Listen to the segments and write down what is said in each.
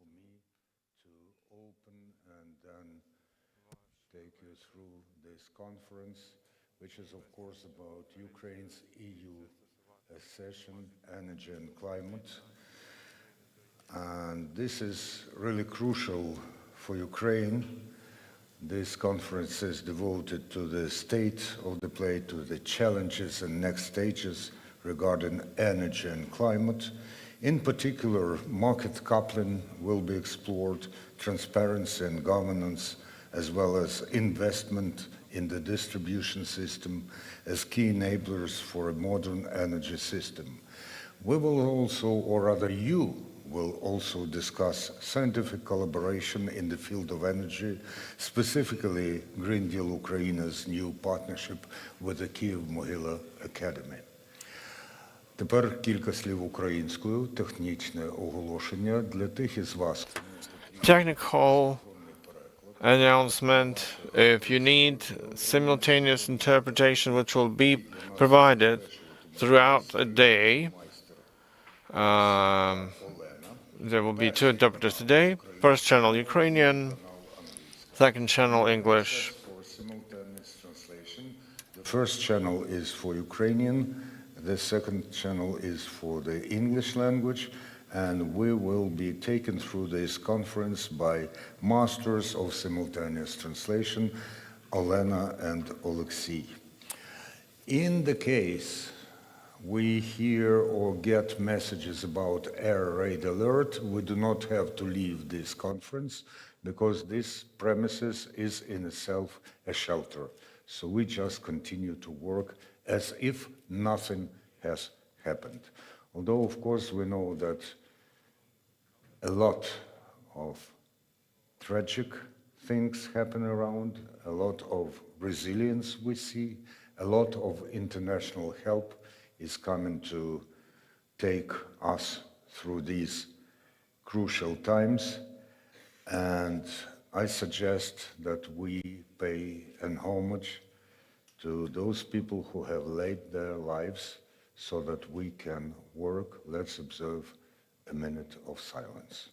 for me to open and then take you through this conference, which is, of course, about Ukraine's EU accession, energy and climate. And this is really crucial for Ukraine. This conference is devoted to the state of the play, to the challenges and next stages regarding energy and climate. In particular, market coupling will be explored, transparency and governance, as well as investment in the distribution system as key enablers for a modern energy system. We will also, or rather you, will also discuss scientific collaboration in the field of energy, specifically Green Deal Ukraine's new partnership with the Kyiv-Mohyla Academy. Тепер кілька слів українською, технічне оголошення для тих із вас. Technical announcement: if you need simultaneous interpretation, which will be provided throughout a day, there will be 2 interpreters today. First channel Ukrainian, second channel English. The first channel is for Ukrainian, the second channel is for the English language, and we will be taken through this conference by masters of simultaneous translation, Olena and Alexei. In the case we hear or get messages about air raid alert, we do not have to leave this conference because this premises is in itself a shelter. So we just continue to work as if nothing has happened. Although, of course, we know that a lot of tragic things happen around, a lot of resilience we see, a lot of international help is coming to take us through these crucial times. And I suggest that we pay an homage to those people who have laid their lives so that we can work. Let's observe a minute of silence.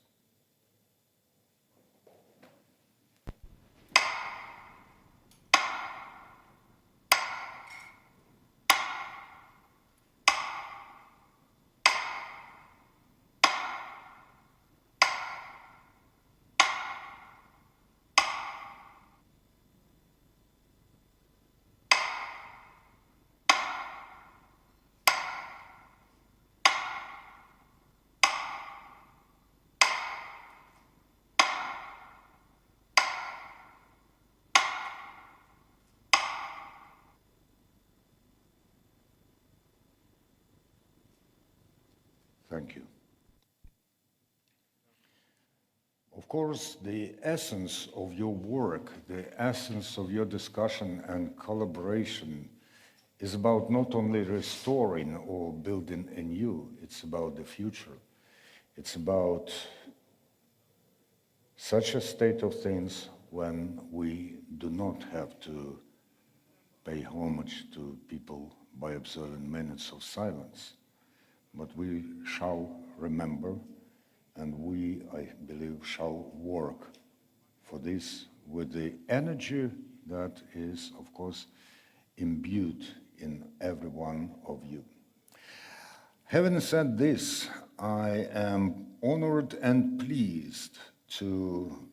Thank you. Of course, the essence of your work, the essence of your discussion and collaboration is about not only restoring or building anew, it's about the future. It's about such a state of things when we do not have to pay homage to people by observing minutes of silence. But we shall remember, and we, I believe, shall work for this with the energy that is, of course, imbued in every one of you. Having said this, I am honored and pleased to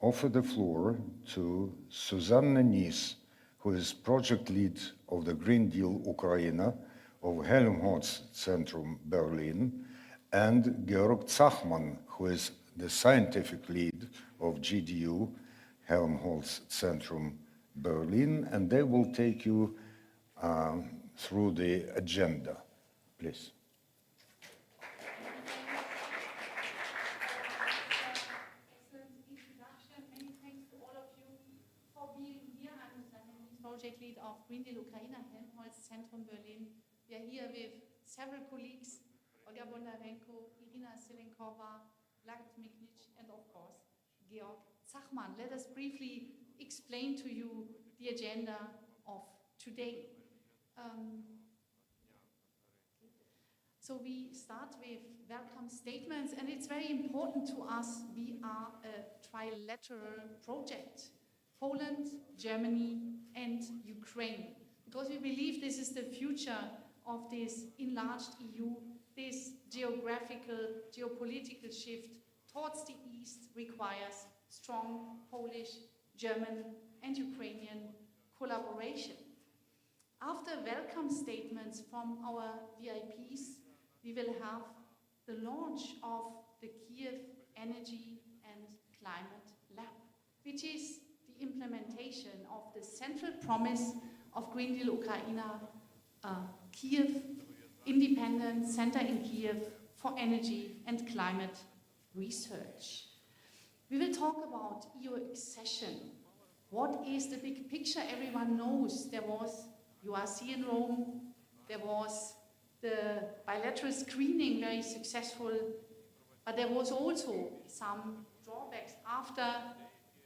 offer the floor to Susanne Nis, who is project lead of the Green Deal Ukraine of Helmholtz-Zentrum Berlin, and Georg Zachman, who is the scientific lead of GDU Helmholtz-Zentrum Berlin, and they will take you through the agenda. Please. Excellent introduction. Many thanks to all of you for being here. I'm the project lead of Green Deal Ukraine, Helmholtz-Zentrum Berlin. We are here with several colleagues, Olga Bondarenko, Irina Selenkova, Vlad Miknic, and of course, Georg Zachman. Let us briefly explain to you the agenda of today. So we start with welcome statements, and it's very important to us. We are a trilateral project, Poland, Germany, and Ukraine, because we believe this is the future of this enlarged EU. This geographical, geopolitical shift towards the east requires strong Polish, German, and Ukrainian collaboration. After welcome statements from our VIPs, we will have the launch of the Kyiv Energy and Climate Lab, which is the implementation of the central promise of Green Deal Ukraine, Kyiv Independent Center in Kyiv for Energy and Climate Research. We will talk about EU accession. What is the big picture? Everyone knows there was URC in Rome, there was the bilateral screening, very successful, but there was also some drawbacks after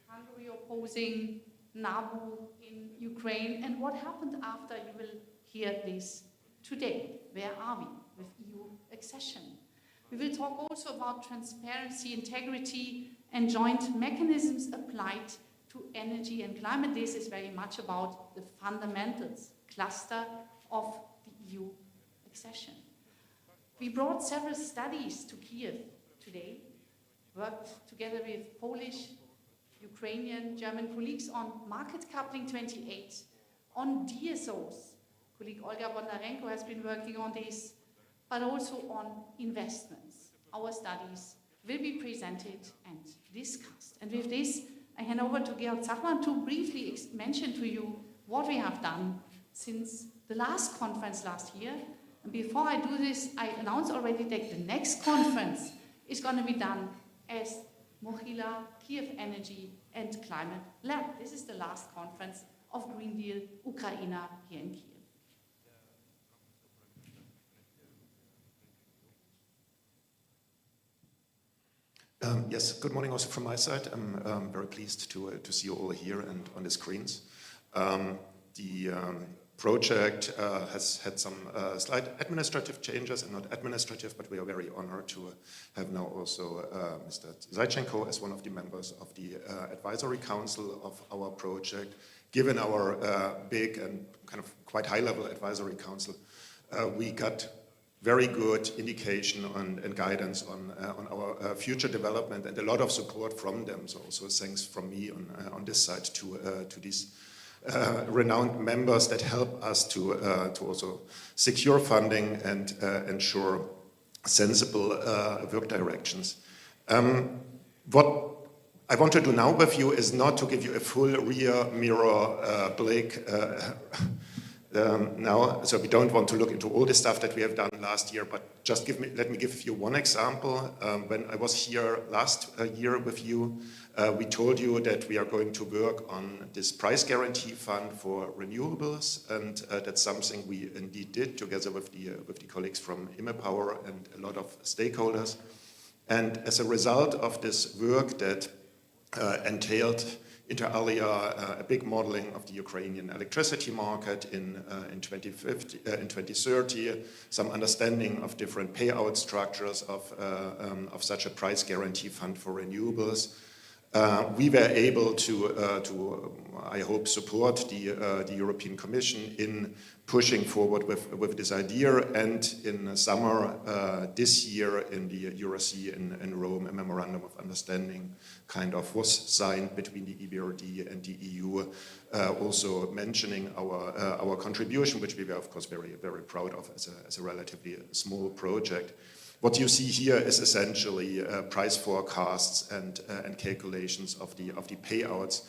Hungary opposing NABU in Ukraine. And what happened after? You will hear this today. Where are we with EU accession? We will talk also about transparency, integrity, and joint mechanisms applied to energy and climate. This is very much about the fundamentals cluster of the EU accession. We brought several studies to Kyiv today, worked together with Polish, Ukrainian, German colleagues on market coupling 28, on DSOs. Colleague Olga Bondarenko has been working on this, but also on investments. Our studies will be presented and discussed. And with this, I hand over to Georg Zachmann to briefly mention to you what we have done since the last conference last year. And before I do this, I announce already that the next conference is going to be done as Mohyla Kyiv Energy and Climate Lab. This is the last conference of Green Deal Ukraine here in Kyiv. Yes, good morning also from my side. I'm very pleased to see you all here and on the screens. The project has had some slight administrative changes, and not administrative, but we are very honored to have now also Mr. Zaichenko as one of the members of the advisory council of our project. Given our big and kind of quite high-level advisory council, we got very good indication and guidance on our future development, and a lot of support from them. So also thanks from me on this side to these renowned members that help us to also secure funding and ensure sensible work directions. What I want to do now with you is not to give you a full rear mirror Blake now, so we don't want to look into all the stuff that we have done last year, but just let me give you one example. When I was here last year with you, we told you that we are going to work on this price guarantee fund for renewables, and that's something we indeed did together with the colleagues from Power and a lot of stakeholders. And as a result of this work that entailed inter alia a big modeling of the Ukrainian electricity market in 2030, some understanding of different payout structures of such a price guarantee fund for renewables. We were able to I hope, support the European Commission in pushing forward with this idea, and in summer this year in the EuroC in Rome, a memorandum of understanding kind of was signed between the EBRD and the EU, also mentioning our contribution, which we were of course very, very proud of as a relatively small project. What you see here is essentially price forecasts and calculations of the payouts.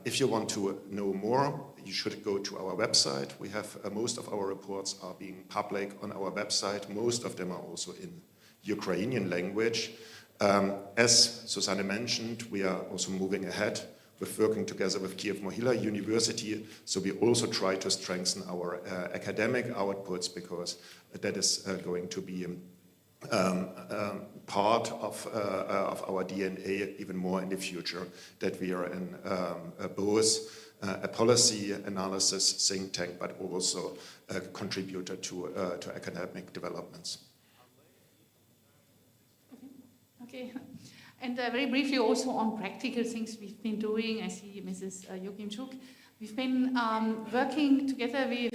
If you want to know more, you should go to our website. We have most of our reports are being public on our website. Most of them are also in Ukrainian language. As Susanne mentioned, we are also moving ahead with working together with Kyiv-Mohyla University. So we also try to strengthen our academic outputs, because that is going to be part of our DNA even more in the future, that we are in both a policy analysis think tank, but also a contributor to academic developments. Okay. And very briefly also on practical things we've been doing. I see Mrs. Joachim-Chuk. We've been working together with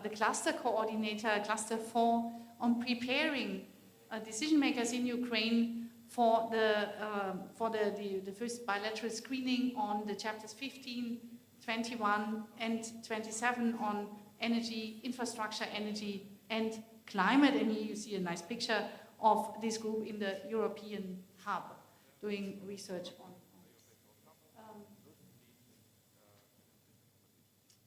the cluster coordinator, Cluster 4, on preparing decision makers in Ukraine for the first bilateral screening on the chapters 15, 21, and 27 on energy, infrastructure, energy, and climate. And here you see a nice picture of this group in the European hub doing research on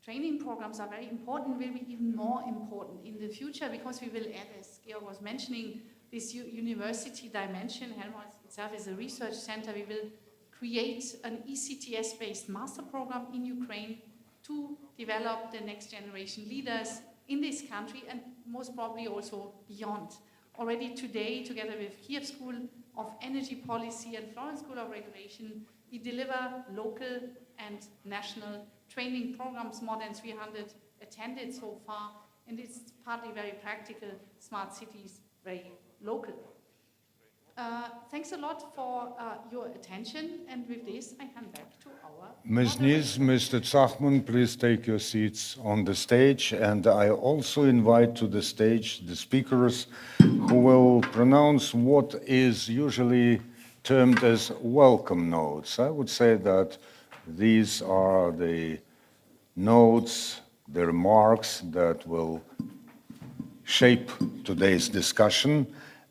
training programs are very important, will be even more important in the future because we will add, as Georg was mentioning, this university dimension. Helmholtz itself is a research center. We will create an ECTS-based master program in Ukraine to develop the next generation leaders in this country and most probably also beyond. Already today, together with Kyiv School of Energy Policy and Florence School of Regulation, we deliver local and national training programs, more than 300 attended so far, and it's partly very practical, smart cities, very local. Thanks a lot for your attention, and with this I hand back to our Ms. moderator. Nies, Mr. Zachman, please take your seats on the stage, and I also invite to the stage the speakers who will pronounce what is usually termed as welcome notes. I would say that these are the notes, the remarks that will shape today's discussion.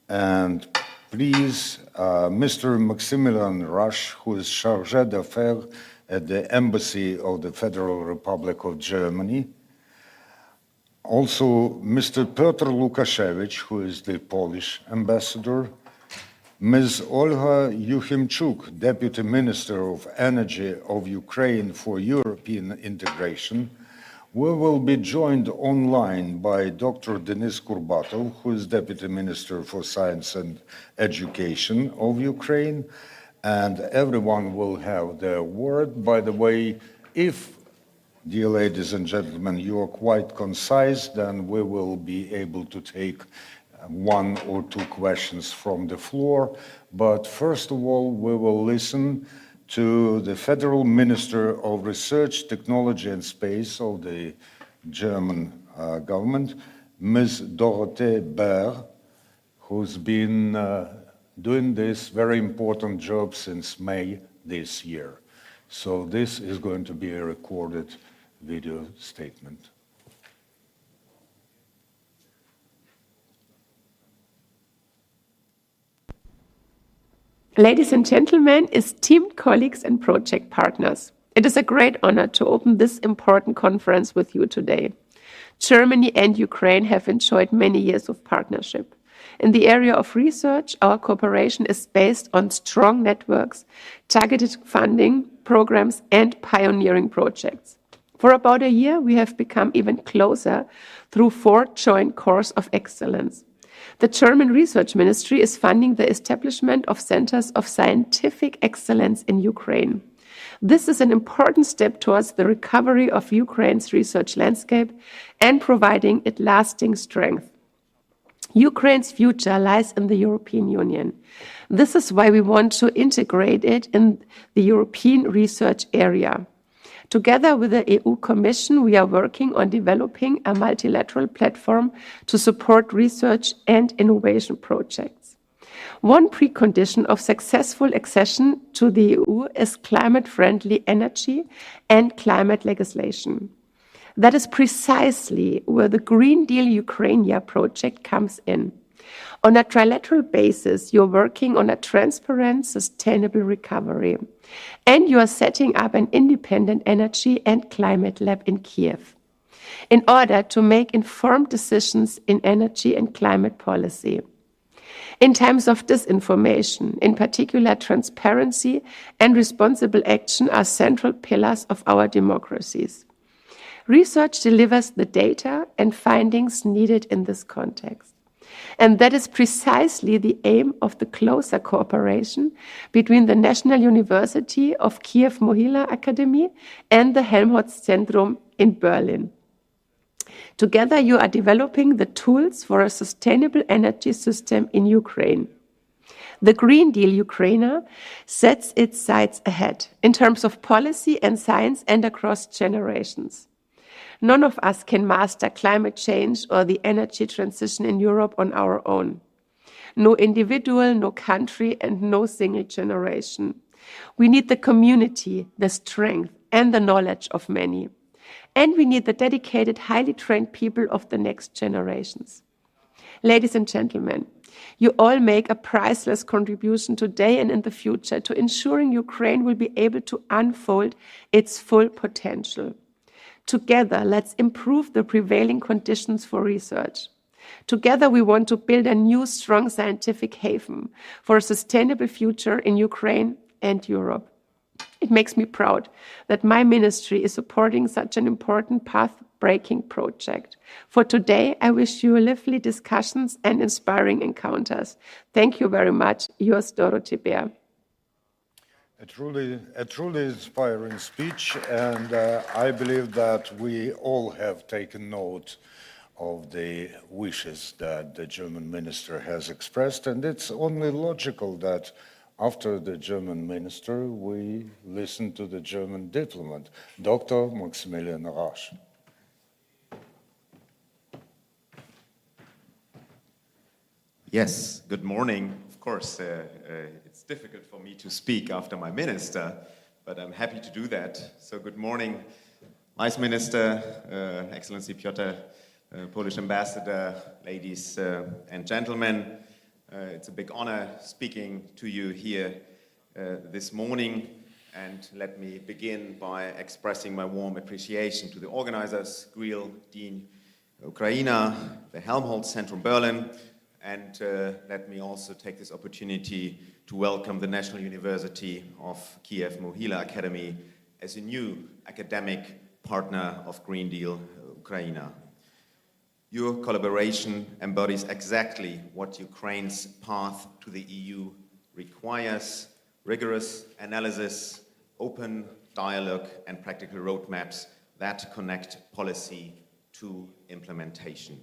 And please, Mr. Maximilian Rush, who is chargé d'affaires at the Embassy of the Federal Republic of Germany. Also, Mr. Piotr Lukaszewicz, who is the Polish ambassador. Ms. Olga Yuchimchuk, Deputy Minister of Energy of Ukraine for European Integration. We will be joined online by Dr. Denis Kurbatov, who is Deputy Minister for Science and Education of Ukraine, and everyone will have their word. By the way, if, dear ladies and gentlemen, you are quite concise, then we will be able to take one or two questions from the floor. But first of all, we will listen to the Federal Minister of Research, Technology and Space of the German government, Ms. Dorothee Bär, who's been doing this very important job since May this year. So this is going to be a recorded video statement. Ladies and gentlemen, esteemed colleagues and project partners, it is a great honor to open this important conference with you today. Germany and Ukraine have enjoyed many years of partnership. In the area of research, our cooperation is based on strong networks, targeted funding programs, and pioneering projects. For about a year, we have become even closer through 4 joint cores of excellence. The German Research Ministry is funding the establishment of centers of scientific excellence in Ukraine. This is an important step towards the recovery of Ukraine's research landscape and providing it lasting strength. Ukraine's future lies in the European Union. This is why we want to integrate it in the European research area. Together with the EU Commission, we are working on developing a multilateral platform to support research and innovation projects. One precondition of successful accession to the EU is climate-friendly energy and climate legislation. That is precisely where the Green Deal Ukraine project comes in. On a trilateral basis, you're working on a transparent, sustainable recovery. And you are setting up an independent energy and climate lab in Kyiv in order to make informed decisions in energy and climate policy. In times of disinformation, in particular, transparency and responsible action are central pillars of our democracies. Research delivers the data and findings needed in this context. And that is precisely the aim of the closer cooperation between the National University of Kyiv-Mohyla Academy and the Helmholtz-Zentrum in Berlin. Together, you are developing the tools for a sustainable energy system in Ukraine. The Green Deal Ukraine sets its sights ahead in terms of policy and science and across generations. None of us can master climate change or the energy transition in Europe on our own. No individual, no country, and no single generation. We need the community, the strength, and the knowledge of many. And we need the dedicated, highly trained people of the next generations. Ladies and gentlemen, you all make a priceless contribution today and in the future to ensuring Ukraine will be able to unfold its full potential. Together, let's improve the prevailing conditions for research. Together, we want to build a new, strong scientific haven for a sustainable future in Ukraine and Europe. It makes me proud that my ministry is supporting such an important path-breaking project. For today, I wish you lively discussions and inspiring encounters. Thank you very much. Yours, Dorothy Bär. A truly inspiring speech, and I believe that we all have taken note of the wishes that the German minister has expressed, and it's only logical that after the German minister, we listen to the German diplomat, Dr. Maximilian Rasch. Yes, good morning. Of course, it's difficult for me to speak after my minister, but I'm happy to do that. So good morning, Vice Minister, Excellency Piotr, Polish Ambassador, ladies and gentlemen. It's a big honor speaking to you here this morning. And let me begin by expressing my warm appreciation to the organizers, GRIL, DIN Ukraine, the Helmholtz-Zentrum Berlin, and let me also take this opportunity to welcome the National University of Kyiv-Mohyla Academy as a new academic partner of Green Deal Ukraine. Your collaboration embodies exactly what Ukraine's path to the EU requires: rigorous analysis, open dialogue, and practical roadmaps that connect policy to implementation.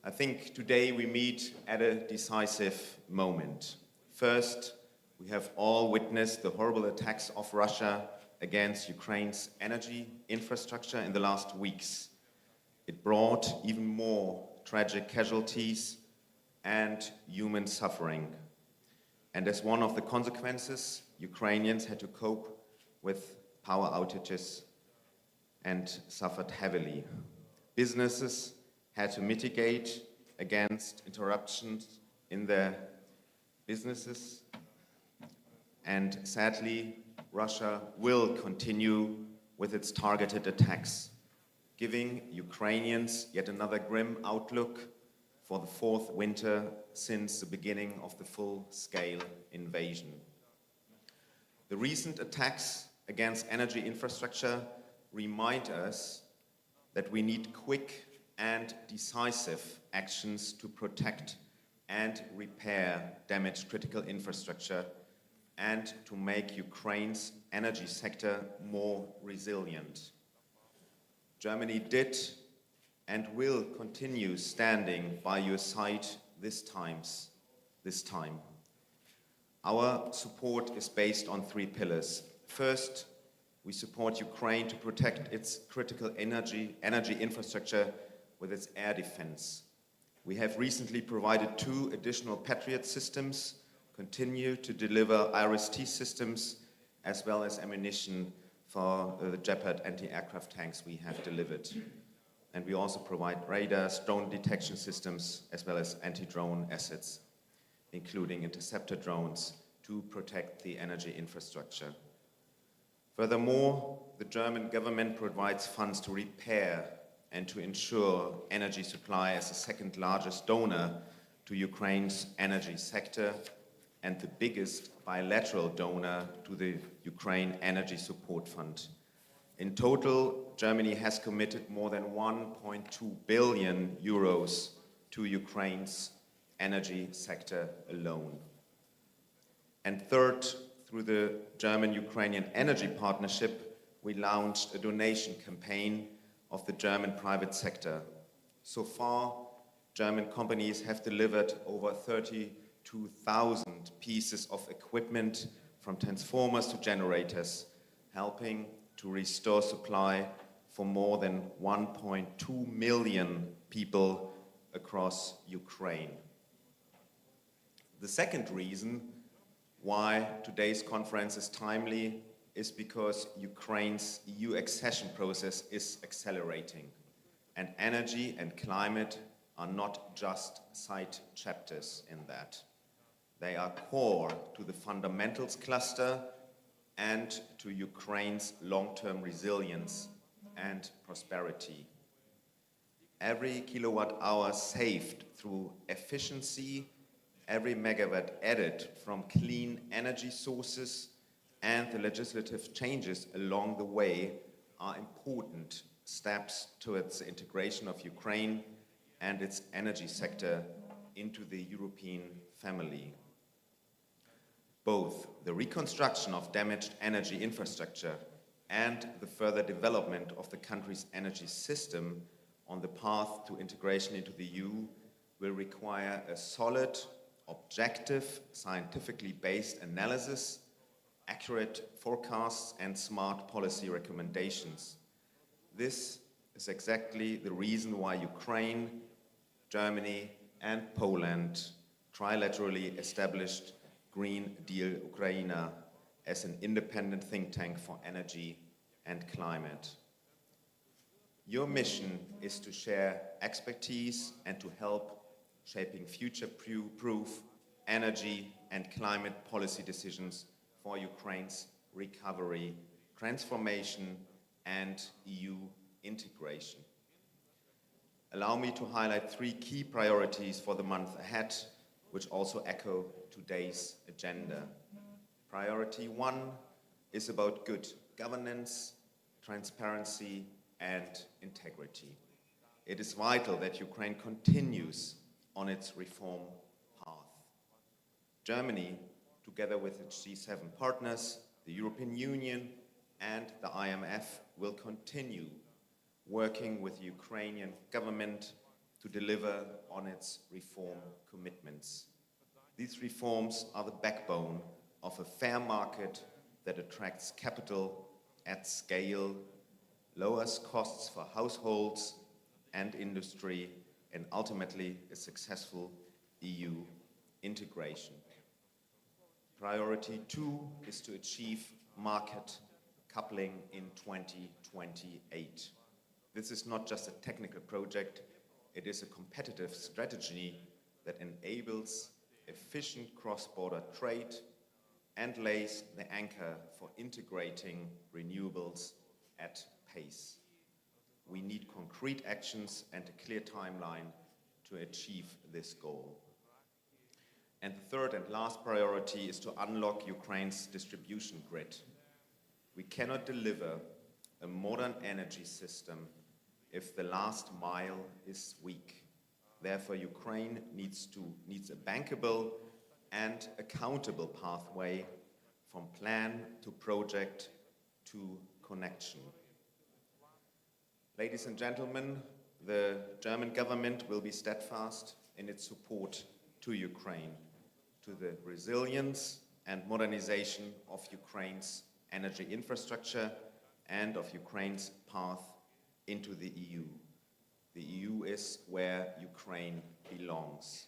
I think today we meet at a decisive moment. First, we have all witnessed the horrible attacks of Russia against Ukraine's energy infrastructure in the last weeks. It brought even more tragic casualties and human suffering. And as one of the consequences, Ukrainians had to cope with power outages and suffered heavily. Businesses had to mitigate against interruptions in their businesses. And sadly, Russia will continue with its targeted attacks, giving Ukrainians yet another grim outlook for the fourth winter since the beginning of the full-scale invasion. The recent attacks against energy infrastructure remind us that we need quick and decisive actions to protect and repair damaged critical infrastructure and to make Ukraine's energy sector more resilient. Germany did and will continue standing by your side this time. Our support is based on three pillars. First, we support Ukraine to protect its critical energy infrastructure with its air defense. We have recently provided 2 additional Patriot systems, continue to deliver IRIS-T systems, as well as ammunition for the Gepard anti-aircraft tanks we have delivered. And we also provide radars, drone detection systems, as well as anti-drone assets, including interceptor drones, to protect the energy infrastructure. Furthermore, the German government provides funds to repair and to ensure energy supply as the second largest donor to Ukraine's energy sector and the biggest bilateral donor to the Ukraine Energy Support Fund. In total, Germany has committed more than 1.2 billion euros to Ukraine's energy sector alone. And third, through the German-Ukrainian Energy Partnership, we launched a donation campaign of the German private sector. So far, German companies have delivered over 32 2,000 pieces of equipment from transformers to generators, helping to restore supply for more than 1.2 million people across Ukraine. The second reason why today's conference is timely is because Ukraine's EU accession process is accelerating, and energy and climate are not just side chapters in that. They are core to the fundamentals cluster and to Ukraine's long-term resilience and prosperity. Every kilowatt hour saved through efficiency, every megawatt added from clean energy sources, and the legislative changes along the way are important steps towards the integration of Ukraine and its energy sector into the European family. Both the reconstruction of damaged energy infrastructure and the further development of the country's energy system on the path to integration into the EU will require a solid, objective, scientifically based analysis, accurate forecasts, and smart policy recommendations. This is exactly the reason why Ukraine, Germany, and Poland trilaterally established Green Deal Ukraine as an independent think tank for energy and climate. Your mission is to share expertise and to help shaping future-proof energy and climate policy decisions for Ukraine's recovery, transformation, and EU integration. Allow me to highlight 3 key priorities for the month ahead, which also echo today's agenda. Priority 1 is about good governance, transparency, and integrity. It is vital that Ukraine continues on its reform path. Germany, together with its G7 partners, the European Union, and the IMF, will continue working with the Ukrainian government to deliver on its reform commitments. These reforms are the backbone of a fair market that attracts capital at scale, lowers costs for households and industry, and ultimately a successful EU integration. Priority 2 is to achieve market coupling in 2028. This is not just a technical project, it is a competitive strategy that enables efficient cross-border trade and lays the anchor for integrating renewables at pace. We need concrete actions and a clear timeline to achieve this goal. And the third and last priority is to unlock Ukraine's distribution grid. We cannot deliver a modern energy system if the last mile is weak. Therefore, Ukraine needs a bankable and accountable pathway from plan to project to connection. Ladies and gentlemen, the German government will be steadfast in its support to Ukraine, to the resilience and modernization of Ukraine's energy infrastructure and of Ukraine's path into the EU. The EU is where Ukraine belongs.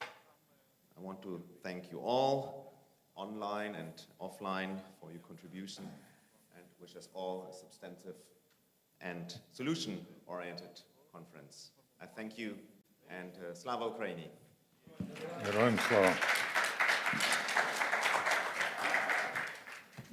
I want to thank you all, online and offline, for your contribution and wish us all a substantive and solution-oriented conference. I thank you, and Slava Ukraini. Героям слава.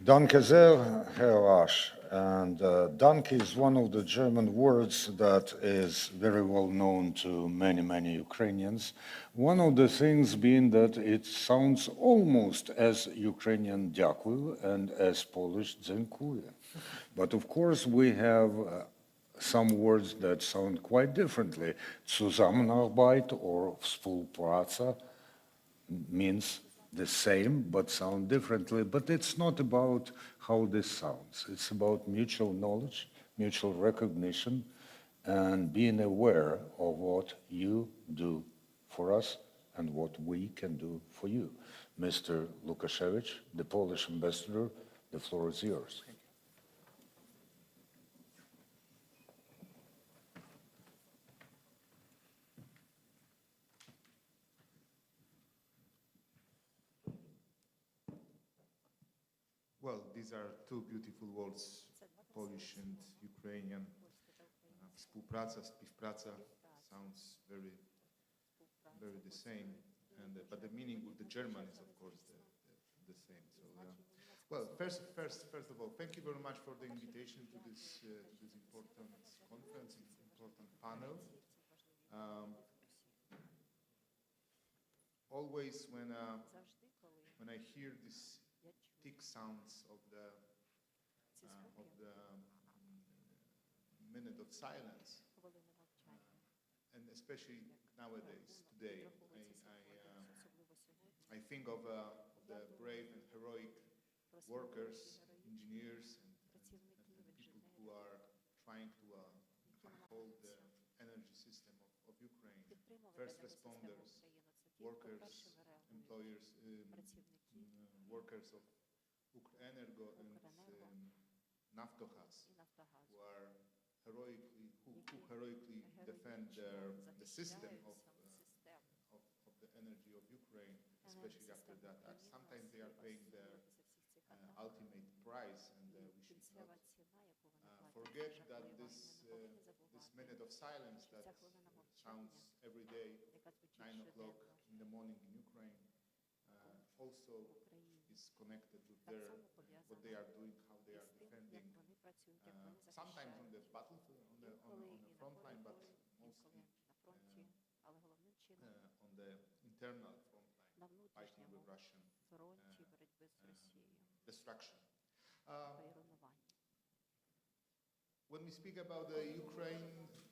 Danke sehr, Herr Rasch. And danke is one of the German words that is very well known to many Ukrainians. One of the things being that it sounds almost as Ukrainian дякую and as Polish dziękuję. But of course we have some words that sound quite differently. Zusammenarbeit or współpraca means the same but sound differently, but it's not about how this sounds. It's about mutual knowledge, mutual recognition, and being aware of what you do for us and what we can do for you. Mr. Lukashevich, the Polish ambassador, the floor is yours. Well, these are two beautiful words, Polish and Ukrainian. Współpraca, spівпраця sounds very the same, and but the meaning with the German is of course the same. So, well, first of all, thank you very much for the invitation to this important conference, important panel. Always when I hear these thick sounds of the minute of silence, and especially nowadays, today, I think of the brave and heroic workers, engineers, and people who are trying to uphold the energy system of Ukraine, first responders, workers, employers, workers of Ukrenergo and Naftogaz, who heroically defend the system of the energy of Ukraine, especially after that. Sometimes they are paying the ultimate price, and we should not forget that this minute of silence that sounds every day, 9 o'clock in the morning in Ukraine, also is connected with what they are doing, how they are defending, sometimes on the battlefield, on the front line, but mostly on the internal front line, fighting with Russian destruction. When we speak about the Ukraine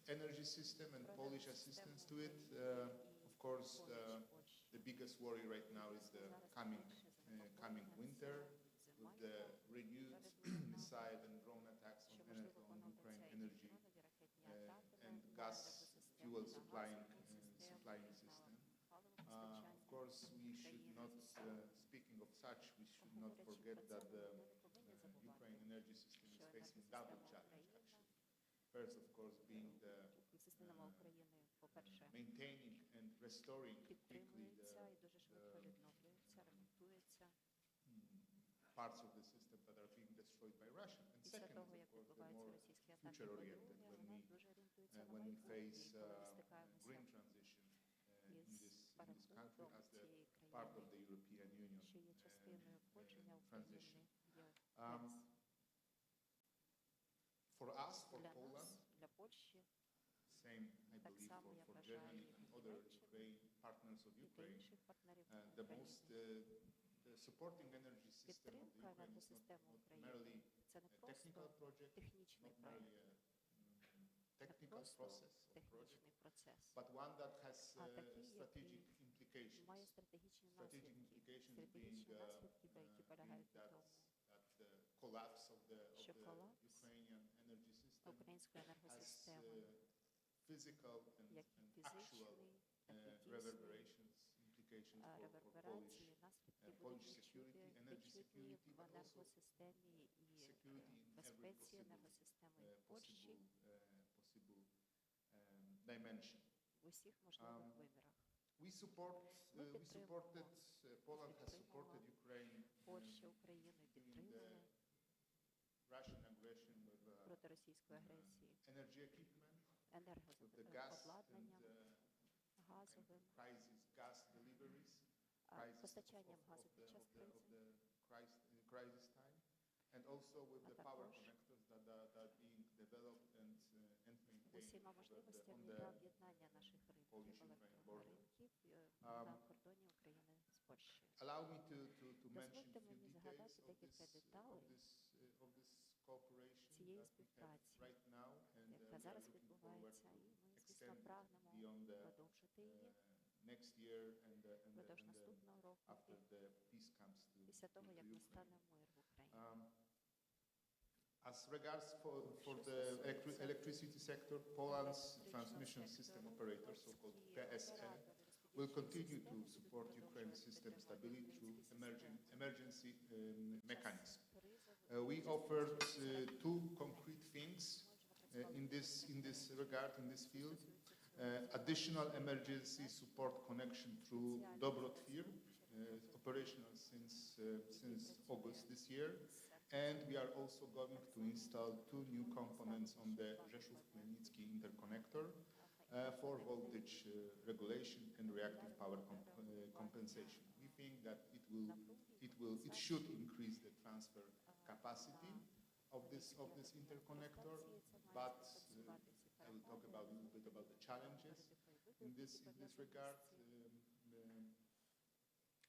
energy system and Polish assistance to it, of course, the biggest worry right now is the coming winter, with the renewed missile and drone attacks on Ukraine energy and gas fuel supplying system. Of course, we should not, speaking of such, we should not forget that the Ukraine energy system is facing double challenge, actually. First, of course, being the maintaining and restoring quickly the parts of the system that are being destroyed by Russia. And second, of course, the more future-oriented when we face green transition in this country as the part of the European Union transition. For us, for Poland, same, I believe, for Germany and other partners of Ukraine, the most the supporting energy system of the Ukraine is not merely a technical project, not merely a technical process or project, but one that has strategic implications. Strategic implications being that the collapse of the Ukrainian energy system has physical and actual reverberations, implications for Polish security, energy security, but also security in every possible dimension. Poland has supported Ukraine during the Russian aggression with energy equipment, with the gas and gas deliveries, crisis of the crisis time, and also with the power connectors that are being developed and maintained on the Polish-Ukraine border. Allow me to mention a few details of this cooperation that we have right now, and we are looking forward to extend beyond the next year and after the peace comes to Ukraine. As regards for the electricity sector, Poland's transmission system operator, so-called PSE, will continue to support Ukraine's system stability through emergency mechanisms. We offered two concrete things in this regard, in this field. Additional emergency support connection through Dobrotwir, operational since August this year. And we are also going to install two new components on the Rzeszów-Chmielnicki interconnector for voltage regulation and reactive power compensation. We think that it should increase the transfer capacity of this interconnector, but I will talk a little bit about the challenges in this regard.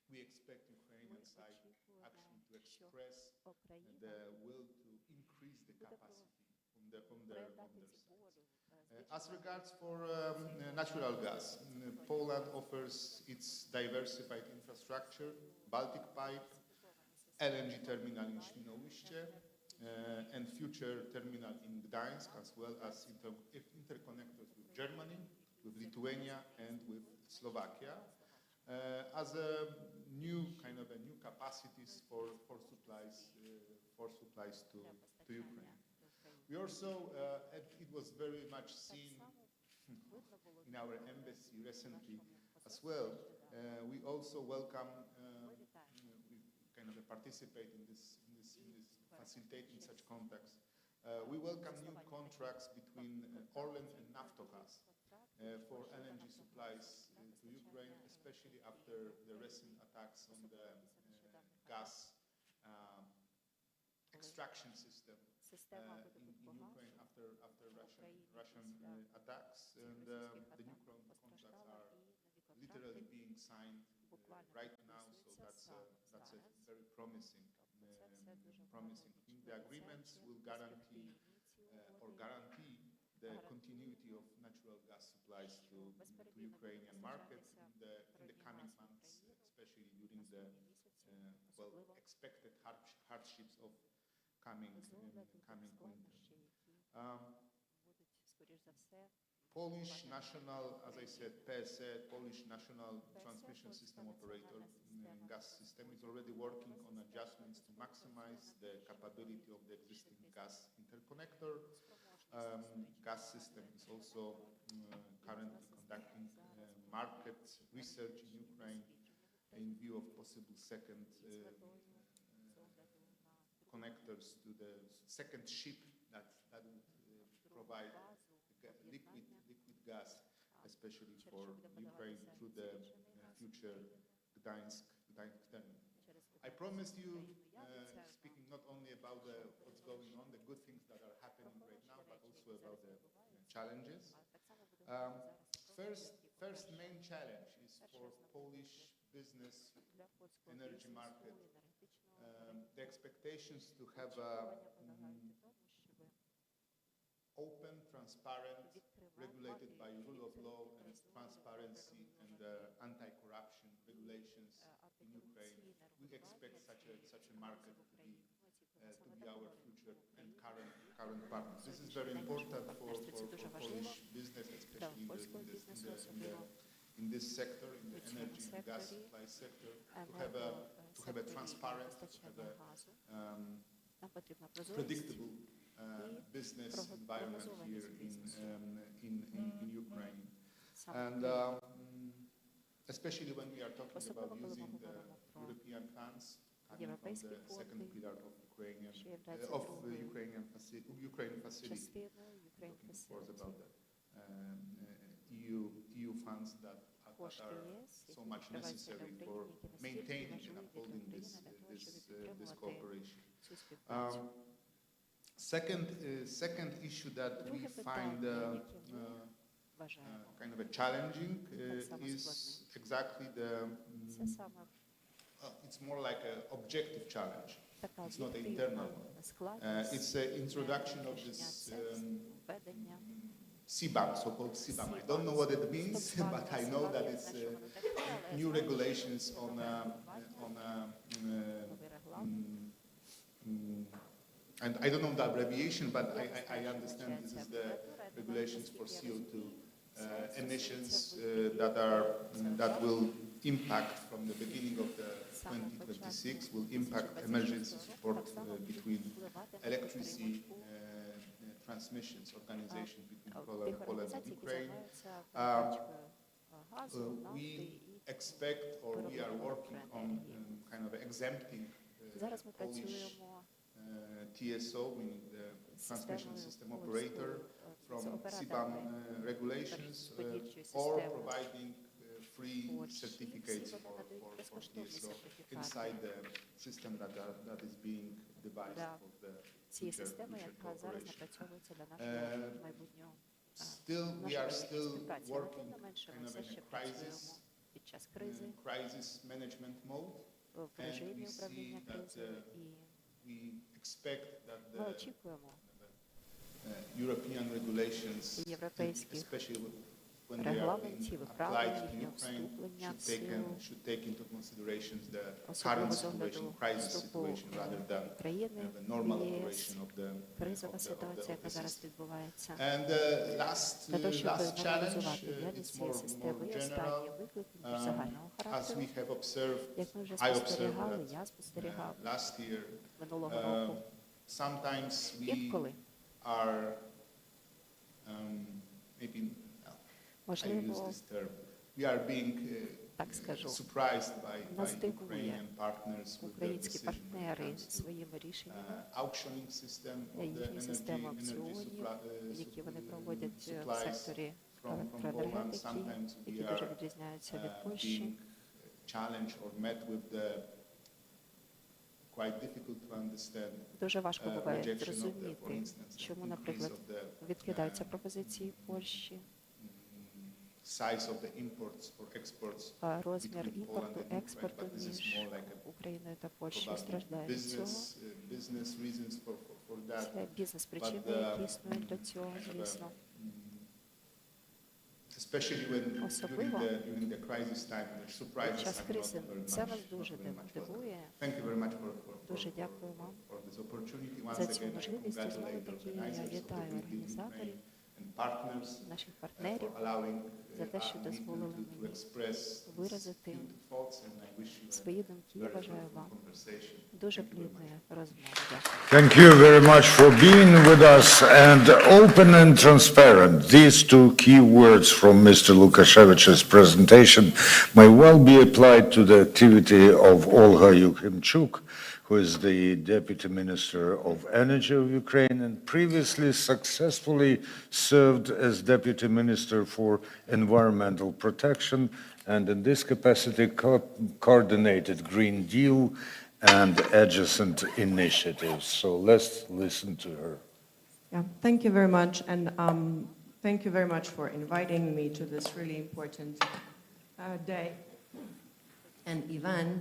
We expect Ukrainian side actually to express the will to increase the capacity on their side. As regards for natural gas, Poland offers its diversified infrastructure, Baltic Pipe, LNG terminal in Świnoujście, and future terminal in Gdańsk, as well as interconnectors with Germany, with Lithuania, and with Slovakia, as a new capacities for supplies to Ukraine. We also, it was very much seen in our embassy recently as well. We also welcome, we participate in this facilitating such contacts. We welcome new contracts between Orlen and Naftogaz for LNG supplies to Ukraine, especially after the recent attacks on the gas extraction system in Ukraine after Russian attacks. And the new contracts are literally being signed right now, so that's a very promising. The agreements will guarantee the continuity of natural gas supplies to Ukrainian markets in the coming months, especially during the expected hardships of coming winter. Polish national, as I said, PSE, Polish National Transmission System Operator gas system is already working on adjustments to maximize the capability of the existing gas interconnector. Gas system is also currently conducting market research in Ukraine in view of possible second connectors to the second ship that would provide liquid gas, especially for Ukraine through the future Gdańsk terminal. I promised you, speaking not only about what's going on, the good things that are happening right now, but also about the challenges. First main challenge is for Polish business energy market. The expectations to have open, transparent, regulated by rule of law and transparency and anti-corruption regulations in Ukraine. We expect such a market to be our future and current partners. This is very important for Polish business, especially in this sector, in the energy and gas supply sector, to have a transparent, to have a predictable business environment here in Ukraine. And especially when we are talking about using the European funds coming from the second pillar of Ukrainian facility. Talking, of course, about the EU funds that are so much necessary for maintaining and upholding this cooperation. Second issue that we find kind of a challenging is exactly it's more like an objective challenge. It's not an internal one. It's the introduction of this CBAM, so-called CBAM. I don't know what it means, but I know that it's new regulations on and I don't know the abbreviation, but I understand this is the regulations for CO2 emissions that will impact from the beginning of the 2026 will impact emergency support between electricity transmissions organization between Poland and Ukraine. We expect, or we are working on kind of exempting Polish TSO, meaning the transmission system operator, from CBAM regulations, or providing free certificates for TSO inside the system that is being devised for the future cooperation. Still, we are still working kind of in a crisis management mode, and we see that we expect that the European regulations, especially when they are being applied to Ukraine, should take into consideration the current situation, crisis situation, rather than the normal operation of the system. And the last challenge, it's more general. As we have observed, I observed that last year, sometimes we are maybe. I use this term. We are being surprised by Ukrainian partners with their decision when it comes to auctioning system of the energy supplies from Poland. Sometimes we are being challenged or met with the quite difficult to understand Дуже важко буває rejection of the, for зрозуміти, instance, чому, increase наприклад, of the відкидаються пропозиції Польщі, size of the imports or exports розмір between Poland імпорту, and Ukraine, експорту but this is між more like a Україною та Польщею probably страждає від цього. business reasons for that. Це бізнес-причини, But, які існують до цього, звісно. Especially when Особливо during the crisis time, the surprises під час are not кризи very це much. нас дуже not very much welcome. дивує. Thank you very much Дуже дякую вам for this opportunity. за Once цю again, I можливість. І знову congratulate the таки я organizers of the вітаю meeting in організаторів, Ukraine and partners наших for партнерів allowing за те, що me дозволили to мені express виразити these thoughts, and I wish you свої думки. Я very бажаю fruitful вам conversation. дуже Thank you very much. плідної розмови. Дякую. Thank you very much for being with us, and open and transparent. These two key words from Mr. Lukashevich's presentation may well be applied to the activity of Olga Yukhimchuk, who is the Deputy Minister of Energy of Ukraine and previously successfully served as Deputy Minister for Environmental Protection, and in this capacity coordinated Green Deal and adjacent initiatives. So let's listen to her. Yeah, thank you very much, and thank you very much for inviting me to this really important day and event.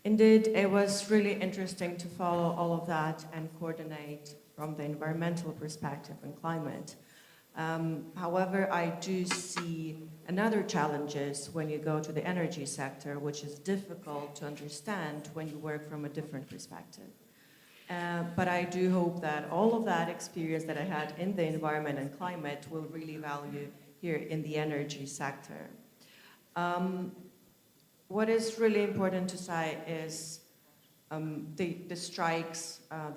Indeed, it was really interesting to follow all of that and coordinate from the environmental perspective and climate. However, I do see another challenges when you go to the energy sector, which is difficult to understand when you work from a different perspective. But I do hope that all of that experience that I had in the environment and climate will really value here in the energy sector. What is really important to say is the strikes,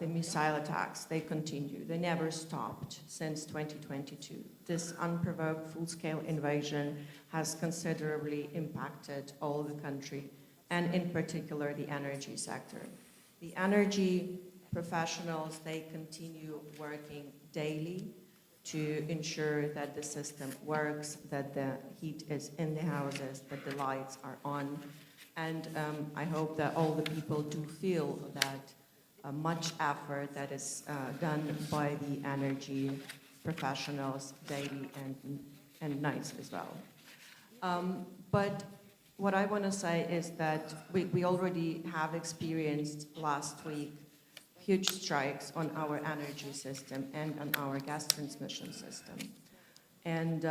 the missile attacks, they continue. They never stopped since 2022. This unprovoked full-scale invasion has considerably impacted all the country, and in particular the energy sector. The energy professionals, they continue working daily to ensure that the system works, that the heat is in the houses, that the lights are on. And I hope that all the people do feel that much effort that is done by the energy professionals daily and nights as well. But what I want to say is that we already have experienced last week huge strikes on our energy system and on our gas transmission system. And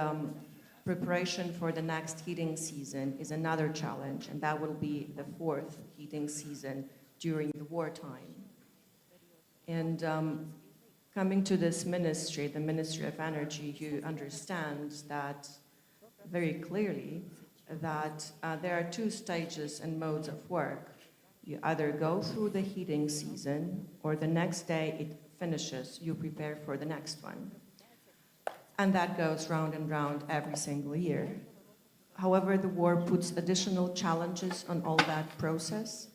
preparation for the next heating season is another challenge, and that will be the fourth heating season during the wartime. And coming to this ministry, the Ministry of Energy, you understand that very clearly that there are two stages and modes of work. You either go through the heating season, or the next day it finishes, you prepare for the next one. And that goes round and round every single year. However, the war puts additional challenges on all that process.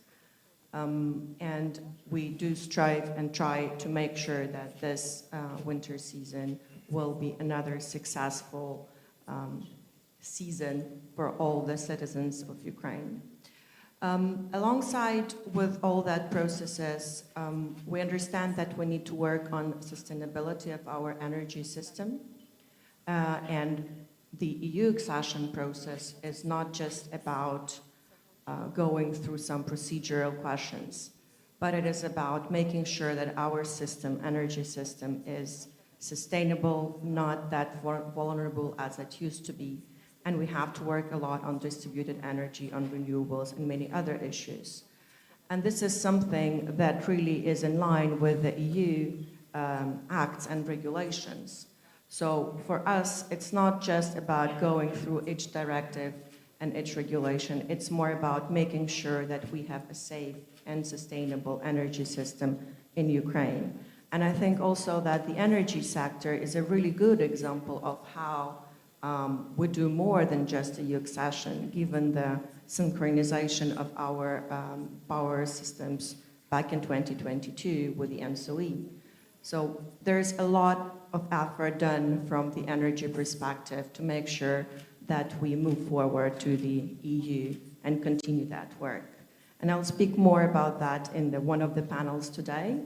And we do strive and try to make sure that this winter season will be another successful season for all the citizens of Ukraine. Alongside with all that processes, we understand that we need to work on sustainability of our energy system. And the EU accession process is not just about going through some procedural questions, but it is about making sure that our system, energy system, is sustainable, not that vulnerable as it used to be. And we have to work a lot on distributed energy, on renewables, and many other issues. And this is something that really is in line with the EU acts and regulations. So for us, it's not just about going through each directive and each regulation. It's more about making sure that we have a safe and sustainable energy system in Ukraine. And I think also that the energy sector is a really good example of how we do more than just EU accession, given the synchronization of our power systems back in 2022 with the MSOE. So there's a lot of effort done from the energy perspective to make sure that we move forward to the EU and continue that work. And I'll speak more about that in one of the panels today.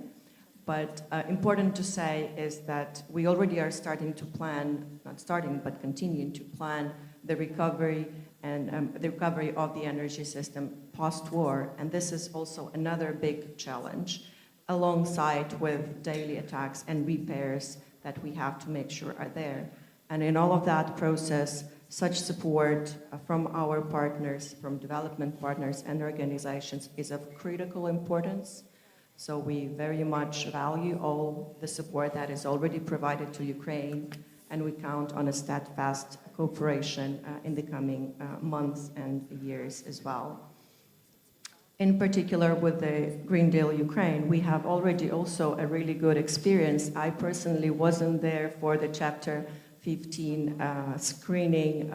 But important to say is that we already are starting to plan, not starting, but continuing to plan the recovery and the recovery of the energy system post-war. And this is also another big challenge, alongside with daily attacks and repairs that we have to make sure are there. And in all of that process, such support from our partners, from development partners and organizations is of critical importance. So we very much value all the support that is already provided to Ukraine, and we count on a steadfast cooperation in the coming months and years as well. In particular, with the Green Deal Ukraine, we have already also a really good experience. I personally wasn't there for the Chapter 15 screening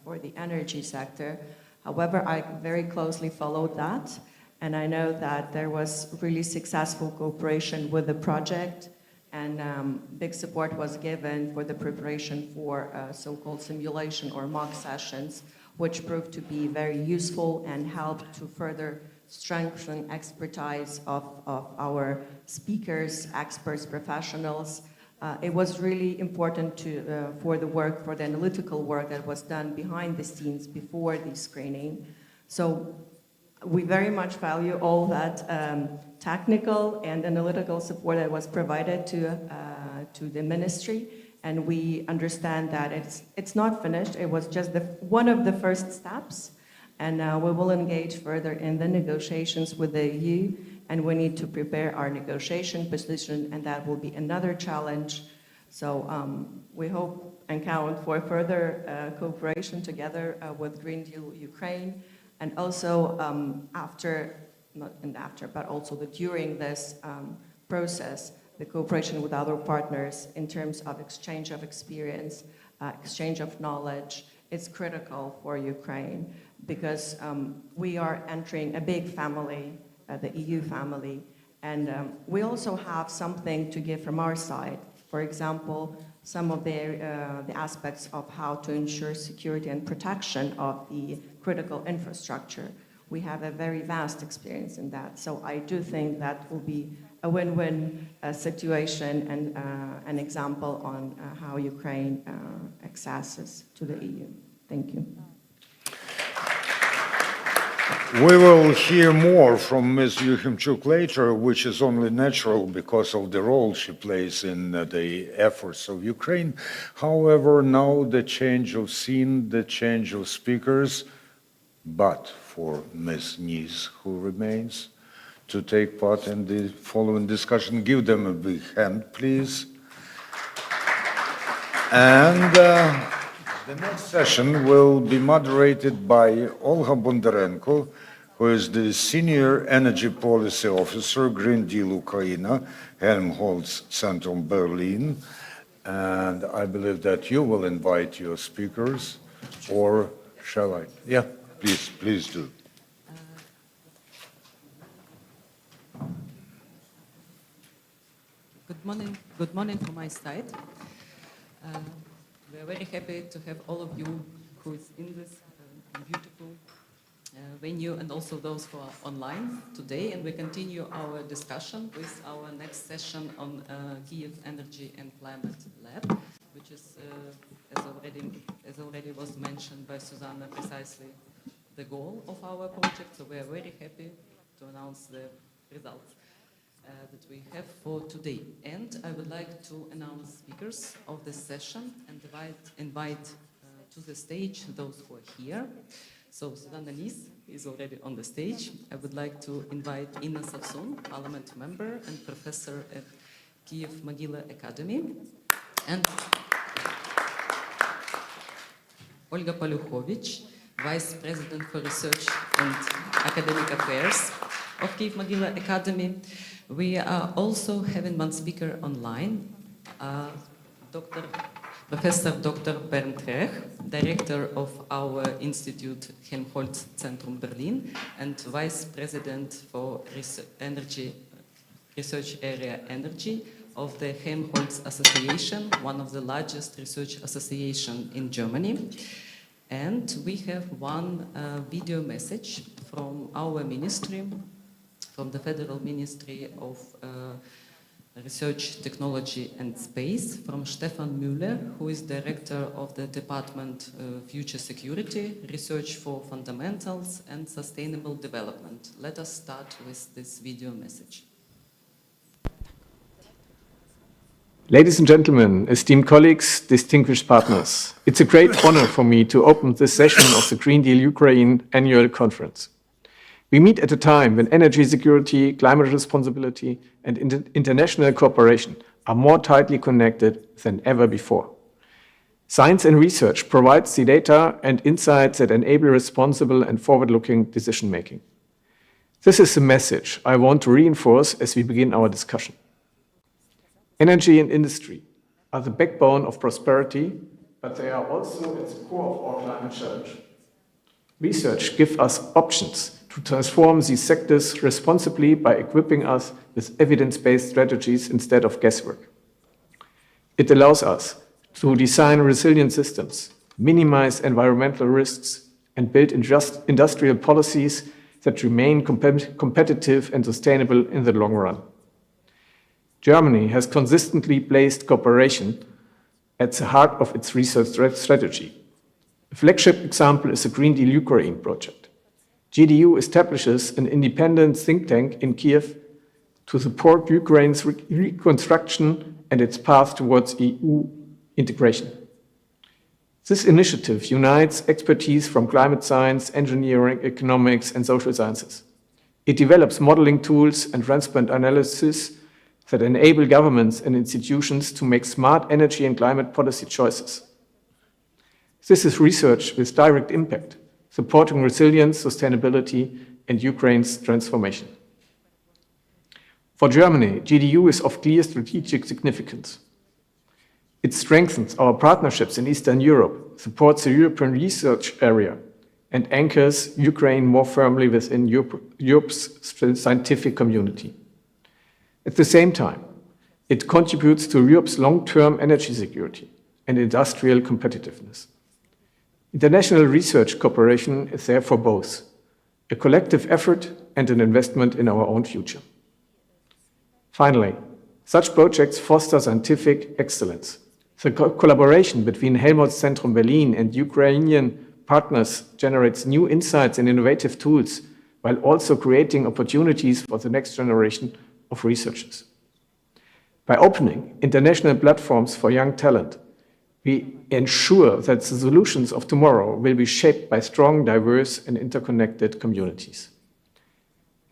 for the energy sector. However, I very closely followed that. And I know that there was really successful cooperation with the project, and big support was given for the preparation for so-called simulation or mock sessions, which proved to be very useful and helped to further strengthen expertise of our speakers, experts, professionals. It was really important for the analytical work that was done behind the scenes before the screening. So we very much value all that technical and analytical support that was provided to the ministry, and we understand that it's not finished. It was just one of the first steps, and we will engage further in the negotiations with the EU, and we need to prepare our negotiation position, and that will be another challenge. So we hope and count for further cooperation together with Green Deal Ukraine. And also but also during this process, the cooperation with other partners in terms of exchange of experience, exchange of knowledge, is critical for Ukraine, because we are entering a big family, the EU family, and we also have something to give from our side. For example, some of the aspects of how to ensure security and protection of the critical infrastructure. We have a very vast experience in that. So I do think that will be a win-win situation and an example on how Ukraine accesses to the EU. Thank you. We will hear more from Ms. Yukhimchuk later, which is only natural because of the role she plays in the efforts of Ukraine. However, now the change of scene, the change of speakers, but for Ms. Nies, who remains, to take part in the following discussion. Give them a big hand, please. And the next session will be moderated by Olga Bondarenko, who is the Senior Energy Policy Officer, Green Deal Ukraine, Helmholtz-Zentrum, Berlin. And I believe that you will invite your speakers, or shall I? Yeah, please do. Good morning from my side. We are very happy to have all of you who is in this beautiful venue and also those who are online today. And we continue our discussion with our next session on Kyiv Energy and Climate Lab, which is, as already was mentioned by Susanna, precisely the goal of our project. So we are very happy to announce the results that we have for today. And I would like to announce speakers of this session and invite to the stage those who are here. So Susanna Nis is already on the stage. I would like to invite Inna Savsun, Parliament member and professor at Kyiv-Mohyla Academy, and Olga Paluchovich, Vice President for Research and Academic Affairs of Kyiv-Mohyla Academy. We are also having one speaker online, Professor Dr. Bernd Rech, Director of our Institute Helmholtz-Zentrum Berlin and Vice President for Research Area Energy of the Helmholtz Association, one of the largest research associations in Germany. And we have one video message from our ministry, from the Federal Ministry of Research, Technology and Space, from Stefan Müller, who is Director of the Department Future Security, Research for Fundamentals and Sustainable Development. Let us start with this video message. Ladies and gentlemen, esteemed colleagues, distinguished partners, it's a great honor for me to open this session of the Green Deal Ukraine annual conference. We meet at a time when energy security, climate responsibility, and international cooperation are more tightly connected than ever before. Science and research provides the data and insights that enable responsible and forward-looking decision-making. This is the message I want to reinforce as we begin our discussion. Energy and industry are the backbone of prosperity, but they are also at the core of our climate challenge. Research gives us options to transform these sectors responsibly by equipping us with evidence-based strategies instead of guesswork. It allows us to design resilient systems, minimize environmental risks, and build industrial policies that remain competitive and sustainable in the long run. Germany has consistently placed cooperation at the heart of its research strategy. A flagship example is the Green Deal Ukraine project. GDU establishes an independent think tank in Kiev to support Ukraine's reconstruction and its path towards EU integration. This initiative unites expertise from climate science, engineering, economics, and social sciences. It develops modeling tools and transparent analysis that enable governments and institutions to make smart energy and climate policy choices. This is research with direct impact, supporting resilience, sustainability, and Ukraine's transformation. For Germany, GDU is of clear strategic significance. It strengthens our partnerships in Eastern Europe, supports the European research area, and anchors Ukraine more firmly within Europe's scientific community. At the same time, it contributes to Europe's long-term energy security and industrial competitiveness. International research cooperation is therefore both a collective effort and an investment in our own future. Finally, such projects foster scientific excellence. The collaboration between Helmholtz-Zentrum Berlin and Ukrainian partners generates new insights and innovative tools, while also creating opportunities for the next generation of researchers. By opening international platforms for young talent, we ensure that the solutions of tomorrow will be shaped by strong, diverse, and interconnected communities.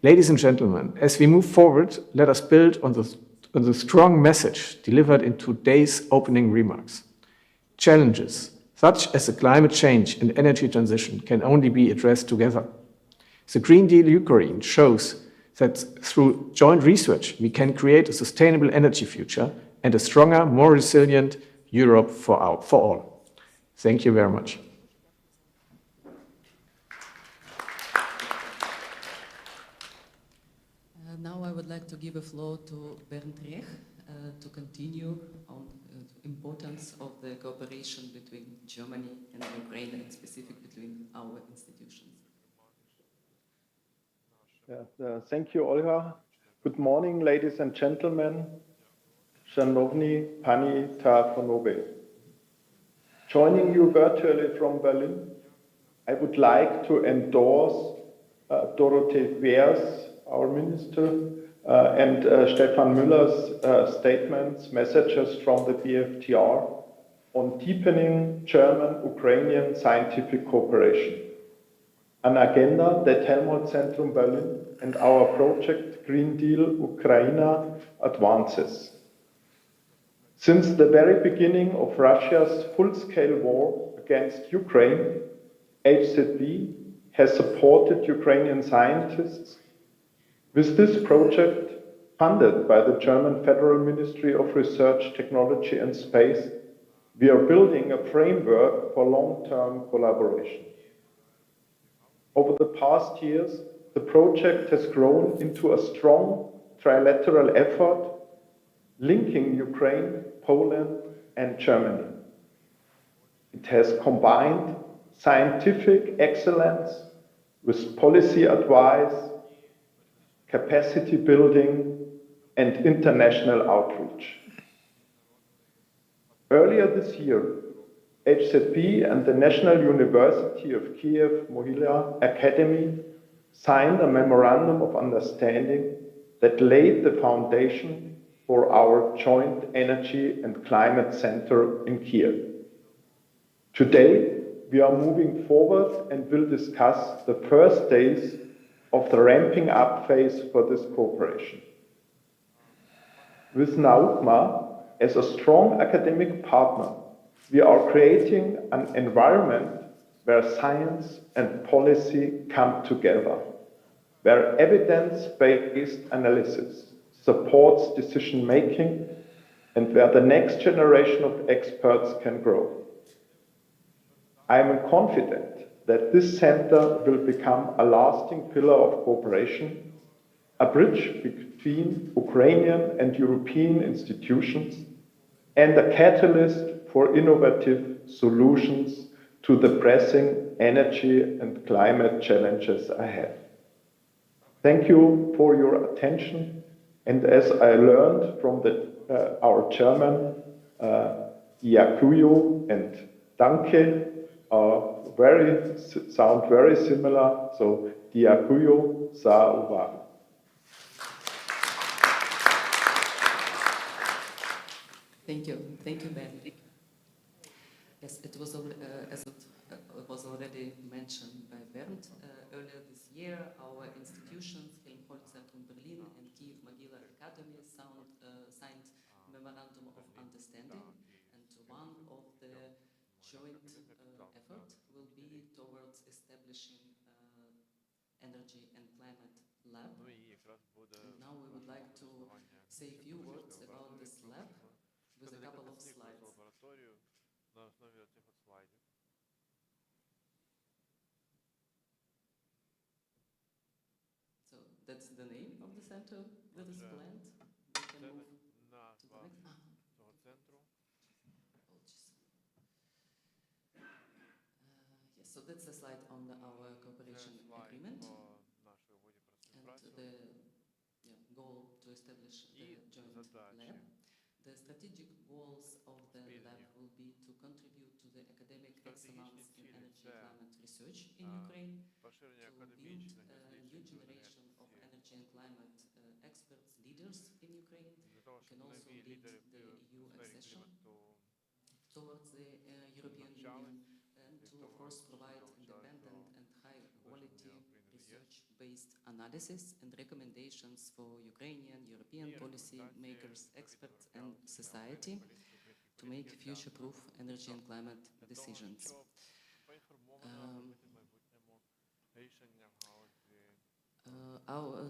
Ladies and gentlemen, as we move forward, let us build on the strong message delivered in today's opening remarks. Challenges, such as the climate change and energy transition, can only be addressed together. The Green Deal Ukraine shows that through joint research, we can create a sustainable energy future and a stronger, more resilient Europe for all. Thank you very much. Now I would like to give a floor to Bernd Rech to continue on the importance of the cooperation between Germany and Ukraine, and specifically between our institutions. Thank you, Olga. Good morning, ladies and gentlemen. Szanowni Pani ta Panowie. Joining you virtually from Berlin, I would like to endorse Dorothee Beers, our minister, and Stefan Müller's statements, messages from the BFTR on deepening German-Ukrainian scientific cooperation, an agenda that Helmholtz-Zentrum Berlin and our project Green Deal Ukraine advances. Since the very beginning of Russia's full-scale war against Ukraine, HZB has supported Ukrainian scientists. With this project, funded by the German Federal Ministry of Research, Technology and Space, we are building a framework for long-term collaboration. Over the past years, the project has grown into a strong trilateral effort linking Ukraine, Poland, and Germany. It has combined scientific excellence with policy advice, capacity building, and international outreach. Earlier this year, HZB and the National University of Kyiv-Mohyla Academy signed a memorandum of understanding that laid the foundation for our joint energy and climate center in Kyiv. Today, we are moving forward and will discuss the first days of the ramping up phase for this cooperation. With NAUCMA as a strong academic partner, we are creating an environment where science and policy come together, where evidence-based analysis supports decision-making, and where the next generation of experts can grow. I am confident that this center will become a lasting pillar of cooperation, a bridge between Ukrainian and European institutions, and a catalyst for innovative solutions to the pressing energy and climate challenges ahead. Thank you for your attention, and as I learned from our German, Dziękuję and Danke sound very similar, so Dziękuję za uwagę. Thank you, Ben. Yes, it was as it was already mentioned by Bernd. Earlier this year, our institutions, Helmholtz-Zentrum Berlin and Kyiv-Mohyla Academy, signed memorandum of understanding, and one of the joint effort will be towards establishing energy and climate lab. And now we would like to say a few words about this lab with a couple of slides. So that's the name of the center that is planned. We can move to the next. Yes, so that's a slide on our cooperation agreement and the goal to establish the joint lab. The strategic goals of the lab will be to contribute to the academic excellence in energy and climate research in Ukraine, to build a new generation of energy and climate experts, leaders in Ukraine, who can also lead the EU accession towards the European Union, and to, of course, provide independent and high-quality research-based analysis analysis and recommendations for Ukrainian, European policy makers, experts and society to make future-proof energy and climate decisions.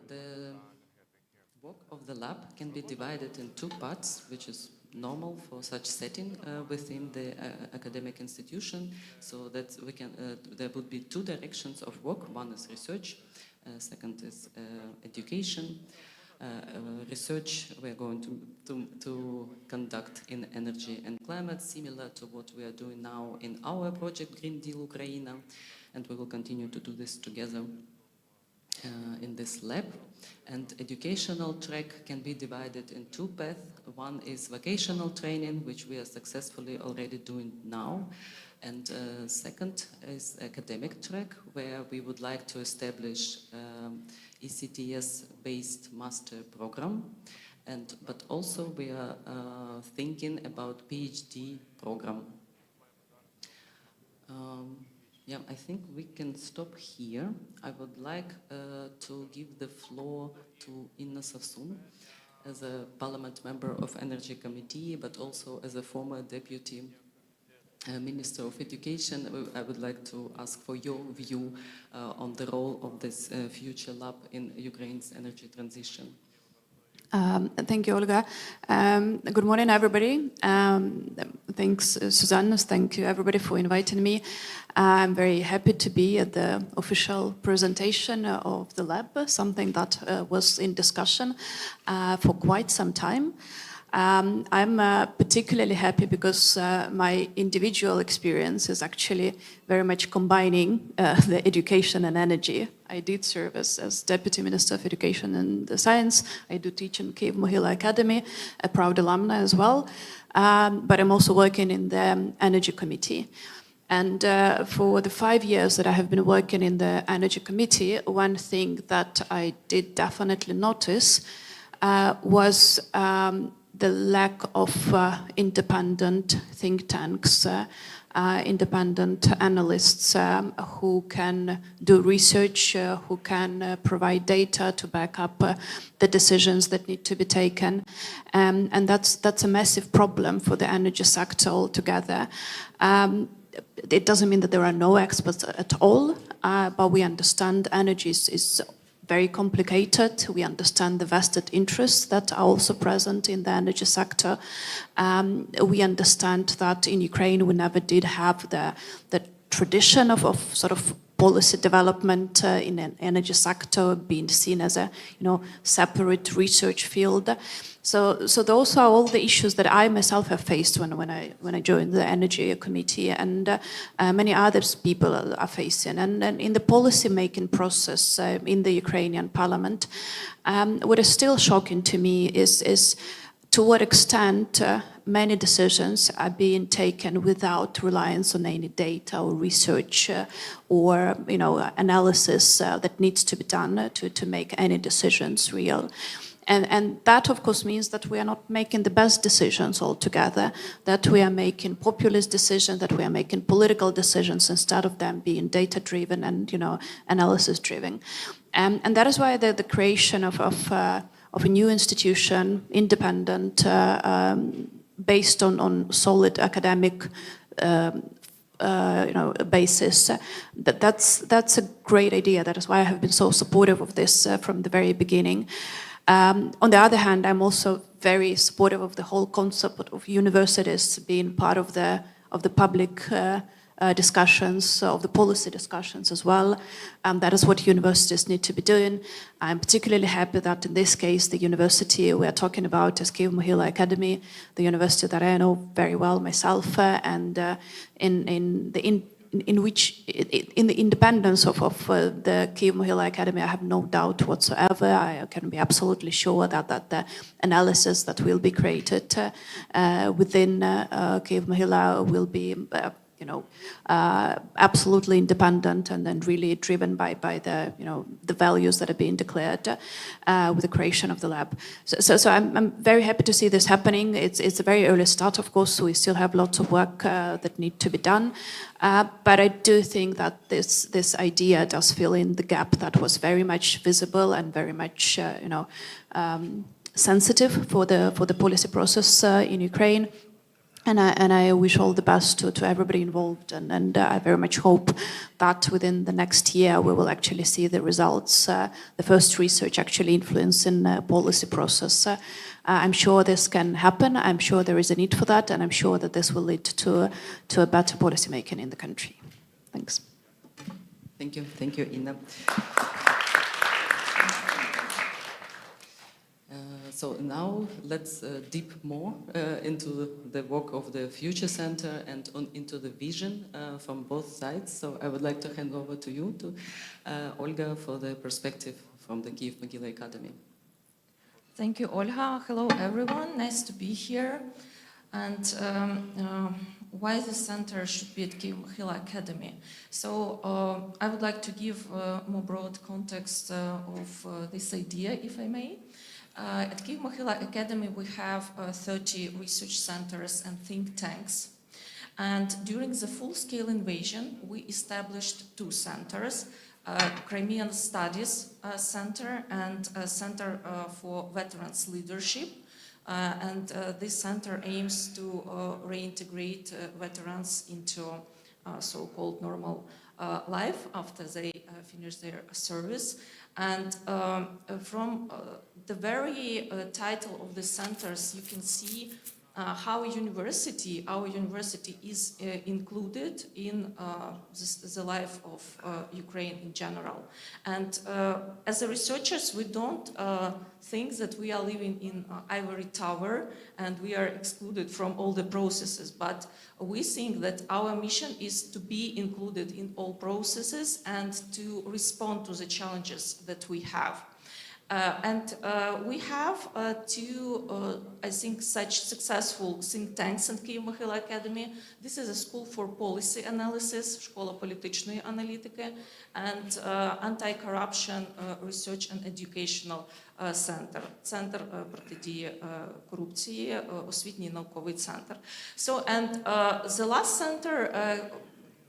The work of the lab can be divided in two parts, which is normal for such setting within the academic institution. So that we can, there would be two directions of work. One is research, second is education. Research we are going to conduct in energy and climate, similar to what we are doing now in our project Green Deal Ukraine, and we will continue to do this together in this lab. And educational track can be divided in two paths. One is vocational training, which we are successfully already doing now. And second is academic track, where we would like to establish ECTS-based master program. But also we are thinking about PhD program. Yeah, I think we can stop here. I would like to give the floor to Inna Sassoon as a Parliament member of Energy Committee, but also as a former Deputy Minister of Education. I would like to ask for your view on the role of this future lab in Ukraine's energy transition. Thank you, Olga. Good morning, everybody. Thanks, Susanne. Thank you, everybody, for inviting me. I'm very happy to be at the official presentation of the lab, something that was in discussion for quite some time. I'm particularly happy because my individual experience is actually very much combining the education and energy. I did serve as Deputy Minister of Education and Science. I do teach in Kyiv-Mohyla Academy, a proud alumna as well. But I'm also working in the Energy Committee. And for the 5 years that I have been working in the Energy Committee, one thing that I did definitely notice was the lack of independent think tanks, independent analysts who can do research, who can provide data to back up the decisions that need to be taken. And that's a massive problem for the energy sector altogether. It doesn't mean that there are no experts at all, but we understand energy is very complicated. We understand the vested interests that are also present in the energy sector. We understand that in Ukraine we never did have the tradition of sort of policy development in an energy sector being seen as a separate research field. So those are all the issues that I myself have faced when I joined the Energy Committee, and many other people are facing. And in the policy-making process in the Ukrainian Parliament, what is still shocking to me is to what extent many decisions are being taken without reliance on any data or research or analysis that needs to be done to make any decisions real. And that, of course, means that we are not making the best decisions altogether, that we are making populist decisions, that we are making political decisions instead of them being data-driven and, analysis-driven. And that is why the creation of a new institution, independent, based on solid academic basis, that's a great idea. That is why I have been so supportive of this from the very beginning. On the other hand, I'm also very supportive of the whole concept of universities being part of the public discussions, of the policy discussions as well. That is what universities need to be doing. I'm particularly happy that in this case, the university we are talking about is Kyiv-Mohyla Academy, the university that I know very well myself, and in the independence of the Kyiv-Mohyla Academy, I have no doubt whatsoever. I can be absolutely sure that the analysis that will be created within Kyiv-Mohyla will be absolutely independent and really driven by the the values that are being declared with the creation of the lab. So I'm very happy to see this happening. It's a very early start, of course, so we still have lots of work that need to be done. But I do think that this idea does fill in the gap that was very much visible and very much sensitive for the policy process in Ukraine. And I wish all the best to everybody involved, and I very much hope that within the next year we will actually see the results, the first research actually influencing policy process. I'm sure this can happen. I'm sure there is a need for that, and I'm sure that this will lead to a better policy making in the country. Thanks. Thank you, Inna. So now let's deep more into the work of the Future Center and into the vision from both sides. So I would like to hand over to you, to Olga, for the perspective from the Kyiv-Mohyla Academy. Thank you, Olga. Hello, everyone. Nice to be here. And why the center should be at Kyiv-Mohyla Academy? So I would like to give a more broad context of this idea, if I may. At Kyiv-Mohyla Academy, we have 30 research centers and think tanks. And during the full-scale invasion, we established 2 centers, Crimean Studies Center and a Center for Veterans Leadership. And this center aims to reintegrate veterans into so-called normal life after they finish their service. And from the very title of the centers, you can see how our university is included in the life of Ukraine in general. And as a researchers, we don't think that we are living in ivory tower and we are excluded from all the processes, but we think that our mission is to be included in all processes and to respond to the challenges that we have. And we have 2, I think, such successful think tanks at Kyiv-Mohyla Academy. This is a School for Policy Analysis, Школа політичної аналітики, and Anti-Corruption Research and Educational Center, Центр протидії корупції, освітній науковий центр. So, and the last center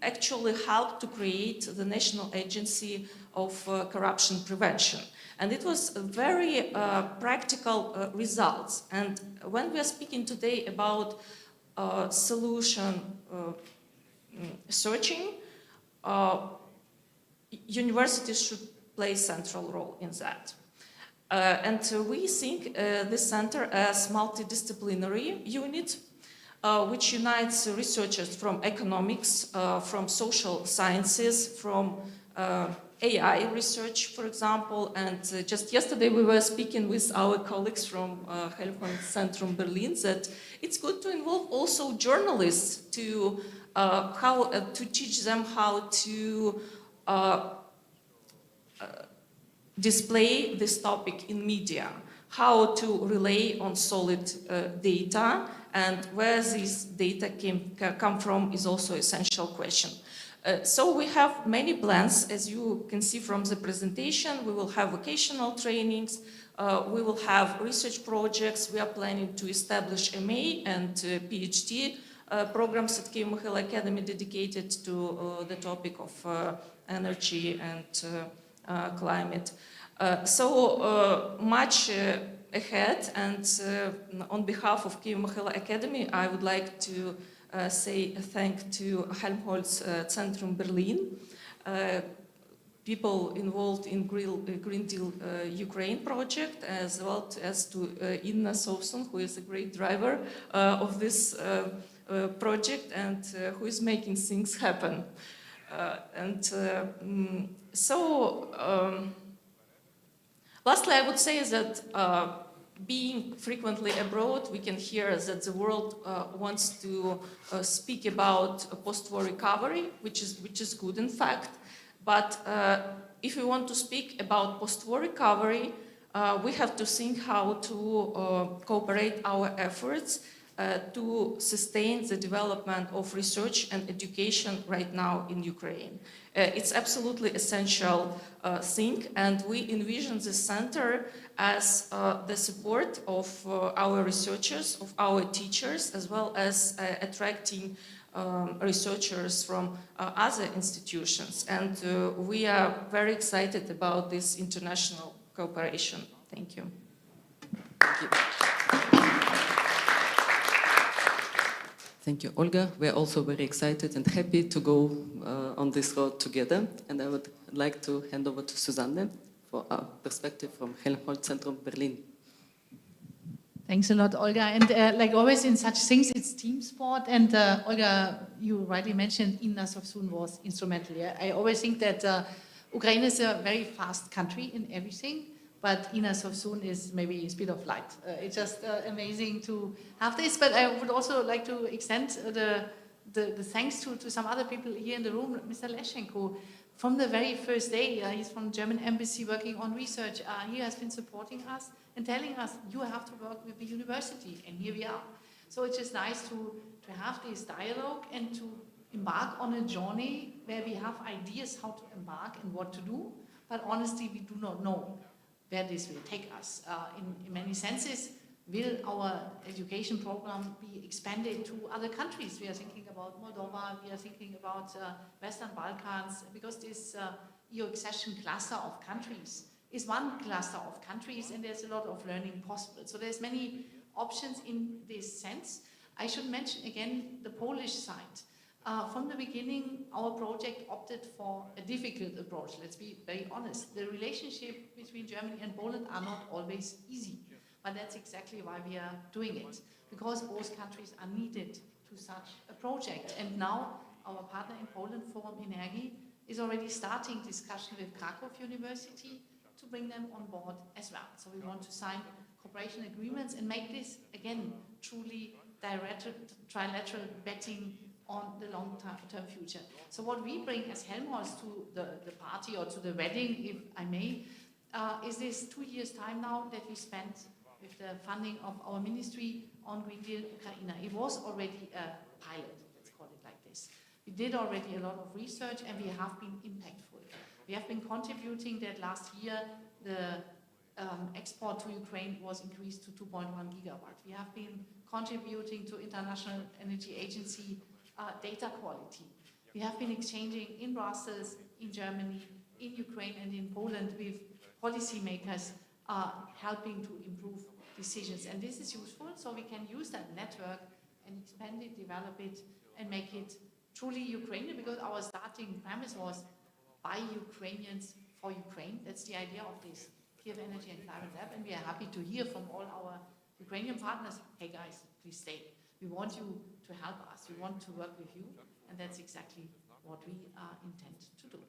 actually helped to create the National Agency of Corruption Prevention. And it was very practical results. And when we are speaking today about solution searching, universities should play a central role in that. And we think this center as multidisciplinary unit which unites researchers from economics, from social sciences, from AI research, for example, and just yesterday we were speaking with our colleagues from Helmholtz-Zentrum Berlin that it's good to involve also journalists to teach them how to display this topic in media, how to relay on solid data, and where these data come from is also an essential question. So we have many plans, as you can see from the presentation. We will have vocational trainings, we will have research projects. We are planning to establish MA and PhD programs at Kyiv-Mohyla Academy dedicated to the topic of energy and climate. So much ahead, and on behalf of Kyiv-Mohyla Academy, I would like to say a thank to Helmholtz-Zentrum Berlin, people involved in Green Deal Ukraine project, as well as to Inna Sovson, who is a great driver of this project and who is making things happen. Lastly, I would say that being frequently abroad, we can hear that the world wants to speak about post-war recovery, which is good in fact. But if we want to speak about post-war recovery, we have to think how to cooperate our efforts to sustain the development of research and education right now in Ukraine. It's absolutely essential thing, and we envision the center as the support of our researchers, of our teachers, as well as attracting researchers from other institutions. And we are very excited about this international cooperation. Thank you. Thank you. Thank you, Olga. We're also very excited and happy to go on this road together. And I would like to hand over to Susanne for our perspective from Helmholtz-Zentrum, Berlin. Thanks a lot, Olga. And like always in such things, it's team sport. And Olga, you rightly mentioned Inna Sovsun was instrumental. Yeah? I always think that Ukraine is a very fast country in everything, but Inna Sovsun is maybe speed of light. It's just amazing to have this. But I would also like to extend the thanks to some other people here in the room, Mr. Leschenko. From the very first day, he's from the German embassy working on research. He has been supporting us and telling us, you have to work with the university, and here we are. So it's just nice to have this dialogue and to embark on a journey where we have ideas how to embark and what to do, but honestly, we do not know where this will take us. In many senses, will our education program be expanded to other countries? We are thinking about Moldova, we are thinking about Western Balkans, because this EU accession cluster of countries is one cluster of countries, and there's a lot of learning possible. So there's many options in this sense. I should mention again the Polish side. From the beginning, our project opted for a difficult approach. Let's be very honest. The relationship between Germany and Poland are not always easy, but that's exactly why we are doing it, because both countries are needed to such a project. And now our partner in Poland, Forum Energy, is already starting discussion with Krakow University to bring them on board as well. So we want to sign cooperation agreements and make this, again, truly trilateral betting on the long-term future. So what we bring as Helmholtz to the party or to the wedding, if I may, is this 2 years' time now that we spent with the funding of our ministry on Green Deal Ukraine. It was already a pilot, let's call it like this. We did already a lot of research and we have been impactful. We have been contributing that last year the export to Ukraine was increased to 2.1 gigawatt. We have been contributing to International Energy Agency data quality. We have been exchanging in Brussels, in Germany, in Ukraine and in Poland with policymakers helping to improve decisions. And this is useful, so we can use that network and expand it, develop it, and make it truly Ukrainian, because our starting premise was by Ukrainians for Ukraine. That's the idea of this Kyiv Energy and Climate Lab, and we are happy to hear from all our Ukrainian partners, hey guys, please stay. We want you to help us. We want to work with you, and that's exactly what we intend to do.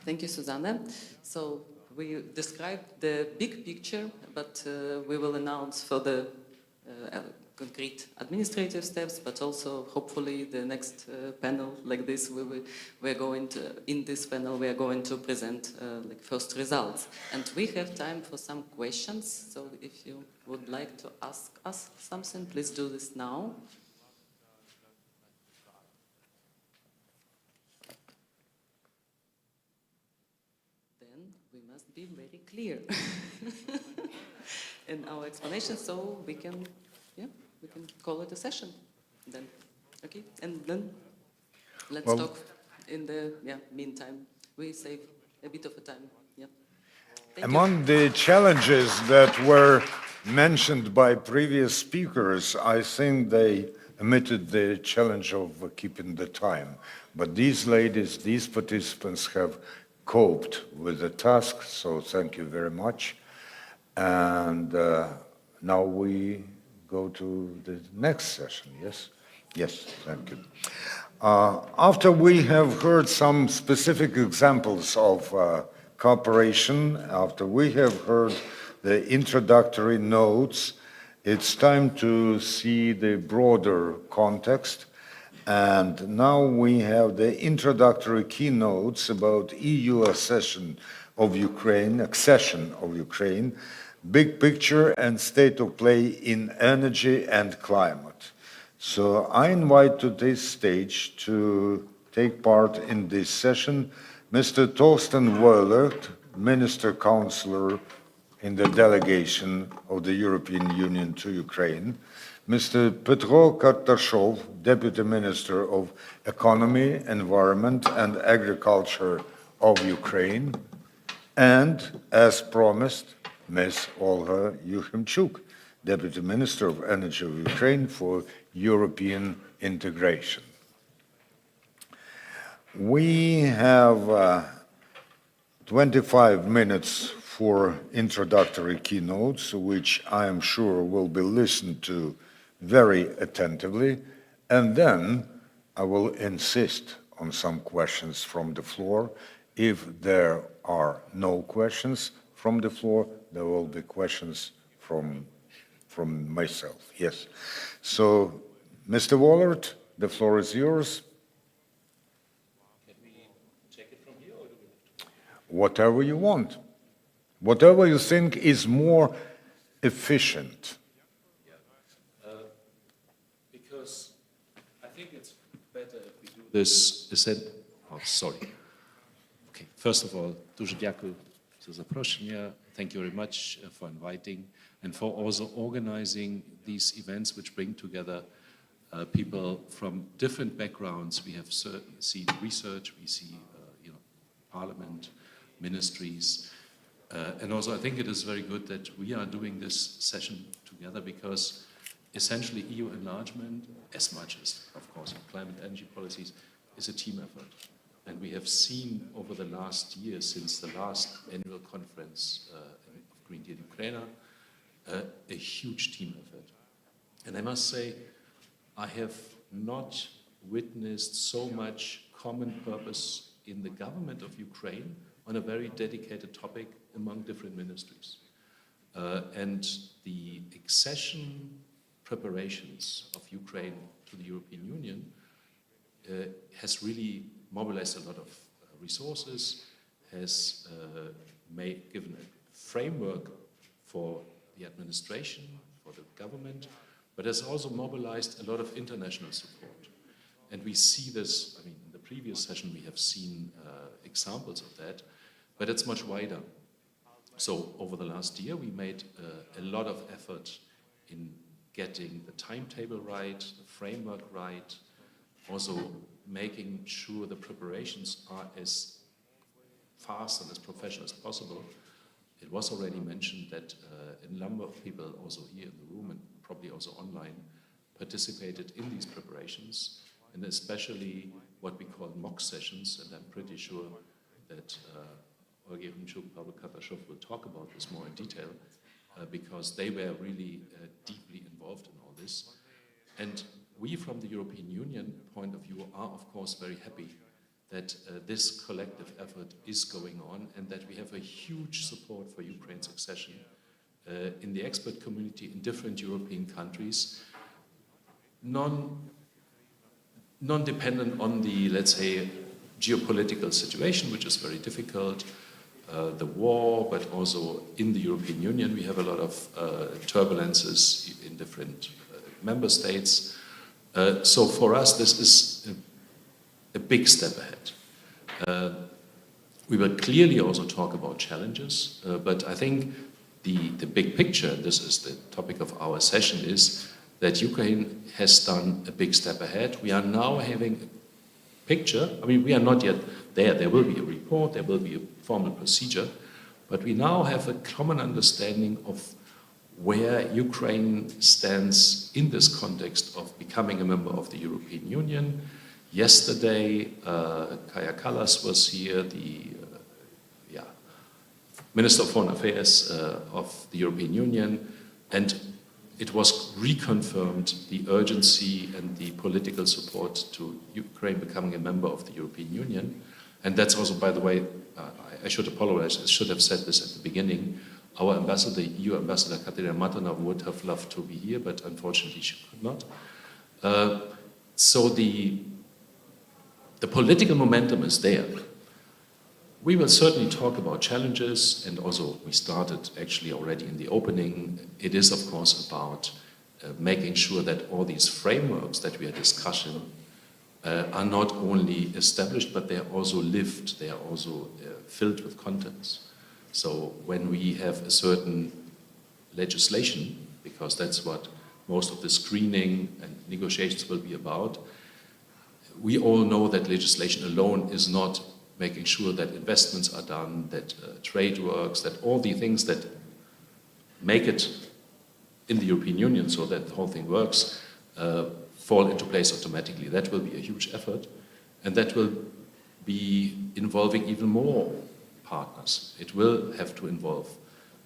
Thank you, Susanne. So we described the big picture, but we will announce further concrete administrative steps, but also hopefully the next panel like this, in this panel we are going to present like first results. And we have time for some questions, so if you would like to ask us something, please do this now. We must be very clear in our explanation, so we can call it a session. Then, okay, and then let's talk in the meantime. We save a bit of a time. Yeah. Among the challenges that were mentioned by previous speakers, I think they omitted the challenge of keeping the time. But these ladies, these participants have coped with the task, so thank you very much. And now we go to the next session, yes? Yes, thank you. After we have heard some specific examples of cooperation, after we have heard the introductory notes, it's time to see the broader context. And now we have the introductory keynotes about EU accession of Ukraine, Accession of Ukraine, Big Picture and State of Play in Energy and Climate. So I invite to this stage to take part in this session Mr. Torsten Wohlert, Minister Counselor in the delegation of the European Union to Ukraine, Mr. Petro Kartashov, Deputy Minister of Economy, Environment and Agriculture of Ukraine, and, as promised, Ms. Olga Yukhimchuk, Deputy Minister of Energy of Ukraine for European integration. We have 25 minutes for introductory keynotes, which I am sure will be listened to very attentively, and then I will insist on some questions from the floor. If there are no questions from the floor, there will be questions from myself. Yes. So, Mr. Wohlert, the floor is yours. Can we take it from here, or do we have to? Whatever you want. Whatever you think is more efficient. Because I think it's better if we do this. Okay. First of all, дуже дякую за запрошення. Thank you very much for inviting and for also organizing these events which bring together people from different backgrounds. We have seen research, we see parliament, ministries, and also I think it is very good that we are doing this session together because essentially EU enlargement, as much as, of course, climate energy policies, is a team effort. And we have seen over the last year, since the last annual conference of Green Deal Ukraine, a huge team effort. And I must say, I have not witnessed so much common purpose in the government of Ukraine on a very dedicated topic among different ministries. And the accession preparations of Ukraine to the European Union has really mobilized a lot of resources, has given a framework for the administration, for the government, but has also mobilized a lot of international support. And we see this, I mean, in the previous session we have seen examples of that, but it's much wider. So over the last year we made a lot of effort in getting the timetable right, the framework right, also making sure the preparations are as fast and as professional as possible. It was already mentioned that a number of people also here in the room and probably also online participated in these preparations, and especially what we call mock sessions, and I'm pretty sure that Olga Yukhimchuk, Pavel Kartashov will talk about this more in detail because they were really deeply involved in all this. And we, from the European Union point of view, are of course very happy that this collective effort is going on and that we have a huge support for Ukraine's accession in the expert community in different European countries, non-dependent on the, let's say, geopolitical situation, which is very difficult, the war, but also in the European Union we have a lot of turbulences in different member states. So for us, this is a big step ahead. We will clearly also talk about challenges, but I think the big picture, and this is the topic of our session, is that Ukraine has done a big step ahead. We are now having a picture. I mean, we are not yet there. There will be a report, there will be a formal procedure, but we now have a common understanding of where Ukraine stands in this context of becoming a member of the European Union. Yesterday, Kaja Kallas was here, the Minister of Foreign Affairs of the European Union, and it was reconfirmed the urgency and the political support to Ukraine becoming a member of the European Union. And that's also, by the way, I should apologize, I should have said this at the beginning. Our ambassador, EU ambassador Katerina Matonov, would have loved to be here, but unfortunately she could not. So the political momentum is there. We will certainly talk about challenges, and also we started actually already in the opening. It is, of course, about making sure that all these frameworks that we are discussing are not only established, but they are also lived, they are also filled with contents. So when we have a certain legislation, because that's what most of the screening and negotiations will be about, we all know that legislation alone is not making sure that investments are done, that trade works, that all the things that make it in the European Union so that the whole thing works fall into place automatically. That will be a huge effort, and that will be involving even more partners. It will have to involve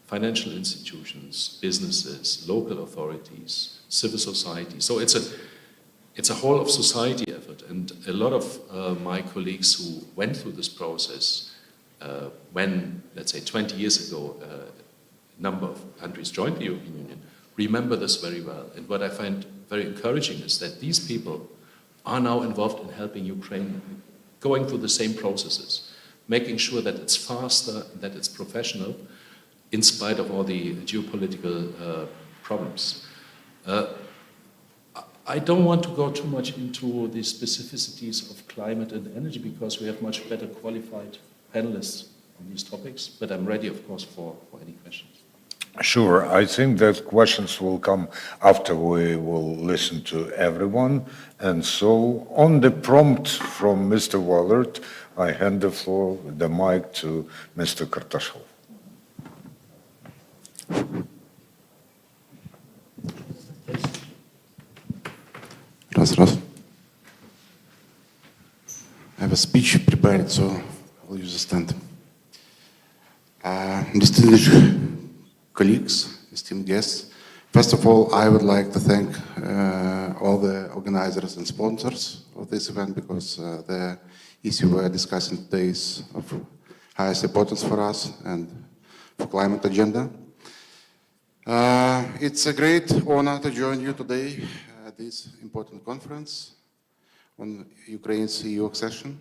financial institutions, businesses, local authorities, civil society. So it's a whole of society effort, and a lot of my colleagues who went through this process when, let's say, 20 years ago, a number of countries joined the European Union, remember this very well. And what I find very encouraging is that these people are now involved in helping Ukraine, going through the same processes, making sure that it's faster, that it's professional, in spite of all the geopolitical problems. I don't want to go too much into the specificities of climate and energy because we have much better qualified panelists on these topics, but I'm ready, of course, for any questions. Sure. I think that questions will come after we will listen to everyone. And so on the prompt from Mr. Wallert, I hand the mic to Mr. Kartashov. Раз. I have a speech prepared, so I'll use the stand. Distinguished colleagues, esteemed guests, first of all, I would like to thank all the organizers and sponsors of this event because the issue we're discussing today is of highest importance for us and for climate agenda. It's a great honor to join you today at this important conference on Ukraine's EU accession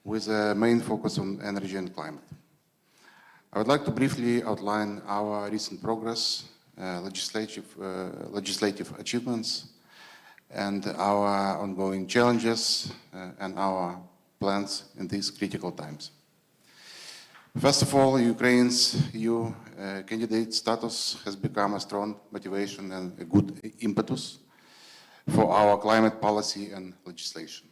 with a main focus on energy and climate. I would like to briefly outline our recent progress, legislative achievements, and our ongoing challenges and our plans in these critical times. First of all, Ukraine's EU candidate status has become a strong motivation and a good impetus for our climate policy and legislation.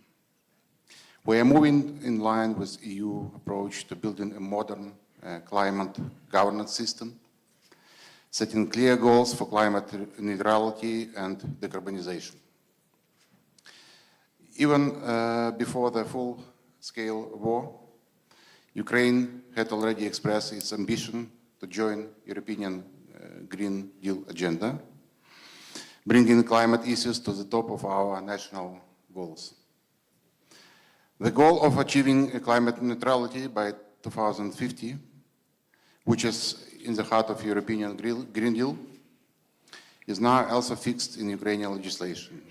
We are moving in line with EU approach to building a modern climate governance system, setting clear goals for climate neutrality and decarbonization. Even before the full-scale war, Ukraine had already expressed its ambition to join European Green Deal agenda, bringing climate issues to the top of our national goals. The goal of achieving climate neutrality by 2050, which is in the heart of European Green Deal, is now also fixed in Ukrainian legislation.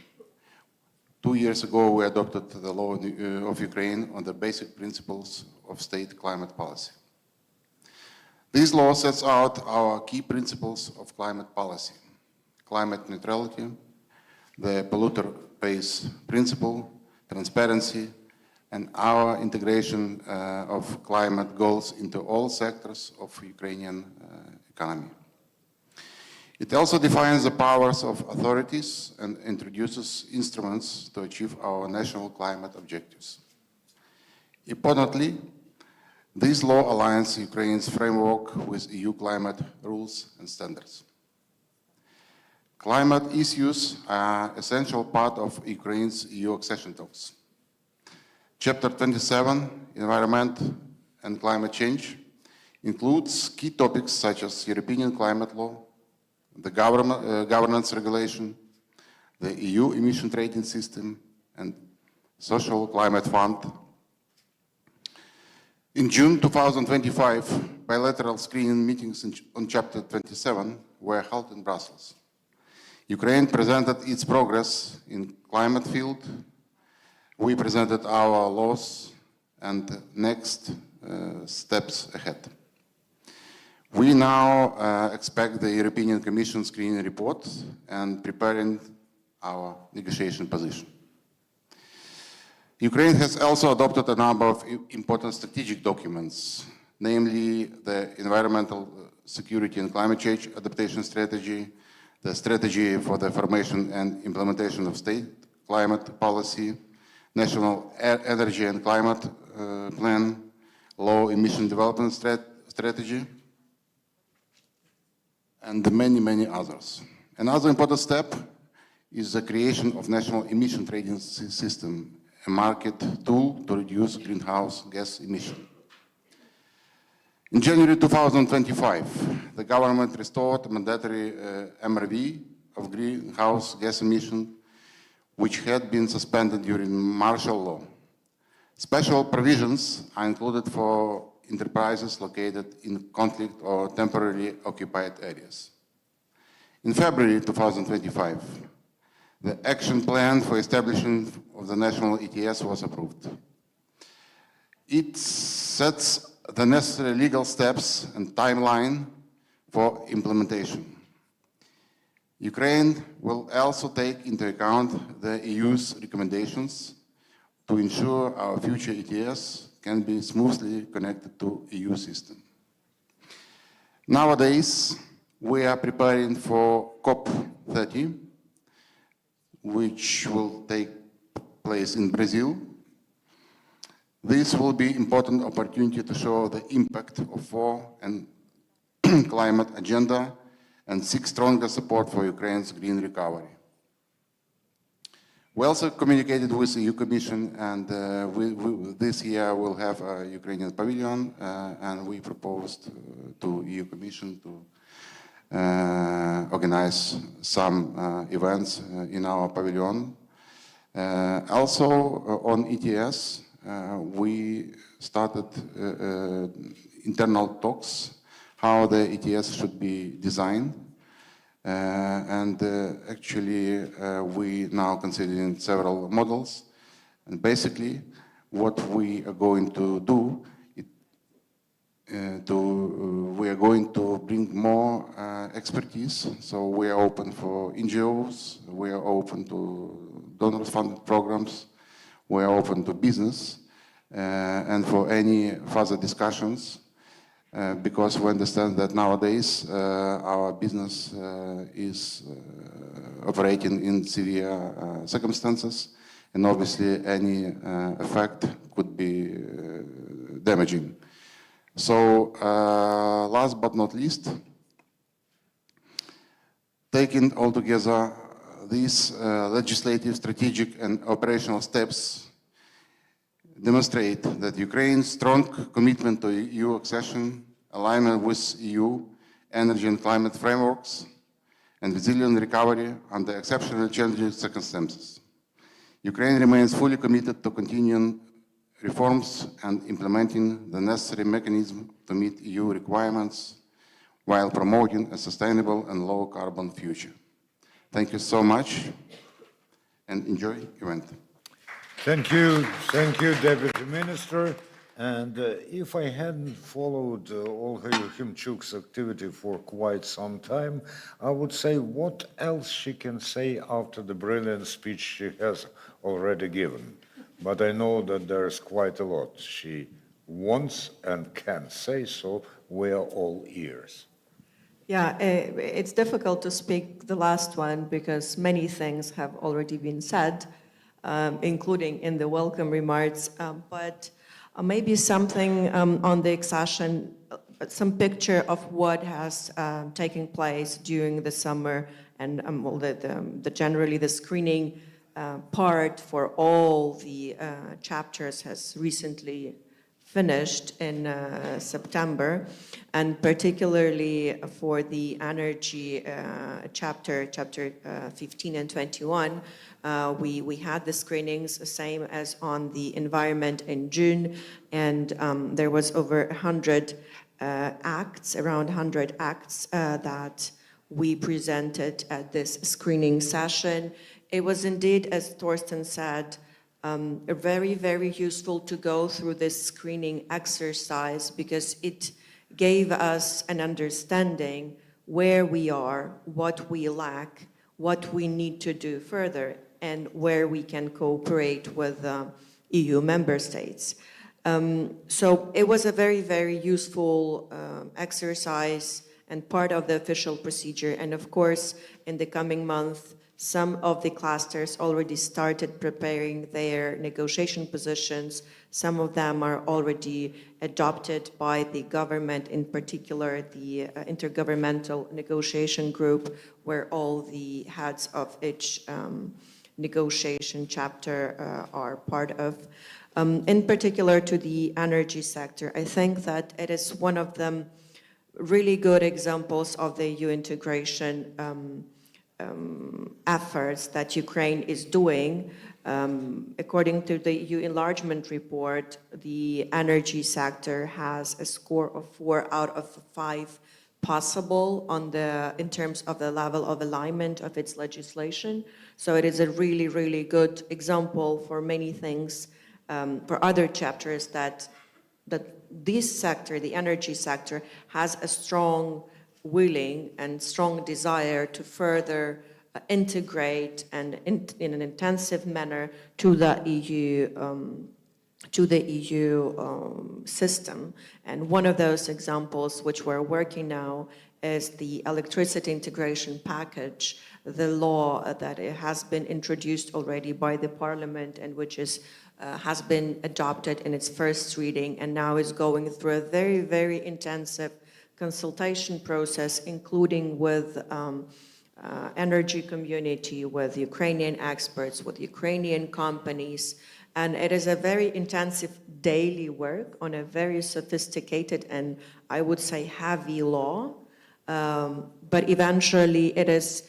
2 years ago, we adopted the law of Ukraine on the basic principles of state climate policy. This law sets out our key principles of climate policy: climate neutrality, the polluter pays principle, transparency, and our integration of climate goals into all sectors of Ukrainian economy. It also defines the powers of authorities and introduces instruments to achieve our national climate objectives. Importantly, this law aligns Ukraine's framework with EU climate rules and standards. Climate issues are an essential part of Ukraine's EU accession talks. Chapter 27, Environment and Climate Change, includes key topics such as European climate law, the governance regulation, the EU emission trading system, and social climate fund. In June 2025, bilateral screening meetings on Chapter 27 were held in Brussels. Ukraine presented its progress in climate field. We presented our laws and next steps ahead. We now expect the European Commission screening report and preparing our negotiation position. Ukraine has also adopted a number of important strategic documents, namely the Environmental Security and Climate Change Adaptation Strategy, the Strategy for the Formation and Implementation of State Climate Policy, National Energy and Climate Plan, Low Emission Development Strategy, and many, many others. Another important step is the creation of National Emission Trading System, a market tool to reduce greenhouse gas emission. In January 2025, the government restored mandatory MRV of greenhouse gas emission, which had been suspended during martial law. Special provisions are included for enterprises located in conflict or temporarily occupied areas. In February 2025, the action plan for establishment of the national ETS was approved. It sets the necessary legal steps and timeline for implementation. Ukraine will also take into account the EU's recommendations to ensure our future ETS can be smoothly connected to EU system. Nowadays, we are preparing for COP30, which will take place in Brazil. This will be an important opportunity to show the impact of war and climate agenda and seek stronger support for Ukraine's green recovery. We also communicated with the EU Commission, and this year we'll have a Ukrainian pavilion, and we proposed to EU Commission to organize some events in our pavilion. Also on ETS, we started internal talks how the ETS should be designed. Actually, we now considering several models. And basically, what we are going to do, we are going to bring more expertise. So we are open for NGOs, we are open to donor-funded programs, we are open to business, and for any further discussions. Because we understand that nowadays our business is operating in severe circumstances, and obviously any effect could be damaging. So last but not least, taking all together these legislative, strategic and operational steps demonstrate that Ukraine's strong commitment to EU accession, alignment with EU energy and climate frameworks, and resilient recovery under exceptionally challenging circumstances. Ukraine remains fully committed to continuing reforms and implementing the necessary mechanism to meet EU requirements while promoting a sustainable and low-carbon future. Thank you so much, and enjoy the event. Thank you, Deputy Minister. And if I hadn't followed Olga Yukhimchuk's activity for quite some time, I would say what else she can say after the brilliant speech she has already given. But I know that there's quite a lot she wants and can say, so we are all ears. Yeah, it's difficult to speak the last one because many things have already been said, including in the welcome remarks, but maybe something on the accession, some picture of what has taken place during the summer and generally the screening part for all the chapters has recently finished in September, and particularly for the energy chapter 15 and 21, we had the screenings the same as on the environment in June, and there was over 100 acts, around 100 acts that we presented at this screening session. It was indeed, as Torsten said, Very, very useful to go through this screening exercise because it gave us an understanding where we are, what we lack, what we need to do further, and where we can cooperate with EU member states. So it was a very, very useful exercise and part of the official procedure. And of course, in the coming month, some of the clusters already started preparing their negotiation positions. Some of them are already adopted by the government, in particular the intergovernmental negotiation group, where all the heads of each negotiation chapter are part of. In particular to the energy sector, I think that it is one of the really good examples of the EU integration efforts that Ukraine is doing. According to the EU enlargement report, the energy sector has a score of 4 out of 5 possible in terms of the level of alignment of its legislation. So it is a really, really good example for many things, for other chapters that this sector, the energy sector, has a strong willing and strong desire to further integrate and in an intensive manner to the EU system. And one of those examples which we're working now is the electricity integration package, the law that has been introduced already by the Parliament and which has been adopted in its first reading and now is going through a very, very intensive consultation process, including with energy community, with Ukrainian experts, with Ukrainian companies. And it is a very intensive daily work on a very sophisticated and I would say heavy law. But eventually it is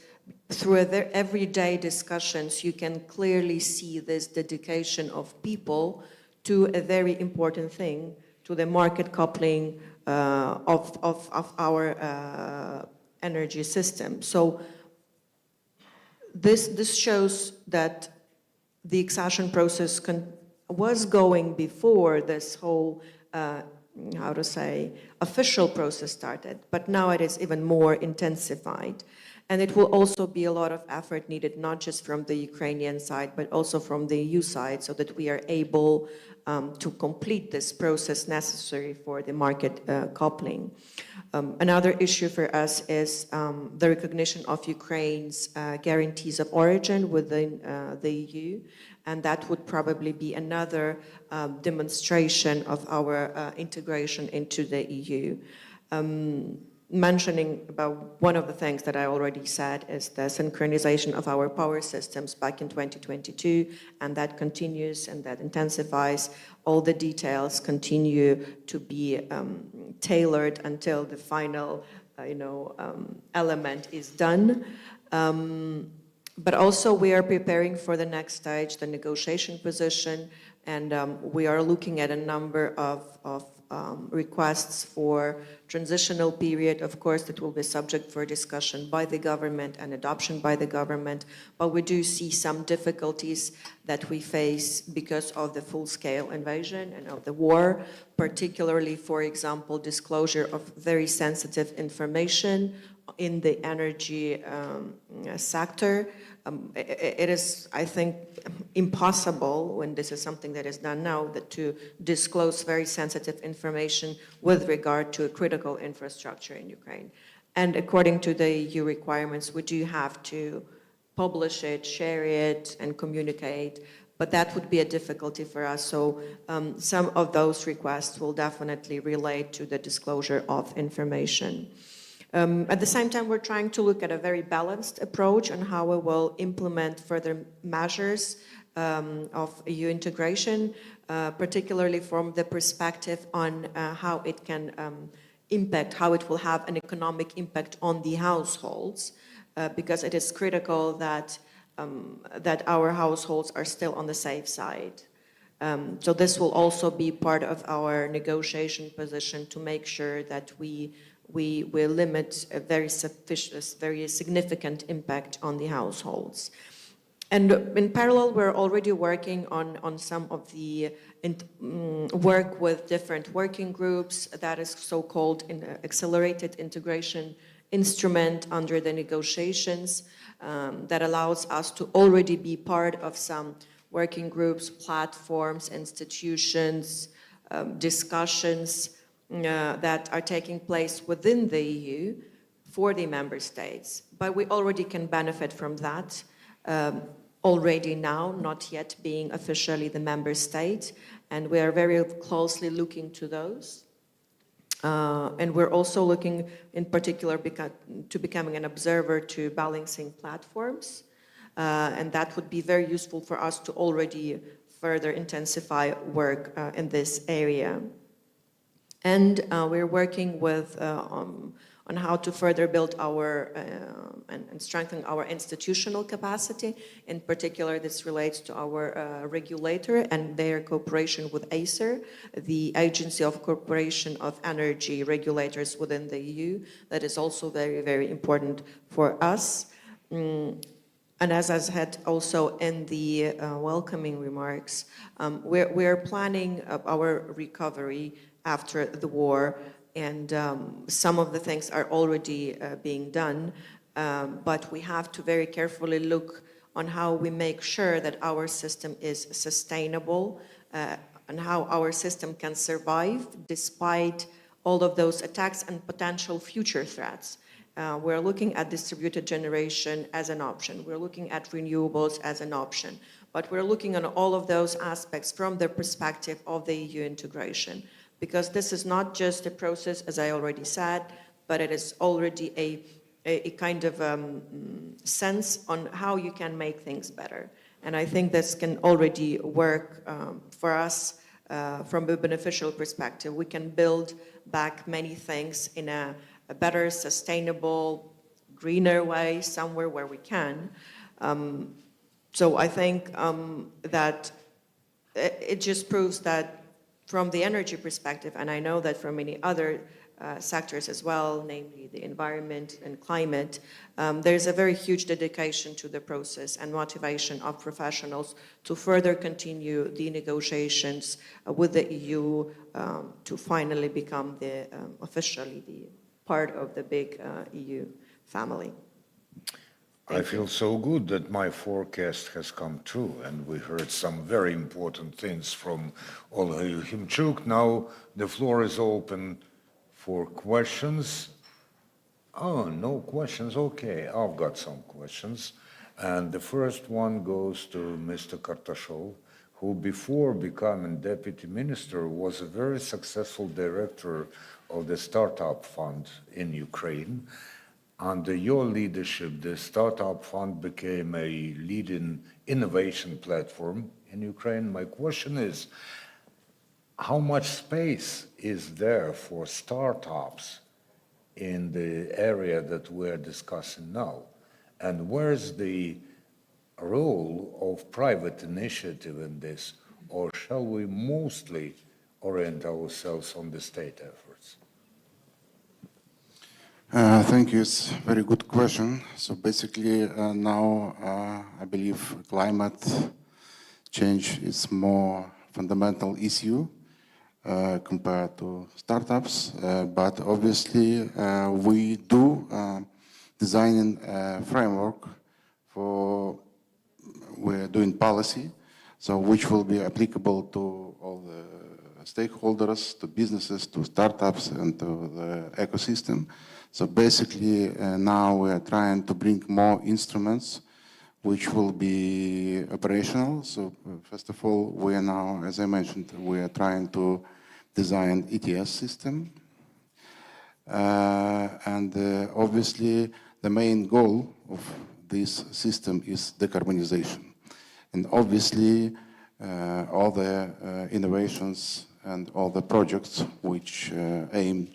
through their everyday discussions, you can clearly see this dedication of people to a very important thing, to the market coupling of our energy system. So this shows that the accession process was going before this whole, official process started, but now it is even more intensified. And it will also be a lot of effort needed, not just from the Ukrainian side, but also from the EU side, so that we are able to complete this process necessary for the market coupling. Another issue for us is the recognition of Ukraine's guarantees of origin within the EU, and that would probably be another demonstration of our integration into the EU. Mentioning about one of the things that I already said is the synchronization of our power systems back in 2022, and that continues and that intensifies. All the details continue to be tailored until the final, element is done. But also we are preparing for the next stage, the negotiation position, and we are looking at a number of requests for transitional period. Of course, that will be subject for discussion by the government and adoption by the government, but we do see some difficulties that we face because of the full-scale invasion and of the war, particularly, for example, disclosure of very sensitive information in the energy sector. It is, I think, impossible when this is something that is done now that to disclose very sensitive information with regard to a critical infrastructure in Ukraine. And according to the EU requirements, we do have to publish it, share it, and communicate, but that would be a difficulty for us. So some of those requests will definitely relate to the disclosure of information. At the same time, we're trying to look at a very balanced approach on how we will implement further measures of EU integration, particularly from the perspective on how it can impact, how it will have an economic impact on the households, because it is critical that our households are still on the safe side. So this will also be part of our negotiation position to make sure that we will limit a very significant impact on the households. And in parallel, we're already working on some of the work with different working groups. That is so-called accelerated integration instrument under the negotiations that allows us to already be part of some working groups, platforms, institutions, discussions that are taking place within the EU for the member states. But we already can benefit from that already now, not yet being officially the member state, and we are very closely looking to those. And we're also looking in particular to becoming an observer to balancing platforms, and that would be very useful for us to already further intensify work in this area. And we're working with on how to further build our and strengthen our institutional capacity. In particular, this relates to our regulator and their cooperation with ACER, the Agency of Cooperation of Energy Regulators within the EU. That is also very, very important for us. And as I said also in the welcoming remarks, we're planning our recovery after the war, and some of the things are already being done, but we have to very carefully look on how we make sure that our system is sustainable and how our system can survive despite all of those attacks and potential future threats. We're looking at distributed generation as an option. We're looking at renewables as an option. But we're looking at all of those aspects from the perspective of the EU integration. Because this is not just a process, as I already said, but it is already a kind of sense on how you can make things better. And I think this can already work for us from a beneficial perspective. We can build back many things in a better, sustainable, greener way, somewhere where we can. So I think that it just proves that from the energy perspective, and I know that from many other sectors as well, namely the environment and climate, there's a very huge dedication to the process and motivation of professionals to further continue the negotiations with the EU to finally become officially the part of the big EU family. I feel so good that my forecast has come true, and we heard some very important things from Olga Yukhimchuk. Now the floor is open for questions. Oh, no questions. Okay, I've got some questions. And the first one goes to Mr. Kartashov, who before becoming deputy minister was a very successful director of the Startup Fund in Ukraine. Under your leadership, the Startup Fund became a leading innovation platform in Ukraine. My question is, how much space is there for startups in the area that we're discussing now? And where's the role of private initiative in this? Or shall we mostly orient ourselves on the state efforts? Thank you. It's a very good question. So basically now I believe climate change is more fundamental issue compared to startups. But obviously we do designing a framework for, we're doing policy, so which will be applicable to all the stakeholders, to businesses, to startups, and to the ecosystem. So basically, now we are trying to bring more instruments which will be operational. So first of all, we are now, as I mentioned, we are trying to design ETS system. And obviously, the main goal of this system is decarbonization. And obviously, all the innovations and all the projects which aim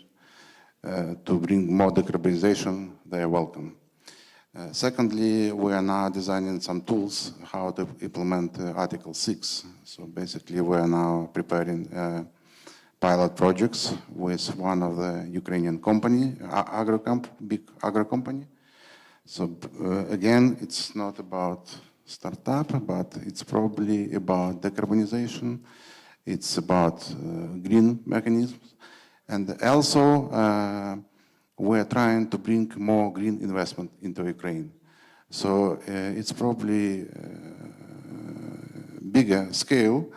to bring more decarbonization, they are welcome. Secondly, we are now designing some tools how to implement Article 6. So basically, we are now preparing pilot projects with one of the Ukrainian company, big agro company. So again, it's not about startup, but it's probably about decarbonization. It's about green mechanisms. And also, we're trying to bring more green investment into Ukraine. So it's probably bigger scale,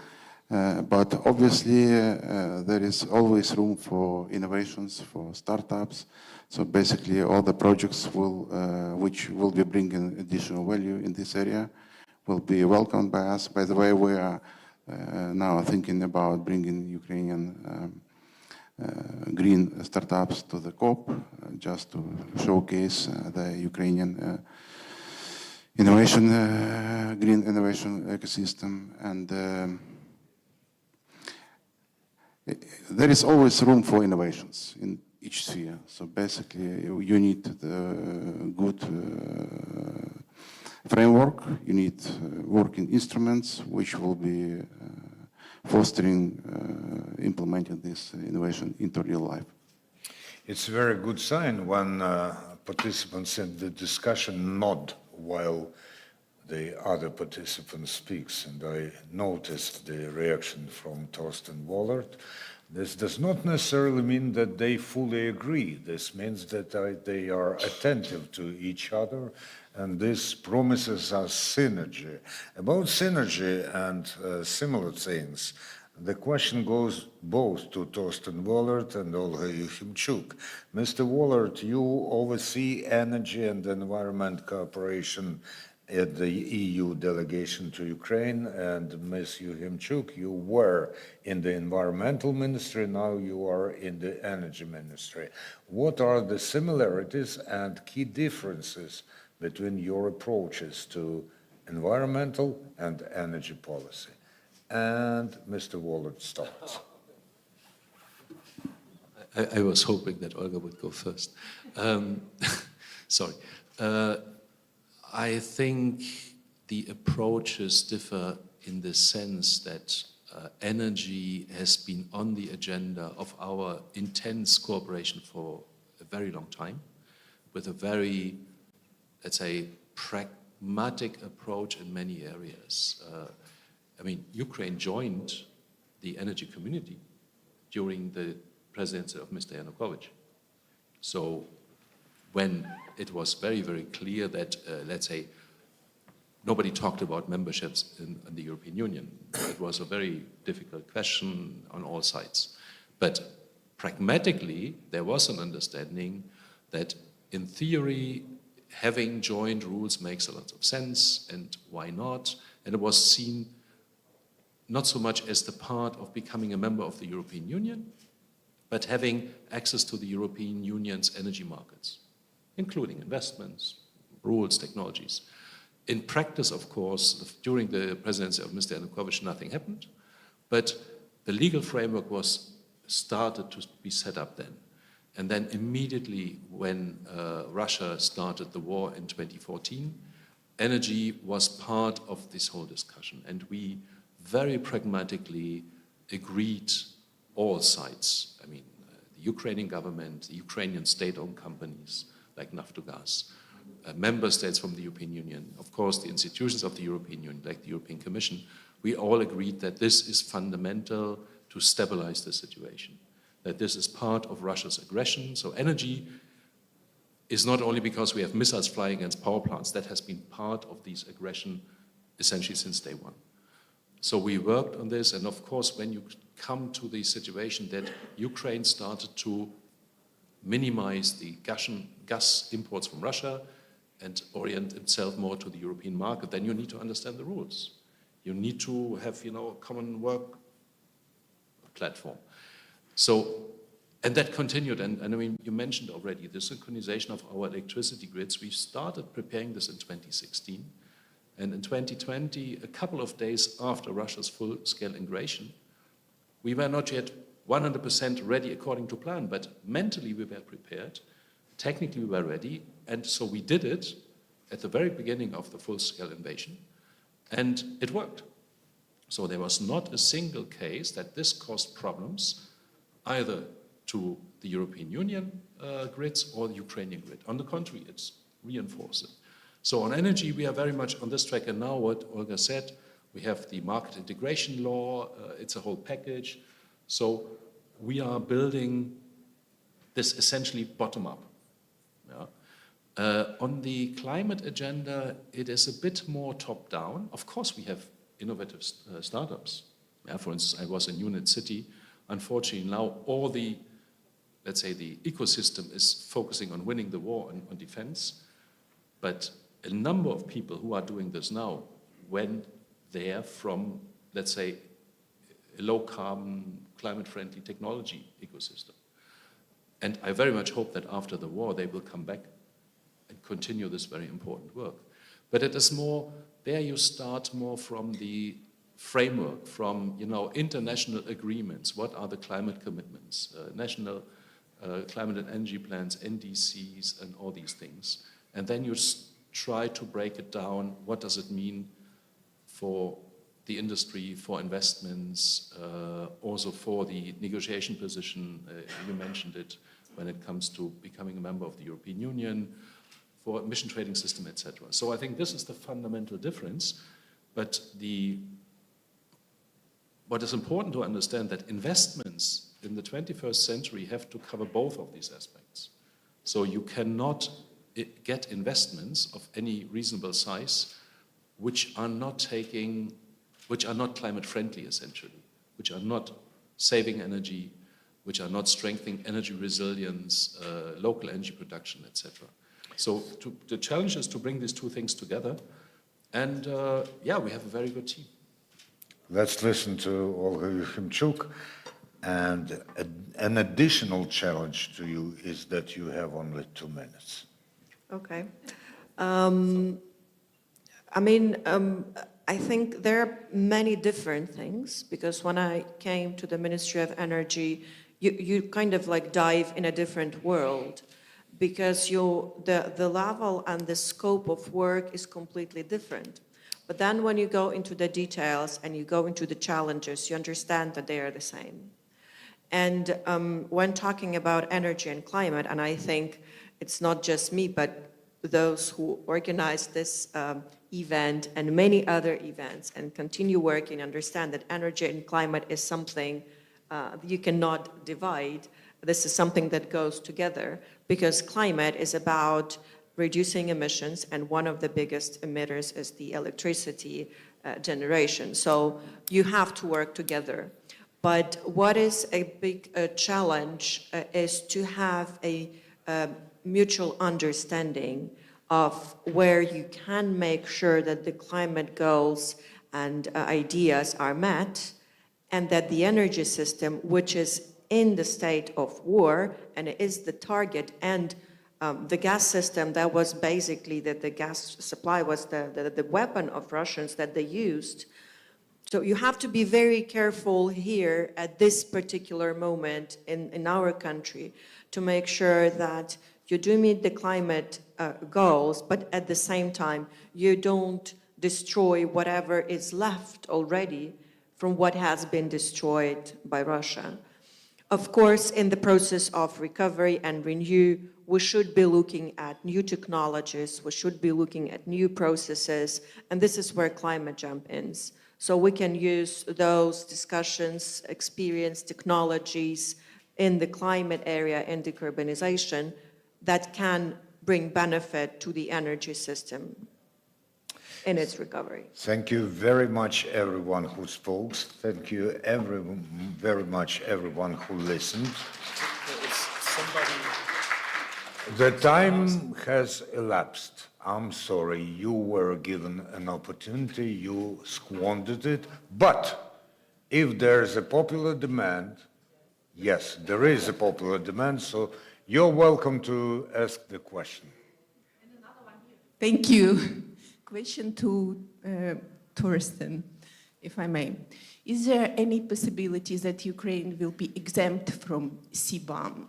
but obviously there is always room for innovations, for startups. So basically all the projects which will be bringing additional value in this area will be welcomed by us. By the way, we are now thinking about bringing Ukrainian green startups to the COP, just to showcase the Ukrainian innovation, green innovation ecosystem. And there is always room for innovations in each sphere. So basically, you need the good framework, you need working instruments which will be fostering, implementing this innovation into real life. It's a very good sign when participants in the discussion nod while the other participant speaks, and I noticed the reaction from Torsten Wollert. This does not necessarily mean that they fully agree. This means that they are attentive to each other, and this promises us synergy. About synergy and similar things, the question goes both to Torsten Wollert and Olga Yukhimchuk. Mr. Wollert, you oversee energy and environment cooperation at the EU delegation to Ukraine, and Ms. Yukhimchuk, you were in the environmental ministry, now you are in the energy ministry. What are the similarities and key differences between your approaches to environmental and energy policy? And Mr. Wollert starts. I was hoping that Olga would go first. Sorry. I think the approaches differ in the sense that energy has been on the agenda of our intense cooperation for a very long time, with a very, let's say, pragmatic approach in many areas. I mean, Ukraine joined the energy community during the presidency of Mr. Yanukovych. So when it was very, very clear that, let's say, nobody talked about memberships in the European Union. It was a very difficult question on all sides. But pragmatically, there was an understanding that in theory, having joint rules makes a lot of sense, and why not? And it was seen not so much as the part of becoming a member of the European Union, but having access to the European Union's energy markets, including investments, rules, technologies. In practice, of course, during the presidency of Mr. Yanukovych, nothing happened, but the legal framework was started to be set up then. And then immediately when Russia started the war in 2014, energy was part of this whole discussion. And we very pragmatically agreed, all sides, I mean, the Ukrainian government, the Ukrainian state-owned companies like Naftogaz, member states from the European Union, of course the institutions of the European Union like the European Commission, we all agreed that this is fundamental to stabilize the situation, that this is part of Russia's aggression. So energy is not only because we have missiles flying against power plants, that has been part of this aggression essentially since day one. So we worked on this, and of course when you come to the situation that Ukraine started to minimize the gas imports from Russia and orient itself more to the European market, then you need to understand the rules. You need to have, a common work platform. So, and that continued, and I mean, you mentioned already the synchronization of our electricity grids. We started preparing this in 2016, and in 2020, a couple of days after Russia's full-scale invasion, we were not yet 100% ready according to plan, but mentally we were prepared, technically we were ready, and so we did it at the very beginning of the full-scale invasion, and it worked. So there was not a single case that this caused problems either to the European Union grids or the Ukrainian grid. On the contrary, it's reinforced it. So on energy, we are very much on this track. And now what Olga said, we have the market integration law, it's a whole package. So we are building this essentially bottom up. Yeah? On the climate agenda, it is a bit more top down. Of course, we have innovative startups. Yeah, for instance, I was in Unit City. Unfortunately, now all the, let's say, the ecosystem is focusing on winning the war on defense. But a number of people who are doing this now went there from, let's say, a low-carbon, climate-friendly technology ecosystem. And I very much hope that after the war, they will come back and continue this very important work. But it is more, there you start more from the framework, from international agreements. What are the climate commitments? National climate and energy plans, NDCs, and all these things. And then you try to break it down. What does it mean for the industry, for investments, also for the negotiation position, you mentioned it, when it comes to becoming a member of the European Union, for emission trading system, etc. So I think this is the fundamental difference. But what is important to understand that investments in the 21st century have to cover both of these aspects. So you cannot get investments of any reasonable size which are not climate friendly essentially, which are not saving energy, which are not strengthening energy resilience, local energy production, etc. So the challenge is to bring these two things together. And yeah, we have a very good team. Let's listen to Olga Yukhimchuk. And an additional challenge to you is that you have only 2 minutes. Okay. I think there are many different things, because when I came to the Ministry of Energy, you kind of like dive in a different world, because the level and the scope of work is completely different. But then when you go into the details and you go into the challenges, you understand that they are the same. And when talking about energy and climate, and I think it's not just me, but those who organized this event and many other events and continue working, understand that energy and climate is something you cannot divide. This is something that goes together, because climate is about reducing emissions, and one of the biggest emitters is the electricity generation. So you have to work together. But what is a big challenge is to have a mutual understanding of where you can make sure that the climate goals and ideas are met, and that the energy system, which is in the state of war and is the target, and the gas system that was basically that the gas supply was the weapon of Russians that they used. So you have to be very careful here at this particular moment in our country to make sure that you do meet the climate goals, but at the same time, you don't destroy whatever is left already from what has been destroyed by Russia. Of course, in the process of recovery and renew, we should be looking at new technologies, we should be looking at new processes, and this is where Climate Jump is. So we can use those discussions, experience, technologies in the climate area and decarbonization that can bring benefit to the energy system in its recovery. Thank you very much, everyone who spoke. Thank you very much, everyone who listened. The time has elapsed. I'm sorry, you were given an opportunity, you squandered it. But if there's a popular demand, yes, there is a popular demand, so you're welcome to ask the question. Thank you. Question to Torsten, if I may. Is there any possibility that Ukraine will be exempt from CBAM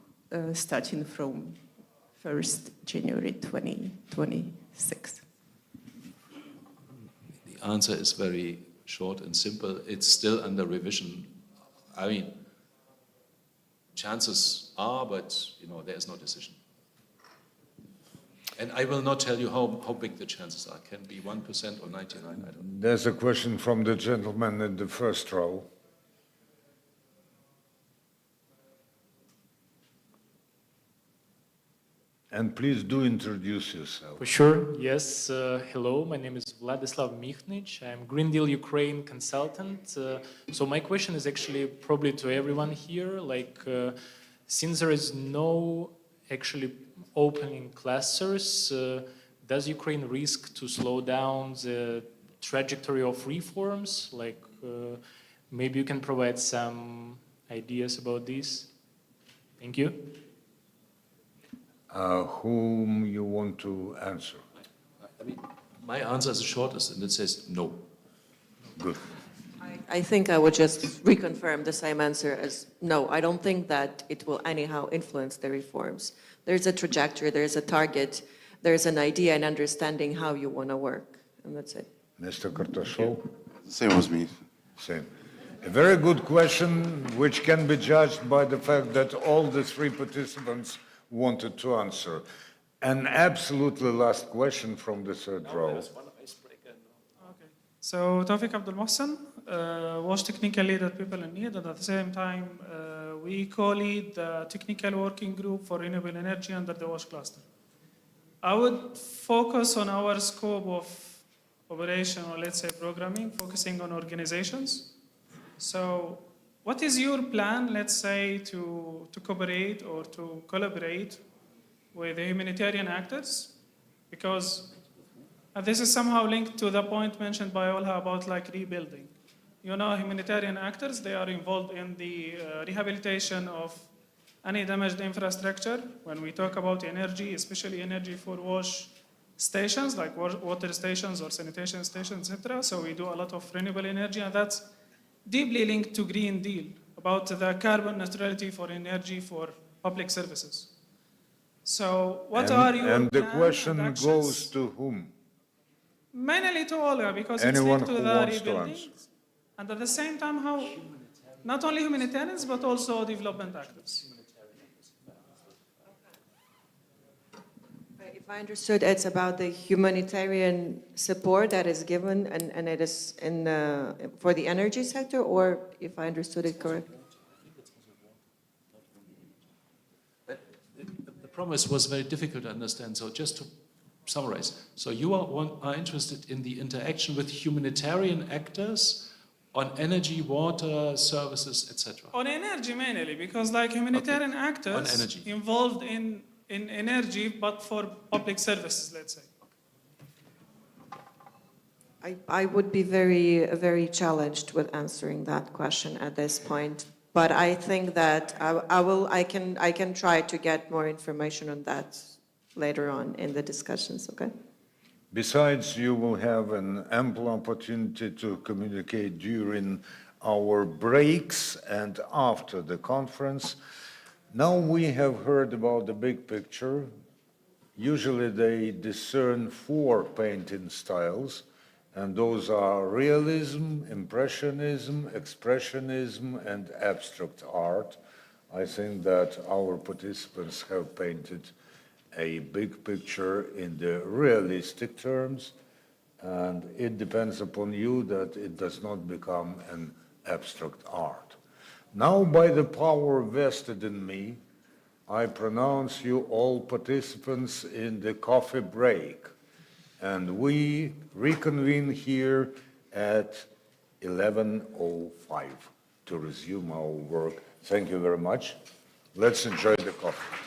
starting from 1st January 2026? The answer is very short and simple. It's still under revision. I mean, chances are, but there is no decision. And I will not tell you how big the chances are. Can be 1% or 99, I don't know. There's a question from the gentleman in the first row. And please do introduce yourself. For sure, yes. Hello, my name is Vladislav Mikhnich. I'm Green Deal Ukraine consultant. So my question is actually probably to everyone here, since there is no actually opening clusters, does Ukraine risk to slow down the trajectory of reforms? Maybe you can provide some ideas about this. Thank you. Whom you want to answer? I mean, my answer is the shortest, and it says no. Good. I think I would just reconfirm the same answer as no. I don't think that it will anyhow influence the reforms. There's a trajectory, there's a target, there's an idea and understanding how you want to work, and that's it. Mr. Kartashov? Same as me. Same. A very good question, which can be judged by the fact that all the three participants wanted to answer. An absolutely last question from the third row. So Tawfiq Abdul Mohsen, was technical lead at People in Need, and at the same time, we co-lead the technical working group for renewable energy under the WASH cluster. I would focus on our scope of operation, or let's say programming, focusing on organizations. So what is your plan, let's say, to cooperate or to collaborate with the humanitarian actors? Because this is somehow linked to the point mentioned by Olha about rebuilding. You know, humanitarian actors, they are involved in the rehabilitation of any damaged infrastructure. When we talk about energy, especially energy for wash stations, like water stations or sanitation stations, etc. So we do a lot of renewable energy, and that's deeply linked to Green Deal, about the carbon neutrality for energy for public services. So what are your And the plans question and actions? goes to whom? Mainly to Olga, because Anyone it's linked who to the wants to rebuilding. answer. And at the same time, how not only humanitarians, but also development actors. If I understood, it's about the humanitarian support that is given, and it is for the energy sector, or if I understood it correctly? The promise was very difficult to understand, so just to summarize. So you are interested in the interaction with humanitarian actors on energy, water, services, etc. On energy mainly, because humanitarian actors On energy. involved in energy, but for public services, let's say. I would be very, very challenged with answering that question at this point. But I think that I can try to get more information on that later on in the discussions, okay? Besides, you will have an ample opportunity to communicate during our breaks and after the conference. Now we have heard about the big picture. Usually they discern four painting styles, and those are realism, impressionism, expressionism, and abstract art. I think that our participants have painted a big picture in the realistic terms, and it depends upon you that it does not become an abstract art. Now, by the power vested in me, I pronounce you all participants in the coffee break, and we reconvene here at 11:05 to resume our work. Thank you very much. Let's enjoy the coffee.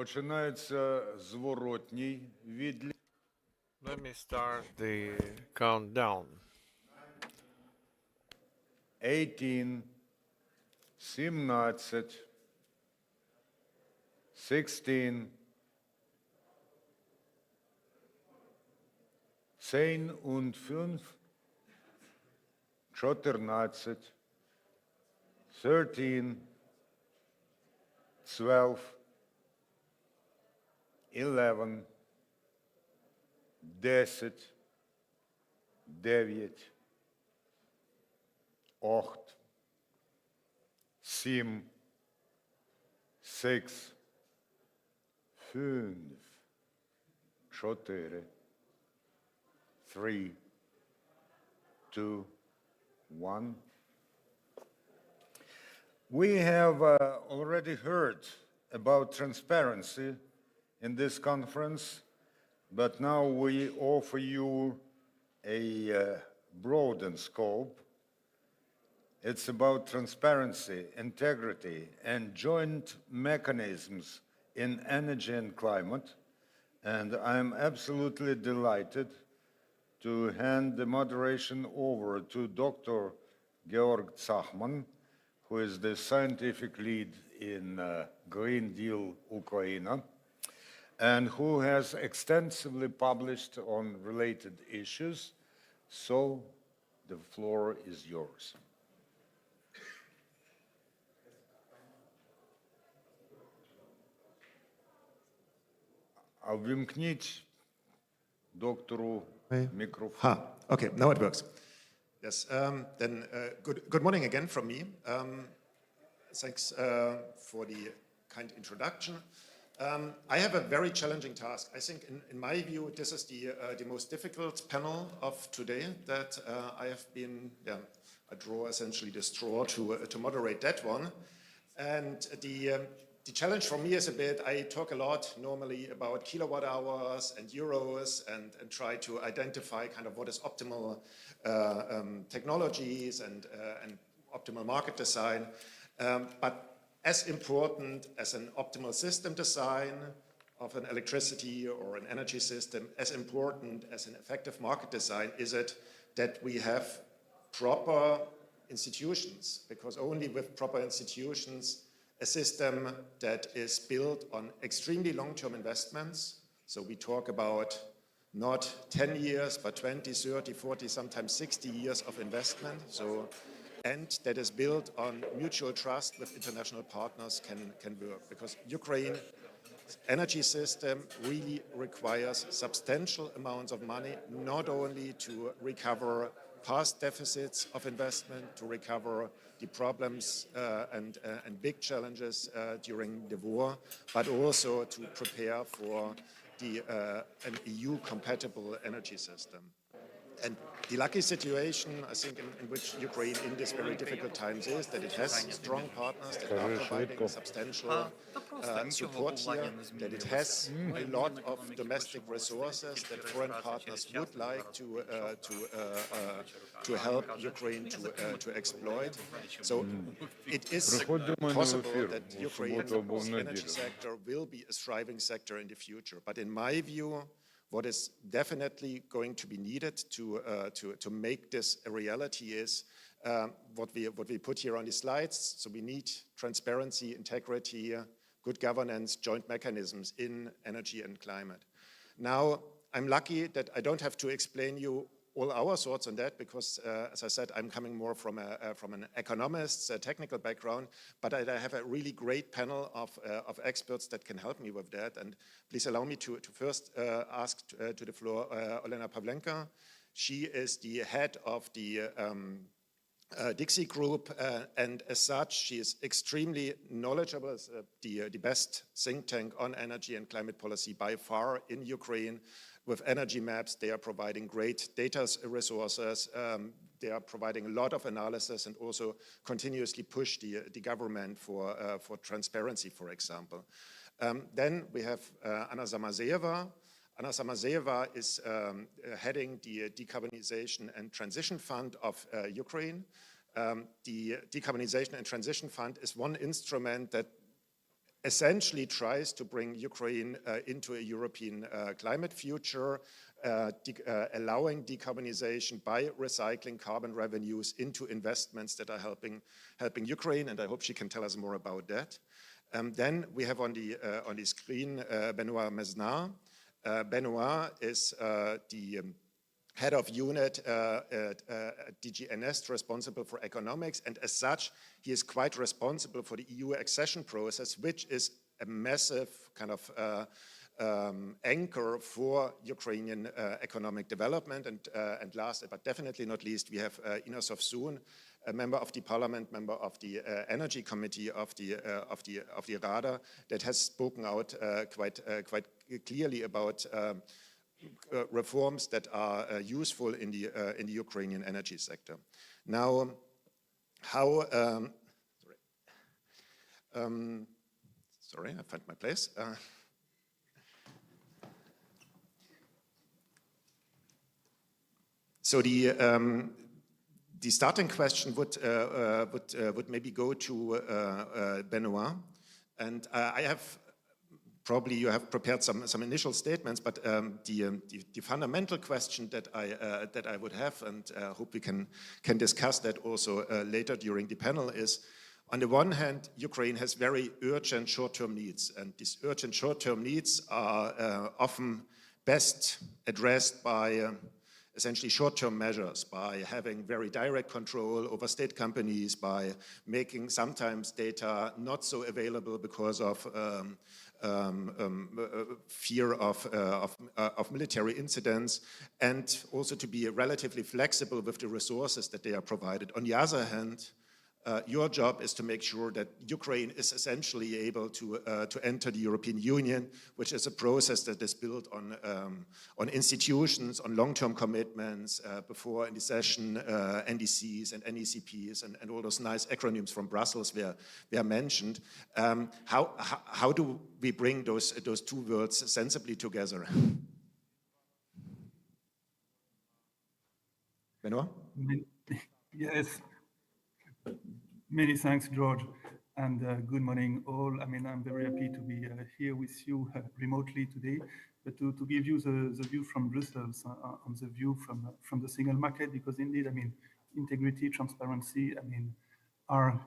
Починається зворотній відлік. Let me start the countdown. 18, 17, 16, 10 und 5, 14, 13, 12, 11, 10, 9, 8, 7, 6, 5, 4, 3, 2, 1. We have already heard about transparency in this conference, but now we offer you a broadened scope. It's about transparency, integrity, and joint mechanisms in energy and climate. And I'm absolutely delighted to hand the moderation over to Dr. Georg Zachman, who is the scientific lead in Green Deal Ukraine, and who has extensively published on related issues. So the floor is yours. А ввімкніть доктору мікрофон. Okay, now it works. Yes, then good morning again from me. Thanks for the kind introduction. I have a very challenging task. I think, in my view, this is the most difficult panel of today that I have been, I draw essentially the straw to moderate that one. And the challenge for me is a bit, I talk a lot normally about kilowatt hours and euros and try to identify kind of what is optimal technologies and optimal market design. But as important as an optimal system design of an electricity or an energy system, as important as an effective market design is it that we have proper institutions, because only with proper institutions, a system that is built on extremely long-term investments, so we talk about not 10 years, but 20, 30, 40, sometimes 60 years of investment, and that is built on mutual trust with international partners can work. Because Ukraine's energy system really requires substantial amounts of money, not only to recover past deficits of investment, to recover the problems and big challenges during the war, but also to prepare for an EU-compatible energy system. And the lucky situation, I think, in which Ukraine in these very difficult times is that it has strong partners that are providing substantial support here, that it has a lot of domestic resources that foreign partners would like to help Ukraine to exploit. So it is possible that Ukraine's energy sector will be a thriving sector in the future. But in my view, what is definitely going to be needed to make this a reality is what we put here on the slides. So we need transparency, integrity, good governance, joint mechanisms in energy and climate. Now, I'm lucky that I don't have to explain you all our thoughts on that because, as I said, I'm coming more from an economist's technical background, but I have a really great panel of experts that can help me with that. And please allow me to first ask to the floor Olena Pavlenka. She is the head of the Dixie Group, and as such, she is extremely knowledgeable, as the best think tank on energy and climate policy by far in Ukraine. With energy maps, they are providing great data resources. They are providing a lot of analysis and also continuously push the government for transparency, for example. Then we have Anna Samazeva. Anna Samazeva is heading the Decarbonization and Transition Fund of Ukraine. The Decarbonization and Transition Fund is one instrument that essentially tries to bring Ukraine into a European climate future, allowing decarbonization by recycling carbon revenues into investments that are helping Ukraine, and I hope she can tell us more about that. Then we have on the screen Benoit Mesnard. Benoit is the head of unit at DG NS, responsible for economics, and as such, he is quite responsible for the EU accession process, which is a massive kind of anchor for Ukrainian economic development. And last but definitely not least, we have Ina Sofsun, a member of the parliament, member of the energy committee of the Rada, that has spoken out quite clearly about reforms that are useful in the Ukrainian energy sector. Now, how? Sorry, I found my place. So the starting question would maybe go to Benoit, and I have. Probably you have prepared some initial statements, but the fundamental question that I would have, and hope we can discuss that also later during the panel, is on the one hand, Ukraine has very urgent short-term needs, and these urgent short-term needs are often best addressed by essentially short-term measures, by having very direct control over state companies, by making sometimes data not so available because of fear of military incidents, and also to be relatively flexible with the resources that they are provided. On the other hand, your job is to make sure that Ukraine is essentially able to enter the European Union, which is a process that is built on institutions, on long-term commitments, before in the session, NDCs and NECPs and all those nice acronyms from Brussels were mentioned. How do we bring those two worlds sensibly together? Benoit? Yes. Many thanks, George, and good morning all. I mean, I'm very happy to be here with you remotely today, but to give you the view from Brussels on the view from the single market, because indeed, I mean, integrity, transparency, I mean, are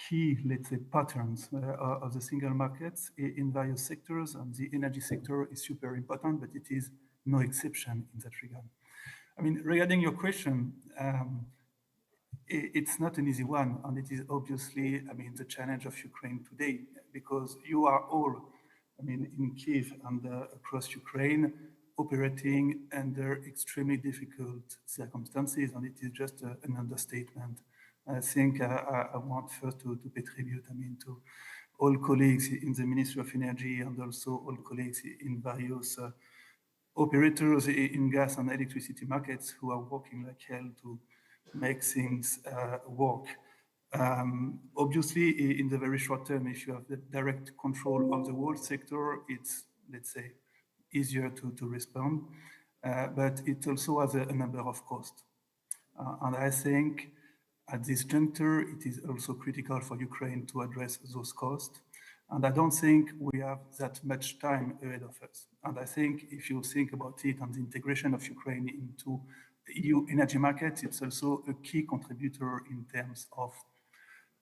key, let's say, patterns of the single markets in various sectors, and the energy sector is super important, but it is no exception in that regard. I mean, regarding your question, it's not an easy one, and it is obviously, I mean, the challenge of Ukraine today, because you are all, I mean, in Kyiv and across Ukraine, operating under extremely difficult circumstances, and it is just an understatement. I think I want first to pay tribute, I mean, to all colleagues in the Ministry of Energy and also all colleagues in various operators in gas and electricity markets who are working like hell to make things work. Obviously, in the very short term, if you have the direct control of the whole sector, it's, let's say, easier to respond, but it also has a number of costs. And I think at this juncture, it is also critical for Ukraine to address those costs. And I don't think we have that much time ahead of us. And I think if you think about it and the integration of Ukraine into EU energy markets, it's also a key contributor in terms of,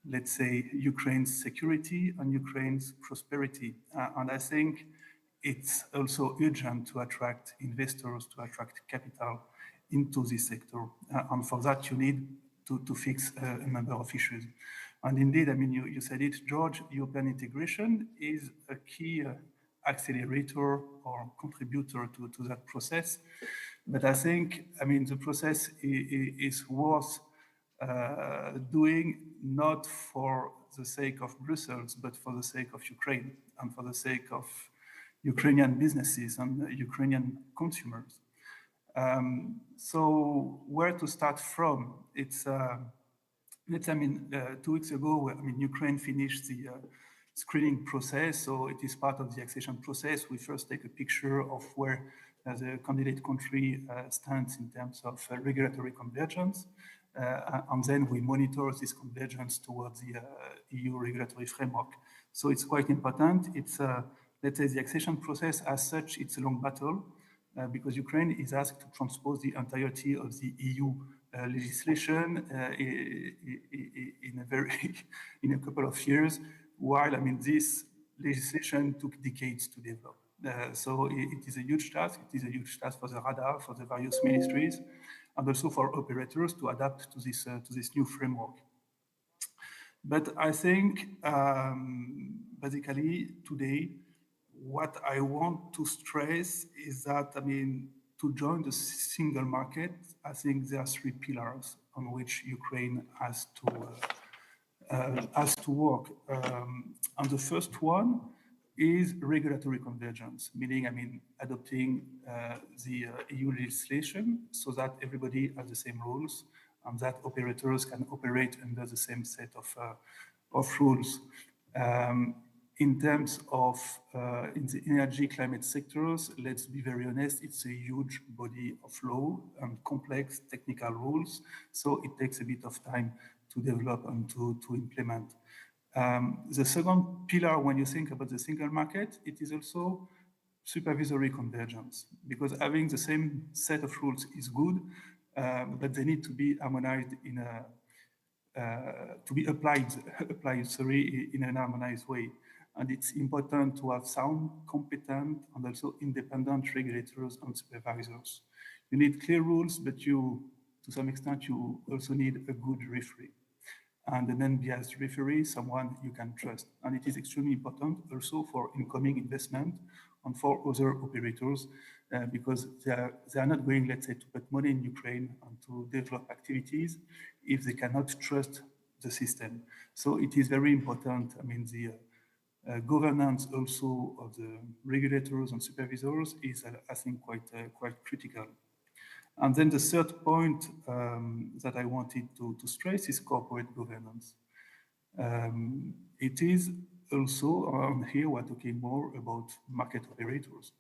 let's say, Ukraine's security and Ukraine's prosperity. And I think it's also urgent to attract investors, to attract capital into this sector. And for that, you need to fix a number of issues. And indeed, I mean, you said it, George, European integration is a key accelerator or contributor to that process. But I think, I mean, the process is worth doing not for the sake of Brussels, but for the sake of Ukraine and for the sake of Ukrainian businesses and Ukrainian consumers. So where to start from? It's, I mean, 2 weeks ago, I mean, Ukraine finished the screening process, so it is part of the accession process. We first take a picture of where the candidate country stands in terms of regulatory convergence, and then we monitor this convergence towards the EU regulatory framework. So it's quite important. It's, let's say, the accession process as such, it's a long battle because Ukraine is asked to transpose the entirety of the EU legislation in a couple of years, while, I mean, this legislation took decades to develop. So it is a huge task. It is a huge task for the radar, for the various ministries, and also for operators to adapt to this new framework. But I think basically today, what I want to stress is that, I mean, to join the single market, I think there are three pillars on which Ukraine has to work. And the first one is regulatory convergence, meaning, I mean, adopting the EU legislation so that everybody has the same rules and that operators can operate under the same set of rules. In terms of in the energy climate sectors, let's be very honest, it's a huge body of law and complex technical rules. So it takes a bit of time to develop and to implement. The second pillar, when you think about the single market, it is also supervisory convergence, because having the same set of rules is good, but they need to be harmonized in to be applied in an harmonized way. And it's important to have sound, competent, and also independent regulators and supervisors. You need clear rules, but to some extent, you also need a good referee. And an unbiased referee, someone you can trust. And it is extremely important also for incoming investment and for other operators, because they are not going, let's say, to put money in Ukraine and to develop activities if they cannot trust the system. So it is very important, I mean, the governance also of the regulators and supervisors is, I think, quite critical. And then the third point that I wanted to stress is corporate governance. It is also, here we're talking more about market operators.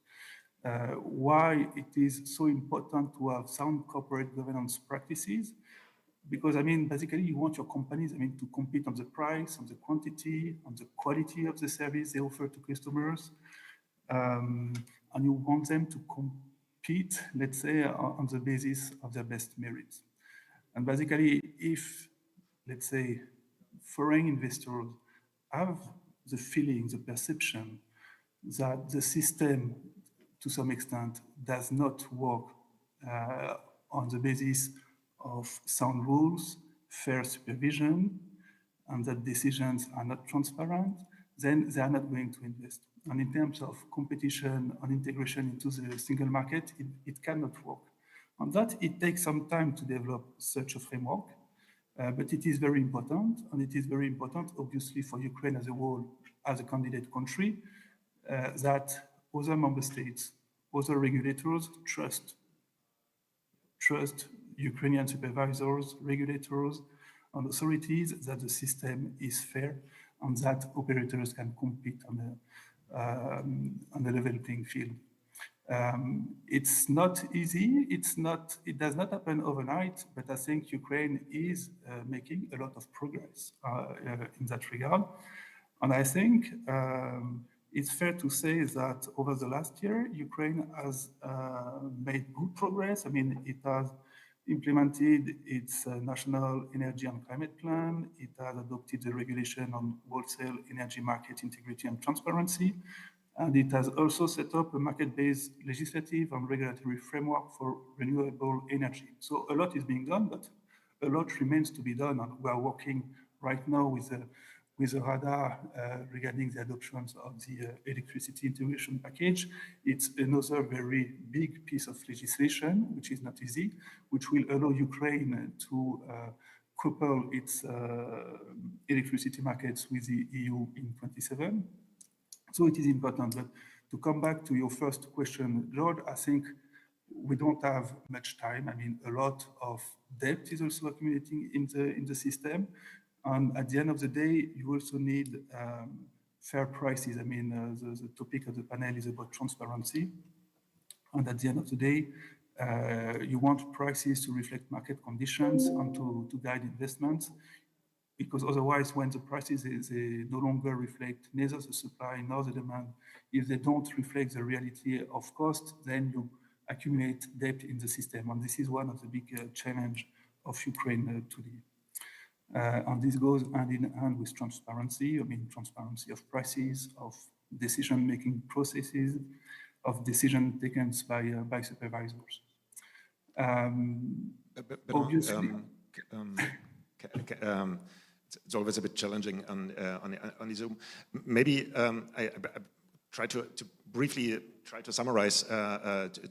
Why it is so important to have sound corporate governance practices? Because, I mean, basically you want your companies, I mean, to compete on the price, on the quantity, on the quality of the service they offer to customers. And you want them to compete, let's say, on the basis of their best merits. And basically, if, let's say, foreign investors have the feeling, the perception that the system, to some extent, does not work on the basis of sound rules, fair supervision, and that decisions are not transparent, then they are not going to invest. And in terms of competition and integration into the single market, it cannot work. On that, it takes some time to develop such a framework, but it is very important, and it is very important, obviously, for Ukraine as a whole, as a candidate country, that other member states, other regulators trust Ukrainian supervisors, regulators, and authorities that the system is fair and that operators can compete on a level playing field. It's not easy. It does not happen overnight, but I think Ukraine is making a lot of progress in that regard. And I think it's fair to say that over the last year, Ukraine has made good progress. I mean, it has implemented its national energy and climate plan. It has adopted the regulation on wholesale energy market integrity and transparency. And it has also set up a market-based legislative and regulatory framework for renewable energy. So a lot is being done, but a lot remains to be done. And we are working right now with the radar regarding the adoptions of the electricity integration package. It's another very big piece of legislation, which is not easy, which will allow Ukraine to couple its electricity markets with the EU in 2027. So it is important. But to come back to your first question, George, I think we don't have much time. I mean, a lot of debt is also accumulating in the system. And at the end of the day, you also need fair prices. I mean, the topic of the panel is about transparency. And at the end of the day, you want prices to reflect market conditions and to guide investments. because otherwise when the prices they no longer reflect neither the supply nor the demand, if they don't reflect the reality of cost, then you accumulate debt in the system. And this is one of the big challenge of Ukraine today. And this goes hand in hand with transparency. I mean, transparency of prices, of decision-making processes, of decision taken by supervisors. Obviously, it's always a bit challenging on Zoom. Maybe I try to briefly try to summarize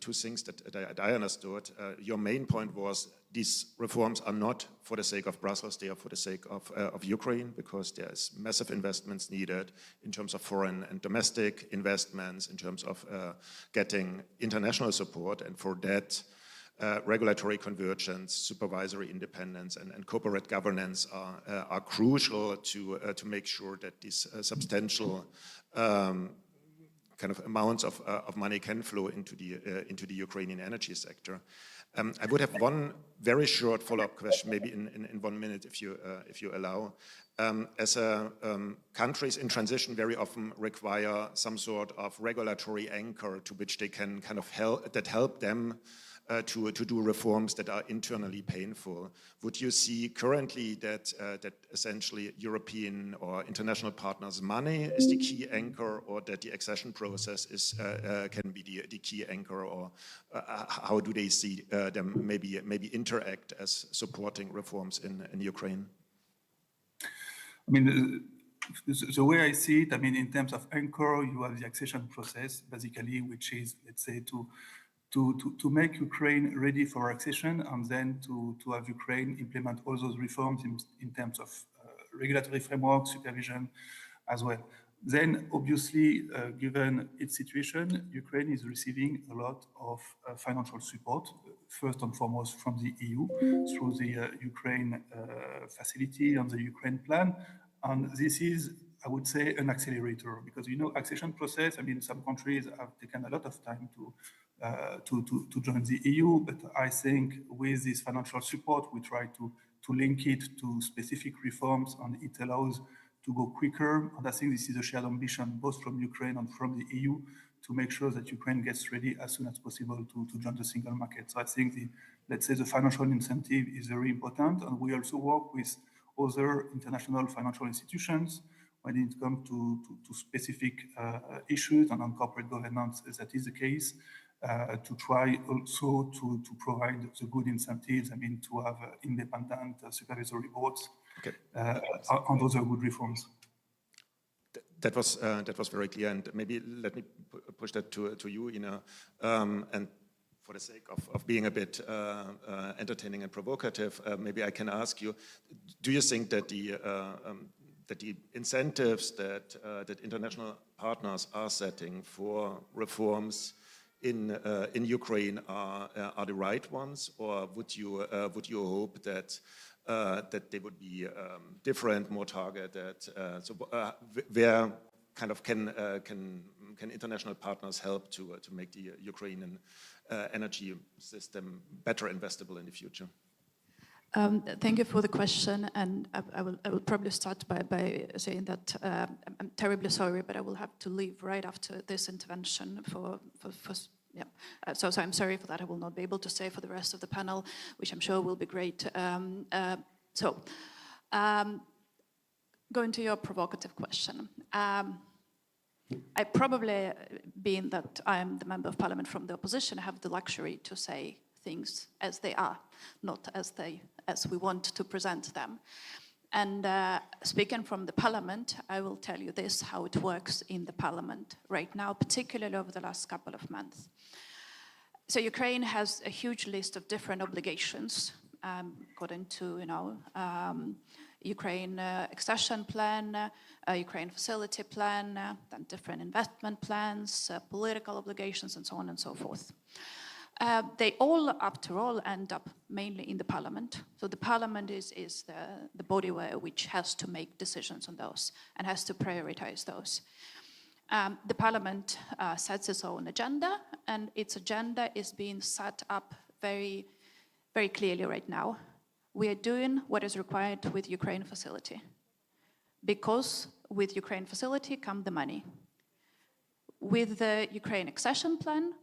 two things that I understood. Your main point was these reforms are not for the sake of Brussels, they are for the sake of Ukraine, because there's massive investments needed in terms of foreign and domestic investments, in terms of getting international support, and for that regulatory convergence, supervisory independence, and corporate governance are crucial to make sure that these substantial kind of amounts of money can flow into the Ukrainian energy sector. I would have one very short follow-up question, maybe in 1 minute, if you allow. As countries in transition very often require some sort of regulatory anchor to which they can kind of help them to do reforms that are internally painful. Would you see currently that essentially European or international partners' money is the key anchor, or that the accession process can be the key anchor, or how do they see them maybe interact as supporting reforms in Ukraine? I mean, the way I see it, I mean, in terms of anchor, you have the accession process, basically, which is, let's say, to make Ukraine ready for accession, and then to have Ukraine implement all those reforms in terms of regulatory framework, supervision as well. Then, obviously, given its situation, Ukraine is receiving a lot of financial support, first and foremost from the EU, through the Ukraine facility and the Ukraine plan. And this is, I would say, an accelerator, because, you know, accession process, I mean, some countries have taken a lot of time to join the EU, but I think with this financial support, we try to link it to specific reforms, and it allows to go quicker. And I think this is a shared ambition, both from Ukraine and from the EU, to make sure that Ukraine gets ready as soon as possible to join the single market. So I think let's say the financial incentive is very important, and we also work with other international financial institutions when it comes to specific issues, and on corporate governance, that is the case. To try also to provide the good incentives, I mean, to have independent supervisory boards, on those are good reforms. That was very clear, and maybe let me push that to you, and for the sake of being a bit entertaining and provocative, maybe I can ask you: do you think that the incentives that international partners are setting for reforms in Ukraine are the right ones, or would you hope that they would be different, more targeted? So where kind of can international partners help to make the Ukrainian energy system better investable in the future? Thank you for the question, and I will probably start by saying that I'm terribly sorry, but I will have to leave right after this intervention so I'm sorry for that. I will not be able to stay for the rest of the panel, which I'm sure will be great. Going to your provocative question. I probably, being that I am the member of parliament from the opposition, have the luxury to say things as they are, not as we want to present them. And speaking from the parliament, I will tell you this, how it works in the parliament right now, particularly over the last couple of months. So Ukraine has a huge list of different obligations, according to, Ukraine accession plan, Ukraine facility plan, then different investment plans, political obligations, and so on and so forth. They all, after all, end up mainly in the parliament. So the parliament is the body which has to make decisions on those and has to prioritize those. The parliament sets its own agenda, and its agenda is being set up very, very clearly right now, we are doing what is required with Ukraine facility. Because with Ukraine facility come the money. With the Ukraine accession plan,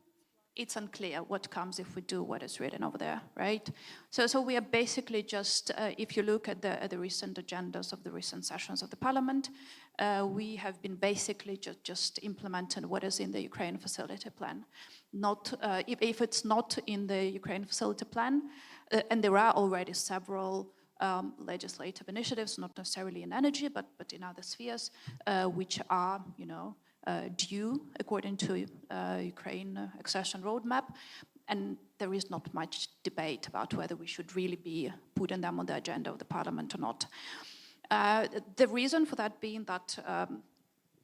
it's unclear what comes if we do what is written over there, right? So we are basically just, if you look at the recent agendas of the recent sessions of the parliament, we have been basically just implementing what is in the Ukraine facility plan. Not, if it's not in the Ukraine facility plan, and there are already several legislative initiatives, not necessarily in energy, but in other spheres, which are, you know, due according to Ukraine accession roadmap, and there is not much debate about whether we should really be putting them on the agenda of the parliament or not. The reason for that being that,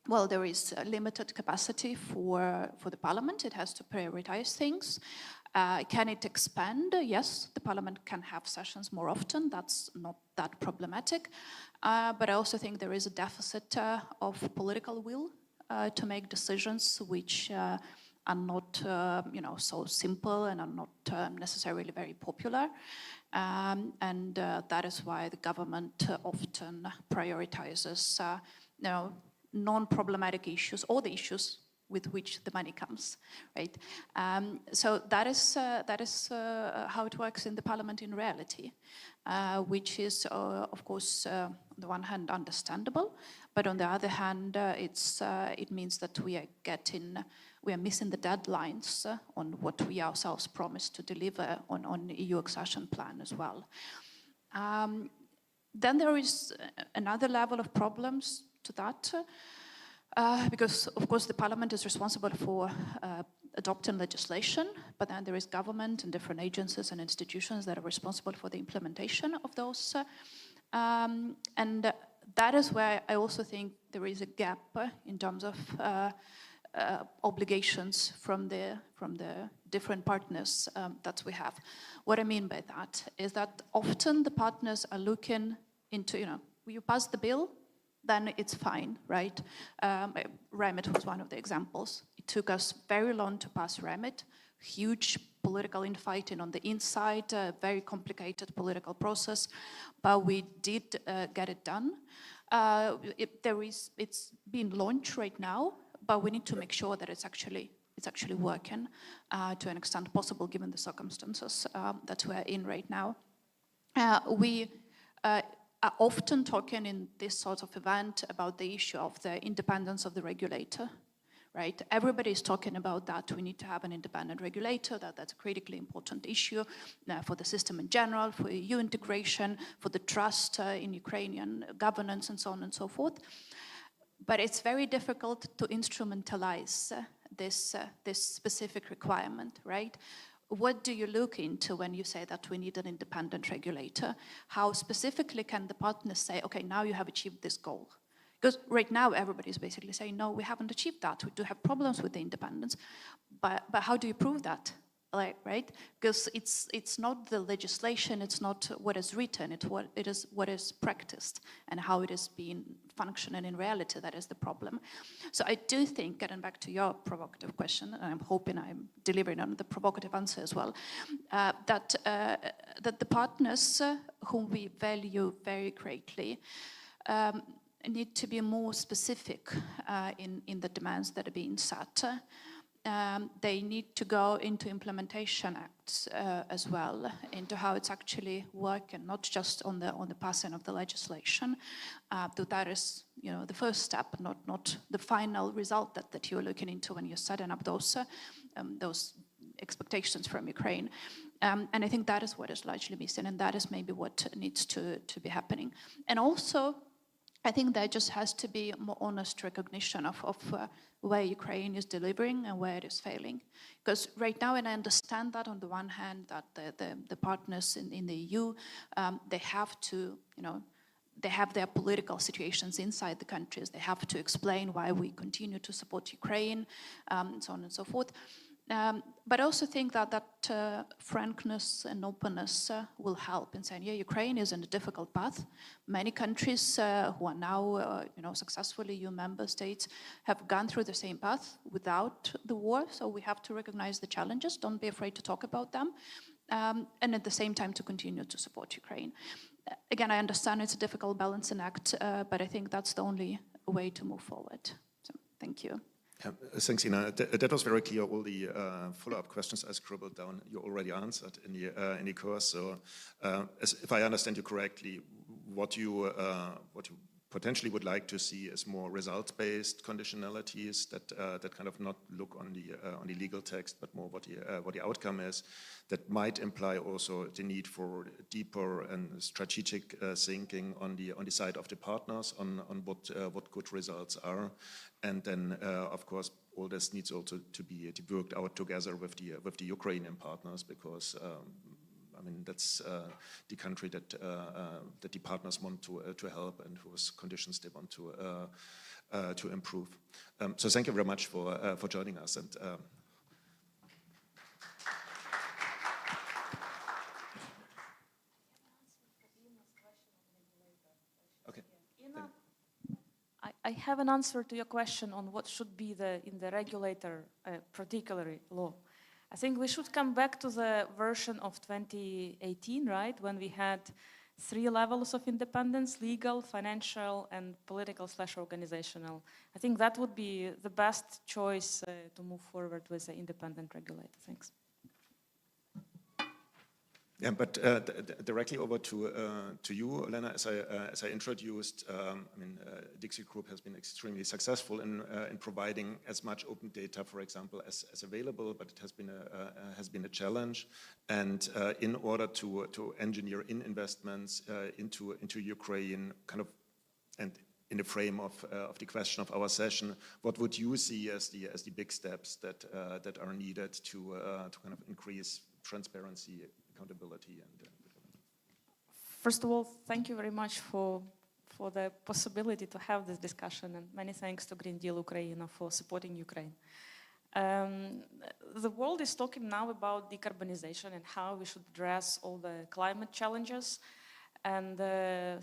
well, there is a limited capacity for the parliament. It has to prioritize things. Can it expand? Yes, the parliament can have sessions more often. That's not that problematic. But I also think there is a deficit of political will to make decisions which are not, you know, so simple and are not necessarily very popular. And that is why the government often prioritizes, you know, non-problematic issues, or the issues with which the money comes, right? So that is how it works in the parliament in reality, which is, of course, on the one hand understandable, but on the other hand, it means that we are missing the deadlines on what we ourselves promised to deliver on EU accession plan as well. Then there is another level of problems to that. Because, of course, the parliament is responsible for adopting legislation, but then there is government and different agencies and institutions that are responsible for the implementation of those. And that is where I also think there is a gap in terms of obligations from the different partners that we have. What I mean by that is that often the partners are looking into, you know, you pass the bill, then it's fine, right? REMIT was one of the examples. It took us very long to pass REMIT, huge political infighting on the inside, a very complicated political process, but we did get it done. It's being launched right now, but we need to make sure that it's actually working to an extent possible given the circumstances that we're in right now. We are often talking in this sort of event about the issue of the independence of the regulator, right? Everybody is talking about that. We need to have an independent regulator. That's a critically important issue for the system in general, for EU integration, for the trust in Ukrainian governance, and so on and so forth. But it's very difficult to instrumentalize this specific requirement, right? What do you look into when you say that we need an independent regulator? How specifically can the partners say, okay, now you have achieved this goal? Because right now everybody's basically saying, no, we haven't achieved that. We do have problems with the independence. But how do you prove that? Like, right? Because it's not the legislation, it's not what is written, it is what is practiced and how it is being functioning in reality that is the problem. So I do think, getting back to your provocative question, and I'm hoping I'm delivering on the provocative answer as well, that the partners whom we value very greatly need to be more specific in the demands that are being set. They need to go into implementation acts as well, into how it's actually working, not just on the passing of the legislation. That is, you know, the first step, not the final result that you're looking into when you're setting up those expectations from Ukraine. And I think that is what is largely missing, and that is maybe what needs to be happening. And also, I think there just has to be more honest recognition of where Ukraine is delivering and where it is failing. Because right now, and I understand that on the one hand, that the partners in the EU, they have to, you know, they have their political situations inside the countries. They have to explain why we continue to support Ukraine, so on and so forth. But I also think that frankness and openness will help in saying, yeah, Ukraine is in a difficult path. Many countries who are now, you know, successfully EU member states have gone through the same path without the war. So we have to recognize the challenges. Don't be afraid to talk about them. and at the same time to continue to support Ukraine. Again, I understand it's a difficult balancing act, but I think that's the only way to move forward. So, thank you. Thanks, Ina. That was very clear. All the follow-up questions I scribbled down, you already answered in the course. So, if I understand you correctly, what you potentially would like to see is more results-based conditionalities that kind of not look on the legal text, but more what the outcome is. That might imply also the need for deeper and strategic thinking on the side of the partners on what good results are, and then of course all this needs also to be worked out together with the Ukrainian partners, because I mean, that's the country that the partners want to help and whose conditions they want to improve. So thank you very much for joining us. And okay. I have an answer to your question on what should be in the regulator particular law. I think we should come back to the version of 2018, right, when we had 3 levels of independence: legal, financial, and political/organizational. I think that would be the best choice to move forward with the independent regulator. Thanks. Yeah, but directly over to you, Elena. As I introduced, I mean, Dixie Group has been extremely successful in providing as much open data, for example, as available, but it has been a challenge. And in order to engineer investments into Ukraine, kind of, and in the frame of the question of our session, what would you see as the big steps that are needed to kind of increase transparency, accountability, and First of all, thank you very much for the possibility to have this discussion, and many thanks to Green Deal Ukraine for supporting Ukraine. The world is talking now about decarbonization and how we should address all the climate challenges, and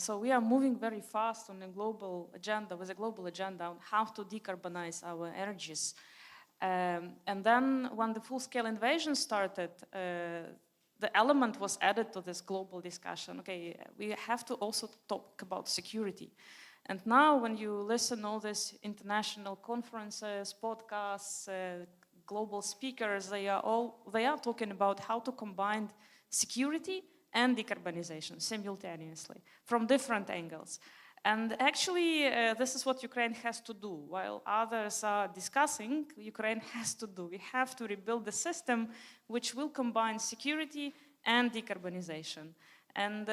so we are moving very fast on a global agenda, with a global agenda on how to decarbonize our energies. And then when the full-scale invasion started, the element was added to this global discussion. Okay, we have to also talk about security. And now when you listen to all these international conferences, podcasts, global speakers, they are talking about how to combine security and decarbonization simultaneously from different angles. And actually, this is what Ukraine has to do. While others are discussing, Ukraine has to do. We have to rebuild the system which will combine security and decarbonization. And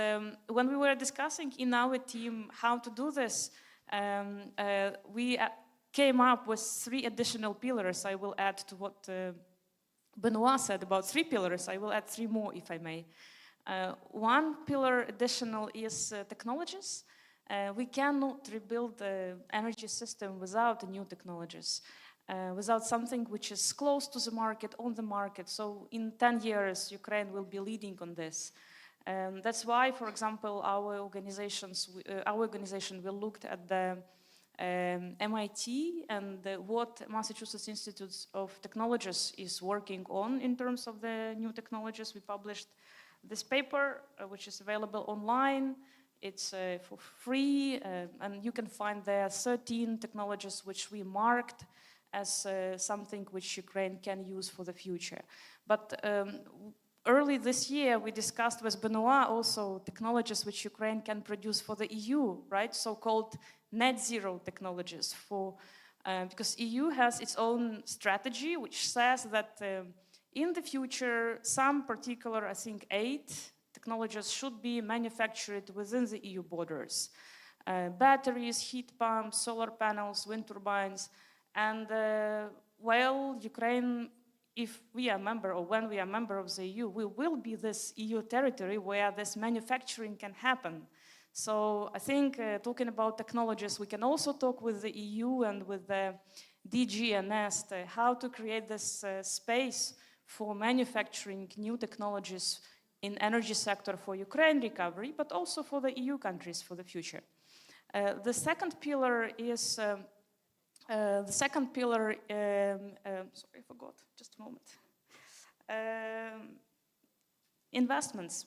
when we were discussing in our team how to do this, we came up with 3 additional pillars. I will add to what Benoit said about 3 pillars. I will add 3 more, if I may. One pillar additional is technologies. We cannot rebuild the energy system without new technologies, without something which is close to the market, on the market. So in 10 years, Ukraine will be leading on this. That's why, for example, our organization will look at the MIT and what Massachusetts Institute of Technologies is working on in terms of the new technologies. We published this paper, which is available online. It's for free, and you can find there 13 technologies which we marked as something which Ukraine can use for the future. But early this year, we discussed with Benoit also technologies which Ukraine can produce for the EU, right? So-called net zero technologies, because EU has its own strategy which says that in the future, some particular, I think 8 technologies should be manufactured within the EU borders. Batteries, heat pumps, solar panels, wind turbines. And while Ukraine, if we are a member or when we are a member of the EU, we will be this EU territory where this manufacturing can happen. So I think talking about technologies, we can also talk with the EU and with the DG and NEST how to create this space for manufacturing new technologies in energy sector for Ukraine recovery, but also for the EU countries for the future. The second pillar is, sorry, I forgot, just a moment. investments.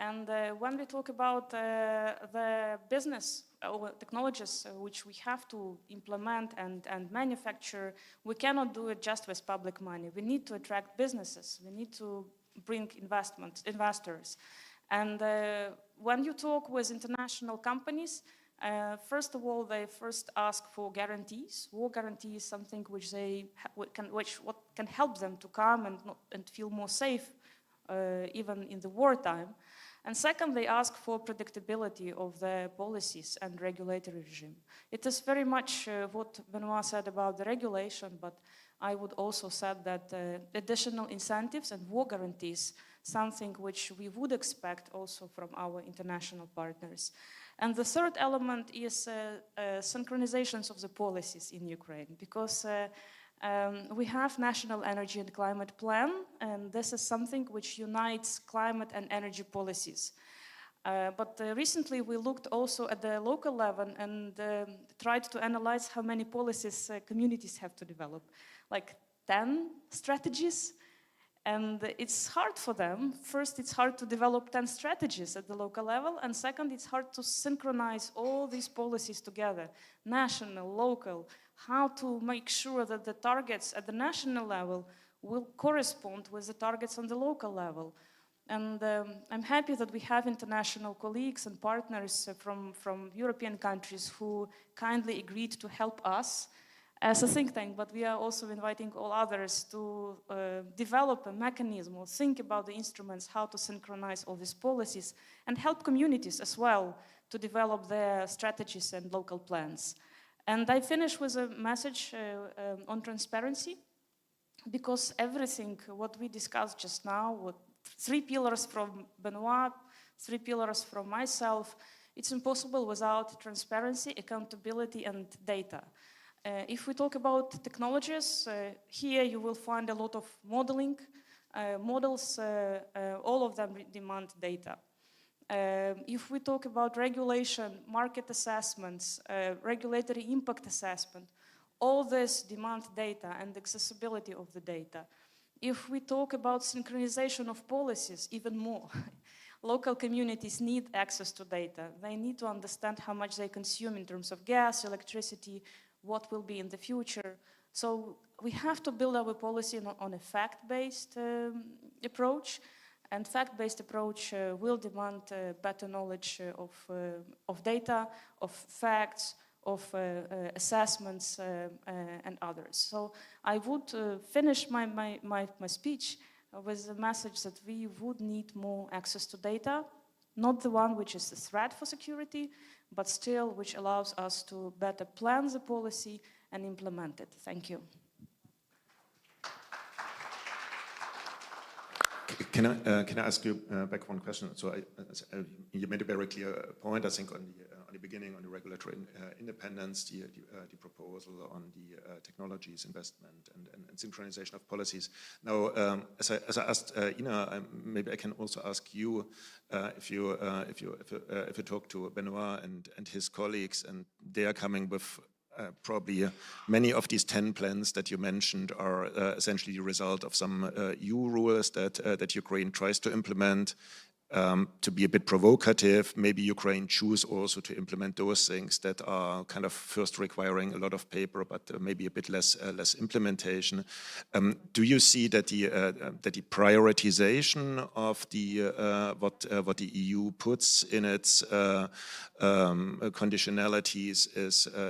And when we talk about the business or technologies which we have to implement and manufacture, we cannot do it just with public money. We need to attract businesses. We need to bring investors. And when you talk with international companies, first of all, they first ask for guarantees. War guarantee is something which can help them to come and feel more safe, even in the wartime. And second, they ask for predictability of the policies and regulatory regime. It is very much what Benoit said about the regulation, but I would also say that additional incentives and war guarantees, something which we would expect also from our international partners. And the third element is synchronizations of the policies in Ukraine, because we have National Energy and Climate Plan, and this is something which unites climate and energy policies. But recently we looked also at the local level and tried to analyze how many policies communities have to develop, like 10 strategies. And it's hard for them. First, it's hard to develop 10 strategies at the local level. And second, it's hard to synchronize all these policies together, national, local, how to make sure that the targets at the national level will correspond with the targets on the local level. And I'm happy that we have international colleagues and partners from European countries who kindly agreed to help us as a think tank, but we are also inviting all others to develop a mechanism or think about the instruments, how to synchronize all these policies and help communities as well to develop their strategies and local plans. And I finish with a message on transparency, because everything what we discussed just now, what 3 pillars from Benoit, 3 pillars from myself, it's impossible without transparency, accountability, and data. If we talk about technologies, here you will find a lot of modeling. Models, all of them demand data. If we talk about regulation, market assessments, regulatory impact assessment, all this demand data and accessibility of the data. If we talk about synchronization of policies, even more. Local communities need access to data. They need to understand how much they consume in terms of gas, electricity, what will be in the future. So we have to build our policy on a fact-based approach, and fact-based approach will demand better knowledge of data, of facts, of assessments and others. So I would finish my speech with the message that we would need more access to data, not the one which is a threat for security, but still which allows us to better plan the policy and implement it. Thank you. Can I ask you back one question? So you made a very clear point, I think, on the beginning, on the regulatory independence, the proposal on the technologies investment and synchronization of policies. Now, as I asked Ina, maybe I can also ask you if you talk to Benoit and his colleagues, and they are coming with probably many of these 10 plans that you mentioned are essentially the result of some EU rules that Ukraine tries to implement. To be a bit provocative, maybe Ukraine choose also to implement those things that are kind of first requiring a lot of paper, but maybe a bit less implementation. Do you see that the prioritization of what the EU puts in its conditionalities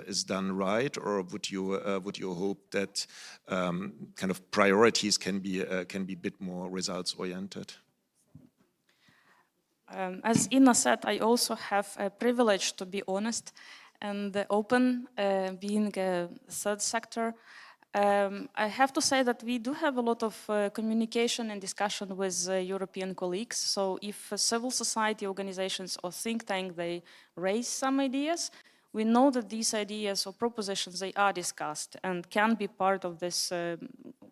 is done right, or would you hope that kind of priorities can be a bit more results oriented? As Inna said, I also have a privilege to be honest and open, being a third sector. I have to say that we do have a lot of communication and discussion with European colleagues. So if civil society organizations or think tank, they raise some ideas, we know that these ideas or propositions, they are discussed and can be part of this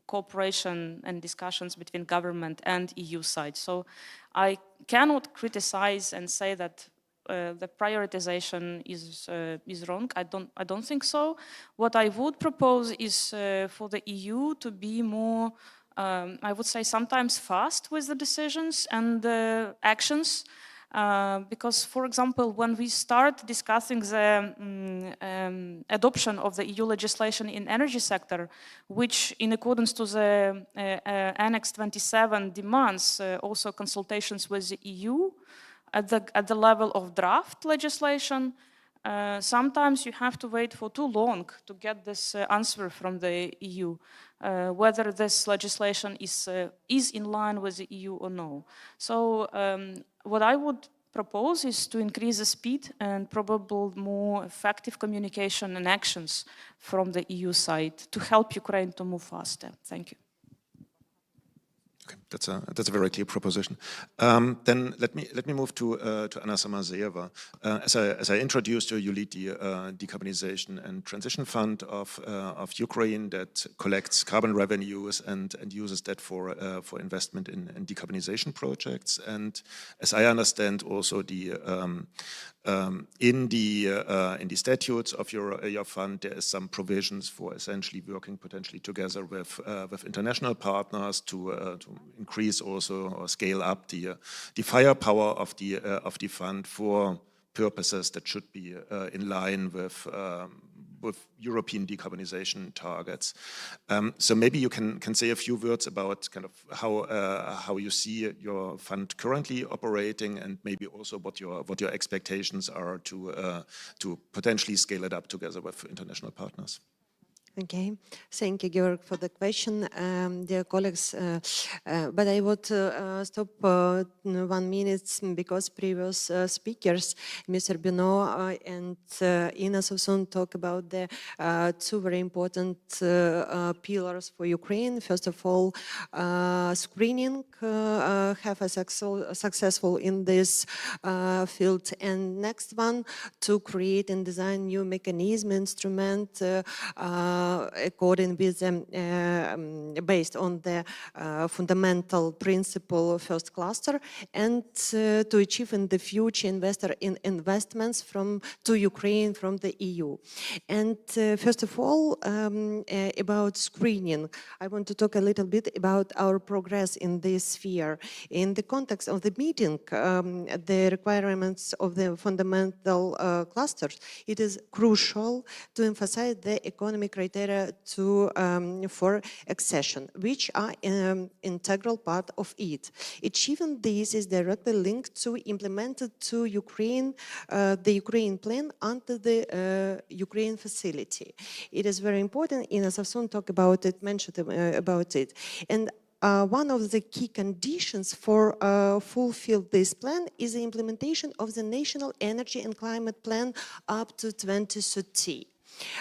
cooperation and discussions between government and EU side. So I cannot criticize and say that the prioritization is wrong. I don't think so. What I would propose is for the EU to be more I would say, sometimes fast with the decisions and the actions. Because, for example, when we start discussing the adoption of the EU legislation in energy sector, which in accordance to the Annex 27 demands also consultations with the EU at the level of draft legislation, sometimes you have to wait for too long to get this answer from the EU, whether this legislation is in line with the EU or no. So what I would propose is to increase the speed and probably more effective communication and actions from the EU side to help Ukraine to move faster. Thank you. Okay, that's a very clear proposition. Then let me move to Anna Samazeva. As I introduced you, you lead the Decarbonization and Transition Fund of Ukraine that collects carbon revenues and uses that for investment in decarbonization projects. And as I understand, also in the statutes of your fund, there is some provisions for essentially working potentially together with international partners to increase also or scale up the firepower of the fund for purposes that should be in line with European decarbonization targets. So maybe you can say a few words about kind of how you see your fund currently operating, and maybe also what your expectations are to potentially scale it up together with international partners. Okay, thank you, Georg, for the question, dear colleagues. But I would stop 1 minute because previous speakers, Mr. Bino and Ina Sovsun, talk about the 2 very important pillars for Ukraine. First of all, screening, have a successful in this field, and next one, to create and design new mechanism, instrument, according with based on the fundamental principle first cluster, and to achieve in the future investments to Ukraine from the EU. And first of all, about screening, I want to talk a little bit about our progress in this sphere. In the context of the meeting, the requirements of the fundamental clusters, it is crucial to emphasize the economic criteria for accession, which are an integral part of it. Achieving this is directly linked to implemented to Ukraine, the Ukraine plan under the Ukraine facility. It is very important. Ina Sovsun talked about it, mentioned about it. And one of the key conditions for fulfill this plan is the implementation of the National Energy and Climate Plan up to 2030.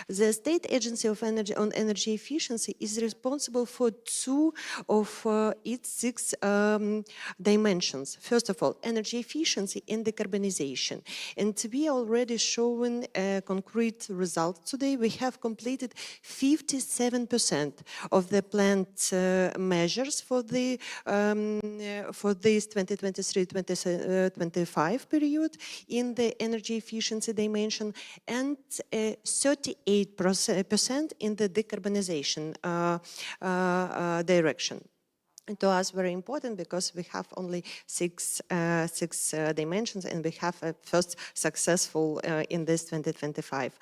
The State Agency of Energy Efficiency is responsible for 2 of its 6 dimensions. First of all, energy efficiency and decarbonization. And we are already showing concrete results today. We have completed 57% of the planned measures for this 2023-2025 period in the energy efficiency dimension, and 38% in the decarbonization direction. To us, very important because we have only six dimensions, and we have a first successful in this 2025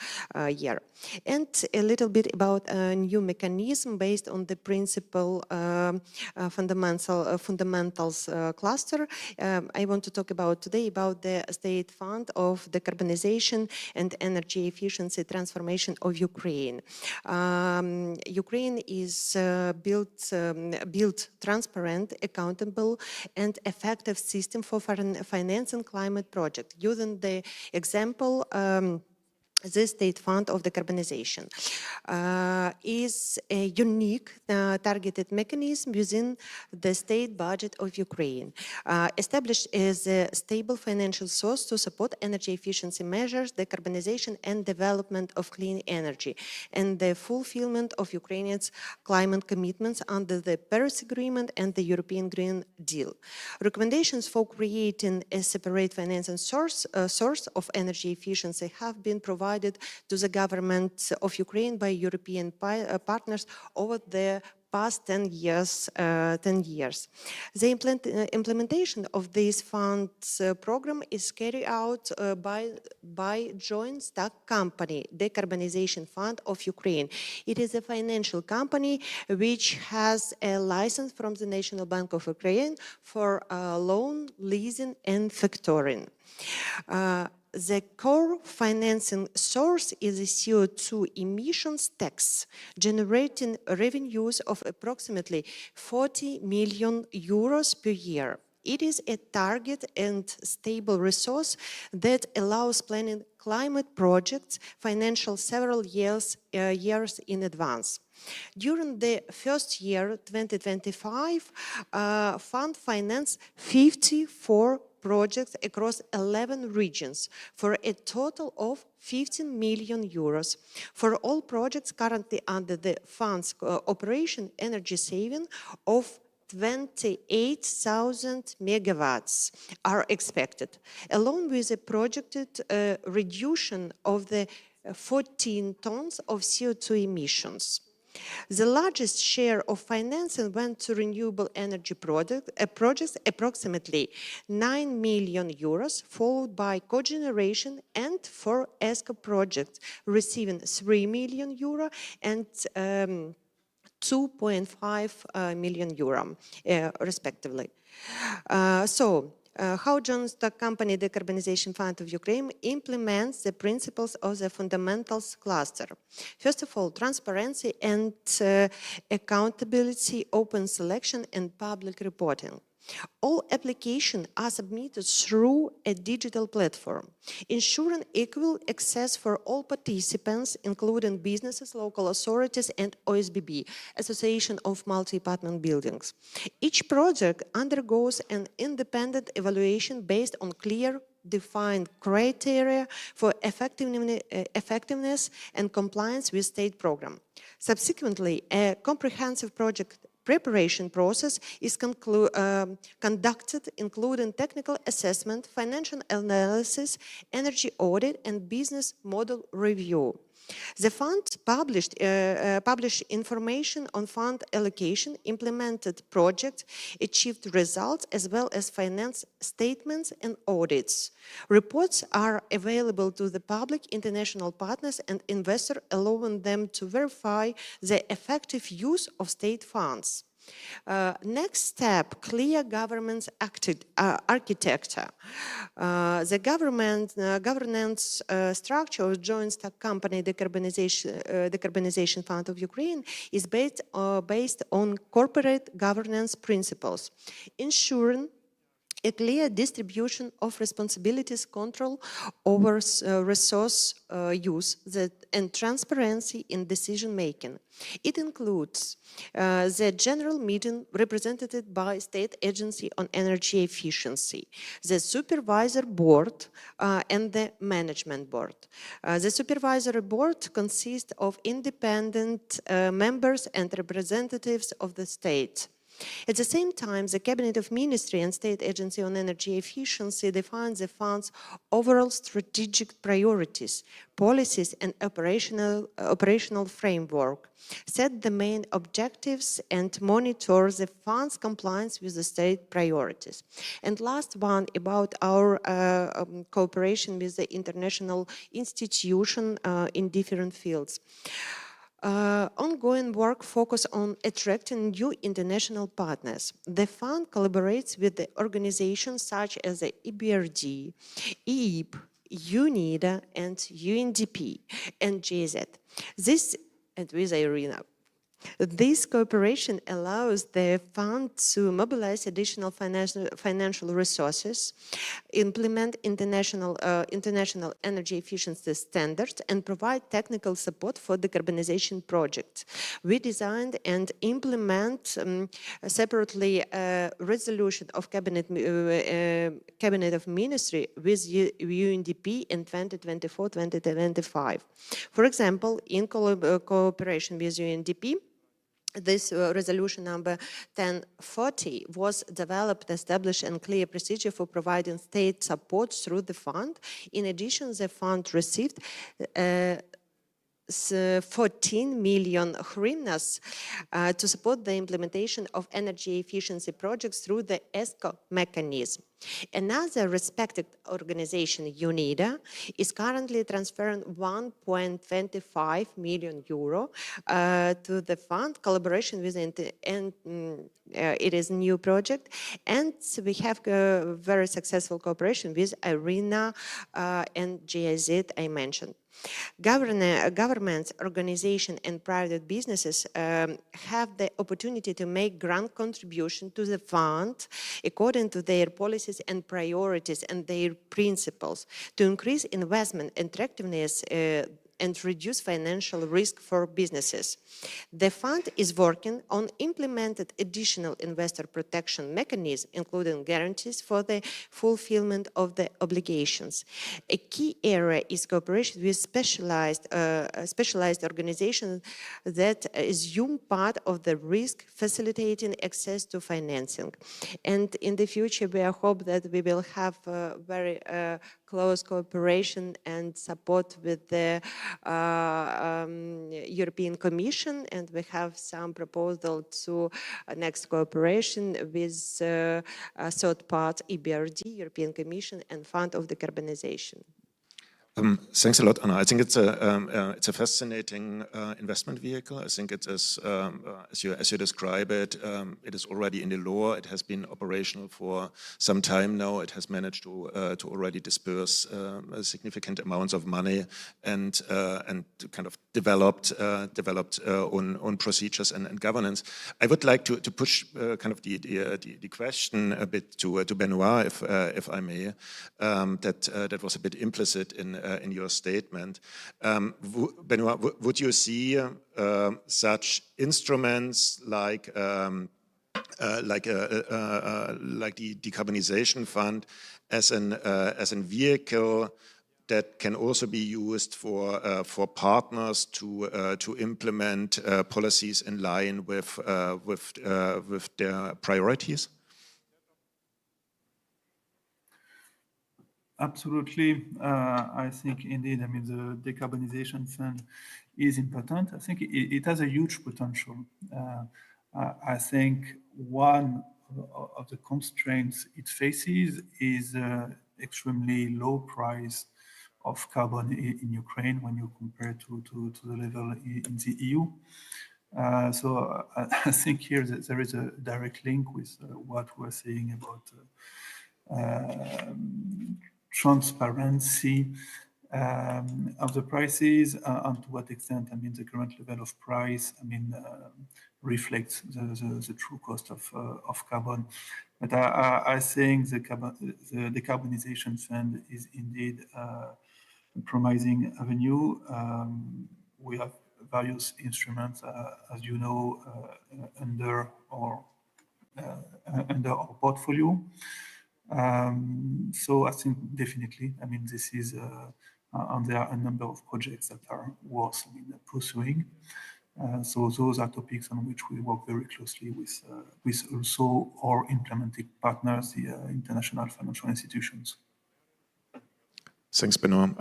year. And a little bit about a new mechanism based on the principle fundamentals cluster. I want to talk about today about the State Fund of Decarbonization and Energy Efficiency Transformation of Ukraine. Ukraine is built transparent, accountable, and effective system for financing climate projects, using the example the State Fund of Decarbonization is a unique targeted mechanism within the state budget of Ukraine, established as a stable financial source to support energy efficiency measures, decarbonization and development of clean energy, and the fulfillment of Ukraine's climate commitments under the Paris Agreement and the European Green Deal. Recommendations for creating a separate financing source of energy efficiency have been provided provided to the government of Ukraine by European partners over the past 10 years. The implementation of this funds program is carried out by joint stock company, Decarbonization Fund of Ukraine. It is a financial company which has a license from the National Bank of Ukraine for loan, leasing, and factoring. The core financing source is a CO2 emissions tax, generating revenues of approximately 40 million euros per year. It is a target and stable resource that allows planning climate projects financial several years in advance. During the first year, 2025, fund financed 54 projects across 11 regions for a total of 15 million euros. For all projects currently under the fund's operation, energy saving of 28,000 megawatts are expected, along with a projected reduction of the 14 tons of CO2 emissions. The largest share of financing went to renewable energy projects, approximately 9 million euros, followed by cogeneration and for ESCO projects, receiving 3 million euro and 2.5 million euro, respectively. How joint stock company Decarbonization Fund of Ukraine implements the principles of the fundamentals cluster. First of all, transparency and accountability, open selection, and public reporting. All applications are submitted through a digital platform, ensuring equal access for all participants, including businesses, local authorities, and OSBB, Association of Multi-Apartment Buildings. Each project undergoes an independent evaluation based on clear, defined criteria for effectiveness and compliance with state program. Subsequently, a comprehensive project preparation process is conducted, including technical assessment, financial analysis, energy audit, and business model review. The fund published information on fund allocation, implemented projects, achieved results, as well as finance statements and audits. Reports are available to the public, international partners, and investors, allowing them to verify the effective use of state funds. Next step, clear governance architecture. The governance structure of joint stock company Decarbonization Fund of Ukraine is based on corporate governance principles, ensuring a clear distribution of responsibilities, control over resource use, and transparency in decision-making. It includes the general meeting represented by State Agency on Energy Efficiency, the Supervisor Board, and the Management Board. The Supervisory Board consists of independent members and representatives of the state. At the same time, the Cabinet of Ministry and State Agency on Energy Efficiency defines the fund's overall strategic priorities, policies, and operational framework, set the main objectives, and monitor the fund's compliance with the state priorities. And last one, about our cooperation with the international institution in different fields. Ongoing work focus on attracting new international partners. The fund collaborates with the organizations such as the EBRD, EIB, UNIDA, and UNDP, and GZ. And with IRENA. This cooperation allows the fund to mobilize additional financial resources, implement international energy efficiency standards, and provide technical support for decarbonization projects. We designed and implement separately a resolution of Cabinet of Ministry with UNDP in 2024-2025. For example, in cooperation with UNDP, This resolution number 1040 was developed, established, and clear procedure for providing state support through the fund. In addition, the fund received 14 million hryvnias to support the implementation of energy efficiency projects through the ESCO mechanism. Another respected organization, UNIDA, is currently transferring 1.25 million euro to the fund, collaboration with it is a new project, and we have a very successful cooperation with IRENA and GIZ I mentioned. Governments, organizations, and private businesses have the opportunity to make grant contribution to the fund according to their policies and priorities and their principles to increase investment attractiveness and reduce financial risk for businesses. The fund is working on implemented additional investor protection mechanism, including guarantees for the fulfillment of the obligations. A key area is cooperation with specialized organizations that assume part of the risk, facilitating access to financing. And in the future, we hope that we will have very close cooperation and support with the European Commission, and we have some proposal to next cooperation with third part, EBRD, European Commission, and Fund of Decarbonization. Thanks a lot, Anna. I think it's a fascinating investment vehicle. I think it is, as you describe it, it is already in the law. It has been operational for some time now. It has managed to already disperse significant amounts of money and kind of developed own procedures and governance. I would like to push kind of the question a bit to Benoit, if I may. That was a bit implicit in your statement. Benoit, would you see such instruments like the decarbonization fund as a vehicle that can also be used for partners to implement policies in line with their priorities? Absolutely. I think indeed, I mean, the decarbonization fund is important. I think it has a huge potential. I think one of the constraints it faces is extremely low price of carbon in Ukraine when you compare to the level in the EU. So I think here that there is a direct link with what we're saying about transparency of the prices and to what extent, I mean, the current level of price, I mean, reflects the true cost of carbon. But I think the decarbonization fund is indeed a promising avenue. We have various instruments, as you know, under our portfolio. So I think definitely, I mean, this is, and there are a number of projects that are worth pursuing. So those are topics on which we work very closely with also our implementing partners, the international financial institutions. Thanks, Benoit.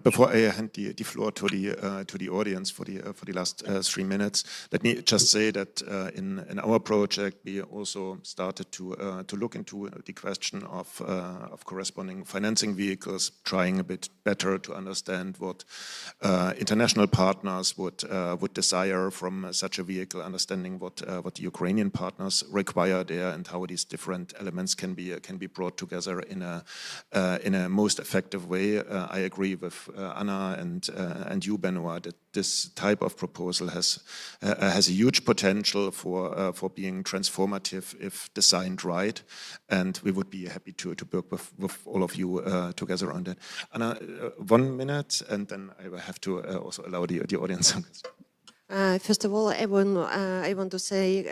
Before I hand the floor to the audience for the last 3 minutes, let me just say that in our project we also started to look into the question of corresponding financing vehicles, trying a bit better to understand what international partners would desire from such a vehicle, understanding what the Ukrainian partners require there, and how these different elements can be brought together in a most effective way. I agree with Anna and you, Benoit, that this type of proposal has a huge potential for being transformative if designed right, and we would be happy to work with all of you together on that. Anna, 1 minute, and then I will have to also allow the audience some questions. First of all, I want to say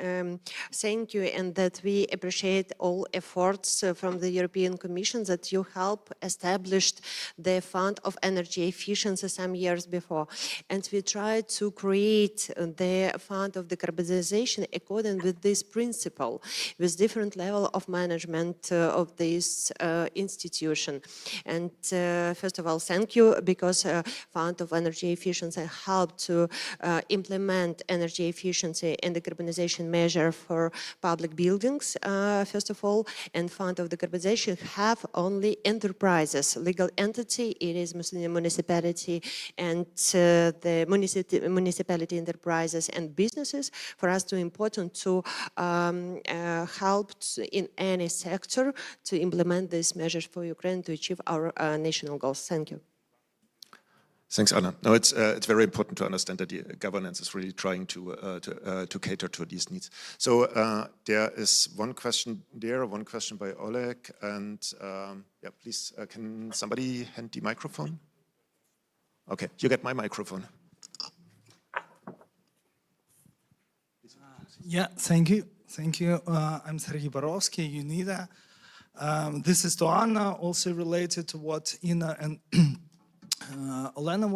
thank you, and that we appreciate all efforts from the European Commission that you help established the Fund of Energy Efficiency some years before. And we try to create the Fund of Decarbonization according with this principle, with different level of management of this institution. And first of all, thank you, because Fund of Energy Efficiency helped to implement energy efficiency and decarbonization measure for public buildings, first of all, and Fund of Decarbonization have only enterprises, legal entity, it is municipality and the municipality enterprises and businesses. For us, too important to help in any sector to implement these measures for Ukraine to achieve our national goals. Thank you. Thanks, Anna. No, it's very important to understand that the governance is really trying to cater to these needs. So there is one question there, one question by Oleg, and yeah, please, can somebody hand the microphone? Okay, you get my microphone. Yeah, thank you. Thank you. I'm Sergei Borovsky, UNIDA. This is to Anna, also related to what Ina and Olena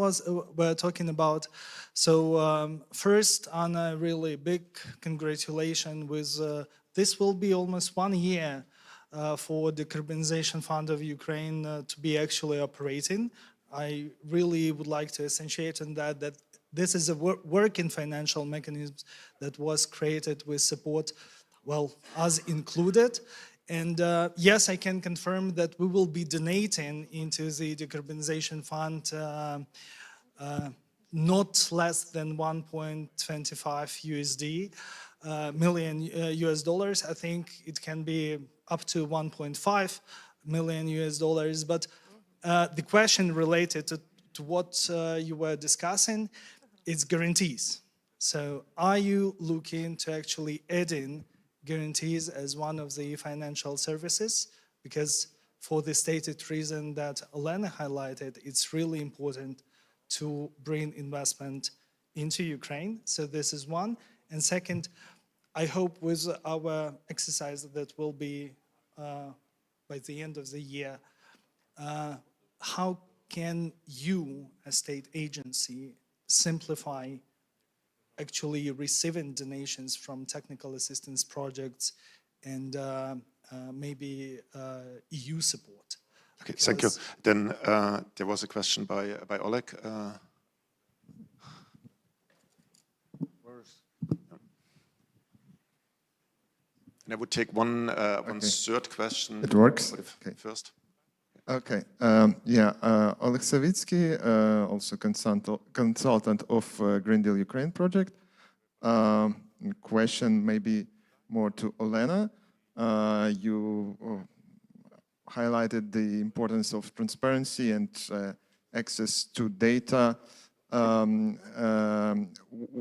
were talking about. So first, Anna, really big congratulations with this will be almost 1 year for the Decarbonization Fund of Ukraine to be actually operating. I really would like to accentuate on that this is a working financial mechanism that was created with support, well, us included. And yes, I can confirm that we will be donating into the Decarbonization Fund not less than 1.25 million US dollars. I think it can be up to 1.5 million US dollars. But the question related to what you were discussing is guarantees. So are you looking to actually add in guarantees as one of the financial services? Because for the stated reason that Olena highlighted, it's really important to bring investment into Ukraine. So this is one. And second, I hope with our exercise that will be by the end of the year, how can you, as state agency, simplify actually receiving donations from technical assistance projects and maybe EU support? Okay, thank you. Then there was a question by Oleg. And I would take one third question. It works? Okay. First. Okay. Yeah, Oleg Savitsky, also consultant of Green Deal Ukraine project. Question maybe more to Olena. You highlighted the importance of transparency and access to data.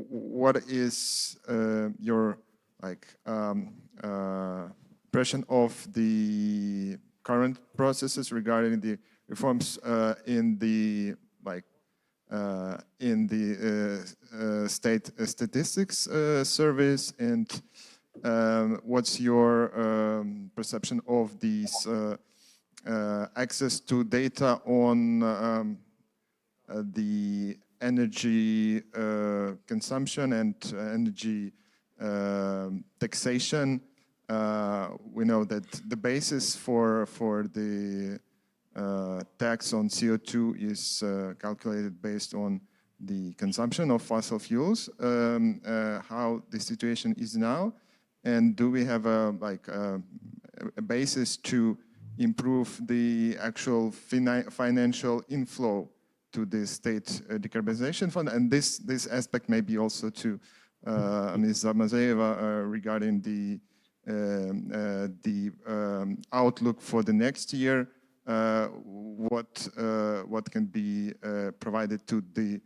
What is your impression of the current processes regarding the reforms in the state statistics service, and what's your perception of these access to data on the energy consumption and energy taxation? We know that the basis for the tax on CO2 is calculated based on the consumption of fossil fuels. How the situation is now, and do we have a basis to improve the actual financial inflow to the state decarbonization fund? And this aspect may be also to Ms. Zamazeva regarding the outlook for the next year. What can be provided to the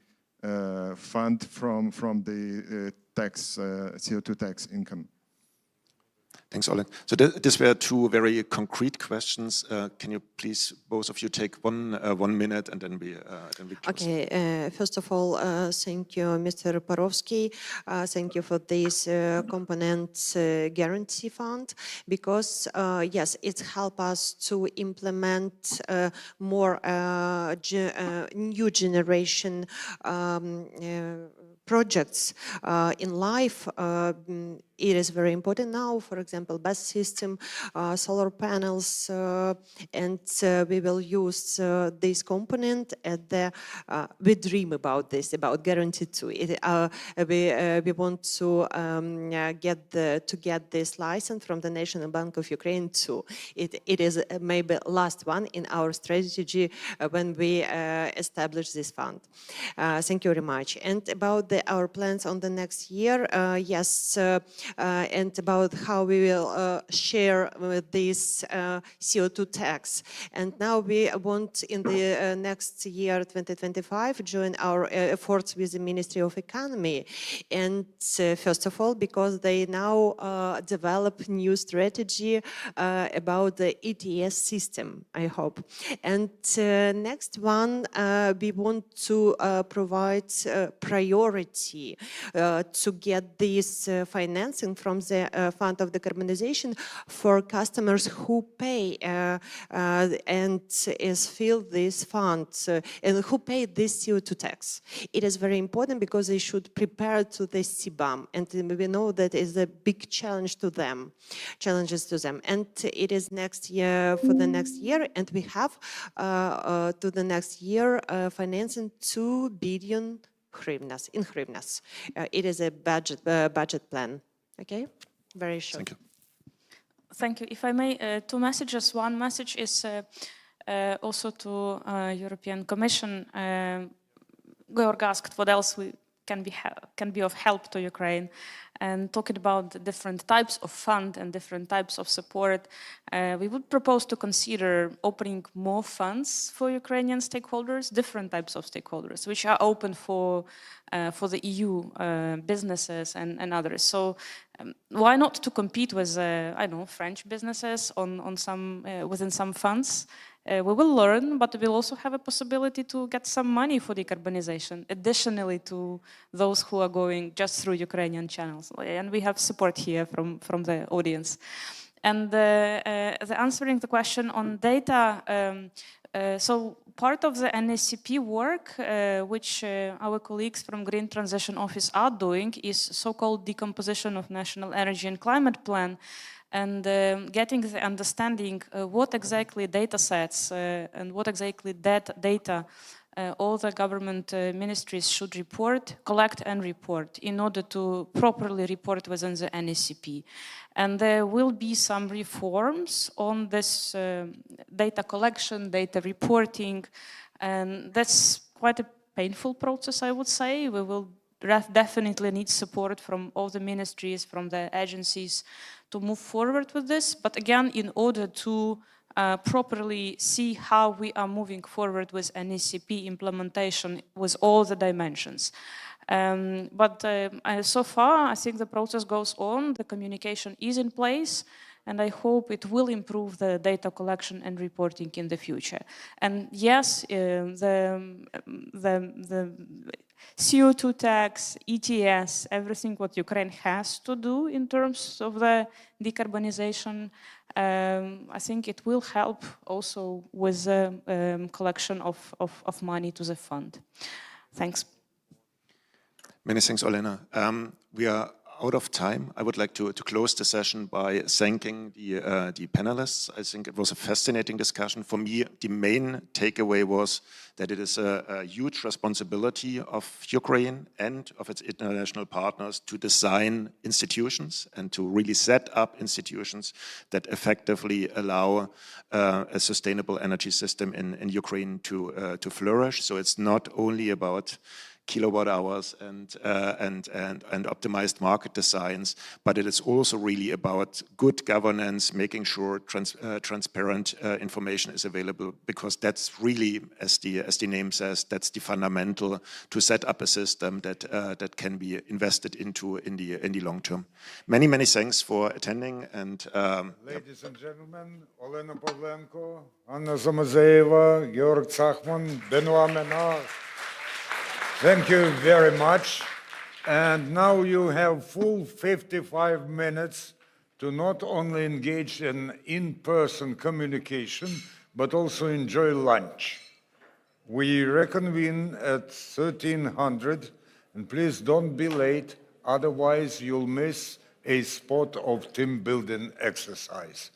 fund from the tax, CO2 tax income? Thanks, Oleg. So these were two very concrete questions. Can you please, both of you, take 1 minute and then we close. Okay. First of all, thank you, Mr. Parovsky. Thank you for this component guarantee fund, because yes, it helps us to implement more new generation projects in life. It is very important now, for example, bus system, solar panels, and we will use this component at the, we dream about this, about Guarantee 2. We want to get this license from the National Bank of Ukraine too. It is maybe last one in our strategy when we establish this fund. Thank you very much. And about our plans on the next year, yes, and about how we will share this CO2 tax. And now we want in the next year, 2025, join our efforts with the Ministry of Economy. And first of all, because they now develop new strategy about the ETS system, I hope. And next one, we want to provide priority to get this financing from the fund of decarbonization for customers who pay and fill this fund and who pay this CO2 tax. It is very important because they should prepare to the CBAM, and we know that is a big challenge to them, and it is next year for the next year, and we have to the next year financing 2 billion hryvnias in hryvnias. It is a budget plan. Okay, very short. Thank you. Thank you. If I may, 2 messages. One message is also to European Commission. Georg asked what else can be of help to Ukraine, and talking about the different types of fund and different types of support, we would propose to consider opening more funds for Ukrainian stakeholders, different types of stakeholders, which are open for the EU businesses and others. So why not to compete with, I don't know, French businesses on some within some funds? We will learn, but we'll also have a possibility to get some money for decarbonization, additionally to those who are going just through Ukrainian channels. And we have support here from the audience. And answering the question on data, so part of the NSCP work, which our colleagues from Green Transition Office are doing, is so-called decomposition of National Energy and Climate Plan, and getting the understanding what exactly data sets and what exactly that data all the government ministries should collect and report in order to properly report within the NSCP. And there will be some reforms on this data collection, data reporting, and that's quite a painful process, I would say. We will definitely need support from all the ministries, from the agencies to move forward with this. But again, in order to properly see how we are moving forward with NSCP implementation with all the dimensions. But so far, I think the process goes on, the communication is in place, and I hope it will improve the data collection and reporting in the future. And yes, the CO2 tax, ETS, everything what Ukraine has to do in terms of the decarbonization, I think it will help also with the collection of money to the fund. Thanks. Many thanks, Olena. We are out of time. I would like to close the session by thanking the panelists. I think it was a fascinating discussion. For me, the main takeaway was that it is a huge responsibility of Ukraine and of its international partners to design institutions and to really set up institutions that effectively allow a sustainable energy system in Ukraine to flourish. So it's not only about kilowatt hours and optimized market designs, but it is also really about good governance, making sure transparent information is available, because that's really, as the name says, that's the fundamental to set up a system that can be invested into in the long term. Many thanks for attending. And ladies and gentlemen, Olena Pavlenko, Anna Zamazeva, Georg Zachman, Benoit Menard. Thank you very much. And now you have full 55 minutes to not only engage in in-person communication, but also enjoy lunch. We reconvene at 1300, and please don't be late, otherwise you'll miss a spot of team building exercise.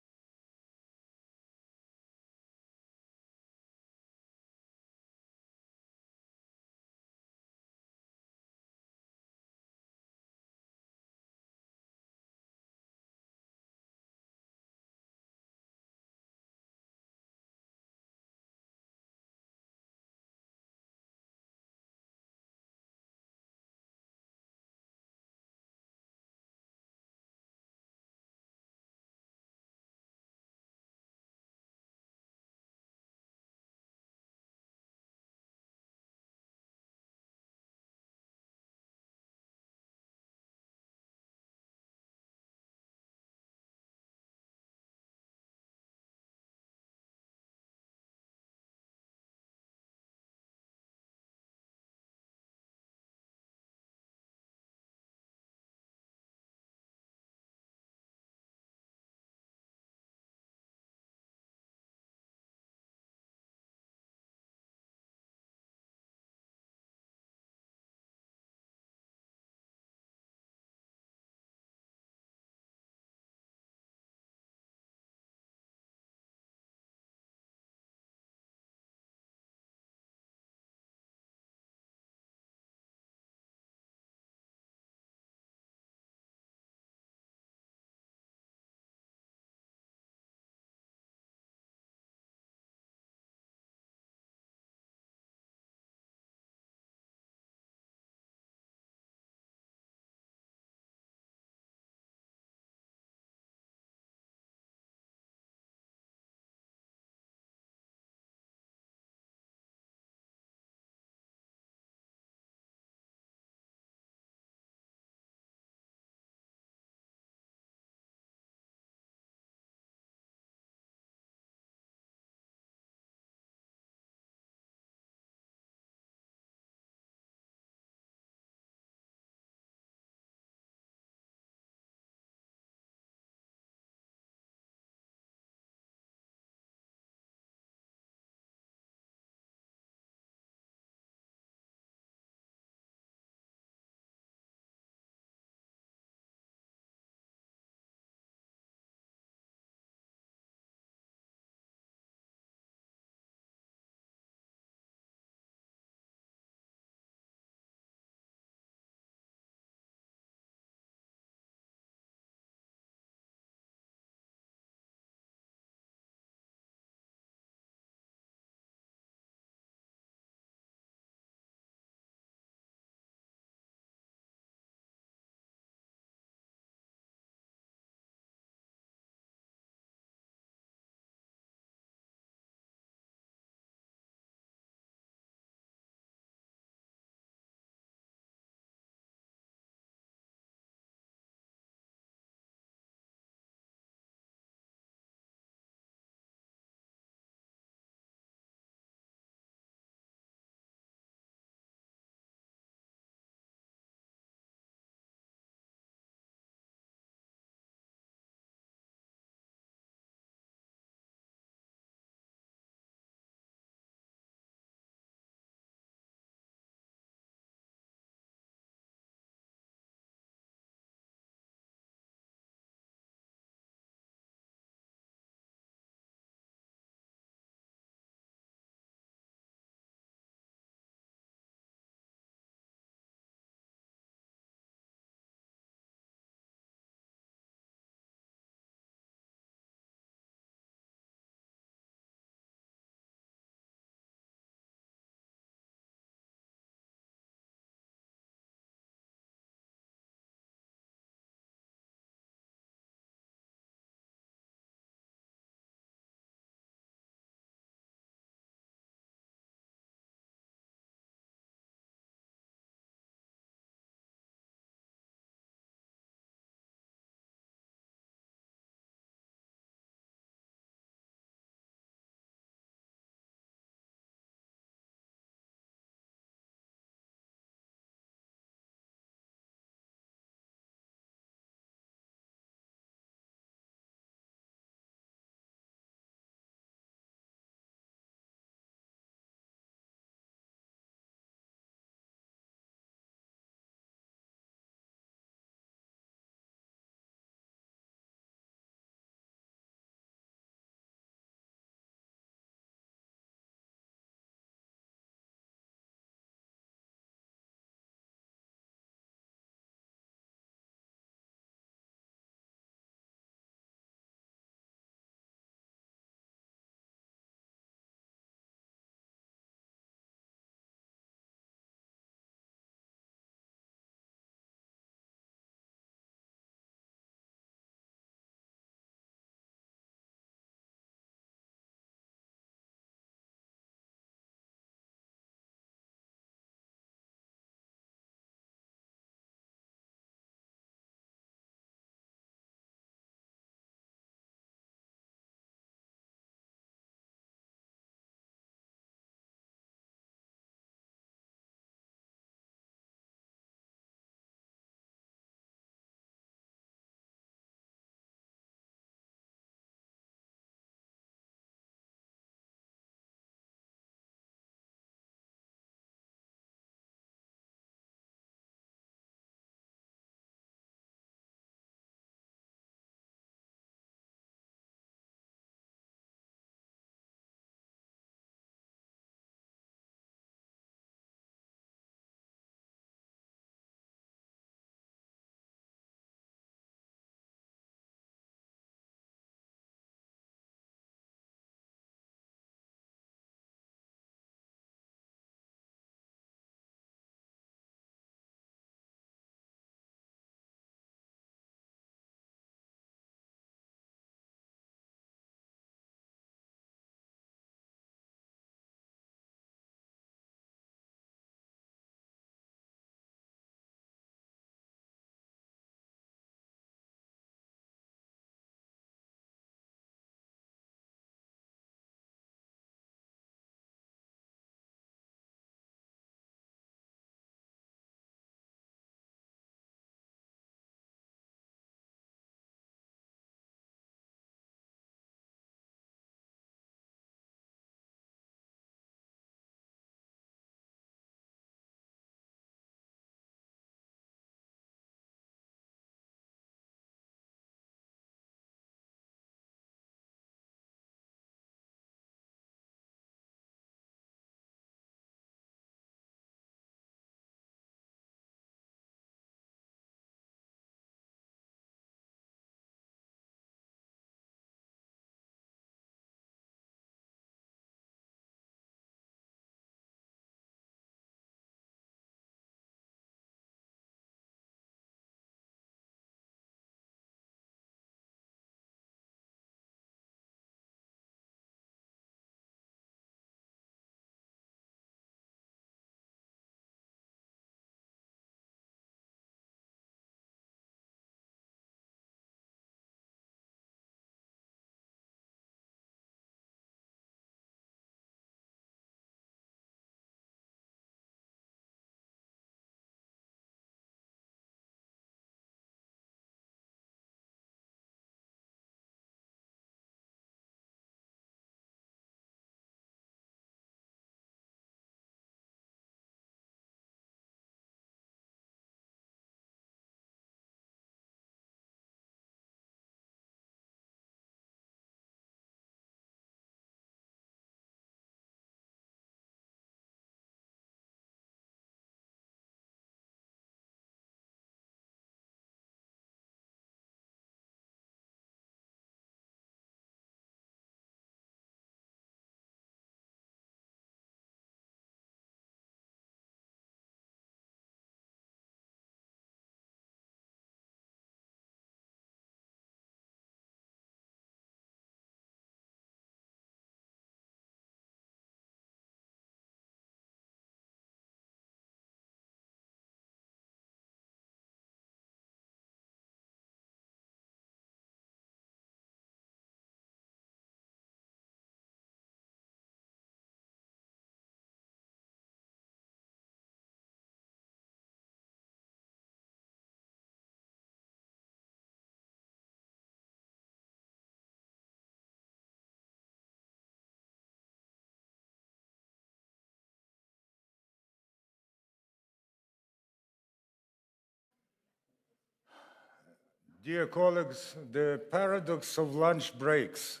Dear colleagues, the paradox of lunch breaks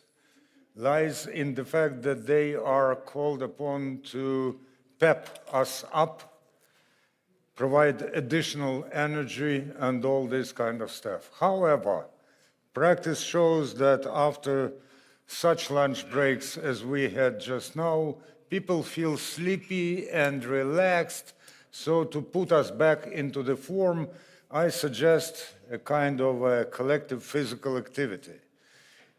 lies in the fact that they are called upon to pep us up, provide additional energy, and all this kind of stuff. However, practice shows that after such lunch breaks as we had just now, people feel sleepy and relaxed. So to put us back into the form, I suggest a kind of a collective physical activity.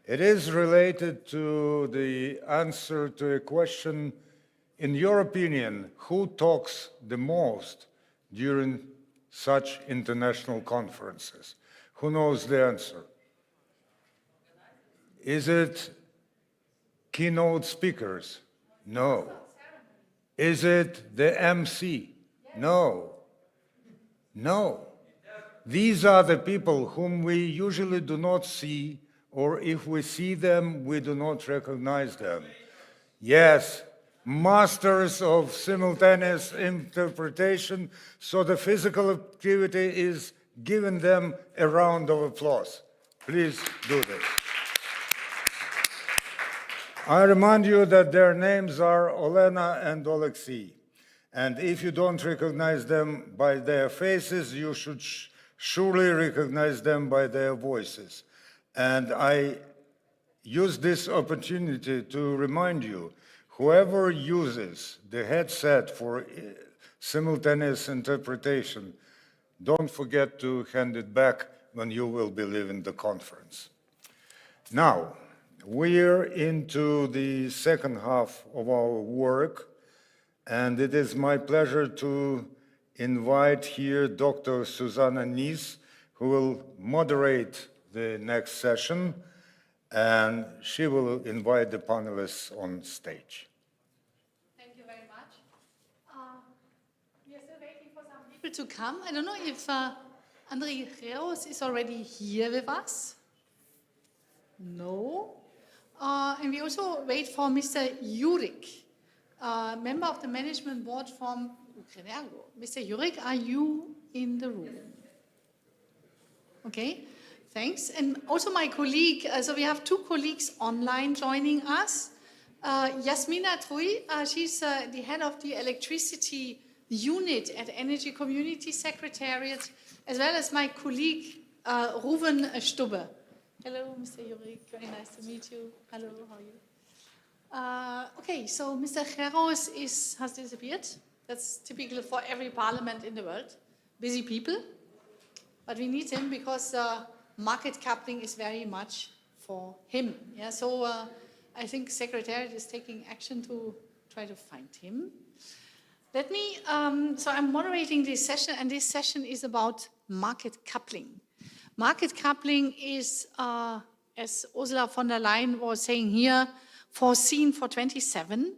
It is related to the answer to a question, in your opinion, who talks the most during such international conferences? Who knows the answer? Is it keynote speakers? No. Is it the MC? No. No. These are the people whom we usually do not see, or if we see them, we do not recognize them. Yes, masters of simultaneous interpretation, so the physical activity is giving them a round of applause. Please do this. I remind you that their names are Olena and Oleksiy. And if you don't recognize them by their faces, you should surely recognize them by their voices. And I use this opportunity to remind you, whoever uses the headset for simultaneous interpretation, don't forget to hand it back when you will be leaving the conference. Now, we're into the second half of our work, and it is my pleasure to invite here Dr. Susanna Nies, who will moderate the next session, and she will invite the panelists on stage. Thank you very much. We are still waiting for some people to come. I don't know if Andrei Reus is already here with us. No. And we also wait for Mr. Jurik, member of the management board from Ukrenergo. Mr. Jurik, are you in the room? Okay, thanks. And also my colleague, so we have two colleagues online joining us. Yasmina Trui, she's the head of the electricity unit at Energy Community Secretariat, as well as my colleague, Ruven Stubbe. Hello, Mr. Jurik, very nice to meet you. Hello, how are you? Okay, so Mr. Geros has disappeared. That's typical for every parliament in the world. Busy people, but we need him because market coupling is very much for him. Yeah, so I think Secretariat is taking action to try to find him. Let me, so I'm moderating this session, and this session is about market coupling. Market coupling is, as Ursula von der Leyen was saying here, foreseen for 27.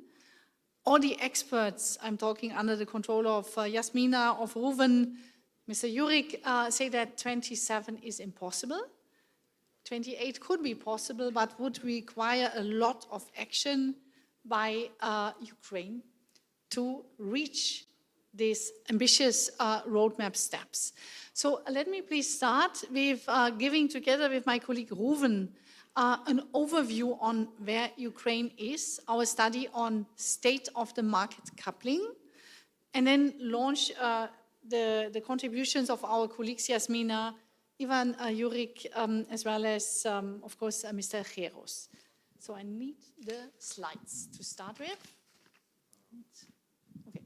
All the experts, I'm talking under the control of Yasmina, of Ruven, Mr. Jurik, say that 27 is impossible. 28 could be possible, but would require a lot of action by Ukraine to reach these ambitious roadmap steps. So let me please start with giving, together with my colleague Ruven, an overview on where Ukraine is, our study on state of the market coupling, and then launch the contributions of our colleagues Yasmina, Ivan Jurik, as well as, of course, Mr. Geros. So I need the slides to start with. Okay.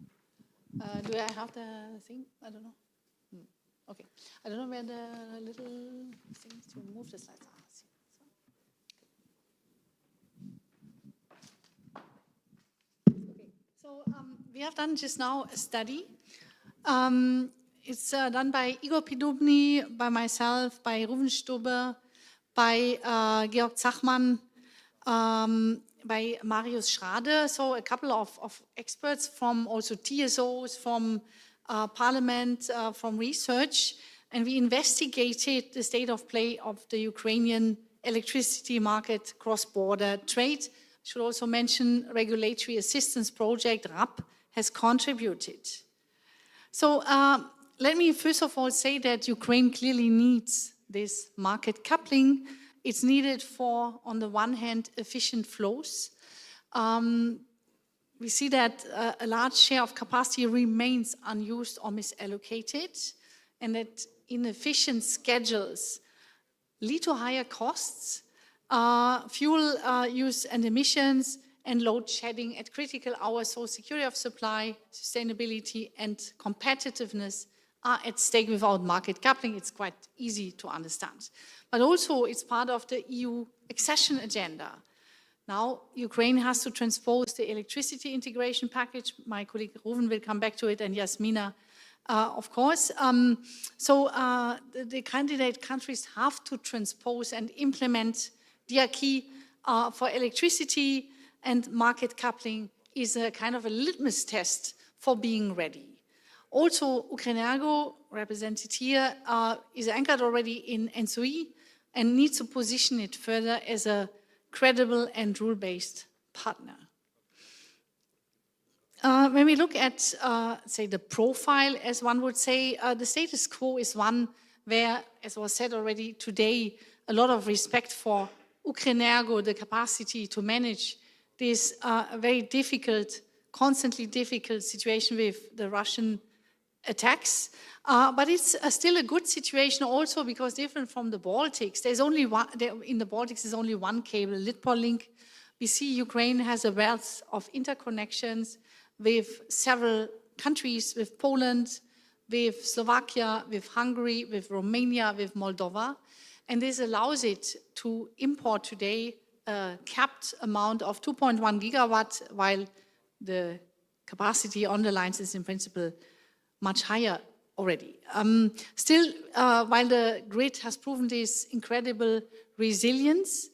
Do I have the thing? I don't know. Okay. I don't know where the little things to move the slides are. So we have done just now a study. It's done by Igor Pidubny, by myself, by Ruven Stubbe, by Georg Zachmann, by Marius Schrade, so a couple of experts from also TSOs, from Parliament, from research, and we investigated the state of play of the Ukrainian electricity market cross-border trade. I should also mention Regulatory Assistance Project, RAP, has contributed. So let me first of all say that Ukraine clearly needs this market coupling. It's needed for, on the one hand, efficient flows. We see that a large share of capacity remains unused or misallocated, and that inefficient schedules lead to higher costs, fuel use and emissions, and load shedding at critical hours. So security of supply, sustainability, and competitiveness are at stake without market coupling. It's quite easy to understand. But also it's part of the EU accession agenda. Now, Ukraine has to transpose the electricity integration package. My colleague Ruven will come back to it, and Jasmina, of course. The candidate countries have to transpose and implement the acquis for electricity, and market coupling is a kind of a litmus test for being ready. Also, Ukrenergo, represented here, is anchored already in NSOE and needs to position it further as a credible and rule-based partner. When we look at, say, the profile, as one would say, the status quo is one where, as was said already today, a lot of respect for Ukrenergo, the capacity to manage this very difficult, constantly difficult situation with the Russian attacks. But it's still a good situation also because different from the Baltics, there's only one, in the Baltics there's only one cable, Litpol link. We see Ukraine has a wealth of interconnections with several countries, with Poland, with Slovakia, with Hungary, with Romania, with Moldova. And this allows it to import today a capped amount of 2.1 gigawatt, while the capacity on the lines is in principle much higher already. Still, while the grid has proven this incredible resilience,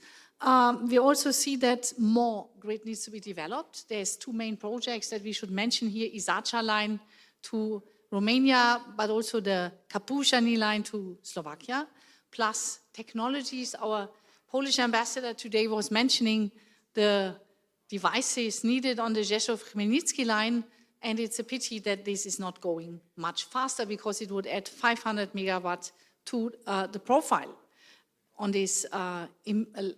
we also see that more grid needs to be developed. There's two main projects that we should mention here, Isacha line to Romania, but also the Kapushani line to Slovakia, plus technologies. Our Polish ambassador today was mentioning the devices needed on the Rzeszów-Chmielnicki line, and it's a pity that this is not going much faster because it would add 500 megawatt to the profile on this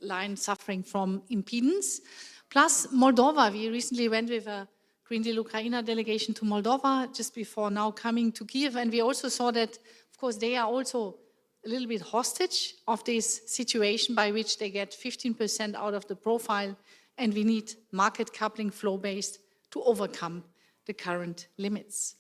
line suffering from impedance. Plus Moldova, we recently went with a Green Deal Ukraine delegation to Moldova just before now coming to Kyiv, and we also saw that, of course, they are also a little bit hostage of this situation by which they get 15% out of the profile, and we need market coupling flow-based to overcome the current limits.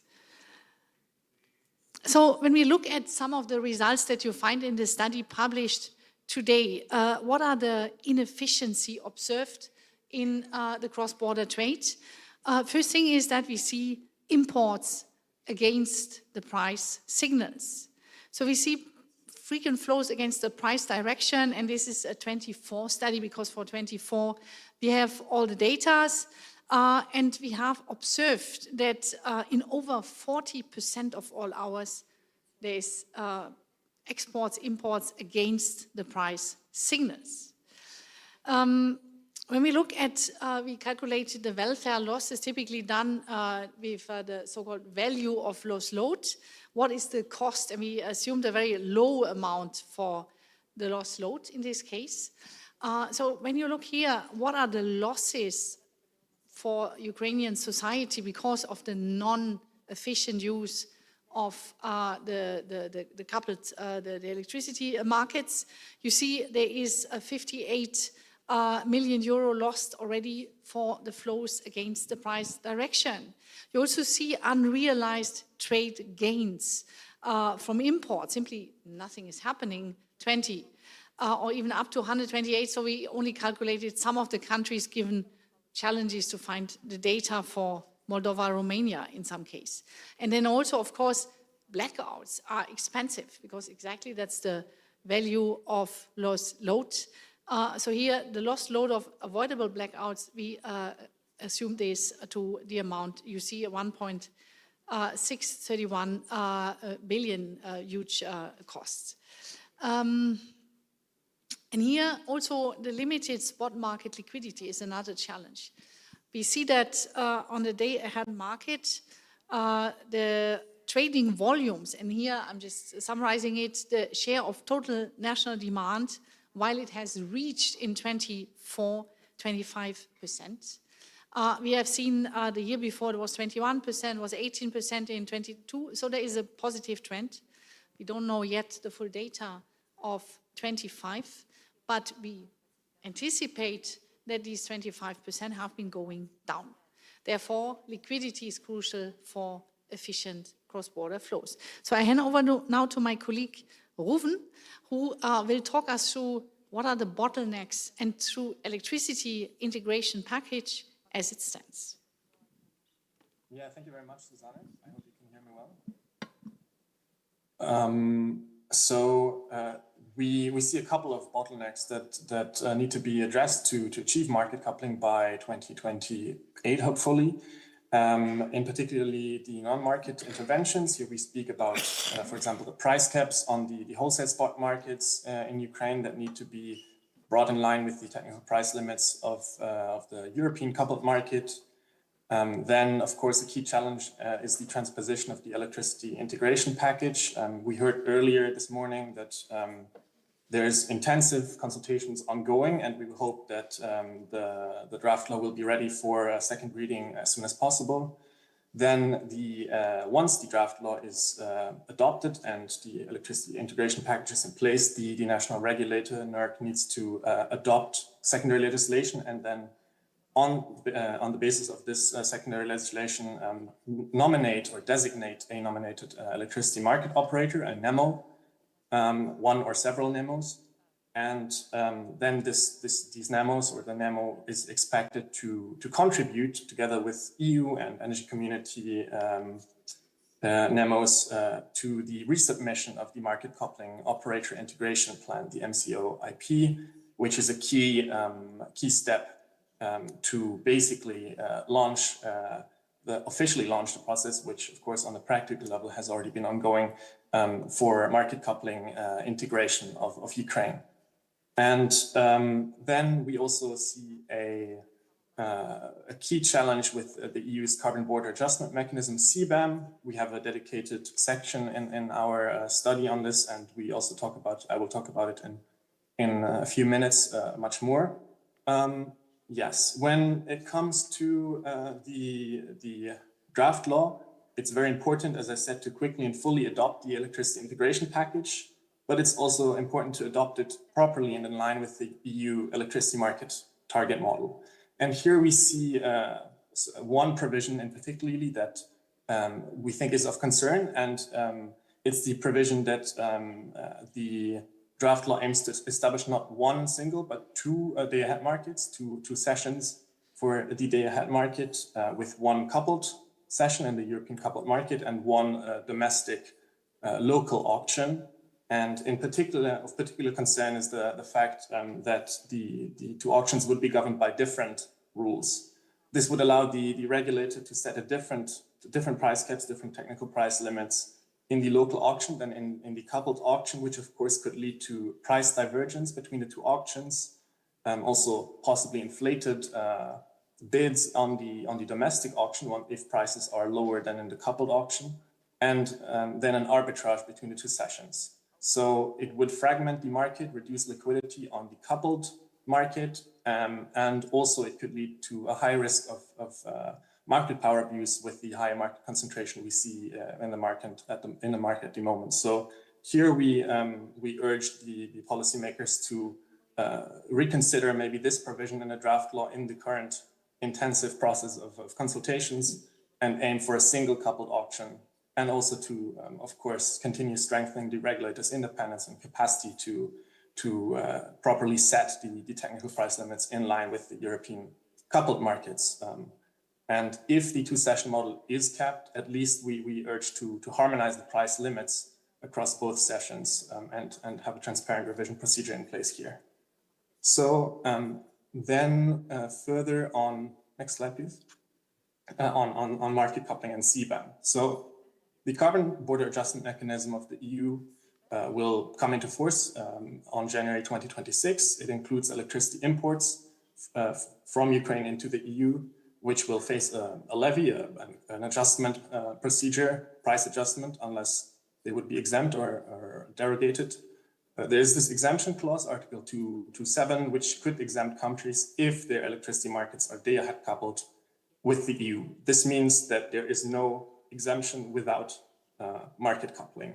So when we look at some of the results that you find in the study published today, what are the inefficiency observed in the cross-border trade? First thing is that we see imports against the price signals. So we see frequent flows against the price direction, and this is a 24 study because for 24 we have all the data, and we have observed that in over 40% of all hours there's exports, imports against the price signals. When we look at, we calculated the welfare losses typically done with the so-called value of lost load. What is the cost? And we assumed a very low amount for the lost load in this case. So when you look here, what are the losses for Ukrainian society because of the non-efficient use of the coupled the electricity markets? You see there is a 58 million euro lost already for the flows against the price direction. You also see unrealized trade gains from imports. Simply nothing is happening, 20 or even up to 128. So we only calculated some of the countries given challenges to find the data for Moldova, Romania in some case. And then also, of course, blackouts are expensive because exactly that's the value of lost load. So here, the lost load of avoidable blackouts, we assume this to the amount you see, 1.631 billion huge costs. And here also the limited spot market liquidity is another challenge. We see that on the day-ahead market, the trading volumes, and here I'm just summarizing it, the share of total national demand, while it has reached in 24, 25%. We have seen the year before it was 21%, was 18% in 22, so there is a positive trend. We don't know yet the full data of 25, but we anticipate that these 25% have been going down. Therefore, liquidity is crucial for efficient cross-border flows. So I hand over now to my colleague Ruven, who will talk us through what are the bottlenecks and through electricity integration package as it stands. Yeah, thank you very much, Susanne. I hope you can hear me well. We see a couple of bottlenecks that need to be addressed to achieve market coupling by 2028, hopefully. In particularly the non-market interventions. Here we speak about, for example, the price caps on the wholesale spot markets in Ukraine that need to be brought in line with the technical price limits of the European coupled market. Then, of course, the key challenge is the transposition of the electricity integration package. We heard earlier this morning that there's intensive consultations ongoing, and we hope that the draft law will be ready for a second reading as soon as possible. Then, once the draft law is adopted and the electricity integration package is in place, the national regulator, NERC, needs to adopt secondary legislation, and then on the basis of this secondary legislation, nominate or designate a nominated electricity market operator, a NEMO, one or several NEMOs, and then these NEMOs or the NEMO is expected to contribute together with EU and energy community NEMOs to the resubmission of the market coupling operator integration plan, the MCO-IP, which is a key step to basically officially launch the process, which of course on a practical level has already been ongoing for market coupling integration of Ukraine. And then we also see a key challenge with the EU's carbon border adjustment mechanism, CBAM. We have a dedicated section in our study on this, and we also I will talk about it in a few minutes much more. Yes, when it comes to the draft law, it's very important, as I said, to quickly and fully adopt the electricity integration package, but it's also important to adopt it properly and in line with the EU electricity market target model. And here we see one provision in particularly that we think is of concern, and it's the provision that the draft law aims to establish not one single, but two day-ahead markets, two sessions for the day-ahead market with one coupled session in the European coupled market and one domestic local auction. And in particular, of particular concern is the fact that the two auctions would be governed by different rules. This would allow the regulator to set different price caps, different technical price limits in the local auction than in the coupled auction, which of course could lead to price divergence between the two auctions, also possibly inflated bids on the domestic auction if prices are lower than in the coupled auction, and then an arbitrage between the two sessions. So it would fragment the market, reduce liquidity on the coupled market, and also it could lead to a high risk of market power abuse with the high market concentration we see in the market at the moment. So here we urge the policymakers to reconsider maybe this provision in a draft law in the current intensive process of consultations and aim for a single coupled auction, and also to, of course, continue strengthening the regulator's independence and capacity to properly set the technical price limits in line with the European coupled markets. And if the two-session model is kept, at least we urge to harmonize the price limits across both sessions and have a transparent revision procedure in place here. So then further on, next slide, please, on market coupling and CBAM. So the carbon border adjustment mechanism of the EU will come into force on January 2026. It includes electricity imports from Ukraine into the EU, which will face a levy, an adjustment procedure price adjustment unless they would be exempt or derogated. There is this exemption clause, Article 227, which could exempt countries if their electricity markets are day-ahead coupled with the EU. This means that there is no exemption without market coupling,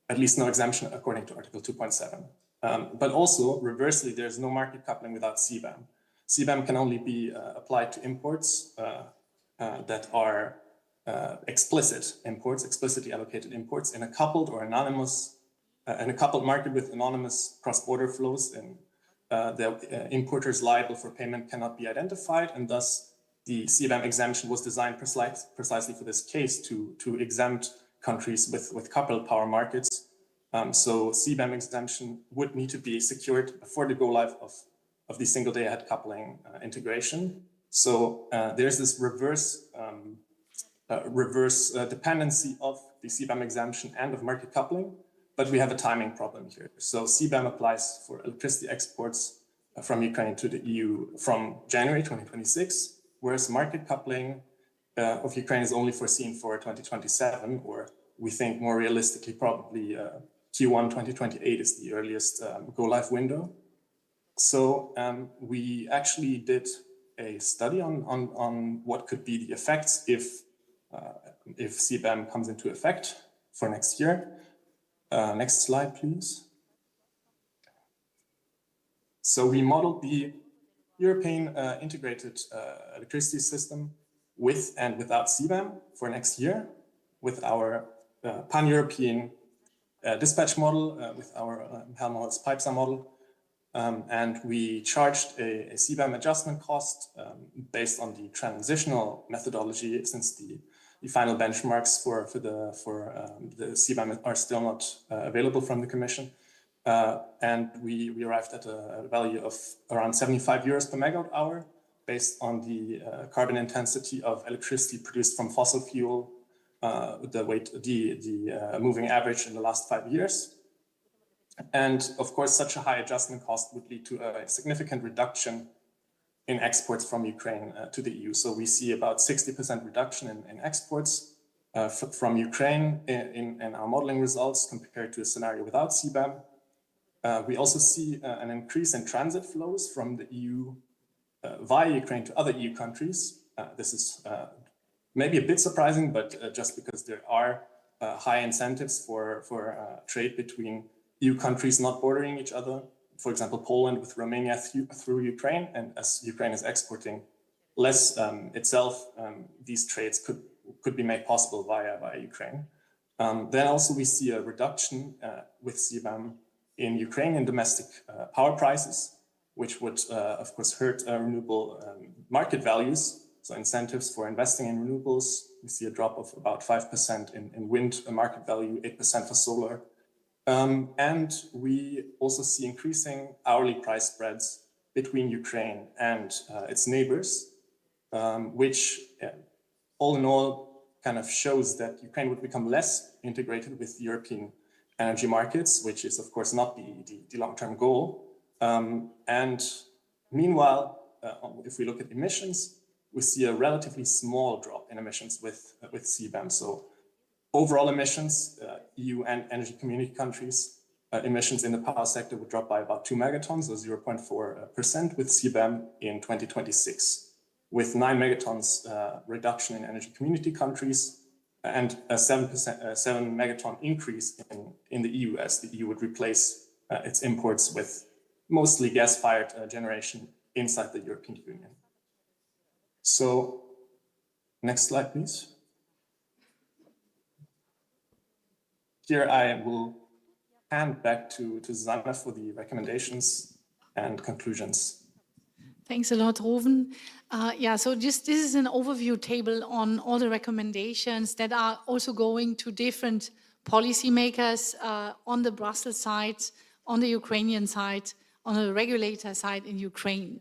at least no exemption according to Article 2.7. But also, reversely, there's no market coupling without CBAM. CBAM can only be applied to imports that are explicit imports, explicitly allocated imports in a coupled or anonymous, in a coupled market with anonymous cross-border flows, and the importers liable for payment cannot be identified, and thus the CBAM exemption was designed precisely for this case to exempt countries with coupled power markets. So CBAM exemption would need to be secured before the go-live of the single day-ahead coupling integration. So there's this reverse dependency of the CBAM exemption and of market coupling, but we have a timing problem here. So CBAM applies for electricity exports from Ukraine to the EU from January 2026, whereas market coupling of Ukraine is only foreseen for 2027, or we think more realistically, probably Q1 2028 is the earliest go-live window. So we actually did a study on what could be the effects if CBAM comes into effect for next year. Next slide, please. So we modeled the European integrated electricity system with and without CBAM for next year with our pan-European dispatch model, with our Helmholtz-Zentrum model. And we charged a CBAM adjustment cost based on the transitional methodology, since the final benchmarks for the CBAM are still not available from the Commission. And we arrived at a value of around 75 euros per megawatt hour based on the carbon intensity of electricity produced from fossil fuel, the moving average in the last 5 years. And of course, such a high adjustment cost would lead to a significant reduction in exports from Ukraine to the EU. So we see about 60% reduction in exports from Ukraine in our modeling results compared to a scenario without CBAM. We also see an increase in transit flows from the EU via Ukraine to other EU countries. This is maybe a bit surprising, but just because there are high incentives for trade between EU countries not bordering each other. For example, Poland with Romania through Ukraine, and as Ukraine is exporting less itself, these trades could be made possible via Ukraine. Then also we see a reduction with CBAM in Ukrainian domestic power prices, which would of course hurt renewable market values. So incentives for investing in renewables, we see a drop of about 5% in wind market value, 8% for solar. And we also see increasing hourly price spreads between Ukraine and its neighbors, which all in all kind of shows that Ukraine would become less integrated with European energy markets, which is of course not the long-term goal. And meanwhile, if we look at emissions, we see a relatively small drop in emissions with CBAM. So overall emissions, EU and energy community countries, emissions in the power sector would drop by about 2 megatons, or 0.4% with CBAM in 2026, with 9 megatons reduction in energy community countries and a 7 megaton increase in the EU, as the EU would replace its imports with mostly gas-fired generation inside the European Union. So, next slide, please. Here I will hand back to Susanne for the recommendations and conclusions. Thanks a lot, Ruven. So this is an overview table on all the recommendations that are also going to different policymakers on the Brussels side, on the Ukrainian side, on the regulator side in Ukraine.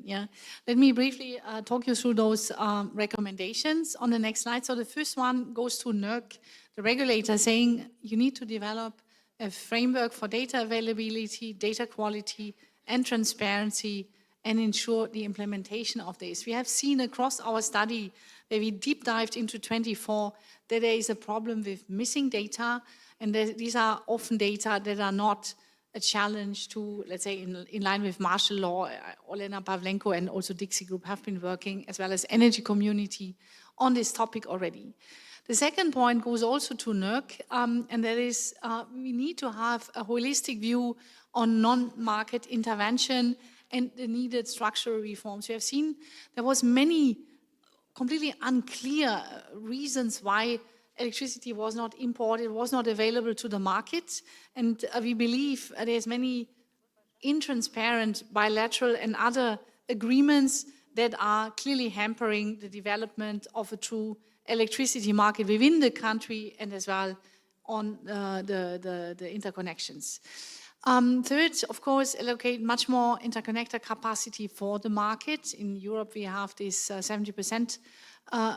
Let me briefly talk you through those recommendations on the next slide. So the first one goes to NERC, the regulator, saying you need to develop a framework for data availability, data quality, and transparency, and ensure the implementation of this. We have seen across our study, where we deep dived into 24, that there is a problem with missing data, and these are often data that are not a challenge to, let's say, in line with martial law. Olena Pavlenko and also Dixie Group have been working, as well as energy community, on this topic already. The second point goes also to NERC, and that is we need to have a holistic view on non-market intervention and the needed structural reforms. We have seen there was many completely unclear reasons why electricity was not imported, was not available to the market. And we believe there's many intransparent bilateral and other agreements that are clearly hampering the development of a true electricity market within the country and as well on the interconnections. Third, of course, allocate much more interconnector capacity for the market. In Europe, we have this 70%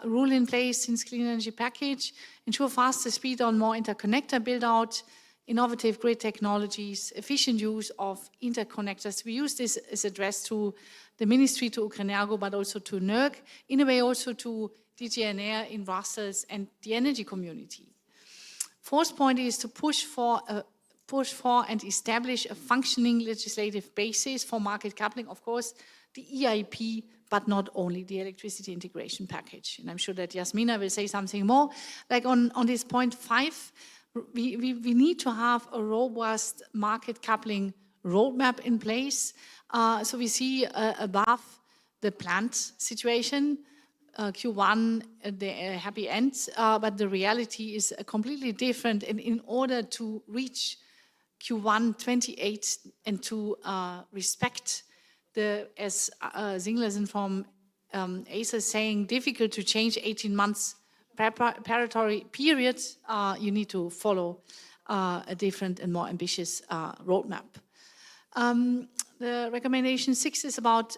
rule in place since Clean Energy Package. Ensure faster speed on more interconnector build-out, innovative grid technologies, efficient use of interconnectors. We use this as addressed to the Ministry, to Ukrenergo, but also to NERC, in a way also to DGNR in Brussels and the energy community. Fourth point is to push for and establish a functioning legislative basis for market coupling. Of course, the EIP, but not only the electricity integration package. And I'm sure that Jasmina will say something more. Like on this point 5, we need to have a robust market coupling roadmap in place. So we see above the plant situation, Q1, the happy end, but the reality is completely different. And in order to reach Q1 28 and to respect the, as Zinglersen from ACER is saying, difficult to change 18 months preparatory period, you need to follow a different and more ambitious roadmap. The recommendation 6 is about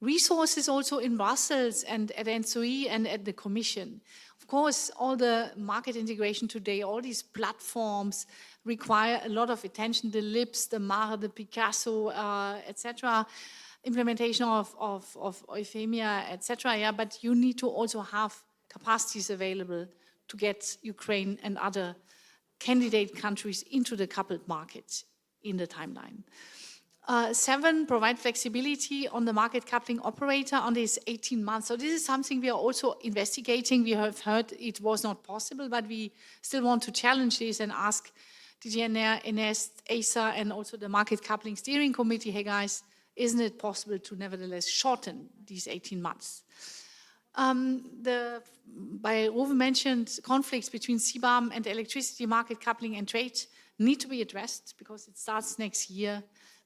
resources also in Brussels and at NSOE and at the Commission. Of course, all the market integration today, all these platforms require a lot of attention, the LIPS, the MAR, the Picasso, etc., implementation of Euphemia, etc. Yeah, but you need to also have capacities available to get Ukraine and other candidate countries into the coupled market in the timeline. 7, provide flexibility on the market coupling operator on these 18 months. So this is something we are also investigating. We have heard it was not possible, but we still want to challenge this and ask DGNR, NS, ACER, and also the Market Coupling Steering Committee, hey guys, isn't it possible to nevertheless shorten these 18 months? By Ruven mentioned, conflicts between CBAM and electricity market coupling and trade need to be addressed because it starts next year.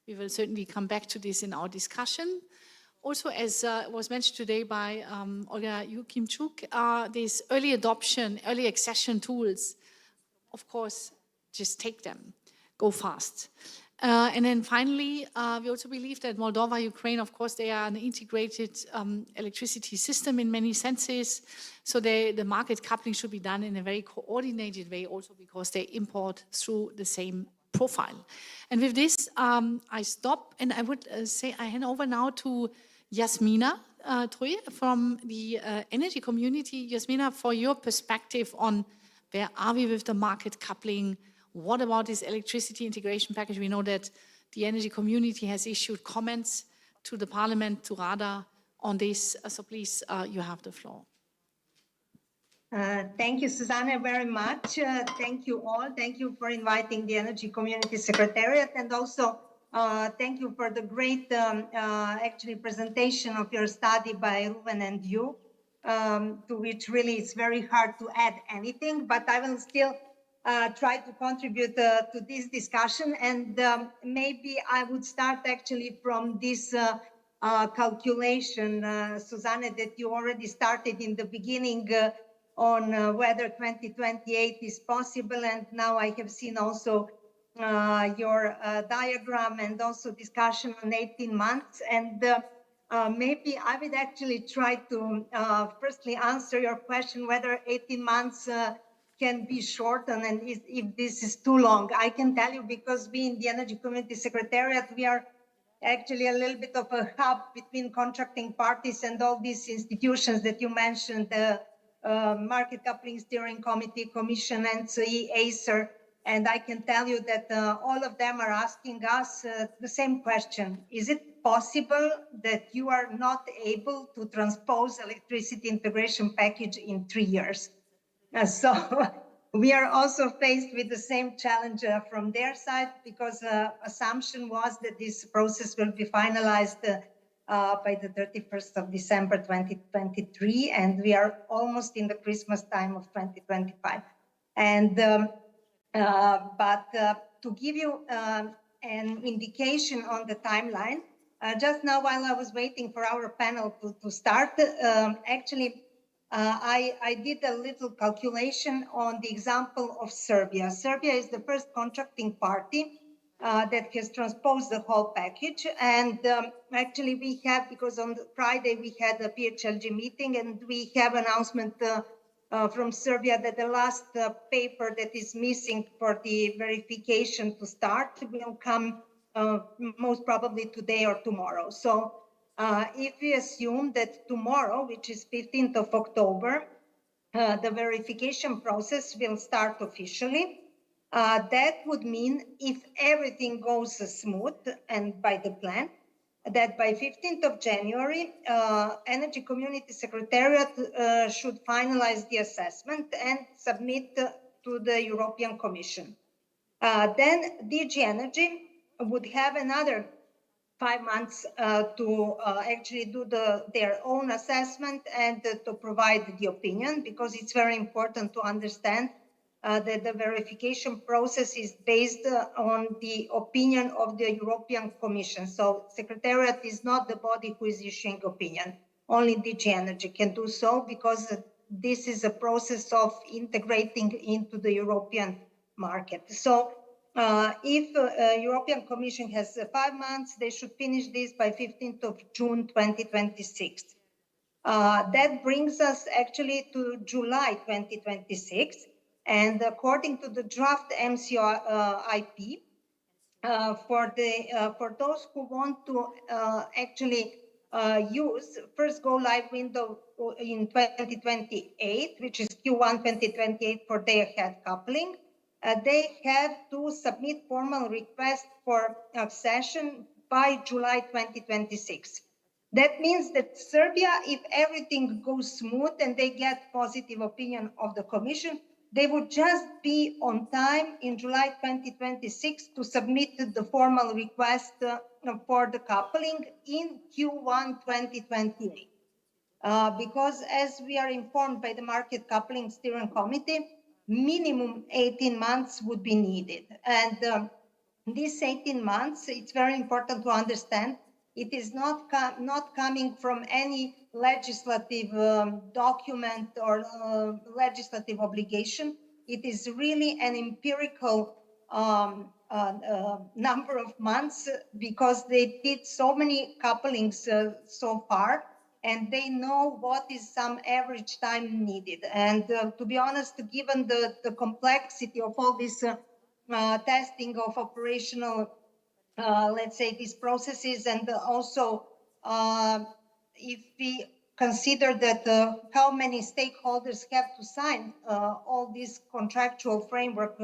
We will certainly come back to this in our discussion. Also, as was mentioned today by Olga Yukimchuk, this early adoption, early accession tools, of course, just take them, go fast. And then finally, we also believe that Moldova, Ukraine, of course, they are an integrated electricity system in many senses. So the market coupling should be done in a very coordinated way also because they import through the same profile. And with this, I stop and I would say I hand over now to Jasmina Troy from the energy community. Jasmina, for your perspective on where are we with the market coupling? What about this electricity integration package? We know that the energy community has issued comments to the parliament, to RADA on this. So please, you have the floor. Thank you, Susanna, very much. Thank you all. Thank you for inviting the Energy Community Secretariat, and also thank you for the great actually presentation of your study by Ruven and you, to which really it's very hard to add anything, but I will still try to contribute to this discussion. And maybe I would start actually from this calculation, Susanna, that you already started in the beginning on whether 2028 is possible. And now I have seen also your diagram and also discussion on 18 months. And maybe I would actually try to firstly answer your question whether 18 months can be shortened and if this is too long. I can tell you, because we in the Energy Community Secretariat, we are actually a little bit of a hub between contracting parties and all these institutions that you mentioned, the Market Coupling Steering Committee, Commission, NCE, Acer. And I can tell you that all of them are asking us the same question. Is it possible that you are not able to transpose electricity integration package in 3 years? So we are also faced with the same challenge from their side, because assumption was that this process will be finalized by the 31st of December 2023, and we are almost in the Christmas time of 2025. And but to give you an indication on the timeline, just now while I was waiting for our panel to start, actually I did a little calculation on the example of Serbia. Serbia is the first contracting party that has transposed the whole package. And actually we have, because on the Friday we had a PHLG meeting, and we have announcement from Serbia that the last paper that is missing for the verification to start will come most probably today or tomorrow. So if we assume that tomorrow, which is 15th of October, the verification process will start officially, that would mean, if everything goes smooth and by the plan, that by 15th of January, Energy Community Secretariat should finalize the assessment and submit to the European Commission. Then DG Energy would have another 5 months to actually do their own assessment and to provide the opinion, because it's very important to understand that the verification process is based on the opinion of the European Commission. So Secretariat is not the body who is issuing opinion. Only DG Energy can do so, because this is a process of integrating into the European market. So if European Commission has 5 months, they should finish this by 15th of June 2026. That brings us actually to July 2026. And according to the draft MCO-IP, for those who want to actually use first go live window in 2028, which is Q1 2028 for day-ahead coupling, they have to submit formal request for accession by July 2026. That means that Serbia, if everything goes smooth and they get positive opinion of the Commission, they would just be on time in July 2026 to submit the formal request for the coupling in Q1 2028. Because as we are informed by the Market Coupling Steering Committee, minimum 18 months would be needed. And these 18 months, it's very important to understand, it is not coming from any legislative document or legislative obligation. It is really an empirical number of months, because they did so many couplings so far, and they know what is some average time needed. And to be honest, given the complexity of all this testing of operational, let's say, these processes, and also if we consider that how many stakeholders have to sign all this contractual framework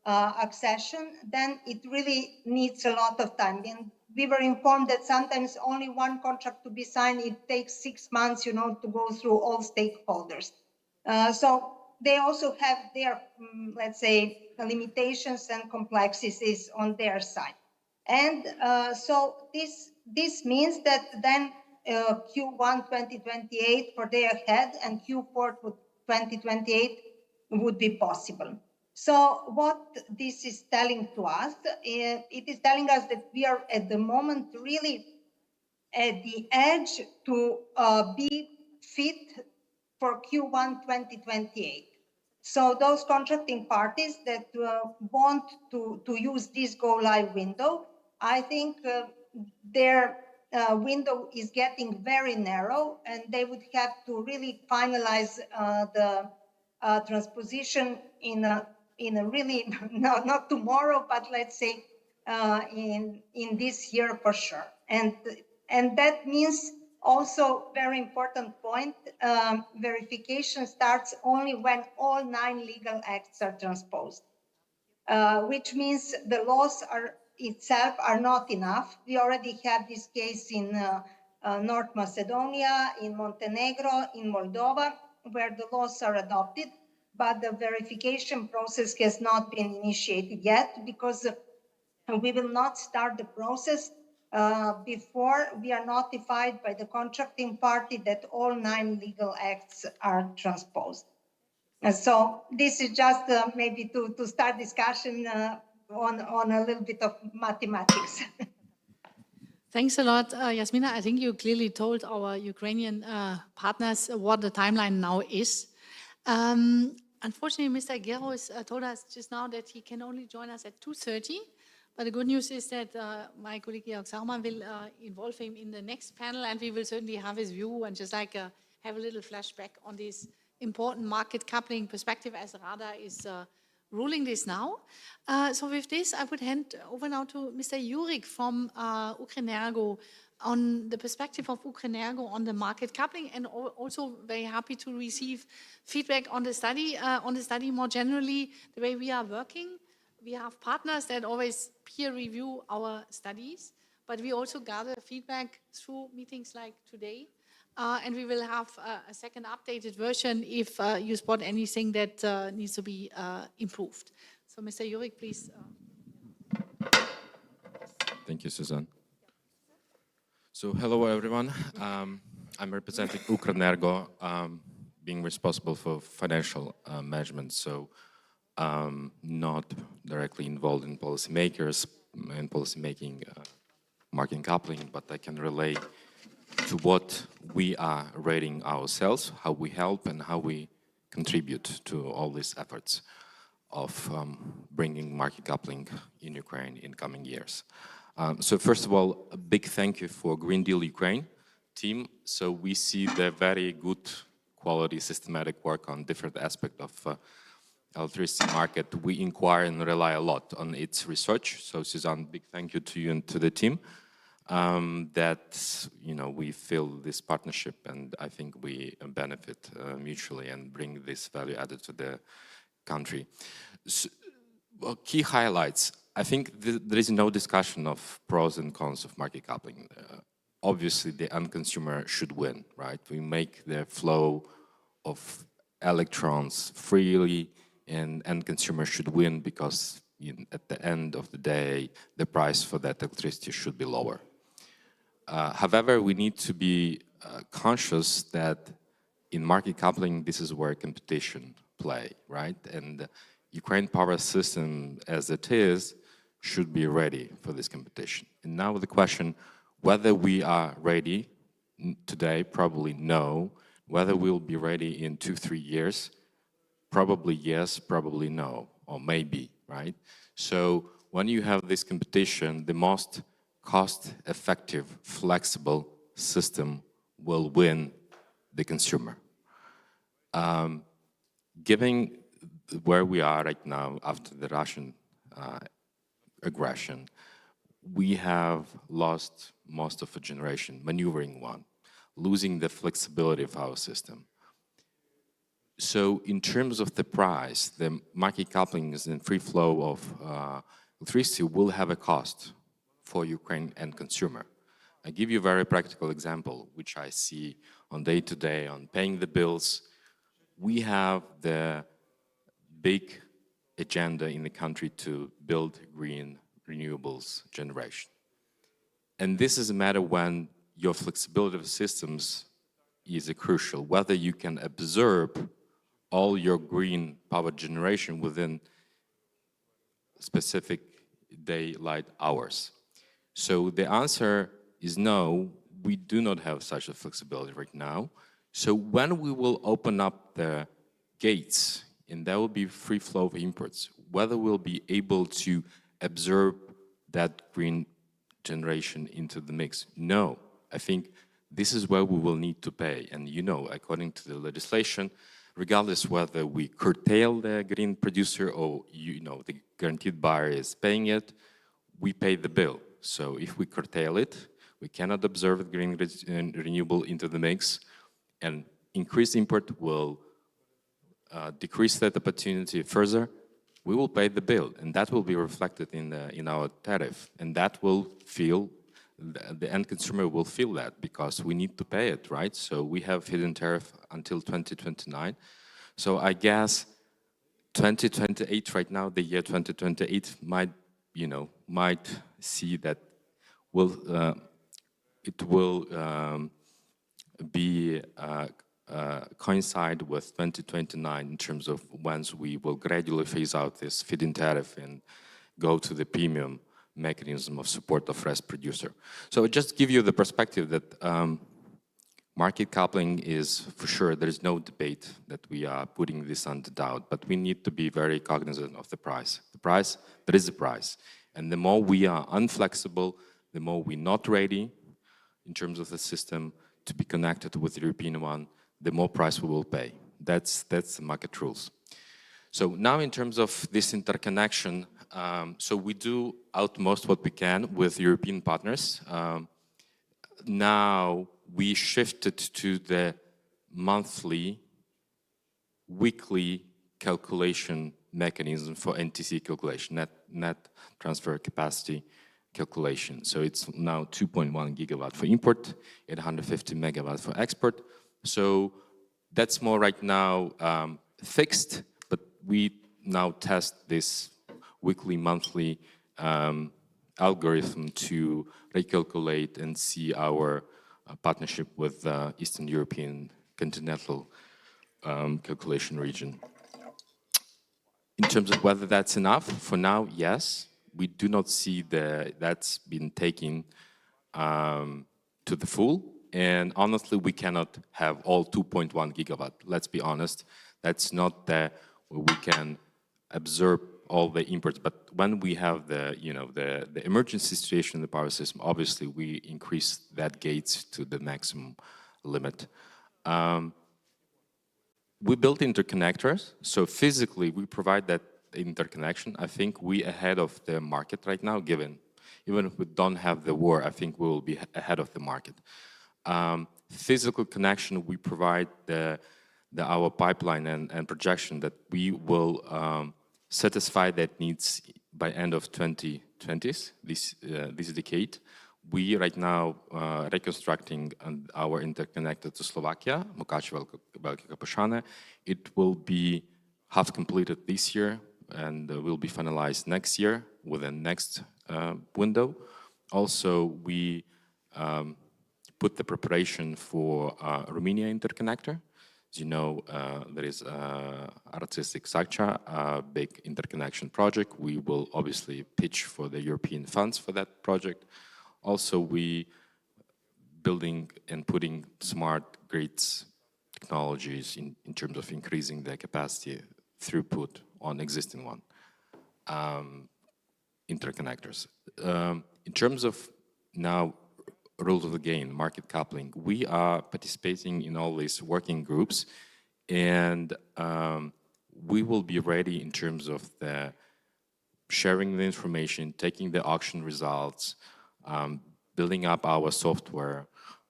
accession, then it really needs a lot of time. And we were informed that sometimes only one contract to be signed, it takes 6 months, to go through all stakeholders. So they also have their, let's say, limitations and complexities on their side. And so this means that then Q1 2028 for day ahead and Q4 2028 would be possible. So what this is telling to us, it is telling us that we are at the moment really at the edge to be fit for Q1 2028. So those contracting parties that want to use this go live window, I think their window is getting very narrow, and they would have to really finalize the transposition in a really, not tomorrow, but let's say in this year for sure. And that means also very important point, verification starts only when all 9 legal acts are transposed, which means the laws itself are not enough. We already had this case in North Macedonia, in Montenegro, in Moldova, where the laws are adopted, but the verification process has not been initiated yet because we will not start the process before we are notified by the contracting party that all 9 legal acts are transposed. And so this is just maybe to start discussion on a little bit of mathematics. Thanks a lot, Yasmina. I think you clearly told our Ukrainian partners what the timeline now is. Unfortunately, Mr. Geros told us just now that he can only join us at 2:30. But the good news is that my colleague Georg Sauermann will involve him in the next panel, and we will certainly have his view and just like have a little flashback on this important market coupling perspective as RADA is ruling this now. So with this, I would hand over now to Mr. Jurik from Ukrenergo on the perspective of Ukrenergo on the market coupling, and also very happy to receive feedback on the study more generally, the way we are working. We have partners that always peer review our studies, but we also gather feedback through meetings like today. And we will have a second updated version if you spot anything that needs to be improved. So Mr. Jurik, please. Thank you, Suzanne. So hello, everyone. I'm representing Ukrenergo, being responsible for financial management. So not directly involved in policymakers and policymaking, market coupling, but I can relate to what we are rating ourselves, how we help and how we contribute to all these efforts of bringing market coupling in Ukraine in coming years. So first of all, a big thank you for Green Deal Ukraine team. So we see the very good quality systematic work on different aspects of electricity market. We inquire and rely a lot on its research. So Suzanne, big thank you to you and to the team. That, you know, we feel this partnership, and I think we benefit mutually and bring this value added to the country. So, well, key highlights. I think there is no discussion of pros and cons of market coupling. Obviously, the end consumer should win, right? We make the flow of electrons freely, and end consumer should win because at the end of the day, the price for that electricity should be lower. However, we need to be conscious that in market coupling, this is where competition play, right? And Ukraine power system as it is should be ready for this competition. And now the question, whether we are ready today, probably no. Whether we'll be ready in 2-3 years, probably yes, probably no, or maybe, right? So when you have this competition, the most cost-effective, flexible system will win the consumer. Given where we are right now after the Russian aggression, we have lost most of a generation, maneuvering one, losing the flexibility of our system. So in terms of the price, the market coupling and free flow of electricity will have a cost for Ukraine and consumer. I give you a very practical example, which I see on day-to-day on paying the bills. We have the big agenda in the country to build green renewables generation. And this is a matter when your flexibility of systems is crucial, whether you can absorb all your green power generation within specific daylight hours. So the answer is no, we do not have such a flexibility right now. So when we will open up the gates and there will be free flow of imports, whether we'll be able to absorb that green generation into the mix, no. I think this is where we will need to pay. And you know, according to the legislation, regardless whether we curtail the green producer or, you know, the guaranteed buyer is paying it, we pay the bill. So if we curtail it, we cannot observe green and renewable into the mix, and increased import will decrease that opportunity further. We will pay the bill, and that will be reflected in our tariff, and that will feel, the end consumer will feel that, because we need to pay it, right? So we have hidden tariff until 2029. So I guess 2028 right now, the year 2028 might see that it will be coincide with 2029 in terms of once we will gradually phase out this feed-in tariff and go to the premium mechanism of support of RES producer. So just give you the perspective that market coupling is, for sure, there is no debate that we are putting this under doubt, but we need to be very cognizant of the price. The price, there is a price. And the more we are unflexible, the more we're not ready in terms of the system to be connected with the European one, the more price we will pay. That's the market rules. So now in terms of this interconnection, so we do utmost what we can with European partners. Now we shifted to the monthly, weekly calculation mechanism for NTC calculation, net transfer capacity calculation. So it's now 2.1 gigawatt for import, 850 megawatt for export. So that's more right now fixed, but we now test this weekly, monthly algorithm to recalculate and see our partnership with Eastern European continental calculation region. In terms of whether that's enough, for now, yes. We do not see that's been taken to the full. And honestly, we cannot have all 2.1 gigawatt. Let's be honest. That's not where we can absorb all the imports. But when we have the emergency situation in the power system, obviously we increase that gates to the maximum limit. We built interconnectors, so physically we provide that interconnection. I think we ahead of the market right now, given even if we don't have the war, I think we will be ahead of the market. Physical connection, we provide our pipeline and projection that we will satisfy that needs by end of 2020s, this decade. We right now reconstructing our interconnector to Slovakia, Mukachevo-Velké It will be half completed this year and will be finalized next year within next window. Also, we put the preparation for Romania interconnector. As you know, there is Artistic-Sakcha, a big interconnection project. We will obviously pitch for the European funds for that project. Also, we building and putting smart grids technologies in terms of increasing the capacity throughput on existing one interconnectors. In terms of now rules of the game, market coupling, we are participating in all these working groups, and we will be ready in terms of the sharing the information, taking the auction results, building up our software.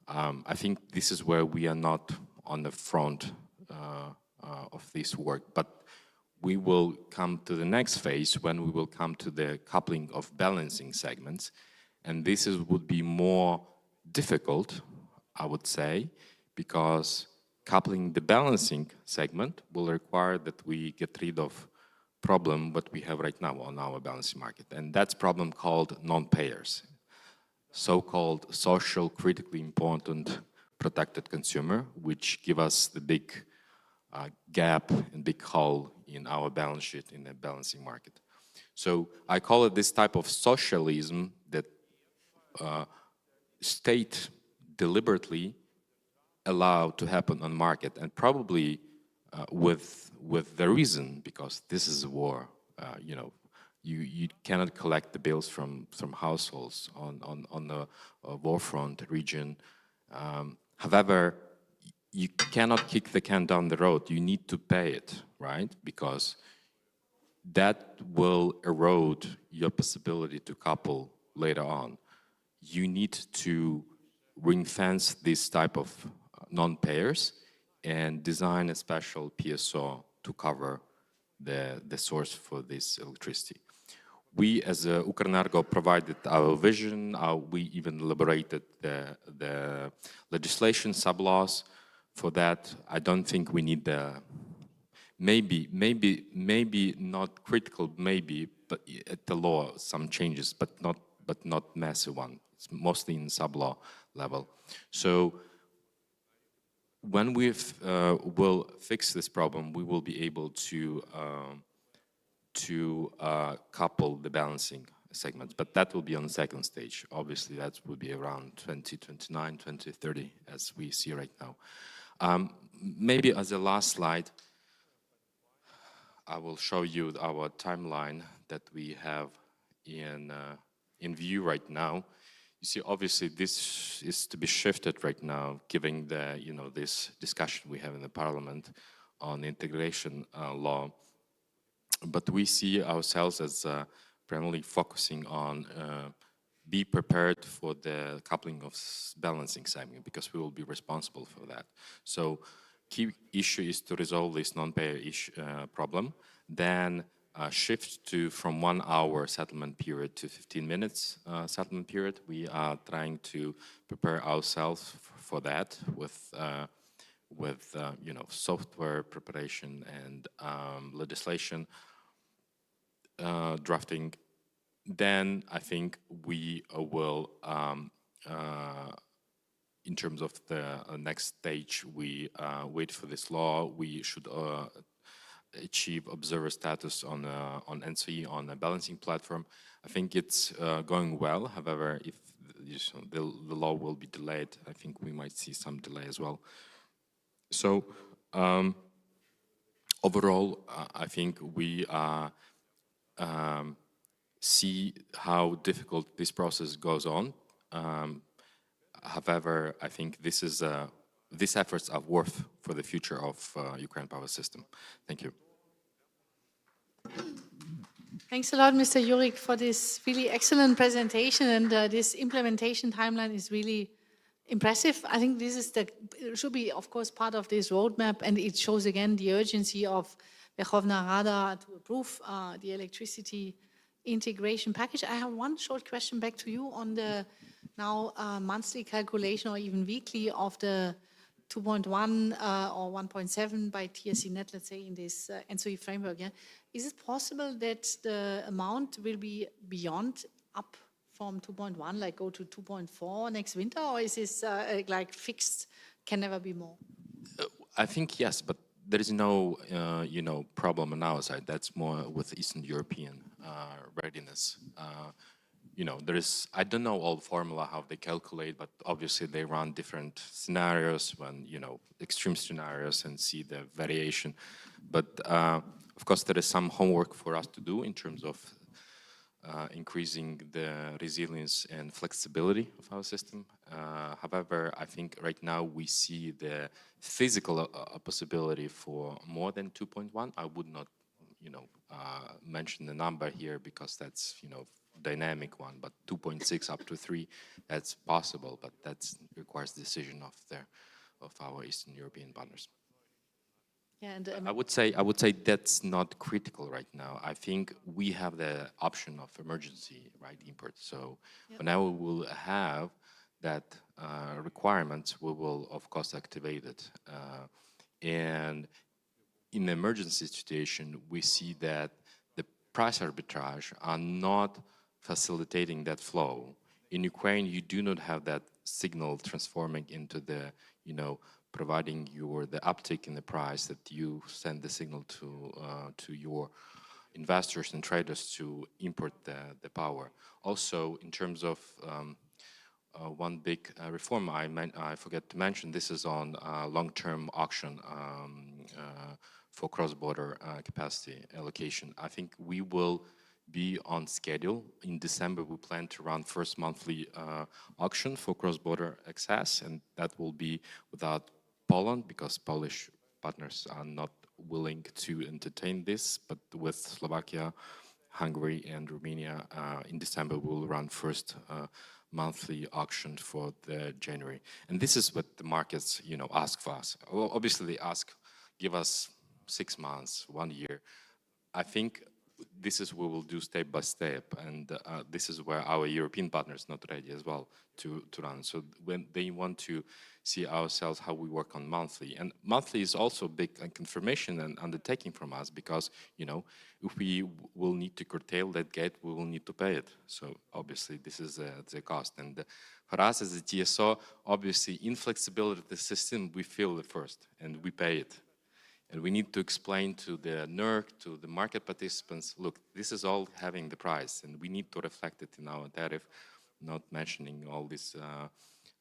I think this is where we are not on the front of this work, but we will come to the next phase when we will come to the coupling of balancing segments, and this would be more difficult, I would say, because coupling the balancing segment will require that we get rid of problem what we have right now on our balancing market, and that's problem called non-payers, so-called social critically important protected consumer, which give us the big gap and big hole in our balance sheet in the balancing market. So I call it this type of socialism that state deliberately allowed to happen on market, and probably with the reason, because this is a war. You cannot collect the bills from households on the war front region. However, you cannot kick the can down the road. You need to pay it, right? Because that will erode your possibility to couple later on. You need to ring-fence this type of non-payers and design a special PSO to cover the source for this electricity. We, as Ukrenergo, provided our vision. We even elaborated the legislation sub-laws. For that, I don't think we need the maybe not critical, maybe, but at the law some changes, but not massive one. It's mostly in sub-law level. So when we will fix this problem, we will be able to couple the balancing segments, but that will be on the second stage. Obviously, that will be around 2029, 2030, as we see right now. Maybe as a last slide, I will show you our timeline that we have in view right now. You see, obviously, this is to be shifted right now, given the this discussion we have in the Parliament on integration law. But we see ourselves as primarily focusing on be prepared for the coupling of balancing segment, because we will be responsible for that. So key issue is to resolve this non-payer problem, then shift from 1 hour settlement period to 15 minutes settlement period. We are trying to prepare ourselves for that with software preparation and legislation drafting. Then I think we will, in terms of the next stage, we wait for this law. We should achieve observer status on NCE on a balancing platform. I think it's going well. However, if the law will be delayed, I think we might see some delay as well. So overall, I think we see how difficult this process goes on. However, I think these efforts are worth for the future of Ukraine power system. Thank you. Thanks a lot, Mr. Jurik, for this really excellent presentation, and this implementation timeline is really impressive. I think this is should be, of course, part of this roadmap, and it shows again the urgency of Verkhovna Rada to approve the electricity integration package. I have one short question back to you on the now monthly calculation or even weekly of the 2.1 or 1.7 by TSE net, let's say, in this NCE framework. Yeah? Is it possible that the amount will be beyond up from 2.1, like go to 2.4 next winter, or is this like fixed, can never be more? I think yes, but there is no problem on our side. That's more with Eastern European readiness. There is, I don't know all the formula, how they calculate, but obviously they run different scenarios when, extreme scenarios, and see the variation. But of course, there is some homework for us to do in terms of increasing the resilience and flexibility of our system. However, I think right now we see the physical possibility for more than 2.1. I would not, mention the number here because that's, dynamic one, but 2.6 up to 3, that's possible, but that requires decision of our Eastern European partners. Yeah, and I would say that's not critical right now. I think we have the option of emergency import. So whenever we will have that requirement, we will of course activate it. And in the emergency situation, we see that the price arbitrage are not facilitating that flow. In Ukraine, you do not have that signal transforming into the, providing the uptick in the price that you send the signal to your investors and traders to import the power. Also, in terms of one big reform I forget to mention, this is on long-term auction for cross-border capacity allocation. I think we will be on schedule. In December, we plan to run first monthly auction for cross-border access, and that will be without Poland, because Polish partners are not willing to entertain this, but with Slovakia, Hungary and Romania, in December we'll run first monthly auction for the January. And this is what the markets, ask for us. Obviously they ask, give us 6 months, 1 year. I think this is what we'll do step by step, and this is where our European partners not ready as well to run. So when they want to see ourselves how we work on monthly, and monthly is also a big confirmation and undertaking from us, because if we will need to curtail that gate, we will need to pay it. So obviously this is the cost, and for us as a TSO, obviously inflexibility of the system we feel it first, and we pay it. And we need to explain to the NERC, to the market participants, look, this is all having the price, and we need to reflect it in our tariff, not mentioning all these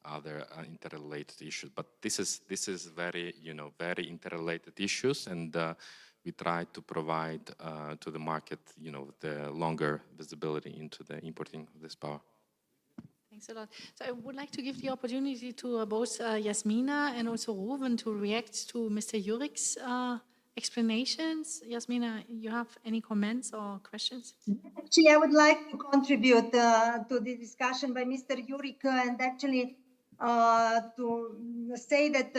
other interrelated issues. But this is very, very interrelated issues, and we try to provide to the market, the longer visibility into the importing of this power. Thanks a lot. So I would like to give the opportunity to both Jasmina and also Ruven to react to Mr. Jurik's explanations. Jasmina, you have any comments or questions? Actually, I would like to contribute to the discussion by Mr. Jurik, and actually to say that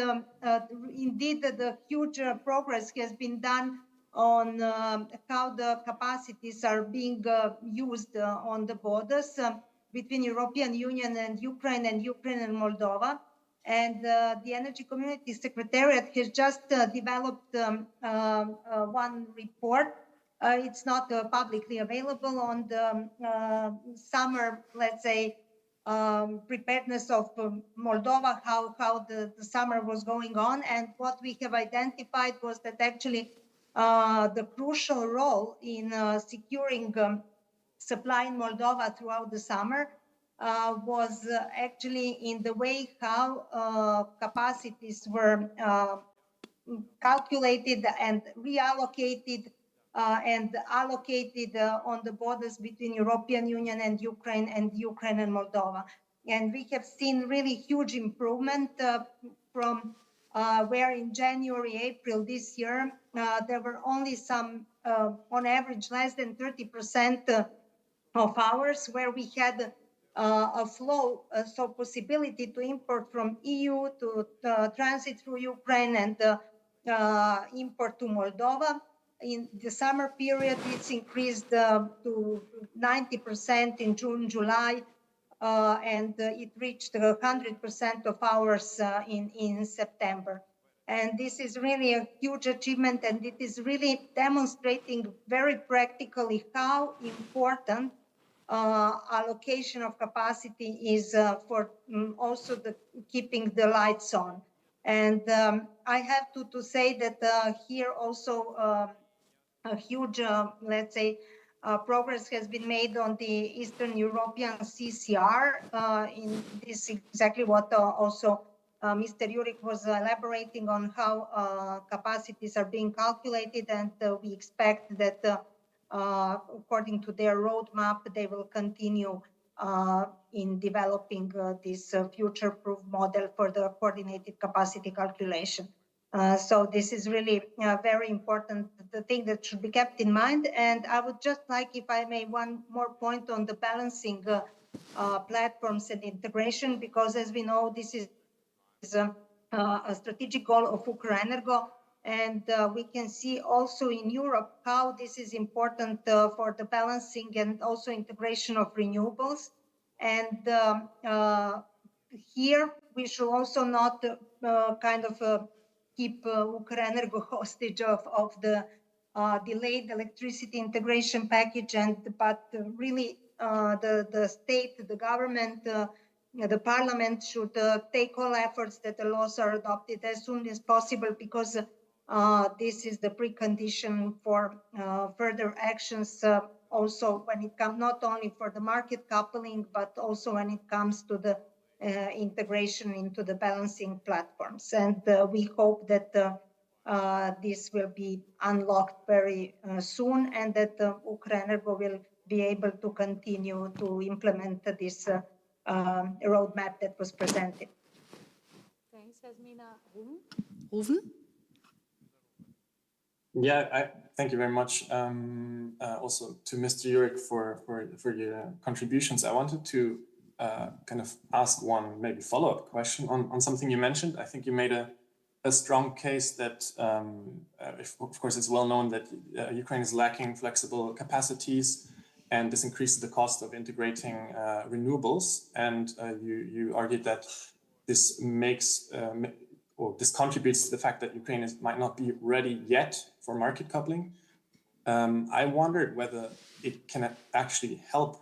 indeed the huge progress has been done on how the capacities are being used on the borders between European Union and Ukraine and Moldova. And the Energy Community Secretariat has just developed one report. It's not publicly available on the summer, let's say, preparedness of Moldova, how the summer was going on. And what we have identified was that actually the crucial role in securing supply in Moldova throughout the summer was actually in the way how capacities were calculated and reallocated and allocated on the borders between European Union and Ukraine and Moldova. And we have seen really huge improvement from where in January, April this year, there were only some, on average, less than 30% of hours where we had a flow, so possibility to import from EU to transit through Ukraine and import to Moldova. In the summer period, it's increased to 90% in June, July, and it reached 100% of hours in September. And this is really a huge achievement, and it is really demonstrating very practically how important allocation of capacity is for also keeping the lights on. And I have to say that here also a huge, let's say, progress has been made on the Eastern European CCR. In this exactly what also Mr. Jurik was elaborating on how capacities are being calculated, and we expect that according to their roadmap, they will continue in developing this future-proof model for the coordinated capacity calculation. So this is really very important, the thing that should be kept in mind. And I would just like, if I may, one more point on the balancing platforms and integration, because as we know, this is a strategic goal of Ukrenergo. And we can see also in Europe how this is important for the balancing and also integration of renewables. And here we should also not kind of keep Ukrenergo hostage of the delayed electricity integration package, but really the state, the government, the parliament should take all efforts that the laws are adopted as soon as possible, because this is the precondition for further actions, also when it comes not only for the market coupling, but also when it comes to the integration into the balancing platforms. And we hope that this will be unlocked very soon, and that Ukrenergo will be able to continue to implement this roadmap that was presented. Thanks, Jasmina. Ruven? Yeah, thank you very much. Also to Mr. Jurek for your contributions. I wanted to kind of ask one maybe follow-up question on something you mentioned. I think you made a strong case that, of course, it's well known that Ukraine is lacking flexible capacities, and this increases the cost of integrating renewables. And you argued that this makes or this contributes to the fact that Ukraine might not be ready yet for market coupling. I wondered whether it can actually help,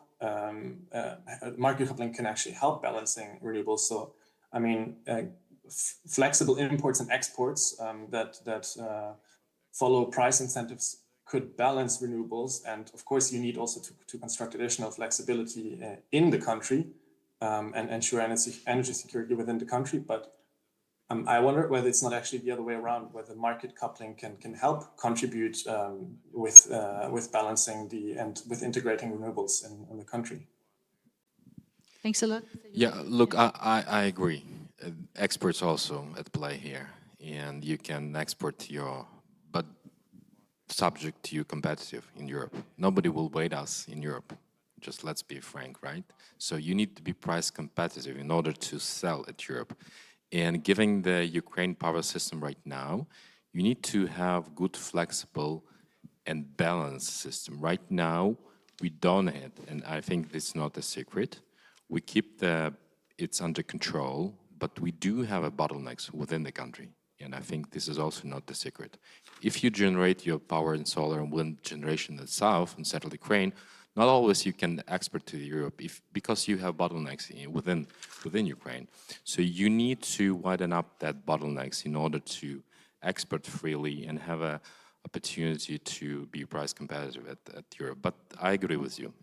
market coupling can actually help balancing renewables. So, I mean, flexible imports and exports that follow price incentives could balance renewables. And of course, you need also to construct additional flexibility in the country and ensure energy security within the country. But I wonder whether it's not actually the other way around, whether market coupling can help contribute with balancing and with integrating renewables in the country. Thanks a lot. Yeah, look, I agree. Exports also at play here, and you can export but subject to you competitive in Europe. Nobody will wait us in Europe. Just let's be frank, right? So you need to be price competitive in order to sell at Europe. And given the Ukraine power system right now, you need to have good, flexible, and balanced system. Right now, we don't have, and I think this is not a secret. We keep it's under control, but we do have a bottlenecks within the country. And I think this is also not the secret. If you generate your power in solar and wind generation in the south and central Ukraine, not always you can export to Europe because you have bottlenecks within Ukraine. So you need to widen up that bottlenecks in order to export freely and have an opportunity to be price competitive at Europe. But I agree with you.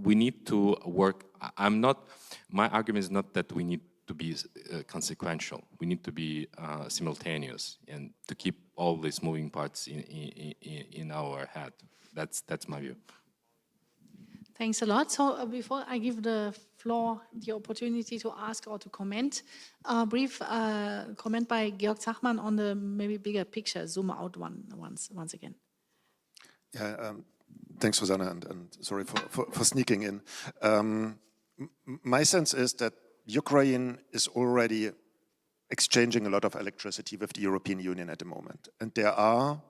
We need to work. My argument is not that we need to be consequential. We need to be simultaneous and to keep all these moving parts in our head. That's my view. Thanks a lot. So before I give the floor the opportunity to ask or to comment, a brief comment by Georg Zachmann on the maybe bigger picture, zoom out once again. Yeah, thanks, Susanna, and sorry for sneaking in. My sense is that Ukraine is already exchanging a lot of electricity with the European Union at the moment. And there are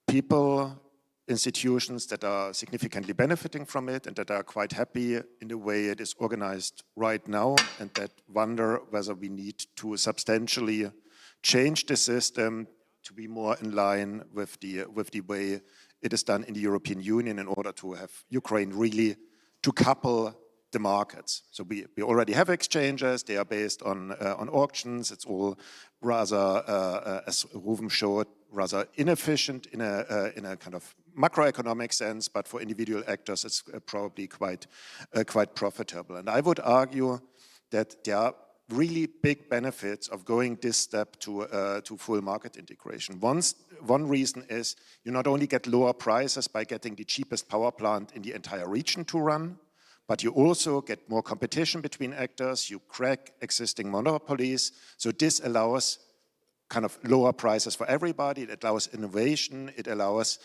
people, institutions that are significantly benefiting from it and that are quite happy in the way it is organized right now, and that wonder whether we need to substantially change the system to be more in line with the way it is done in the European Union in order to have Ukraine really to couple the markets. So we already have exchanges. They are based on auctions. It's all rather, as Ruven showed, rather inefficient in a kind of macroeconomic sense, but for individual actors, it's probably quite profitable. And I would argue that there are really big benefits of going this step to full market integration. One reason is you not only get lower prices by getting the cheapest power plant in the entire region to run, but you also get more competition between actors, you crack existing monopolies. So this allows kind of lower prices for everybody, it allows innovation, it allows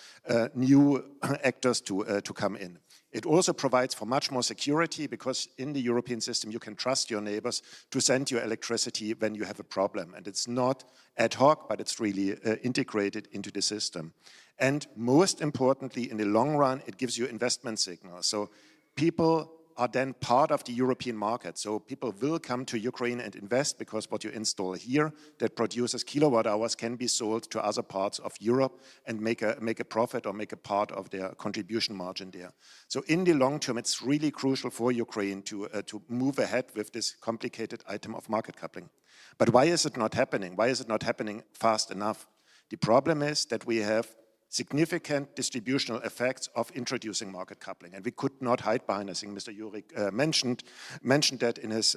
new actors to come in. It also provides for much more security because in the European system you can trust your neighbors to send you electricity when you have a problem. And it's not ad hoc, but it's really integrated into the system. And most importantly, in the long run, it gives you investment signals. So people are then part of the European market. So people will come to Ukraine and invest because what you install here that produces kilowatt hours can be sold to other parts of Europe and make a profit or make a part of their contribution margin there. So in the long term, it's really crucial for Ukraine to move ahead with this complicated item of market coupling. But why is it not happening? Why is it not happening fast enough? The problem is that we have significant distributional effects of introducing market coupling. And we could not hide behind, I think Mr. Jurek mentioned that in his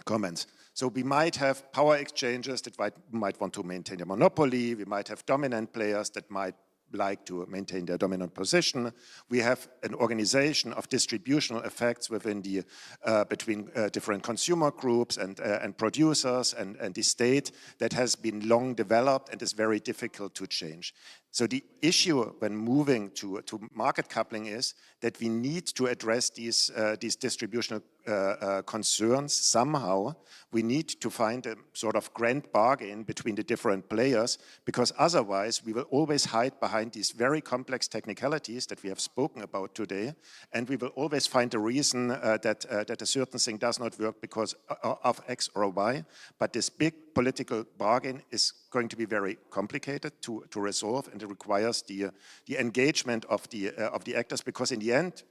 comments. So we might have power exchanges that might want to maintain a monopoly. We might have dominant players that might like to maintain their dominant position. We have an organization of distributional effects within the between different consumer groups and producers and the state that has been long developed and is very difficult to change. So the issue when moving to market coupling is that we need to address these distributional concerns somehow. We need to find a sort of grand bargain between the different players, because otherwise we will always hide behind these very complex technicalities that we have spoken about today, and we will always find a reason that a certain thing does not work because of X or Y. But this big political bargain is going to be very complicated to resolve, and it requires the engagement of the actors, because in the end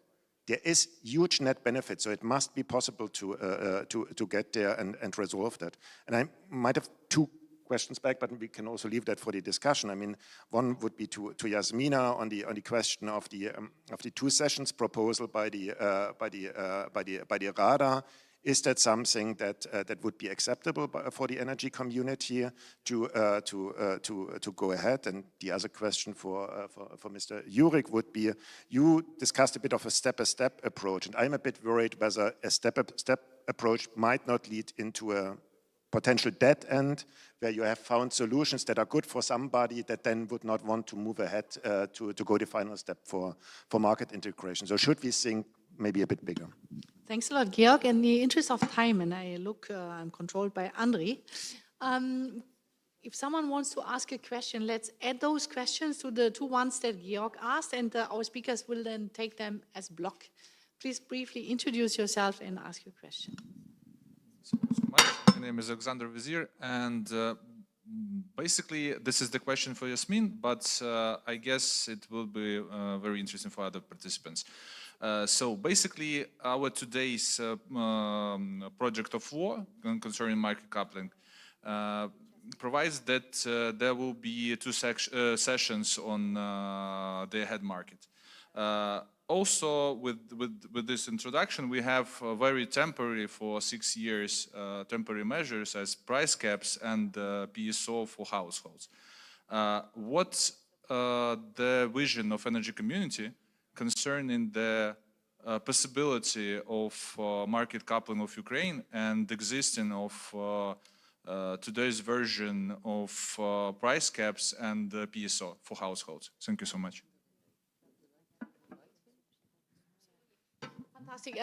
there is huge net benefit, so it must be possible to get there and resolve that. And I might have two questions back, but we can also leave that for the discussion. I mean, one would be to Yasmina on the question of the 2 sessions proposal by the Rada. Is that something that would be acceptable for the energy community to go ahead? And the other question for Mr. Jurek would be: you discussed a bit of a step-by-step approach, and I'm a bit worried whether a step-by-step approach might not lead into a potential dead end, where you have found solutions that are good for somebody that then would not want to move ahead to go the final step for market integration. So should we think maybe a bit bigger? Thanks a lot, Georg. In the interest of time, and I'm controlled by Andri. If someone wants to ask a question, let's add those questions to the 2 ones that Georg asked, and our speakers will then take them as block. Please briefly introduce yourself and ask your question. My name is Alexander Vizir, and basically this is the question for Yasmin, but I guess it will be very interesting for other participants. So basically our today's project of law concerning market coupling provides that there will be 2 sessions on the day-ahead market. Also, with this introduction, we have very temporary for 6 years temporary measures as price caps and PSO for households. What's the vision of energy community concerning the possibility of market coupling of Ukraine and existing of today's version of price caps and PSO for households? Thank you so much. Fantastic.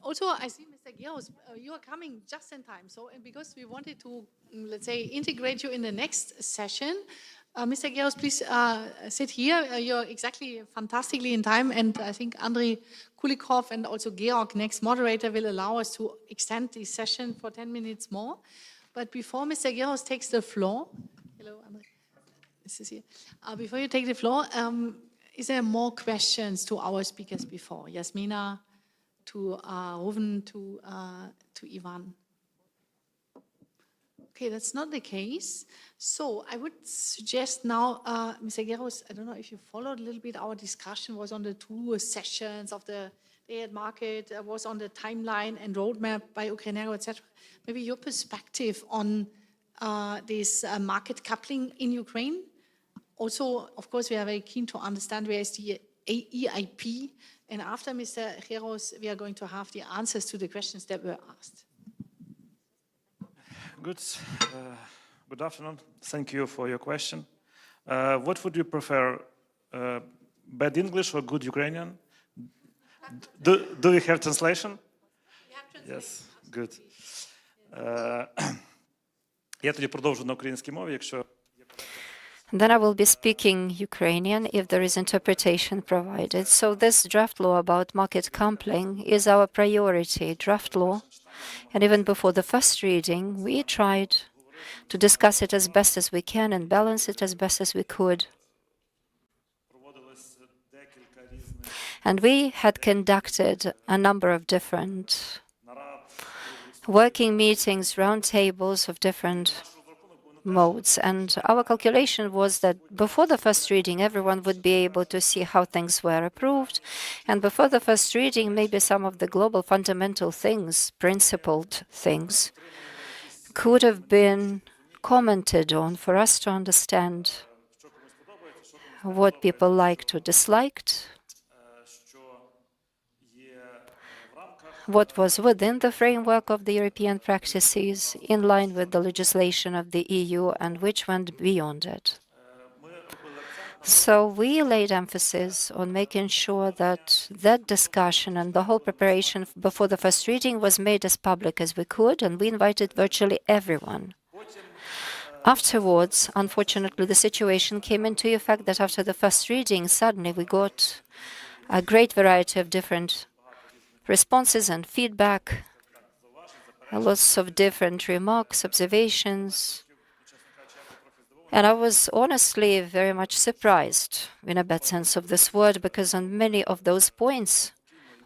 Also, I see, Mr. Geros, you are coming just in time. So, because we wanted to, let's say, integrate you in the next session, Mr. Geros, please sit here. You're exactly fantastically in time. And I think Andrei Kulikov and also Georg, next moderator, will allow us to extend this session for 10 minutes more. But before Mr. Geros takes the floor, hello, Andrei. This is here. Before you take the floor, is there more questions to our speakers before? Yasmina, to Ruven, to Ivan. Okay, that's not the case. So I would suggest now, Mr. Geros, I don't know if you followed a little bit, our discussion was on the 2 sessions of the day-ahead market, was on the timeline and roadmap by Ukrenergo, etc. Maybe your perspective on this market coupling in Ukraine. Also, of course, we are very keen to understand where is the EIP. And after Mr. Geros, we are going to have the answers to the questions that were asked. Good afternoon. Thank you for your question. What would you prefer, bad English or good Ukrainian? Do you have translation? Yes, good. Я тоді продовжу на українській мові, якщо Then I will be speaking Ukrainian if there is interpretation provided. So this draft law about market coupling is our priority draft law. And even before the first reading, we tried to discuss it as best as we can and balance it as best as we could. And we had conducted a number of different working meetings, roundtables of different modes. And our calculation was that before the first reading, everyone would be able to see how things were approved. And before the first reading, maybe some of the global fundamental things, principled things, could have been commented on for us to understand what people liked or disliked, what was within the framework of the European practices in line with the legislation of the EU and which went beyond it. So we laid emphasis on making sure that that discussion and the whole preparation before the first reading was made as public as we could, and we invited virtually everyone. Afterwards, unfortunately, the situation came into effect that after the first reading, suddenly we got a great variety of different responses and feedback, lots of different remarks, observations. And I was honestly very much surprised, in a bad sense of this word, because on many of those points,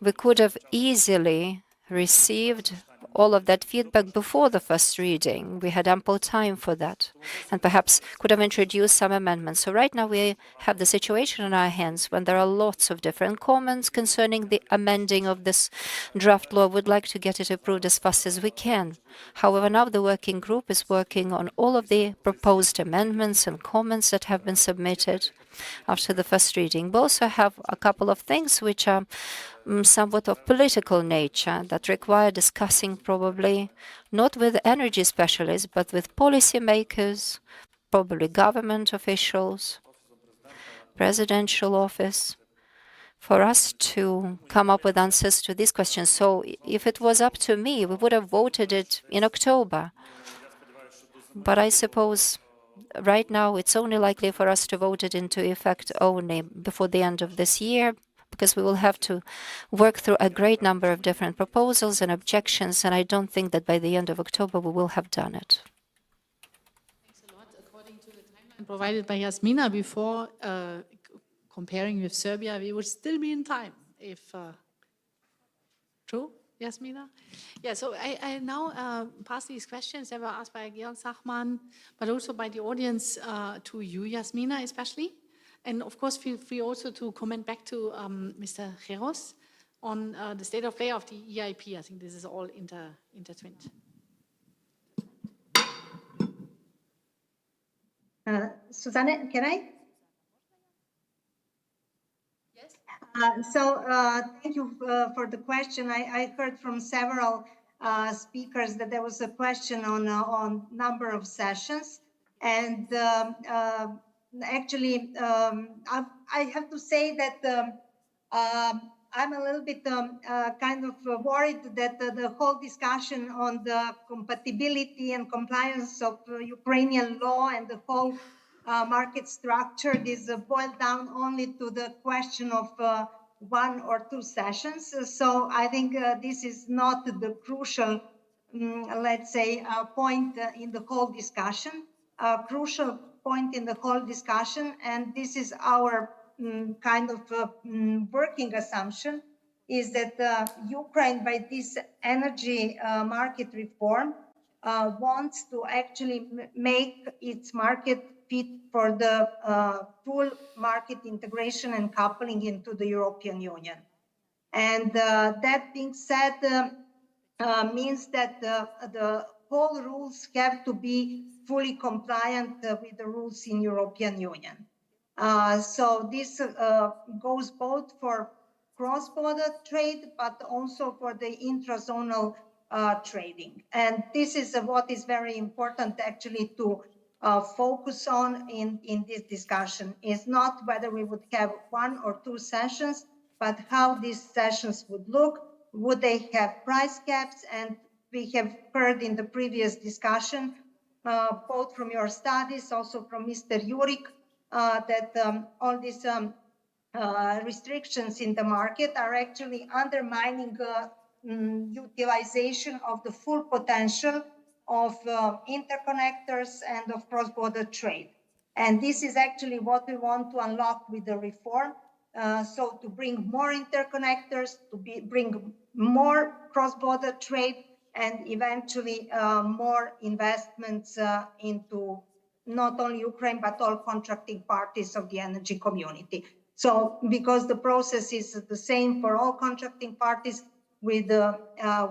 we could have easily received all of that feedback before the first reading. We had ample time for that, and perhaps could have introduced some amendments. So right now we have the situation in our hands when there are lots of different comments concerning the amending of this draft law. We'd like to get it approved as fast as we can. However, now the working group is working on all of the proposed amendments and comments that have been submitted after the first reading. We also have a couple of things which are somewhat of political nature that require discussing probably not with energy specialists, but with policymakers, probably government officials, presidential office, for us to come up with answers to these questions. So if it was up to me, we would have voted it in October. But I suppose right now it's only likely for us to vote it into effect only before the end of this year, because we will have to work through a great number of different proposals and objections, and I don't think that by the end of October we will have done it. Thanks a lot. According to the timeline provided by Jasmina before, comparing with Serbia, we would still be in time if... True, Jasmina? Yeah, so I now pass these questions that were asked by Georg Sachman, but also by the audience to you, Jasmina, especially. And of course, feel free also to comment back to Mr. Geros on the state of play of the EIP. I think this is all intertwined. Susanne, can I? Yes. Thank you for the question. I heard from several speakers that there was a question on number of sessions, and actually, I have to say that I'm a little bit kind of worried that the whole discussion on the compatibility and compliance of Ukrainian law and the whole market structure is boiled down only to the question of 1 or 2 sessions. So I think this is not the crucial, let's say, point in the whole discussion. Crucial point in the whole discussion, and this is our kind of working assumption, is that Ukraine, by this energy market reform, wants to actually make its market fit for the full market integration and coupling into the European Union. And that being said, means that the whole rules have to be fully compliant with the rules in European Union. So this goes both for cross-border trade, but also for the intrazonal trading. And this is what is very important actually to focus on in this discussion, is not whether we would have 1 or 2 sessions, but how these sessions would look. Would they have price caps? And we have heard in the previous discussion, both from your studies, also from Mr. Jurek, that all these restrictions in the market are actually undermining utilization of the full potential of interconnectors and of cross-border trade. And this is actually what we want to unlock with the reform. So to bring more interconnectors, to bring more cross-border trade, and eventually more investments into not only Ukraine, but all contracting parties of the energy community. So because the process is the same for all contracting parties, with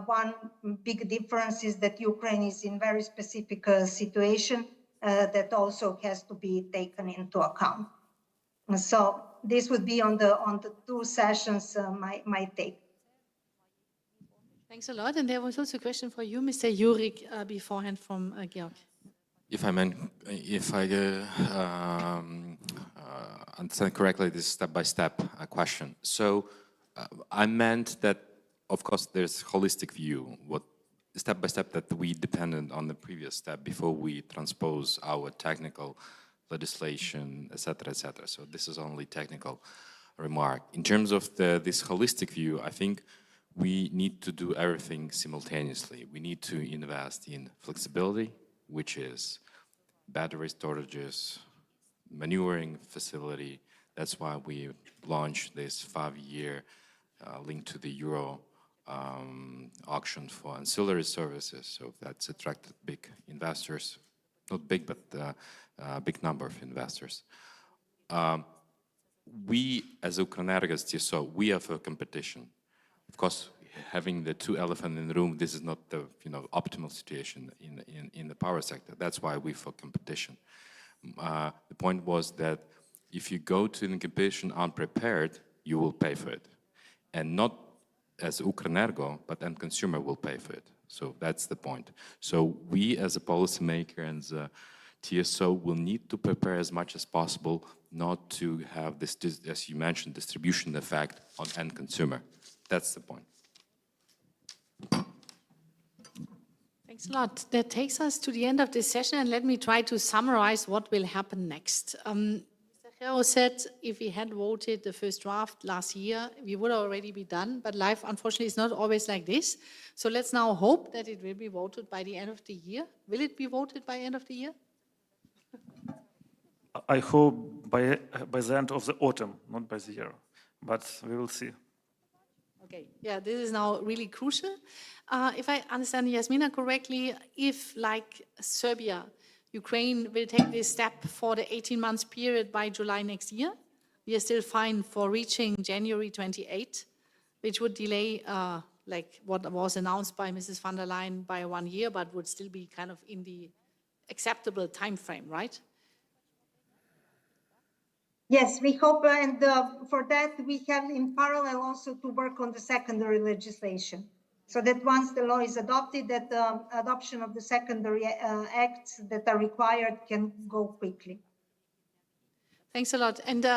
one big difference is that Ukraine is in very specific situation that also has to be taken into account. So this would be on the two sessions, my take. Thanks a lot. And there was also a question for you, Mr. Jurik, beforehand from Georg. If I understand correctly, this step-by-step question. So I meant that, of course, there's holistic view, what step-by-step that we depended on the previous step before we transpose our technical legislation, etc., etc. So this is only technical remark. In terms of this holistic view, I think we need to do everything simultaneously. We need to invest in flexibility, which is battery storages, manuring facility. That's why we launched this 5-year link to the Euro auction for ancillary services. So that's attracted big investors, not big, but a big number of investors. We, as Ukrenergo TSO, we are for competition. Of course, having the two elephants in the room, this is not the optimal situation in the power sector. That's why we for competition. The point was that if you go to the competition unprepared, you will pay for it, and not as Ukrenergo, but end consumer will pay for it. So that's the point. So we, as a policymaker and the TSO, will need to prepare as much as possible not to have this, as you mentioned, distribution effect on end consumer. That's the point. Thanks a lot. That takes us to the end of this session, and let me try to summarize what will happen next. Mr. Gero said if we had voted the first draft last year, we would already be done, but life, unfortunately, is not always like this. So let's now hope that it will be voted by the end of the year. Will it be voted by end of the year? I hope by the end of the autumn, not by the year, but we will see. Okay, yeah, this is now really crucial. If I understand Jasmina correctly, if, like Serbia, Ukraine will take this step for the 18-month period by July next year, we are still fine for reaching January 28, which would delay, like what was announced by Mrs. von der Leyen, by 1 year, but would still be kind of in the acceptable time frame, right? Yes, we hope, and for that we have in parallel also to work on the secondary legislation, so that once the law is adopted, that the adoption of the secondary acts that are required can go quickly. Thanks a lot. And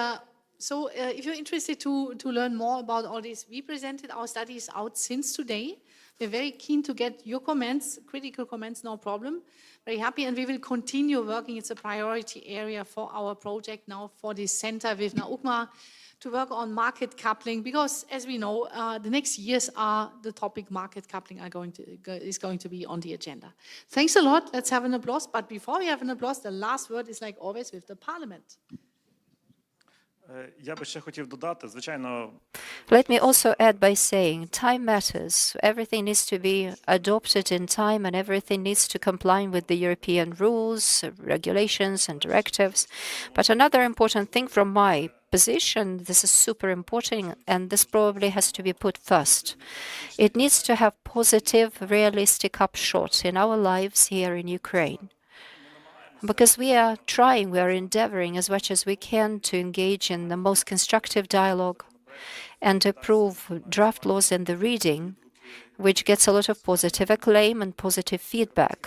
so if you're interested to learn more about all this, we presented our studies out since today. We're very keen to get your comments, critical comments, no problem. Very happy, and we will continue working. It's a priority area for our project now for this center with NAUCMA to work on market coupling, because as we know, the next years are the topic market coupling is going to be on the agenda. Thanks a lot. Let's have an applause. But before we have an applause, the last word is like always with the Parliament. Я би ще хотів додати, звичайно. Let me also add by saying time matters. Everything needs to be adopted in time, and everything needs to comply with the European rules, regulations and directives. But another important thing from my position, this is super important, and this probably has to be put first. It needs to have positive, realistic upshot in our lives here in Ukraine. Because we are trying, we are endeavoring as much as we can to engage in the most constructive dialogue and approve draft laws in the reading, which gets a lot of positive acclaim and positive feedback,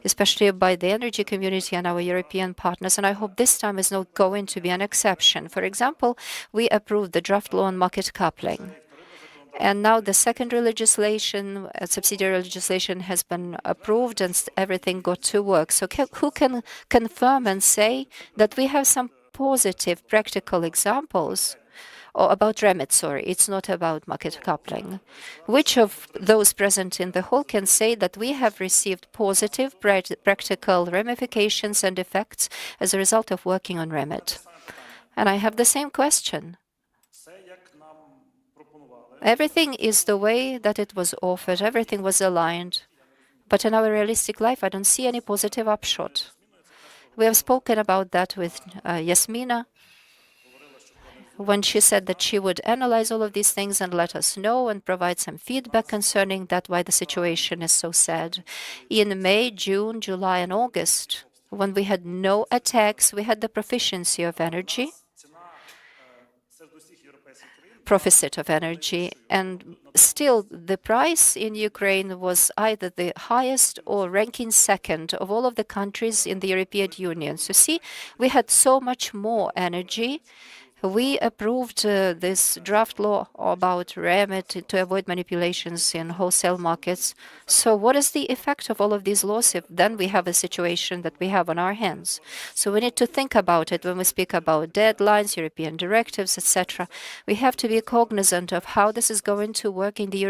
especially by the energy community and our European partners. And I hope this time is not going to be an exception. For example, we approved the draft law on market coupling. And now the secondary legislation, subsidiary legislation has been approved and everything got to work. So who can confirm and say that we have some positive practical examples about REMIT, sorry, it's not about market coupling. Which of those present in the hall can say that we have received positive practical ramifications and effects as a result of working on REMIT? And I have the same question. Everything is the way that it was offered, everything was aligned. But in our realistic life, I don't see any positive upshot. We have spoken about that with Jasmina, when she said that she would analyze all of these things and let us know and provide some feedback concerning that, why the situation is so sad. In May, June, July, and August, when we had no attacks, we had the proficiency of energy. proficit of energy. And still, the price in Ukraine was either the highest or ranking second of all of the countries in the European Union. So see, we had so much more energy. We approved this draft law about REMIT to avoid manipulations in wholesale markets. So what is the effect of all of these laws if then we have a situation that we have on our hands? So we need to think about it when we speak about deadlines, European directives, etc. We have to be cognizant of how this is going to work in the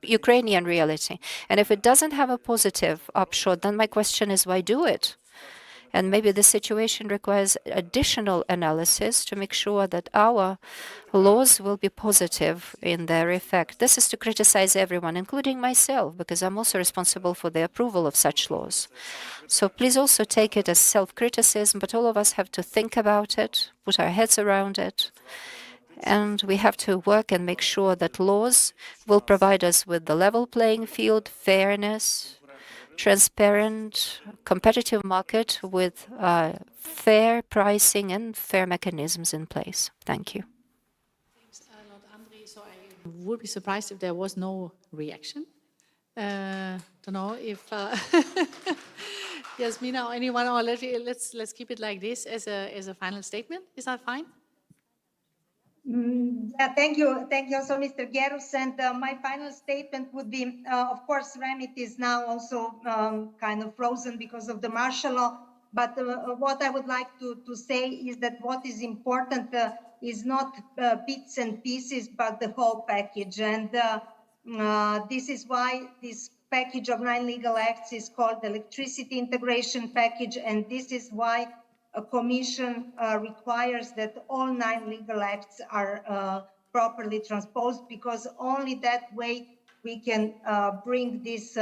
Ukrainian reality. And if it doesn't have a positive upshot, then my question is, why do it? And maybe the situation requires additional analysis to make sure that our laws will be positive in their effect. This is to criticize everyone, including myself, because I'm also responsible for the approval of such laws. So please also take it as self-criticism, but all of us have to think about it, put our heads around it, and we have to work and make sure that laws will provide us with the level playing field, fairness, transparent, competitive market with fair pricing and fair mechanisms in place. Thank you. Thanks a lot, Andrei. So I would be surprised if there was no reaction. Don't know if Yasmina or anyone, or let's keep it like this as a final statement. Is that fine? Yeah, thank you also, Mr. Gerus. And my final statement would be, of course, REMIT is now also kind of frozen because of the martial law. But what I would like to say is that what is important is not bits and pieces, but the whole package. And this is why this package of 9 legal acts is called the Electricity Integration Package. And this is why a commission requires that all 9 legal acts are properly transposed, because only that way we can bring this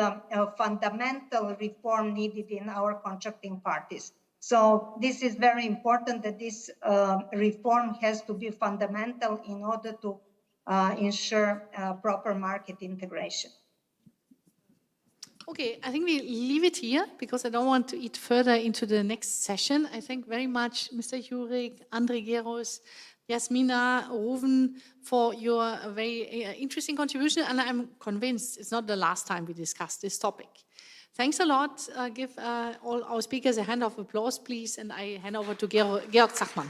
fundamental reform needed in our contracting parties. So this is very important, that this reform has to be fundamental in order to ensure proper market integration. Okay, I think we leave it here because I don't want to eat further into the next session. I thank very much Mr. Jurek, Andrei Geros, Yasmina, Ruven for your very interesting contribution, and I'm convinced it's not the last time we discuss this topic. Thanks a lot. Give all our speakers a hand of applause, please, and I hand over to Georg Zachmann.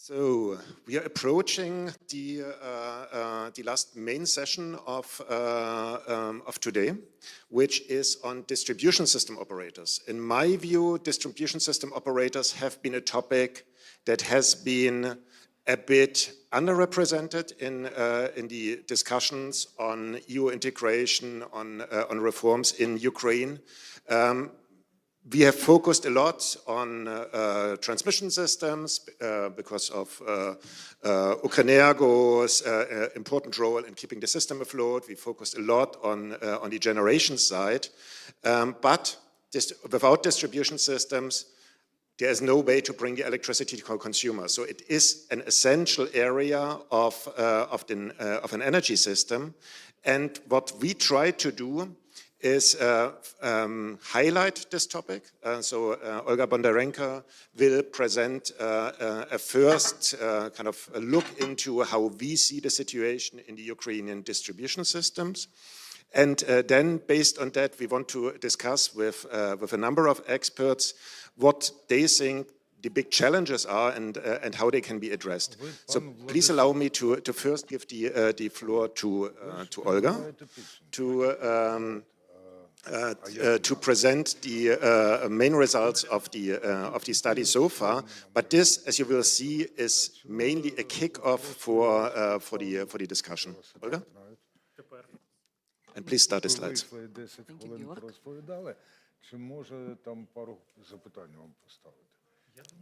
So we are approaching the last main session of today, which is on distribution system operators. In my view, distribution system operators have been a topic that has been a bit underrepresented in the discussions on EU integration, on reforms in Ukraine. We have focused a lot on transmission systems because of Ukrenergo's important role in keeping the system afloat. We focused a lot on the generation side, but without distribution systems, there is no way to bring the electricity to consumers. So it is an essential area of an energy system, and what we try to do is highlight this topic. So Olga Bondarenko will present a first kind of a look into how we see the situation in the Ukrainian distribution systems. And then based on that, we want to discuss with a number of experts what they think the big challenges are and how they can be addressed. So please allow me to first give the floor to Olga to present the main results of the study so far. But this, as you will see, is mainly a kick-off for the discussion. Olga? And please start the slides. Чи може там пару запитань вам поставити?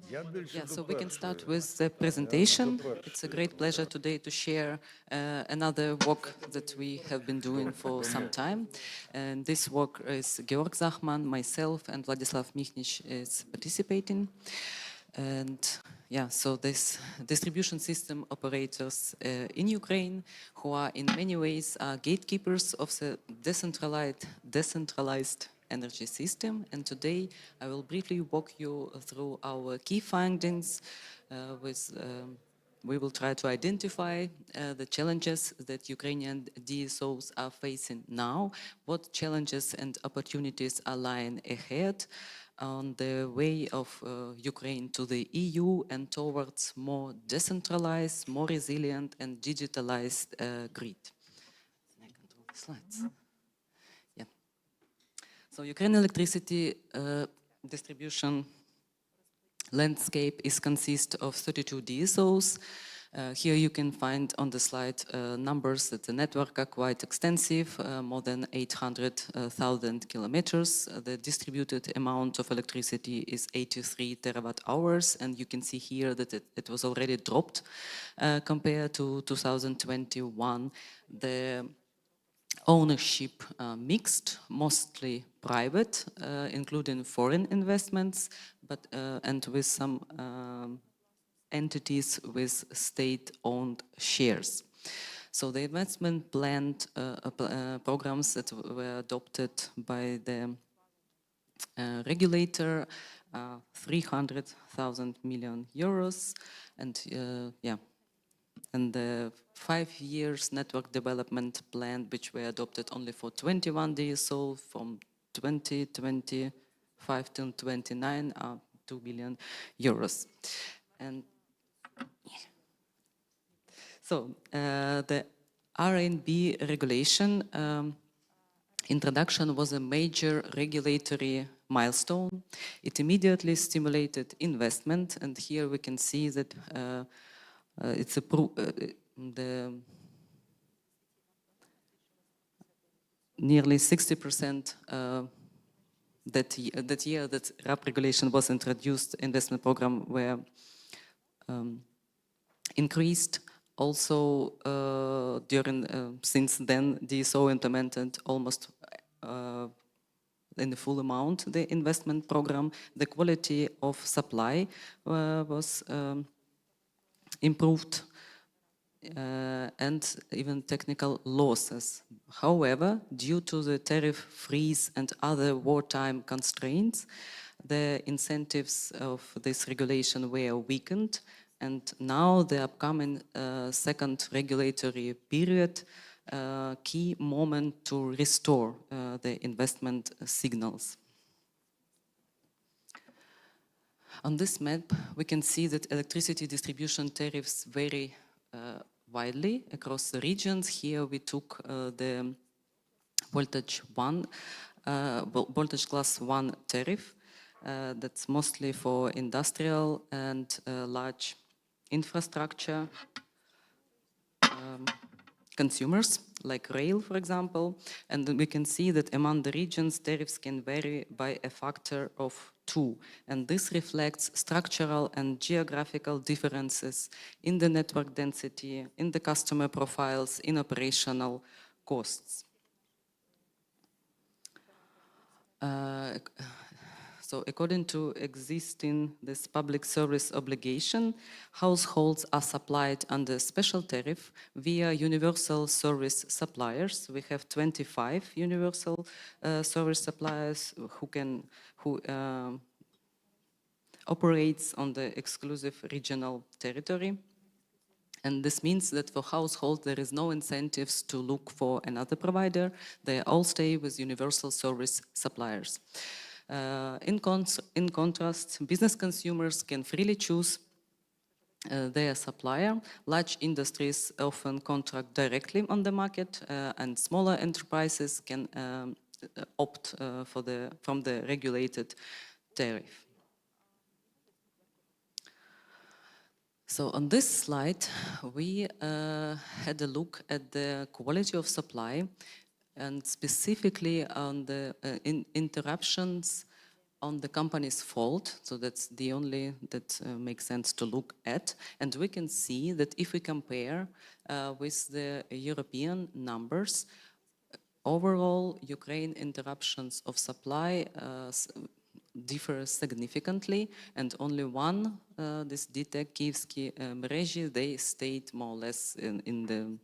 Yeah, so we can start with the presentation. It's a great pleasure today to share another work that we have been doing for some time. And this work is Georg Zachman, myself, and Vladislav Michnich is participating. And yeah, so this distribution system operators in Ukraine, who are in many ways gatekeepers of the decentralized energy system. And today I will briefly walk you through our key findings. We will try to identify the challenges that Ukrainian DSOs are facing now, what challenges and opportunities are lying ahead on the way of Ukraine to the EU and towards more decentralized, more resilient and digitalized grid. I control the slides. Yeah. So Ukrainian electricity distribution landscape is consist of 32 DSOs. Here you can find on the slide numbers that the network are quite extensive, more than 800,000 kilometers. The distributed amount of electricity is 83 terawatt hours, and you can see here that it was already dropped compared to 2021. The ownership mixed, mostly private, including foreign investments, but and with some entities with state-owned shares. So the investment planned programs that were adopted by the regulator, 300,000 million euros, and yeah. And the 5 years network development plan, which were adopted only for 21 DSO from 2025 till 29, are 2 billion euros. And so the R&B regulation introduction was a major regulatory milestone. It immediately stimulated investment, and here we can see that it's a nearly 60% that year that RAP regulation was introduced, investment program were increased. Also, since then, DSO implemented almost in the full amount the investment program. The quality of supply was improved, and even technical losses. However, due to the tariff freeze and other wartime constraints, the incentives of this regulation were weakened, and now the upcoming second regulatory period, key moment to restore the investment signals. On this map, we can see that electricity distribution tariffs vary widely across the regions. Here we took the voltage class 1 tariff. That's mostly for industrial and large infrastructure consumers, like rail, for example. And we can see that among the regions, tariffs can vary by a factor of 2. And this reflects structural and geographical differences in the network density, in the customer profiles, in operational costs. So according to existing this public service obligation, households are supplied under special tariff via universal service suppliers. We have 25 universal service suppliers who operates on the exclusive regional territory. And this means that for households, there is no incentives to look for another provider. They all stay with universal service suppliers. In contrast, business consumers can freely choose their supplier. Large industries often contract directly on the market, and smaller enterprises can opt from the regulated tariff. So on this slide, we had a look at the quality of supply, and specifically on the interruptions on the company's fault, so that's the only that makes sense to look at. And we can see that if we compare with the European numbers, overall Ukraine interruptions of supply differ significantly, and only one, this DTEC Kyivsky Mreži, they stayed more or less in the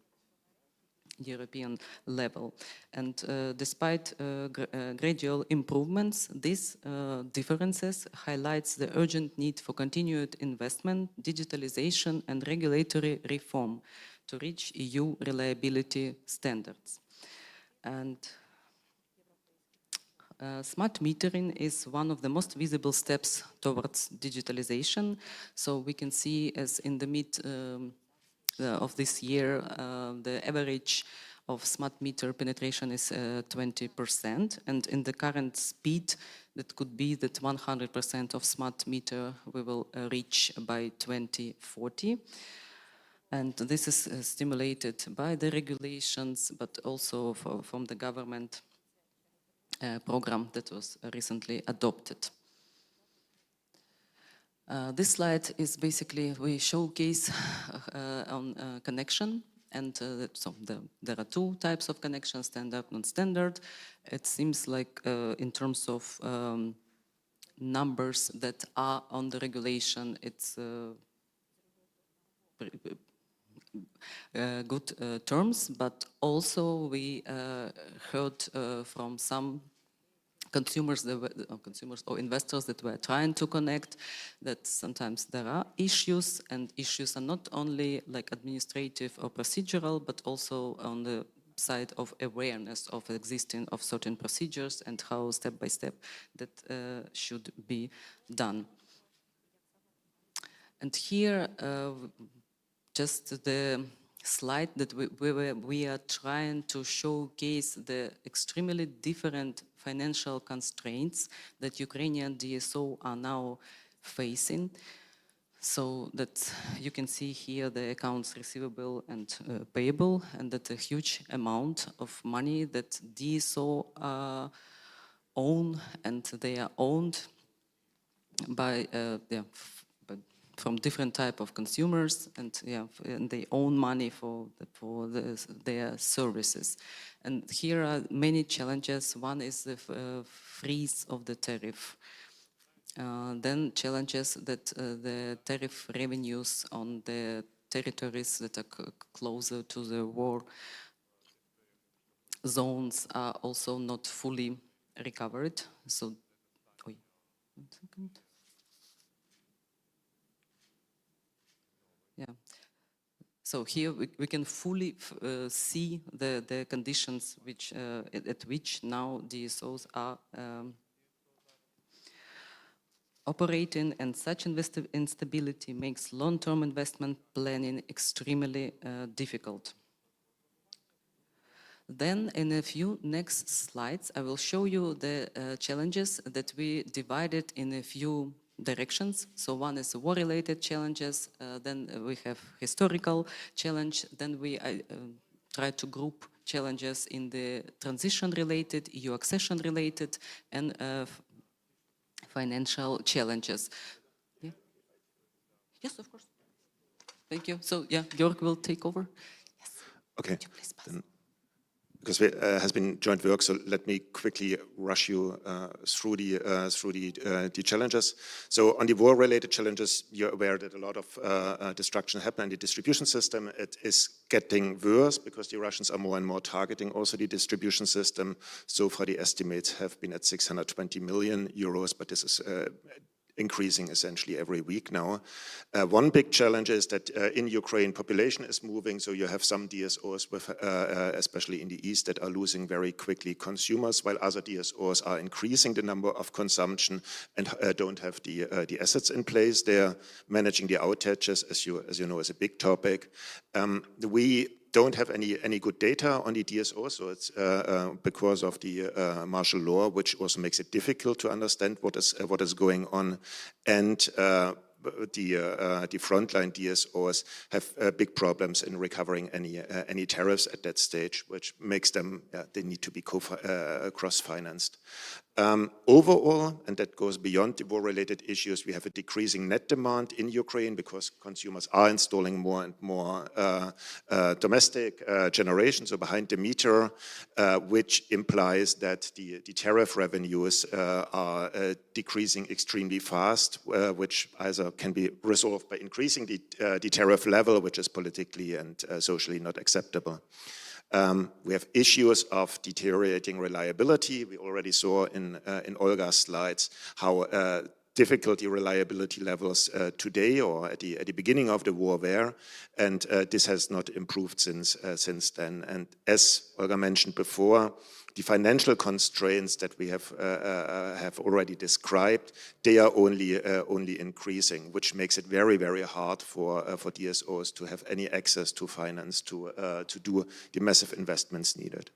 European level. And despite gradual improvements, these differences highlights the urgent need for continued investment, digitalization and regulatory reform to reach EU reliability standards. And smart metering is one of the most visible steps towards digitalization. So we can see, as in the mid of this year, the average of smart meter penetration is 20%, and in the current speed, that could be that 100% of smart meter we will reach by 2040. And this is stimulated by the regulations, but also from the government program that was recently adopted. This slide is basically, we showcase on connection, and so there are two types of connection, standard and non-standard. It seems like in terms of numbers that are on the regulation, it's good terms, but also we heard from some consumers, consumers or investors that were trying to connect, that sometimes there are issues, and issues are not only like administrative or procedural, but also on the side of awareness of existing of certain procedures and how step by step that should be done. And here, just the slide that we are trying to showcase the extremely different financial constraints that Ukrainian DSO are now facing. So that you can see here the accounts receivable and payable, and that a huge amount of money that DSO own, and they are owned by from different type of consumers, and and they own money for their services. And here are many challenges. One is the freeze of the tariff. Then challenges that the tariff revenues on the territories that are closer to the war zones are also not fully recovered. So, wait, 1 second. Yeah. So here we can fully see the conditions which at which now DSOs are operating, and such instability makes long-term investment planning extremely difficult. Then in a few next slides, I will show you the challenges that we divided in a few directions. So one is war-related challenges, then we have historical challenge, then we try to group challenges in the transition-related, EU accession-related, and financial challenges. Yeah. Yes, of course. Thank you. So yeah, Georg will take over. Yes. Okay. Because it has been joint work, so let me quickly rush you through the challenges. So on the war-related challenges, you're aware that a lot of destruction happened in the distribution system. It is getting worse because the Russians are more and more targeting also the distribution system. So far, the estimates have been at 620 million euros, but this is increasing essentially every week now. One big challenge is that in Ukraine, population is moving, so you have some DSOs, with, especially in the east, that are losing very quickly consumers, while other DSOs are increasing the number of consumption and don't have the assets in place. They're managing the outages, as you know, is a big topic. We don't have any good data on the DSO, so it's because of the martial law, which also makes it difficult to understand what is going on, and the frontline DSOs have big problems in recovering any tariffs at that stage, which makes them they need to be cross-financed. Overall, and that goes beyond the war-related issues, we have a decreasing net demand in Ukraine because consumers are installing more and more domestic generation, so behind the meter, which implies that the tariff revenues are decreasing extremely fast, which either can be resolved by increasing the tariff level, which is politically and socially not acceptable. We have issues of deteriorating reliability. We already saw in Olga's slides how difficult the reliability levels today or at the beginning of the war were, and this has not improved since then. And as Olga mentioned before, the financial constraints that we have already described, they are only increasing, which makes it very, very hard for DSOs to have any access to finance to do the massive investments needed.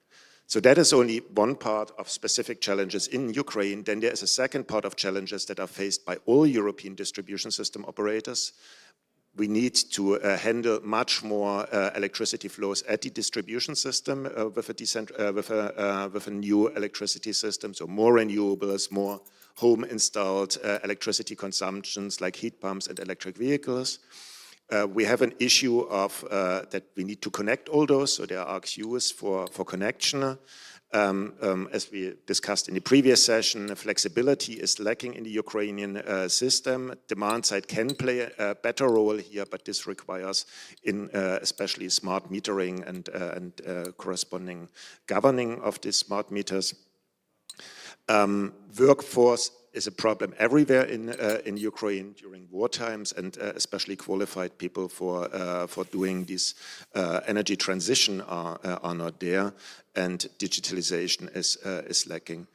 So that is only one part of specific challenges in Ukraine. Then there is a second part of challenges that are faced by all European distribution system operators. We need to handle much more electricity flows at the distribution system with a new electricity system, so more renewables, more home-installed electricity consumptions like heat pumps and electric vehicles. We have an issue of that we need to connect all those, so there are queues for connection. As we discussed in the previous session, flexibility is lacking in the Ukrainian system. Demand side can play a better role here, but this requires especially smart metering and corresponding governing of these smart meters. Workforce is a problem everywhere in Ukraine during war times, and especially qualified people for doing this energy transition are not there, and digitalization is lacking.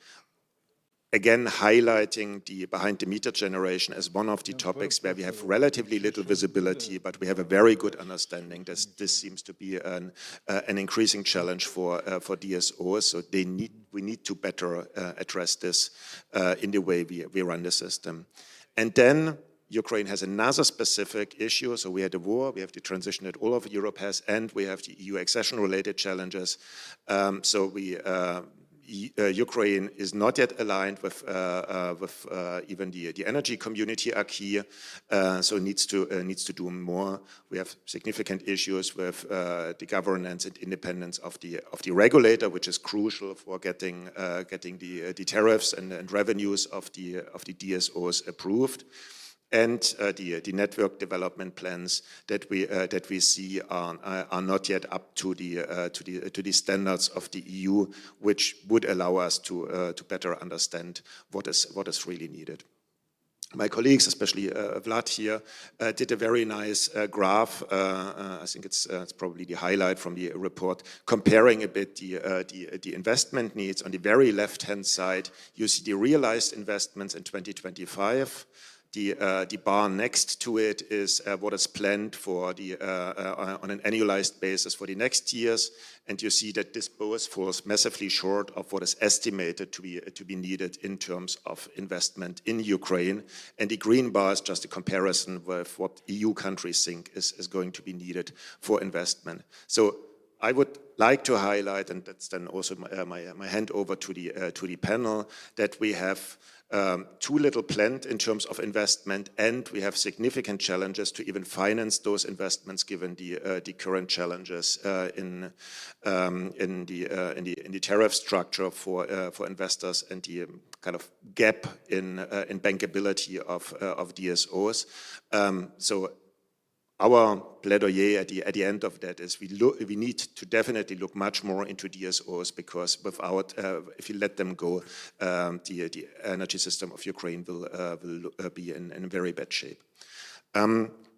Again, highlighting the behind-the-meter generation as one of the topics where we have relatively little visibility, but we have a very good understanding that this seems to be an increasing challenge for DSOs. So we need to better address this in the way we run the system. And then Ukraine has another specific issue. So we had the war, we have the transition that all of Europe has, and we have the EU accession-related challenges. Ukraine is not yet aligned with even the energy community acquis, so needs to do more. We have significant issues with the governance and independence of the regulator, which is crucial for getting the tariffs and revenues of the DSOs approved. And the network development plans that we see are not yet up to the standards of the EU, which would allow us to better understand what is really needed. My colleagues, especially Vlad here, did a very nice graph. I think it's probably the highlight from the report, comparing a bit the investment needs. On the very left-hand side, you see the realized investments in 2025. The bar next to it is what is planned for on an annualized basis for the next years, and you see that this both falls massively short of what is estimated to be needed in terms of investment in Ukraine. And the green bar is just a comparison with what EU countries think is going to be needed for investment. So I would like to highlight, and that's then also my handover to the panel, that we have too little planned in terms of investment, and we have significant challenges to even finance those investments given the current challenges in the tariff structure for investors and the kind of gap in bankability of DSOs. So our plaidoyer at the end of that is we need to definitely look much more into DSOs, because without, if you let them go, the energy system of Ukraine will be in very bad shape.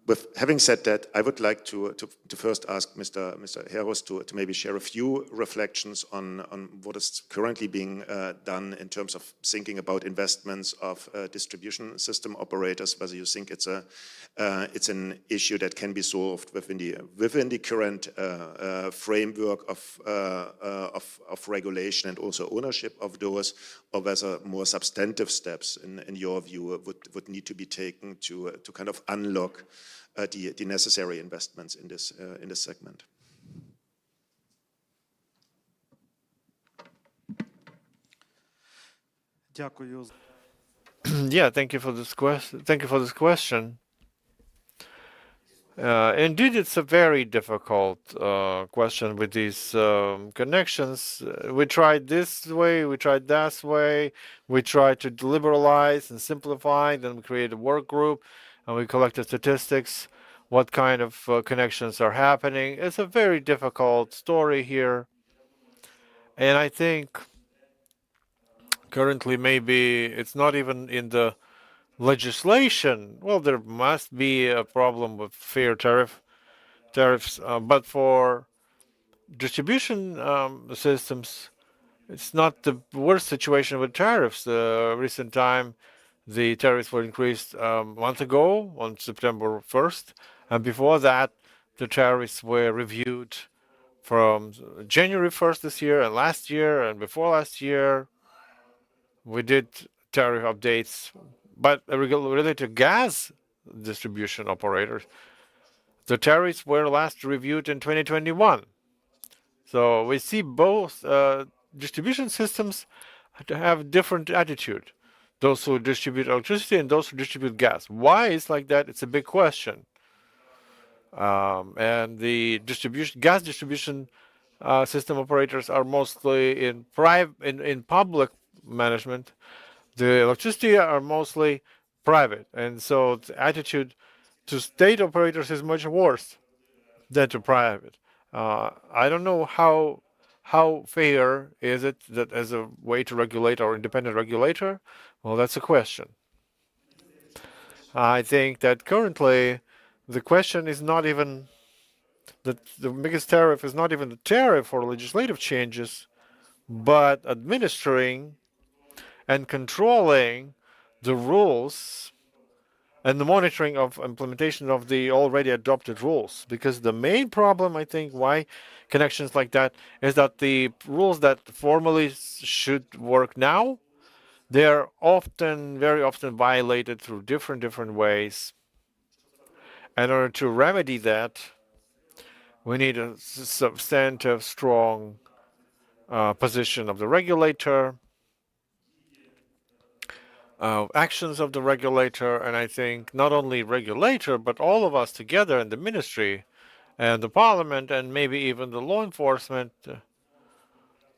With having said that, I would like to first ask Mr. Heros to maybe share a few reflections on what is currently being done in terms of thinking about investments of distribution system operators, whether you think it's an issue that can be solved within the current framework of regulation and also ownership of those, or whether more substantive steps, in your view, would need to be taken to kind of unlock the necessary investments in this segment. Yeah, thank you for this question. Thank you for this question. Indeed, it's a very difficult question with these connections. We tried this way, we tried that way, we tried to liberalize and simplify, then we created a work group and we collected statistics, what kind of connections are happening. It's a very difficult story here. And I think currently maybe it's not even in the legislation. Well, there must be a problem with fair tariffs, but for distribution systems, it's not the worst situation with tariffs. The recent time, the tariffs were increased a month ago on September 1st, and before that, the tariffs were reviewed from January 1st this year and last year and before last year. We did tariff updates, but related to gas distribution operators, the tariffs were last reviewed in 2021. So we see both distribution systems to have different attitude. Those who distribute electricity and those who distribute gas. Why it's like that? It's a big question. And the gas distribution system operators are mostly in public management. The electricity are mostly private, and so the attitude to state operators is much worse than to private. I don't know how fair is it that as a way to regulate our independent regulator. Well, that's a question. I think that currently the question is not even that the biggest tariff is not even the tariff or legislative changes, but administering and controlling the rules and the monitoring of implementation of the already adopted rules. Because the main problem, I think, why connections like that is that the rules that formally should work now, they're very often violated through different ways. In order to remedy that, we need a substantive, strong position of the regulator, actions of the regulator, and I think not only regulator, but all of us together in the ministry and the parliament and maybe even the law enforcement.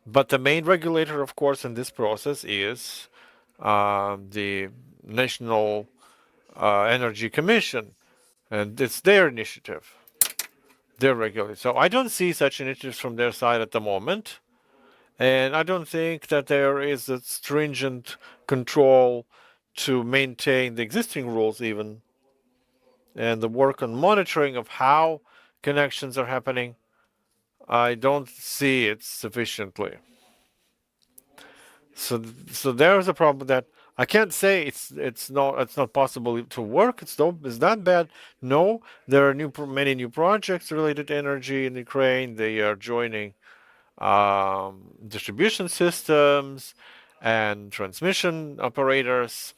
But the main regulator, of course, in this process is the National Energy Commission, and it's their initiative, their regulator. So I don't see such initiatives from their side at the moment. And I don't think that there is a stringent control to maintain the existing rules even. And the work on monitoring of how connections are happening, I don't see it sufficiently. So there is a problem that I can't say it's not possible to work. It's that bad. No, there are many new projects related to energy in Ukraine. They are joining distribution systems and transmission operators.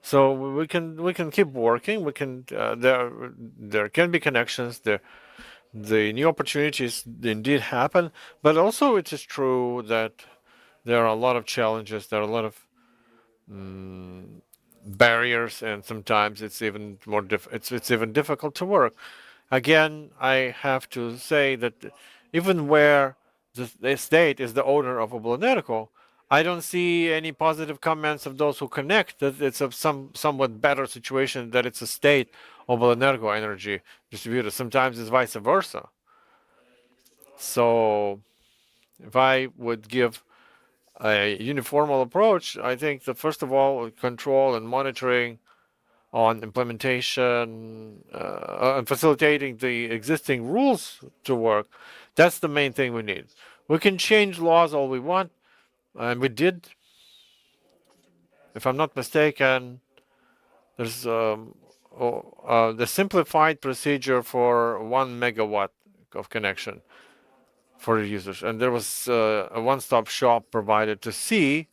So we can keep working. We can there can be connections. The new opportunities indeed happen, but also it is true that there are a lot of challenges. There are a lot of barriers, and sometimes it's even more it's even difficult to work. Again, I have to say that even where the state is the owner of Oblenergo, I don't see any positive comments of those who connect that it's a somewhat better situation that it's a state Oblenergo energy distributor. Sometimes it's vice versa. So if I would give a uniformal approach, I think that first of all, control and monitoring on implementation and facilitating the existing rules to work, that's the main thing we need. We can change laws all we want, and we did. If I'm not mistaken, there's the simplified procedure for 1 megawatt of connection for users. And there was a one-stop shop provided to see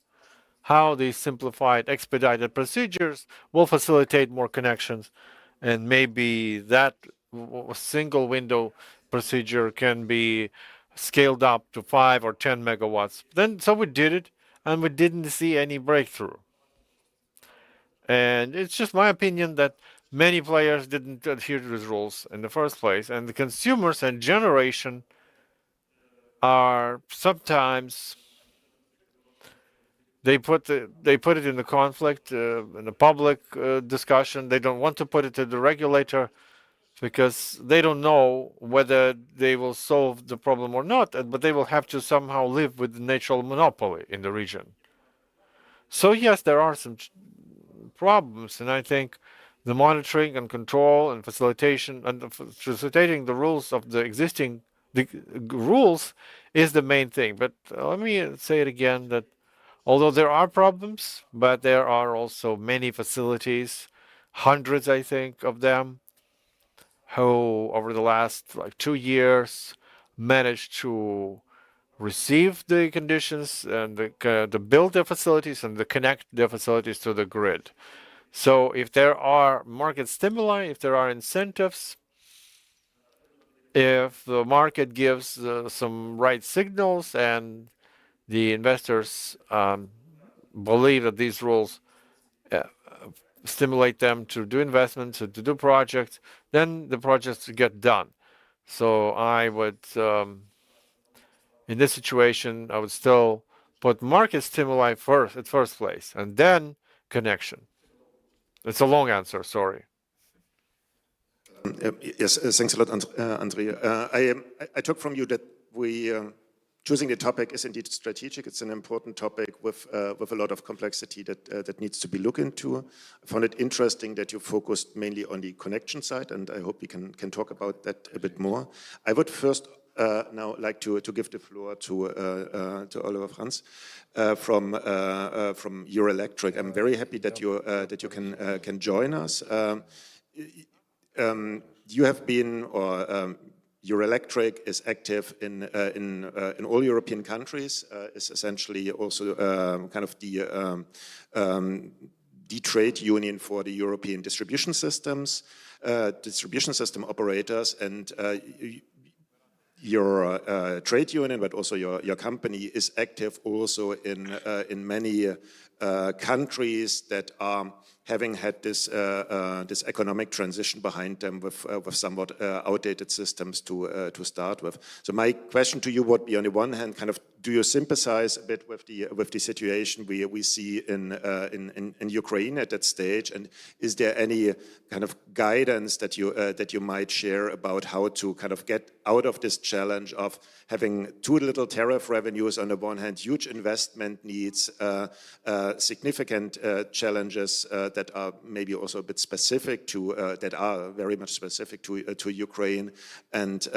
how these simplified, expedited procedures will facilitate more connections. And maybe that single window procedure can be scaled up to 5 or 10 megawatts. So we did it, and we didn't see any breakthrough. And it's just my opinion that many players didn't adhere to these rules in the first place, and the consumers and generation are sometimes they put it in the conflict in the public discussion. They don't want to put it to the regulator because they don't know whether they will solve the problem or not, but they will have to somehow live with the natural monopoly in the region. So yes, there are some problems, and I think the monitoring and control and facilitation and facilitating the rules of the existing rules is the main thing. But let me say it again that although there are problems, but there are also many facilities, hundreds, I think, of them, who over the last 2 years managed to receive the conditions and to build their facilities and to connect their facilities to the grid. So if there are market stimuli, if there are incentives, if the market gives some right signals and the investors believe that these rules stimulate them to do investments, to do projects, then the projects get done. So I would, in this situation, I would still put market stimuli at first place, and then connection. It's a long answer, sorry. Yes, thanks a lot, Andre. I took from you that choosing the topic is indeed strategic. It's an important topic with a lot of complexity that needs to be looked into. I found it interesting that you focused mainly on the connection side, and I hope we can talk about that a bit more. I would first now like to give the floor to Oliver Franz from Eurelectric. I'm very happy that you can join us. You have been, or Eurelectric is active in all European countries. Is essentially also kind of the trade union for the European distribution system operators, and your trade union, but also your company is active also in many countries that are having had this economic transition behind them with somewhat outdated systems to start with. So my question to you would be, on the one hand, kind of, do you sympathize a bit with the situation we see in Ukraine at that stage, and is there any kind of guidance that you might share about how to kind of get out of this challenge of having too little tariff revenues on the one hand, huge investment needs, significant challenges that are maybe also a bit specific to that are very much specific to Ukraine, and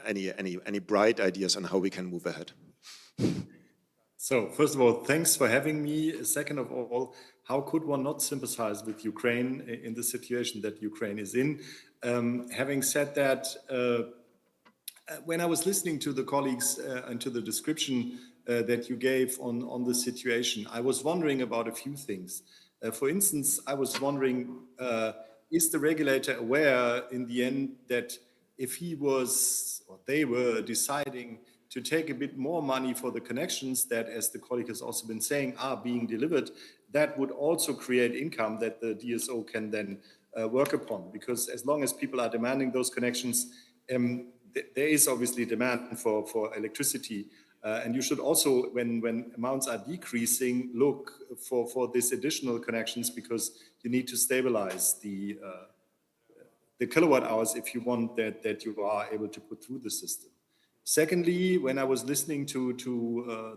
any bright ideas on how we can move ahead? So first of all, thanks for having me. Second of all, how could one not sympathize with Ukraine in the situation that Ukraine is in? Having said that, when I was listening to the colleagues and to the description that you gave on the situation, I was wondering about a few things. For instance, I was wondering, is the regulator aware in the end that if he was, or they were deciding to take a bit more money for the connections that, as the colleague has also been saying, are being delivered, that would also create income that the DSO can then work upon? Because as long as people are demanding those connections, there is obviously demand for electricity. And you should also, when amounts are decreasing, look for these additional connections, because you need to stabilize the kilowatt hours if you want that you are able to put through the system. Secondly, when I was listening to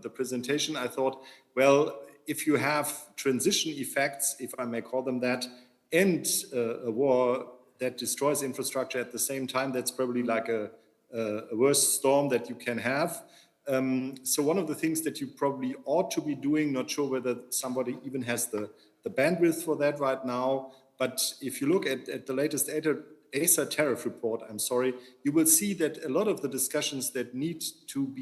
the presentation, I thought, well, if you have transition effects, if I may call them that, and a war that destroys infrastructure at the same time, that's probably like a worst storm that you can have. So one of the things that you probably ought to be doing, not sure whether somebody even has the bandwidth for that right now, but if you look at the latest ACER tariff report, you will see that a lot of the discussions that need to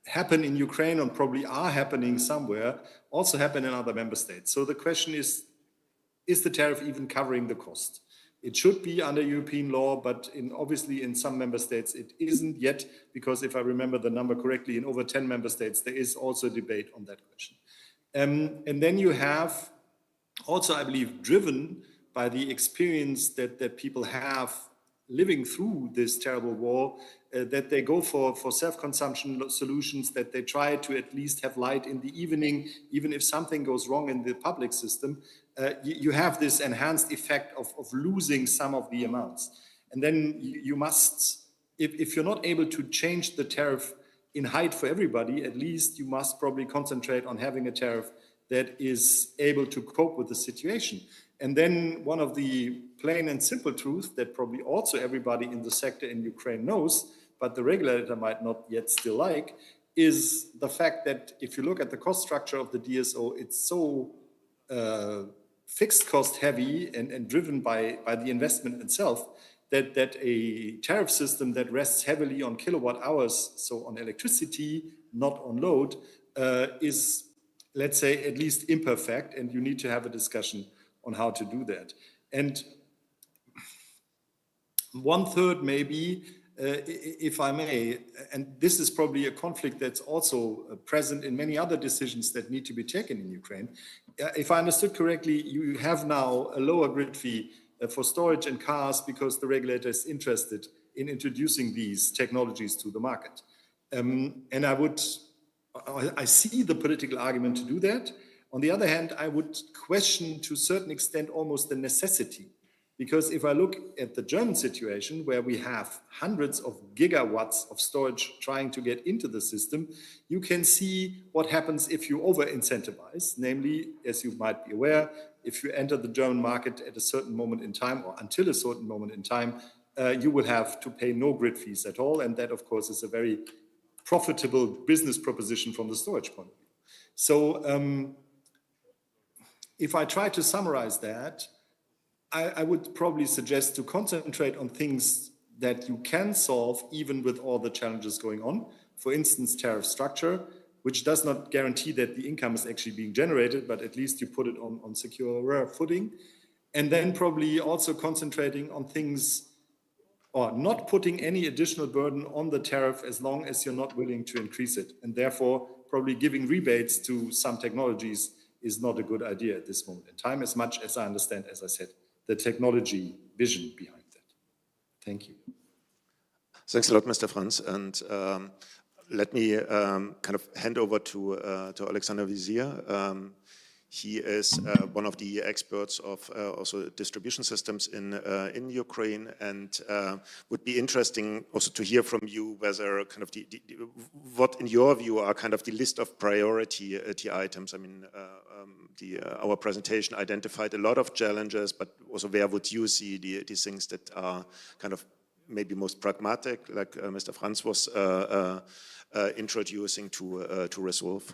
happen in Ukraine, and probably are happening somewhere, also happen in other member states. So the question is the tariff even covering the cost? It should be under European law, but obviously in some member states it isn't yet, because if I remember the number correctly, in over 10 member states there is also a debate on that question. And then you have also, I believe, driven by the experience that people have living through this terrible war, that they go for self-consumption solutions, that they try to at least have light in the evening, even if something goes wrong in the public system. You have this enhanced effect of losing some of the amounts. And then you must, if you're not able to change the tariff in height for everybody, at least you must probably concentrate on having a tariff that is able to cope with the situation. And then one of the plain and simple truths that probably also everybody in the sector in Ukraine knows, but the regulator might not yet still like, is the fact that if you look at the cost structure of the DSO, it's so fixed cost heavy and driven by the investment itself, that a tariff system that rests heavily on kilowatt hours, so on electricity, not on load, is, let's say, at least imperfect, and you need to have a discussion on how to do that. And 1/3 maybe, if I may, and this is probably a conflict that's also present in many other decisions that need to be taken in Ukraine. If I understood correctly, you have now a lower grid fee for storage and cars because the regulator is interested in introducing these technologies to the market. And I see the political argument to do that. On the other hand, I would question to a certain extent almost the necessity. Because if I look at the German situation, where we have hundreds of gigawatts of storage trying to get into the system, you can see what happens if you over-incentivize. Namely, as you might be aware, if you enter the German market at a certain moment in time, or until a certain moment in time, you will have to pay no grid fees at all. And that, of course, is a very profitable business proposition from the storage point of view. So if I try to summarize that, I would probably suggest to concentrate on things that you can solve even with all the challenges going on. For instance, tariff structure, which does not guarantee that the income is actually being generated, but at least you put it on secure footing. And then probably also concentrating on things, or not putting any additional burden on the tariff as long as you're not willing to increase it. And therefore, probably giving rebates to some technologies is not a good idea at this moment in time, as much as I understand, as I said, the technology vision behind that. Thank you. Thanks a lot, Mr. Franz. And let me kind of hand over to Alexander Vizier. He is one of the experts of also distribution systems in Ukraine, and would be interesting also to hear from you whether kind of what in your view are kind of the list of priority items. I mean, our presentation identified a lot of challenges, but also where would you see the things that are kind of maybe most pragmatic, like Mr. Franz was introducing to resolve?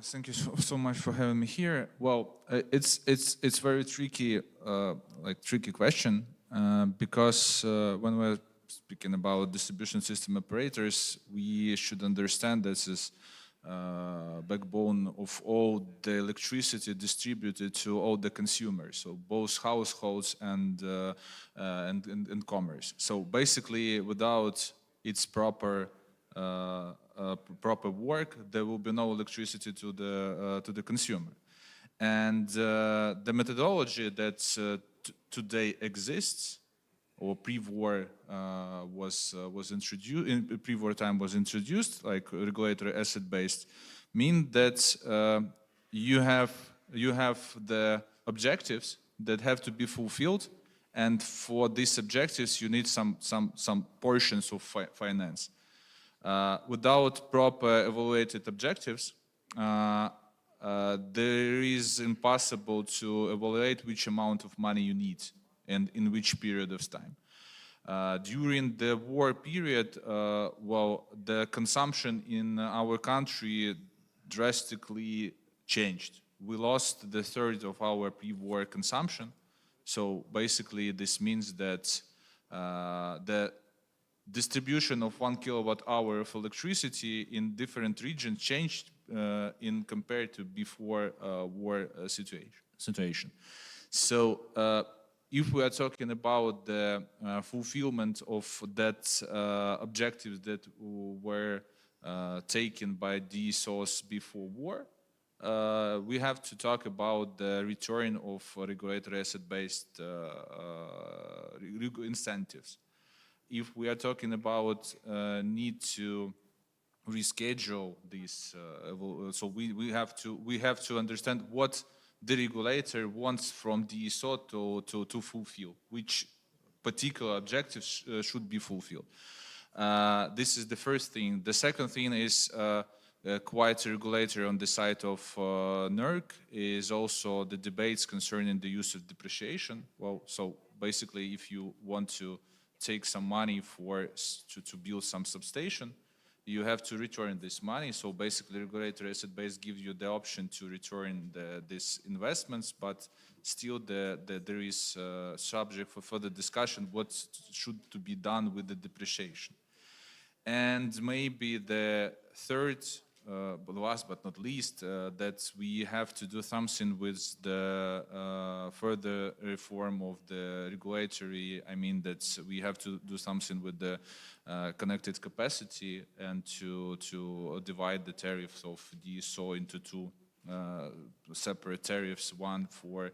Thank you so much for having me here. Well, it's very tricky, tricky question, because when we're speaking about distribution system operators, we should understand this is backbone of all the electricity distributed to all the consumers, so both households and commerce. So basically, without its proper work, there will be no electricity to the consumer. And the methodology that today exists, or pre-war was introduced, in pre-war time was introduced, like regulatory asset-based, mean that you have the objectives that have to be fulfilled, and for these objectives you need some portions of finance. Without proper evaluated objectives, there is impossible to evaluate which amount of money you need and in which period of time. During the war period, well, the consumption in our country drastically changed. We lost the third of our pre-war consumption. So basically, this means that the distribution of 1 kilowatt hour of electricity in different regions changed in compared to before war situation. So if we are talking about the fulfillment of that objectives that were taken by DSOs before war, we have to talk about the return of regulatory asset-based incentives. If we are talking about need to reschedule this, so we have to understand what the regulator wants from DSO to fulfill, which particular objectives should be fulfilled. This is the first thing. The second thing is quite a regulator on the side of NERC is also the debates concerning the use of depreciation. Well, so basically, if you want to take some money to build some substation, you have to return this money. So basically, regulatory asset base gives you the option to return these investments, but still there is subject for further discussion what should to be done with the depreciation. And maybe the third, but last but not least, that we have to do something with the further reform of the regulatory. I mean that we have to do something with the connected capacity and to divide the tariffs of DSO into two separate tariffs, one for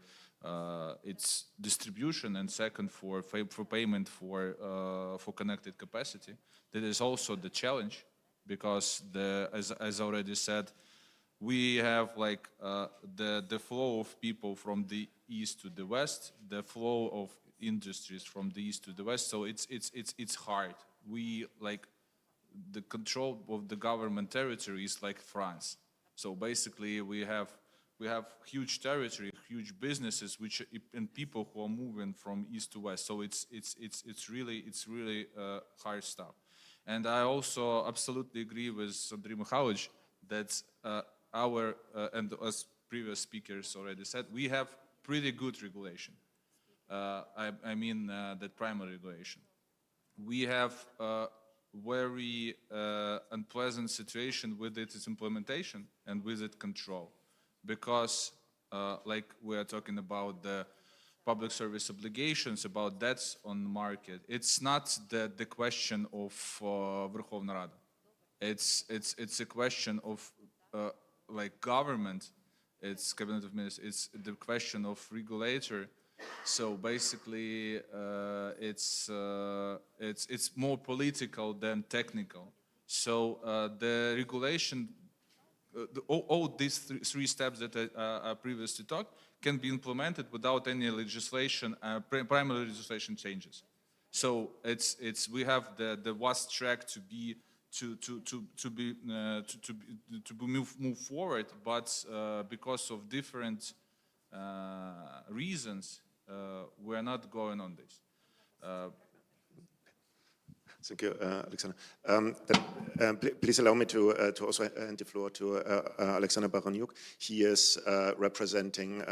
its distribution and second for payment for connected capacity. That is also the challenge, because as already said, we have like the flow of people from the east to the west, the flow of industries from the east to the west. So it's hard. We like the control of the government territory is like France. So basically we have huge territory, huge businesses, and people who are moving from east to west. So it's really hard stuff. And I also absolutely agree with Andrei Mikhailovich that and as previous speakers already said, we have pretty good regulation. I mean that primary regulation. We have a very unpleasant situation with its implementation and with its control, because like we are talking about the public service obligations, about debts on the market. It's not the question of Verkhovna Rada. It's a question of like government. It's cabinet of ministers. It's the question of regulator. So basically, it's more political than technical. So the regulation, all these three steps that I previously talked, can be implemented without any legislation, primary legislation changes. So we have the vast track to move forward, but because of different reasons, we are not going on this. Thank you, Alexander. Please allow me to also hand the floor to Alexander Baranyuk. He is representing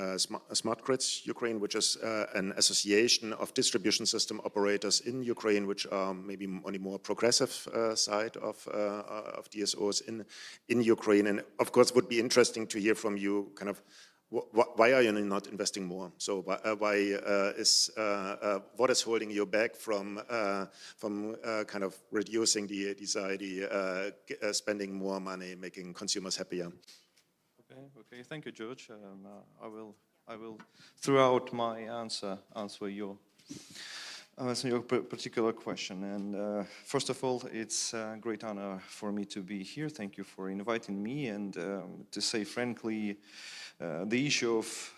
Smart Grids Ukraine, which is an association of distribution system operators in Ukraine, which are maybe on the more progressive side of DSOs in Ukraine. And of course, it would be interesting to hear from you kind of why are you not investing more? So why is what is holding you back from kind of reducing the spending more money, making consumers happier? Okay. Thank you, George. I will throughout my answer your particular question. And first of all, it's a great honor for me to be here. Thank you for inviting me. And to say frankly, the issue of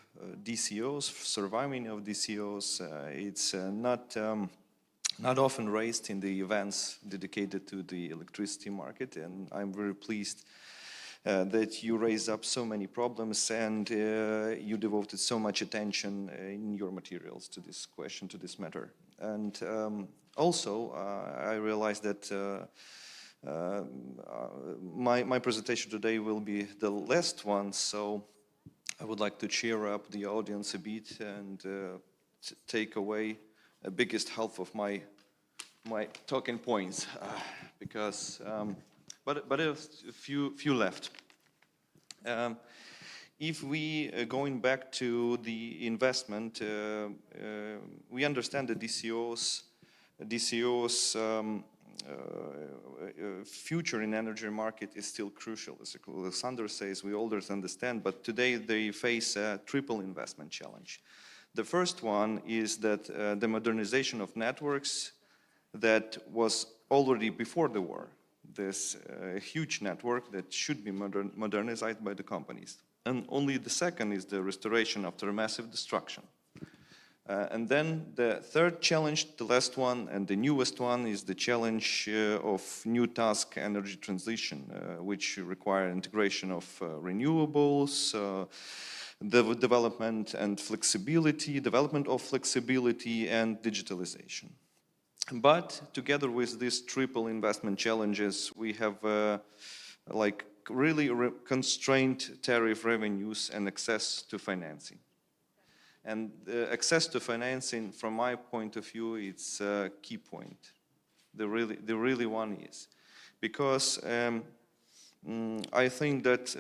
DCOs, surviving of DCOs, it's not often raised in the events dedicated to the electricity market, and I'm very pleased that you raised up so many problems and you devoted so much attention in your materials to this question, to this matter. And also, I realized that my presentation today will be the last one, so I would like to cheer up the audience a bit and take away the biggest half of my talking points, because but a few left. if we, going back to the investment, we understand the DCO's future in energy market is still crucial. As Alexander says, we all understand, but today they face a triple investment challenge. The first one is that the modernization of networks that was already before the war, this huge network that should be modernized by the companies. And only the second is the restoration after massive destruction. And then the third challenge, the last one and the newest one, is the challenge of new task energy transition, which require integration of renewables, the development of flexibility and digitalization. But together with these triple investment challenges, we have like really constrained tariff revenues and access to financing. And access to financing, from my point of view, it's a key point. The really one is. Because I think that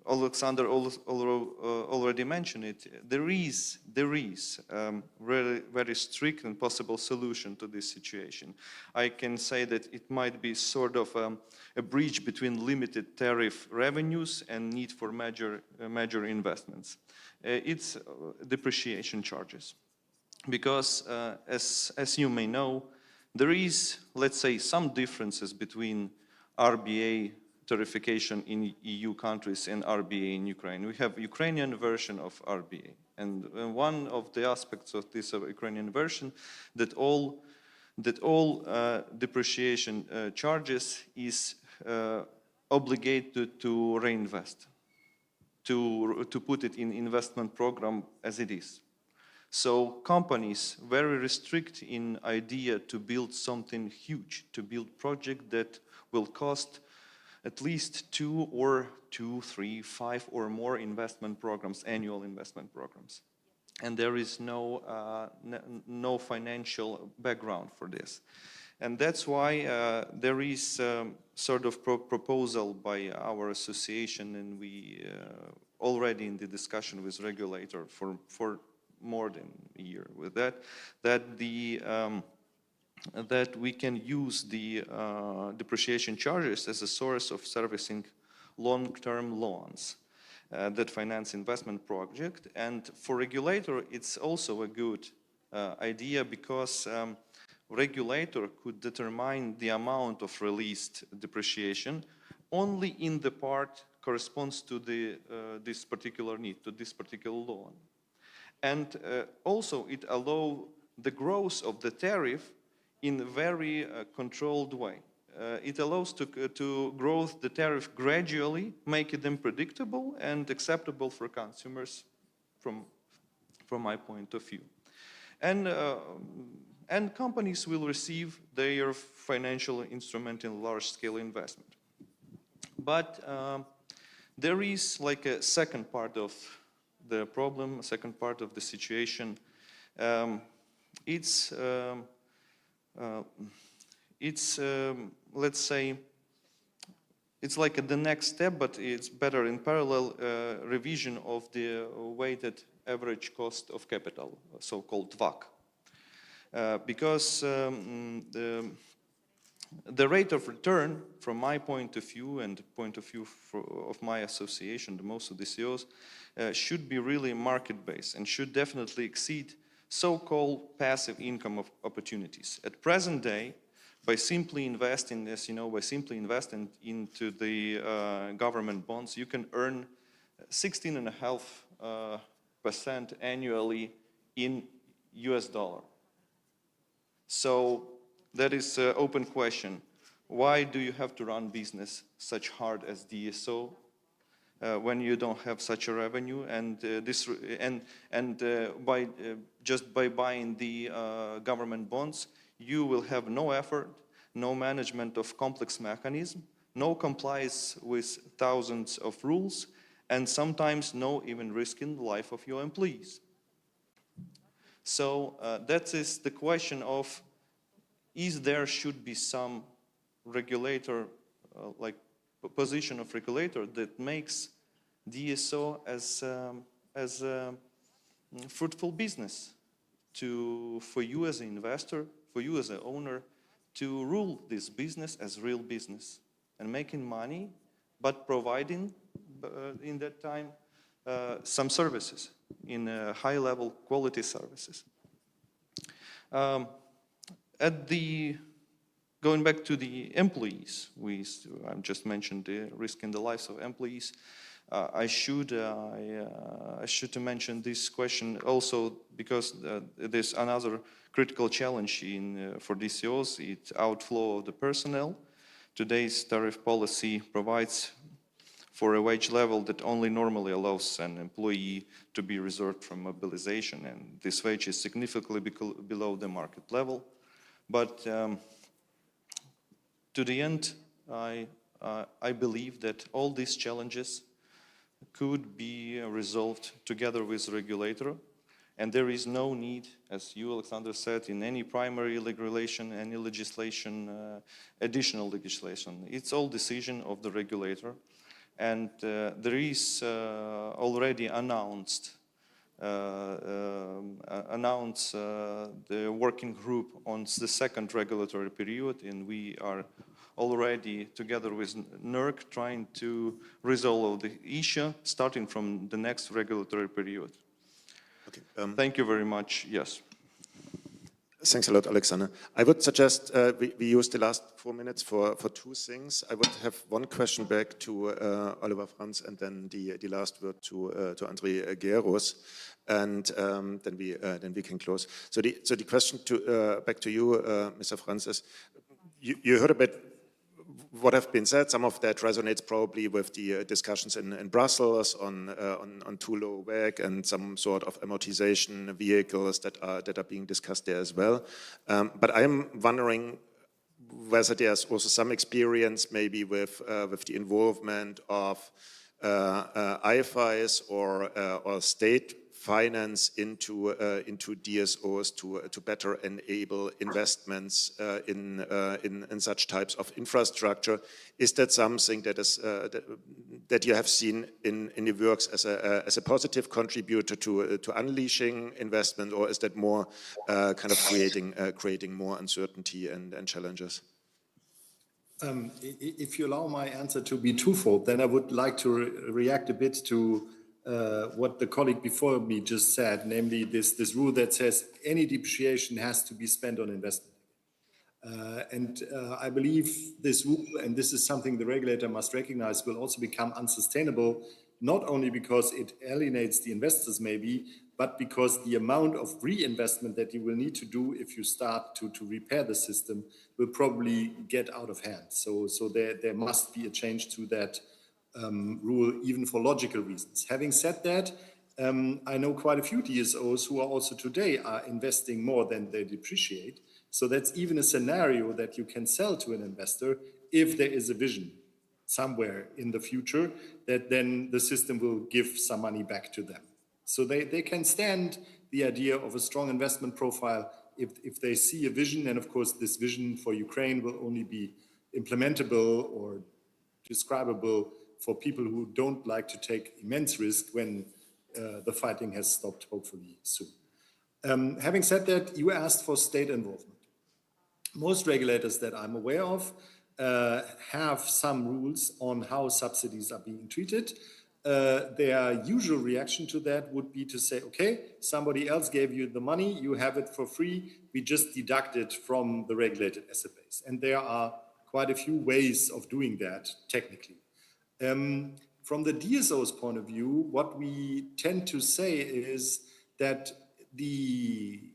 Alexander already mentioned it, there is really very strict and possible solution to this situation. I can say that it might be sort of a bridge between limited tariff revenues and need for major investments. It's depreciation charges. Because as you may know, there is, let's say, some differences between RBA tariffication in EU countries and RBA in Ukraine. We have Ukrainian version of RBA. And one of the aspects of this Ukrainian version that all depreciation charges is obligated to reinvest, to put it in investment program as it is. So companies very restrict in idea to build something huge, to build project that will cost at least 2 or 2, 3, 5 or more investment programs, annual investment programs. And there is no financial background for this. And that's why there is sort of proposal by our association, and we already in the discussion with regulator for more than a year with that we can use the depreciation charges as a source of servicing long-term loans that finance investment project. And for regulator, it's also a good idea because regulator could determine the amount of released depreciation only in the part corresponds to this particular need, to this particular loan. And also it allows the growth of the tariff in a very controlled way. It allows to grow the tariff gradually, make them predictable and acceptable for consumers from my point of view. And companies will receive their financial instrument in large-scale investment. But there is like a second part of the problem, a second part of the situation. Let's say, it's like the next step, but it's better in parallel revision of the weighted average cost of capital, so-called WACC. Because the rate of return, from my point of view and the point of view of my association, the most of the CEOs, should be really market-based and should definitely exceed so-called passive income of opportunities. At present day, by simply investing, as you know, by simply investing into the government bonds, you can earn 16.5% annually in US dollar. So that is an open question. Why do you have to run business such hard as DSO when you don't have such a revenue? And just by buying the government bonds, you will have no effort, no management of complex mechanism, no compliance with thousands of rules, and sometimes no even risk in the life of your employees. So that is the question of, should be some regulator, like position of regulator that makes DSO as a fruitful business for you as an investor, for you as an owner, to rule this business as real business and making money, but providing in that time some services in high-level quality services. Going back to the employees, I just mentioned the risk in the lives of employees. I should to mention this question also because there's another critical challenge for DCOs, it's outflow of the personnel. Today's tariff policy provides for a wage level that only normally allows an employee to be reserved from mobilization, and this wage is significantly below the market level. But to the end, I believe that all these challenges could be resolved together with the regulator, and there is no need, as you, Alexander, said, in any primary regulation, any legislation, additional legislation. It's all decision of the regulator, and there is already announced the working group on the second regulatory period, and we are already together with NERC trying to resolve the issue starting from the next regulatory period. Okay. Thank you very much. Yes. Thanks a lot, Alexander. I would suggest we use the last 4 minutes for two things. I would have one question back to Oliver Franz, and then the last word to André Geros, and then we can close. So the question back to you, Mr. Franz, is you heard a bit what have been said. Some of that resonates probably with the discussions in Brussels on too low WACC and some sort of amortization vehicles that are being discussed there as well. But I'm wondering whether there's also some experience maybe with the involvement of IFIs or state finance into DSOs to better enable investments in such types of infrastructure. Is that something that is that you have seen in the works as a positive contributor to unleashing investment, or is that more kind of creating more uncertainty and challenges? If you allow my answer to be twofold, then I would like to react a bit to what the colleague before me just said, namely this rule that says any depreciation has to be spent on investment. I believe this rule, and this is something the regulator must recognize, will also become unsustainable, not only because it alienates the investors maybe, but because the amount of reinvestment that you will need to do if you start to repair the system will probably get out of hand. So there must be a change to that rule, even for logical reasons. Having said that, I know quite a few DSOs who are also today are investing more than they depreciate. So that's even a scenario that you can sell to an investor if there is a vision somewhere in the future that then the system will give some money back to them. So they can stand the idea of a strong investment profile if they see a vision. And of course, this vision for Ukraine will only be implementable or describable for people who don't like to take immense risk when the fighting has stopped, hopefully soon. Having said that, you asked for state involvement. Most regulators that I'm aware of have some rules on how subsidies are being treated. Their usual reaction to that would be to say, okay, somebody else gave you the money, you have it for free, we just deduct it from the regulated asset base. And there are quite a few ways of doing that technically. From the DSO's point of view, what we tend to say is that the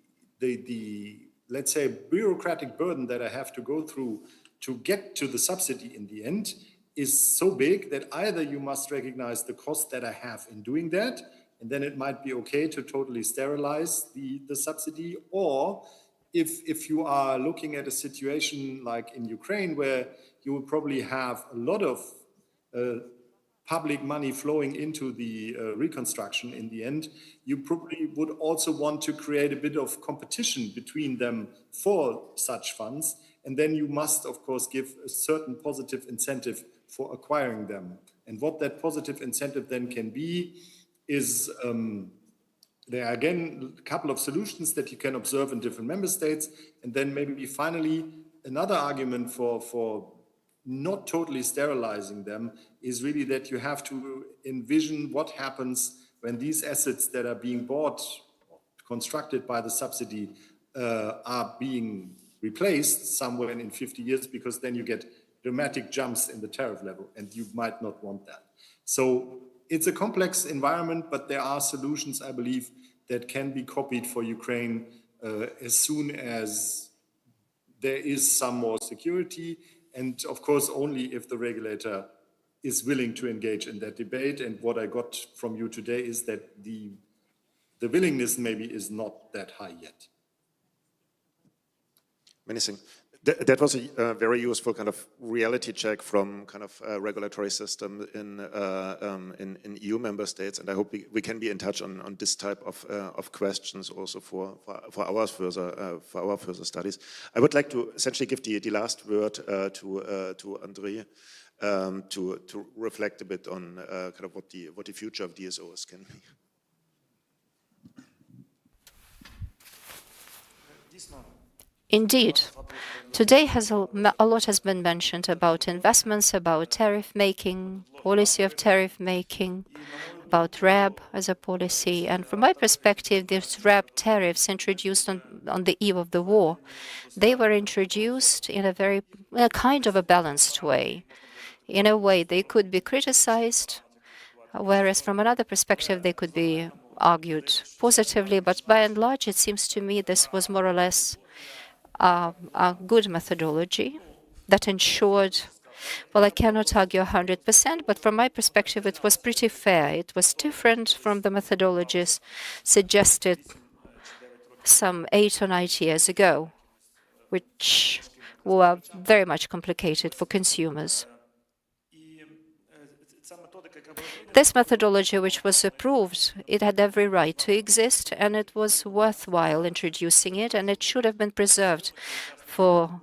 let's say, bureaucratic burden that I have to go through to get to the subsidy in the end is so big that either you must recognize the cost that I have in doing that, and then it might be okay to totally sterilize the subsidy, or if you are looking at a situation like in Ukraine where you will probably have a lot of public money flowing into the reconstruction in the end, you probably would also want to create a bit of competition between them for such funds. And then you must, of course, give a certain positive incentive for acquiring them. And what that positive incentive then can be is there are again a couple of solutions that you can observe in different member states. And then maybe finally, another argument for not totally sterilizing them is really that you have to envision what happens when these assets that are being bought, constructed by the subsidy, are being replaced somewhere in 50 years, because then you get dramatic jumps in the tariff level, and you might not want that. So it's a complex environment, but there are solutions, I believe, that can be copied for Ukraine as soon as there is some more security. And of course, only if the regulator is willing to engage in that debate. And what I got from you today is that the willingness maybe is not that high yet. Many thanks. That was a very useful kind of reality check from kind of a regulatory system in EU member states, and I hope we can be in touch on this type of questions also for our further studies. I would like to essentially give the last word to André to reflect a bit on kind of what the future of DSOs can be. Indeed. Today a lot has been mentioned about investments, about tariff making, policy of tariff making, about RAB as a policy. And from my perspective, these RAB tariffs introduced on the eve of the war, they were introduced in a kind of a balanced way. In a way, they could be criticized, whereas from another perspective, they could be argued positively. But by and large, it seems to me this was more or less a good methodology that ensured, well, I cannot argue 100%, but from my perspective, it was pretty fair. It was different from the methodologies suggested some 8 or 9 years ago, which were very much complicated for consumers. This methodology, which was approved, it had every right to exist, and it was worthwhile introducing it, and it should have been preserved for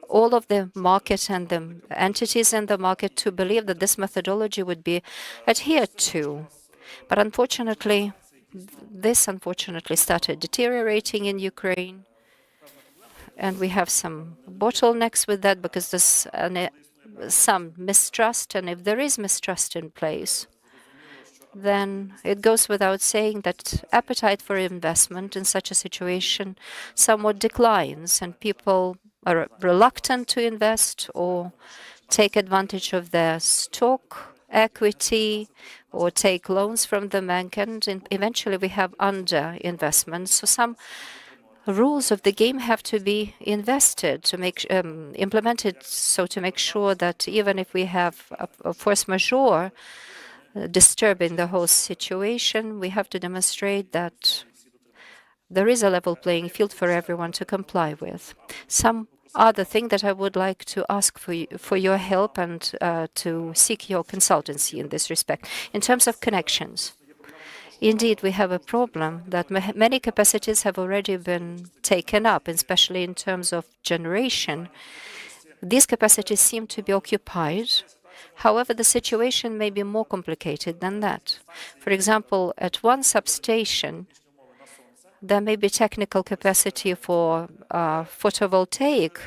all of the market and the entities in the market to believe that this methodology would be adhered to. But unfortunately, this started deteriorating in Ukraine, and we have some bottlenecks with that because there's some mistrust, and if there is mistrust in place, then it goes without saying that appetite for investment in such a situation somewhat declines, and people are reluctant to invest or take advantage of their stock equity or take loans from the bank, and eventually we have under-investment. So some rules of the game have to be invested to make implemented, so to make sure that even if we have a force majeure disturbing the whole situation, we have to demonstrate that there is a level playing field for everyone to comply with. Some other thing that I would like to ask for your help and to seek your consultancy in this respect. In terms of connections, indeed, we have a problem that many capacities have already been taken up, especially in terms of generation. These capacities seem to be occupied. However, the situation may be more complicated than that. For example, at one substation, there may be technical capacity for photovoltaic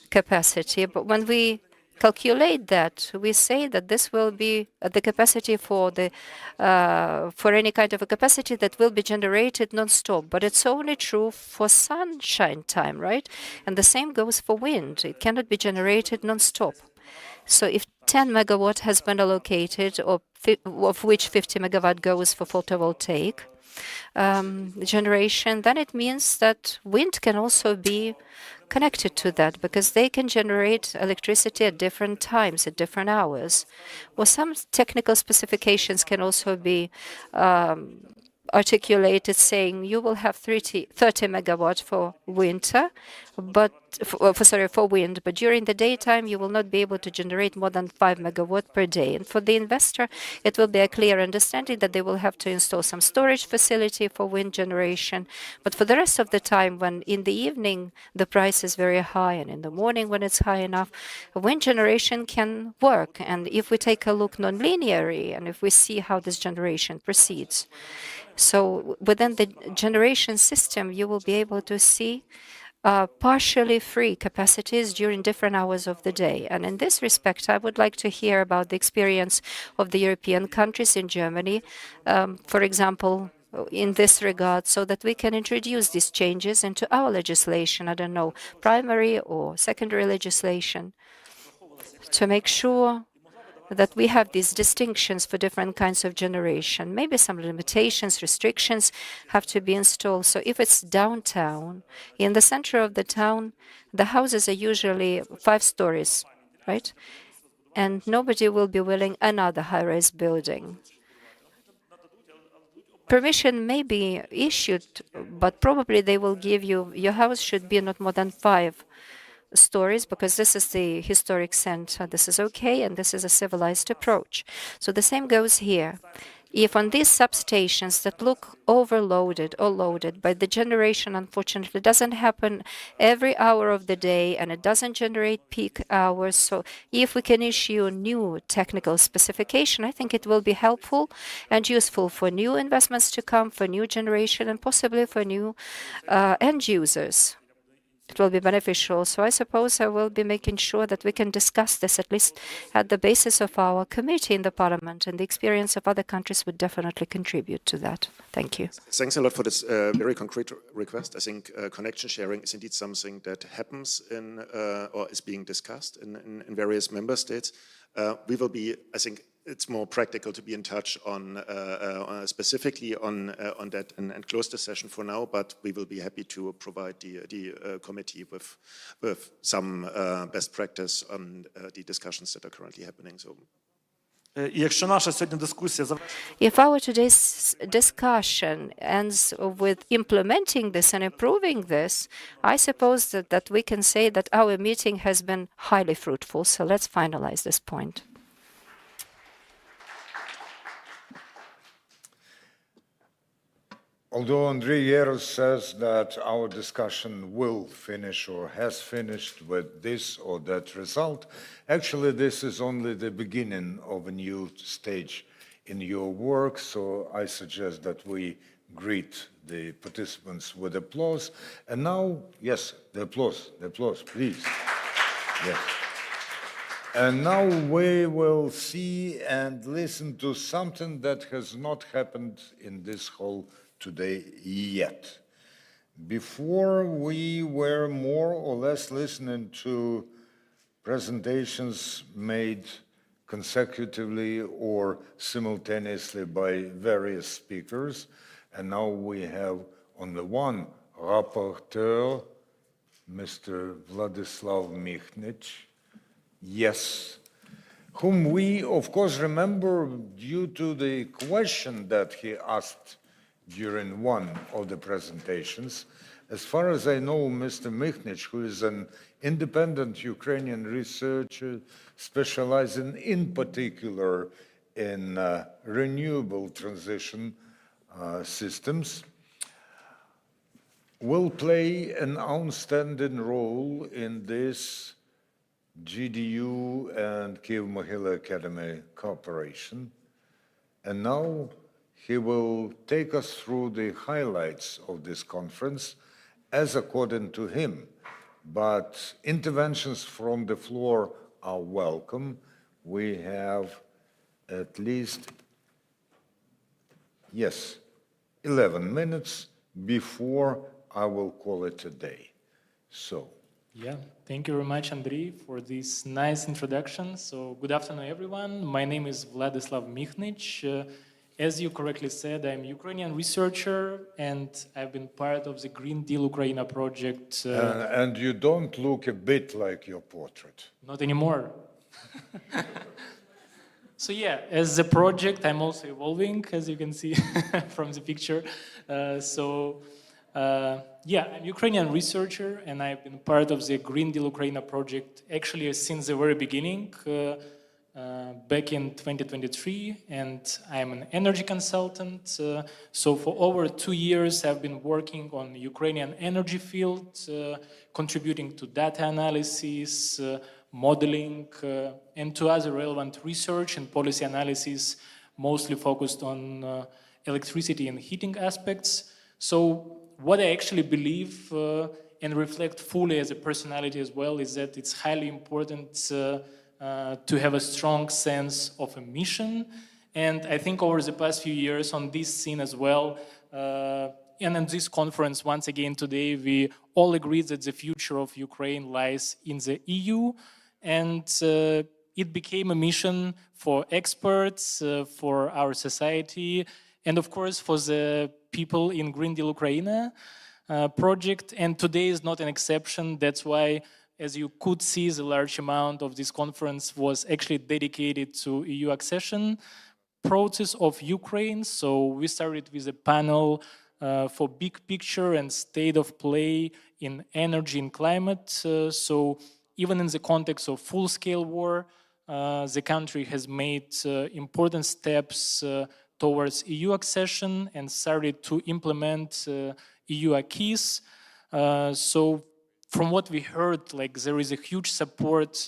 capacity, but when we calculate that, we say that this will be the capacity for any kind of a capacity that will be generated non-stop. But it's only true for sunshine time, right? And the same goes for wind. It cannot be generated non-stop. So if 10 megawatt has been allocated, of which 50 megawatt goes for photovoltaic generation, then it means that wind can also be connected to that, because they can generate electricity at different times, at different hours. Well, some technical specifications can also be articulated, saying you will have 30 megawatt for winter, but for wind, but during the daytime you will not be able to generate more than 5 megawatt per day. And for the investor, it will be a clear understanding that they will have to install some storage facility for wind generation. But for the rest of the time, when in the evening the price is very high and in the morning when it's high enough, wind generation can work. And if we take a look non-linearly and if we see how this generation proceeds, so within the generation system, you will be able to see partially free capacities during different hours of the day. And in this respect, I would like to hear about the experience of the European countries in Germany, for example, in this regard, so that we can introduce these changes into our legislation, I don't know, primary or secondary legislation, to make sure that we have these distinctions for different kinds of generation. Maybe some limitations, restrictions have to be installed. So if it's downtown, in the center of the town, the houses are usually 5 stories, right? And nobody will be willing another high-rise building. Permission may be issued, but probably they will give you, your house should be not more than 5 stories, because this is the historic center. This is okay, and this is a civilized approach. So the same goes here. If on these substations that look overloaded or loaded, but the generation unfortunately doesn't happen every hour of the day and it doesn't generate peak hours, so if we can issue a new technical specification, I think it will be helpful and useful for new investments to come, for new generation, and possibly for new end users. It will be beneficial. So I suppose I will be making sure that we can discuss this at least at the basis of our committee in the parliament, and the experience of other countries would definitely contribute to that. Thank you. Thanks a lot for this very concrete request. I think connection sharing is indeed something that happens in or is being discussed in various member states. We will be, I think, it's more practical to be in touch on specifically on that and close the session for now. But we will be happy to provide the committee with some best practice on the discussions that are currently happening. So. If our today's discussion ends with implementing this and improving this, I suppose that we can say that our meeting has been highly fruitful. So let's finalize this point. Although Andrei Yeros says that our discussion will finish or has finished with this or that result, actually this is only the beginning of a new stage in your work, so I suggest that we greet the participants with applause. And now, yes, the applause, please. Yes. And now we will see and listen to something that has not happened in this hall today yet. Before, we were more or less listening to presentations made consecutively or simultaneously by various speakers, and now we have on the one rapporteur, Mr. Vladislav Michnich, yes, whom we of course remember due to the question that he asked during one of the presentations. As far as I know, Mr. Michnich, who is an independent Ukrainian researcher specializing in particular in renewable transition systems, will play an outstanding role in this GDU and Kyiv-Mohyla Academy cooperation. And now he will take us through the highlights of this conference as according to him. But interventions from the floor are welcome. We have at least, 11 minutes before I will call it a day. So. Yeah, thank you very much, Andrei, for this nice introduction. So good afternoon, everyone. My name is Vladislav Michnich. As you correctly said, I'm a Ukrainian researcher, and I've been part of the Green Deal Ukraine project. And you don't look a bit like your portrait. Not anymore. So yeah, as a project, I'm also evolving, as you can see from the picture. So Yeah, I'm a Ukrainian researcher, and I've been part of the Green Deal Ukraine project actually since the very beginning, back in 2023, and I'm an energy consultant. So for over 2 years, I've been working on the Ukrainian energy field, contributing to data analysis, modeling, and to other relevant research and policy analysis, mostly focused on electricity and heating aspects. So what I actually believe and reflect fully as a personality as well is that it's highly important to have a strong sense of a mission. And I think over the past few years on this scene as well, and in this conference, once again today, we all agree that the future of Ukraine lies in the EU. And it became a mission for experts, for our society, and of course for the people in Green Deal Ukraine project. And today is not an exception. That's why, as you could see, the large amount of this conference was actually dedicated to EU accession process of Ukraine. So we started with a panel for big picture and state of play in energy and climate. So even in the context of full-scale war, the country has made important steps towards EU accession and started to implement EU acquis. So from what we heard, like there is a huge support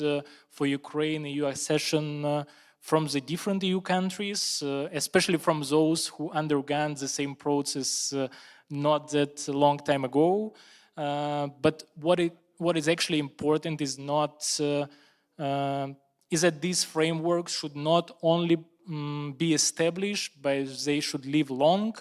for Ukraine EU accession from the different EU countries, especially from those who undergone the same process not that long time ago. But what is actually important is not is that these frameworks should not only be established, but they should live long.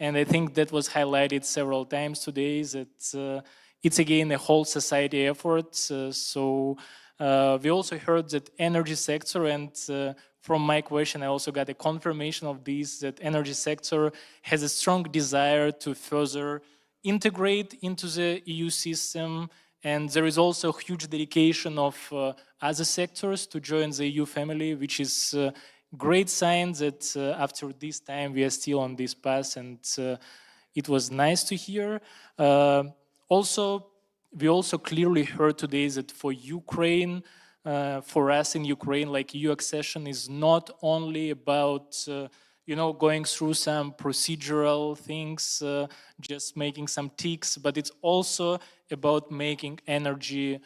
And I think that was highlighted several times today, that it's again a whole society effort. So we also heard that energy sector, and from my question I also got a confirmation of this, that energy sector has a strong desire to further integrate into the EU system. And there is also a huge dedication of other sectors to join the EU family, which is a great sign that after this time we are still on this path, and it was nice to hear. We also clearly heard today that for Ukraine, for us in Ukraine, like EU accession is not only about going through some procedural things, just making some ticks, but it's also about making energy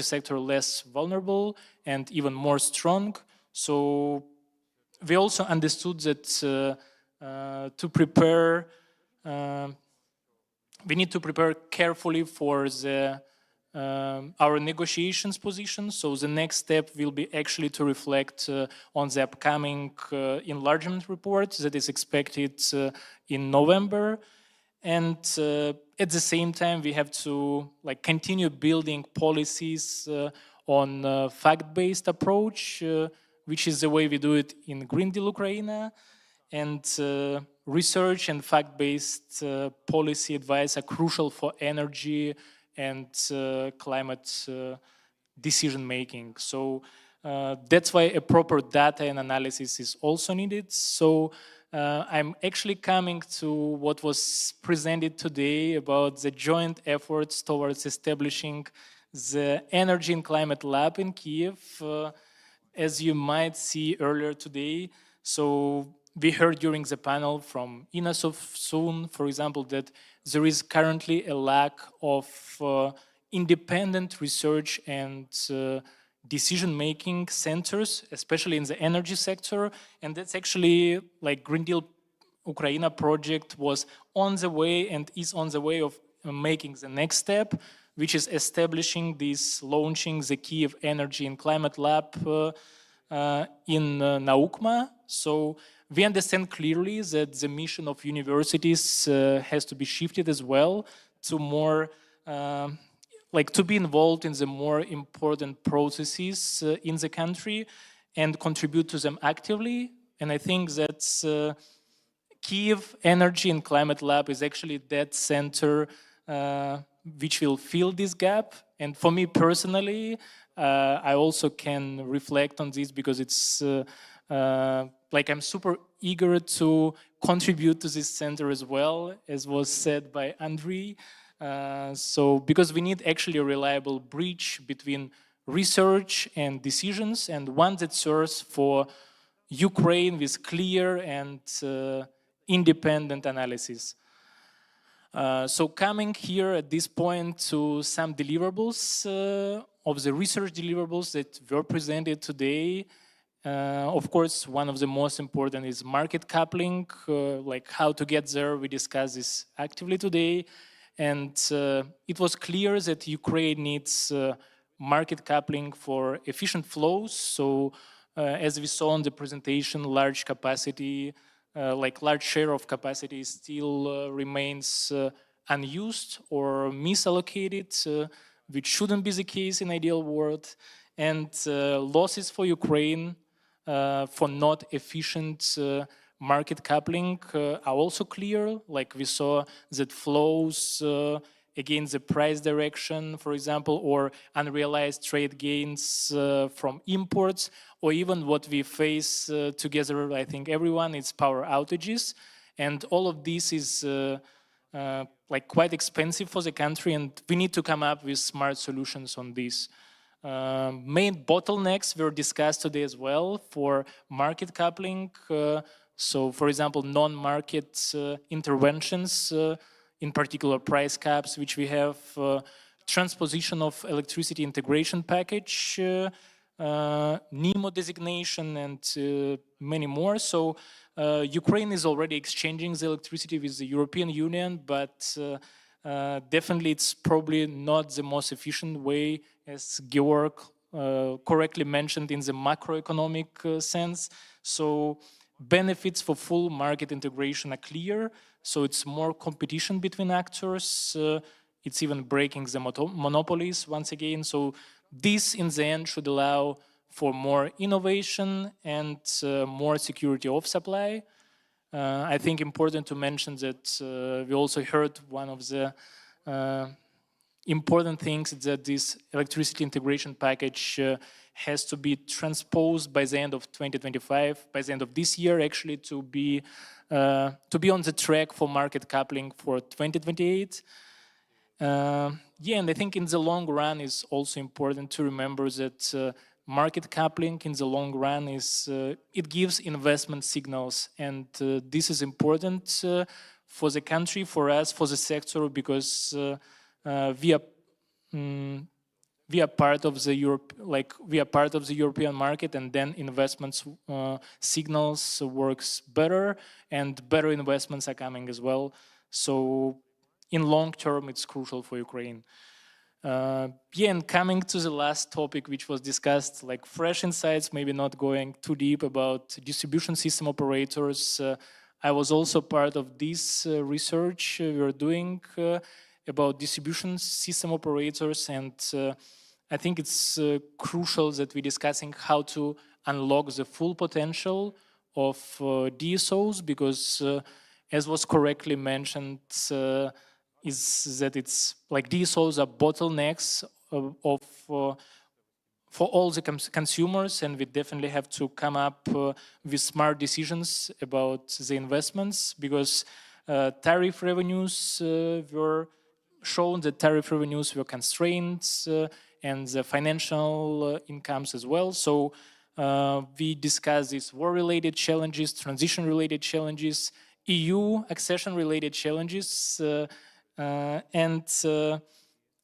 sector less vulnerable and even more strong. So we also understood that to prepare, we need to prepare carefully for our negotiations position. So the next step will be actually to reflect on the upcoming enlargement report that is expected in November. And at the same time, we have to continue building policies on fact-based approach, which is the way we do it in Green Deal Ukraine. And research and fact-based policy advice are crucial for energy and climate decision-making. So that's why a proper data and analysis is also needed. So I'm actually coming to what was presented today about the joint efforts towards establishing the Energy and Climate Lab in Kyiv, as you might see earlier today. So we heard during the panel from Ina Sofsun, for example, that there is currently a lack of independent research and decision-making centers, especially in the energy sector. And that's actually like Green Deal Ukraine project was on the way and is on the way of making the next step, which is launching the Kyiv Energy and Climate Lab in Naukma. So we understand clearly that the mission of universities has to be shifted as well to more, to be involved in the more important processes in the country and contribute to them actively. And I think that Kyiv Energy and Climate Lab is actually that center which will fill this gap. And for me personally, I also can reflect on this because it's I'm super eager to contribute to this center as well, as was said by Andriy. So because we need actually a reliable bridge between research and decisions, and one that serves for Ukraine with clear and independent analysis. So coming here at this point to some deliverables of the research deliverables that were presented today. Of course, one of the most important is market coupling, like how to get there. We discussed this actively today. And it was clear that Ukraine needs market coupling for efficient flows. So as we saw in the presentation, large capacity, like large share of capacity still remains unused or misallocated, which shouldn't be the case in ideal world. And losses for Ukraine for not efficient market coupling are also clear. Like we saw that flows against the price direction, for example, or unrealized trade gains from imports, or even what we face together, I think everyone, it's power outages. And all of this is like quite expensive for the country, and we need to come up with smart solutions on this. Main bottlenecks were discussed today as well for market coupling. So, for example, non-market interventions, in particular price caps, which we have, transposition of electricity integration package, NEMO designation, and many more. So Ukraine is already exchanging the electricity with the European Union, but definitely it's probably not the most efficient way, as Georg correctly mentioned, in the macroeconomic sense. So benefits for full market integration are clear. So it's more competition between actors. It's even breaking the monopolies once again. So this in the end should allow for more innovation and more security of supply. I think important to mention that we also heard one of the important things is that this electricity integration package has to be transposed by the end of 2025, by the end of this year actually, to be on the track for market coupling for 2028. Yeah, and I think in the long run is also important to remember that market coupling in the long run is, it gives investment signals, and this is important for the country, for us, for the sector, because we are part of the European market, and then investments signals works better, and better investments are coming as well. So in long term, it's crucial for Ukraine. Yeah, and coming to the last topic, which was discussed, like fresh insights, maybe not going too deep about distribution system operators. I was also part of this research we were doing about distribution system operators, and I think it's crucial that we're discussing how to unlock the full potential of DSOs, because as was correctly mentioned, is that it's like DSOs are bottlenecks for all the consumers, and we definitely have to come up with smart decisions about the investments, because tariff revenues were shown that tariff revenues were constrained, and the financial incomes as well. So we discussed these war-related challenges, transition-related challenges, EU accession-related challenges, and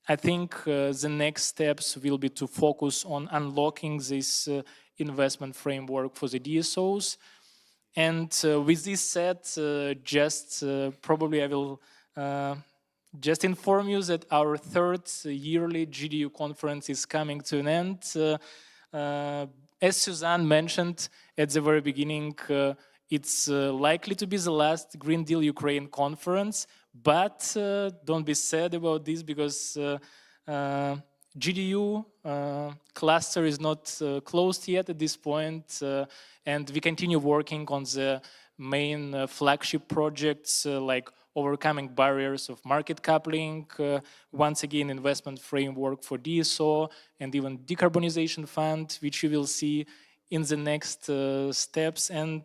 I think the next steps will be to focus on unlocking this investment framework for the DSOs. And with this said, probably I will just inform you that our third yearly GDU conference is coming to an end. As Suzanne mentioned at the very beginning, it's likely to be the last Green Deal Ukraine conference, but don't be sad about this, because GDU cluster is not closed yet at this point, and we continue working on the main flagship projects like overcoming barriers of market coupling, once again investment framework for DSO, and even decarbonization fund, which you will see in the next steps. And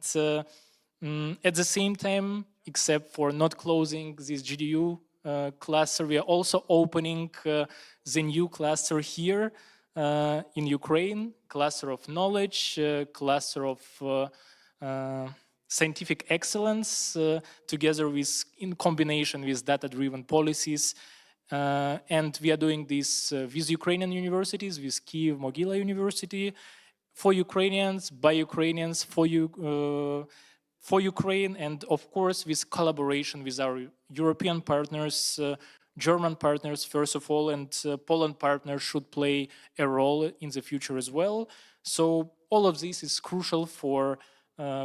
At the same time, except for not closing this GDU cluster, we are also opening the new cluster here in Ukraine, cluster of knowledge, cluster of scientific excellence, together with, in combination with data-driven policies. And we are doing this with Ukrainian universities, with Kyiv-Mohyla University, for Ukrainians, by Ukrainians, for Ukraine, and of course with collaboration with our European partners, German partners first of all, and Poland partners should play a role in the future as well. So all of this is crucial for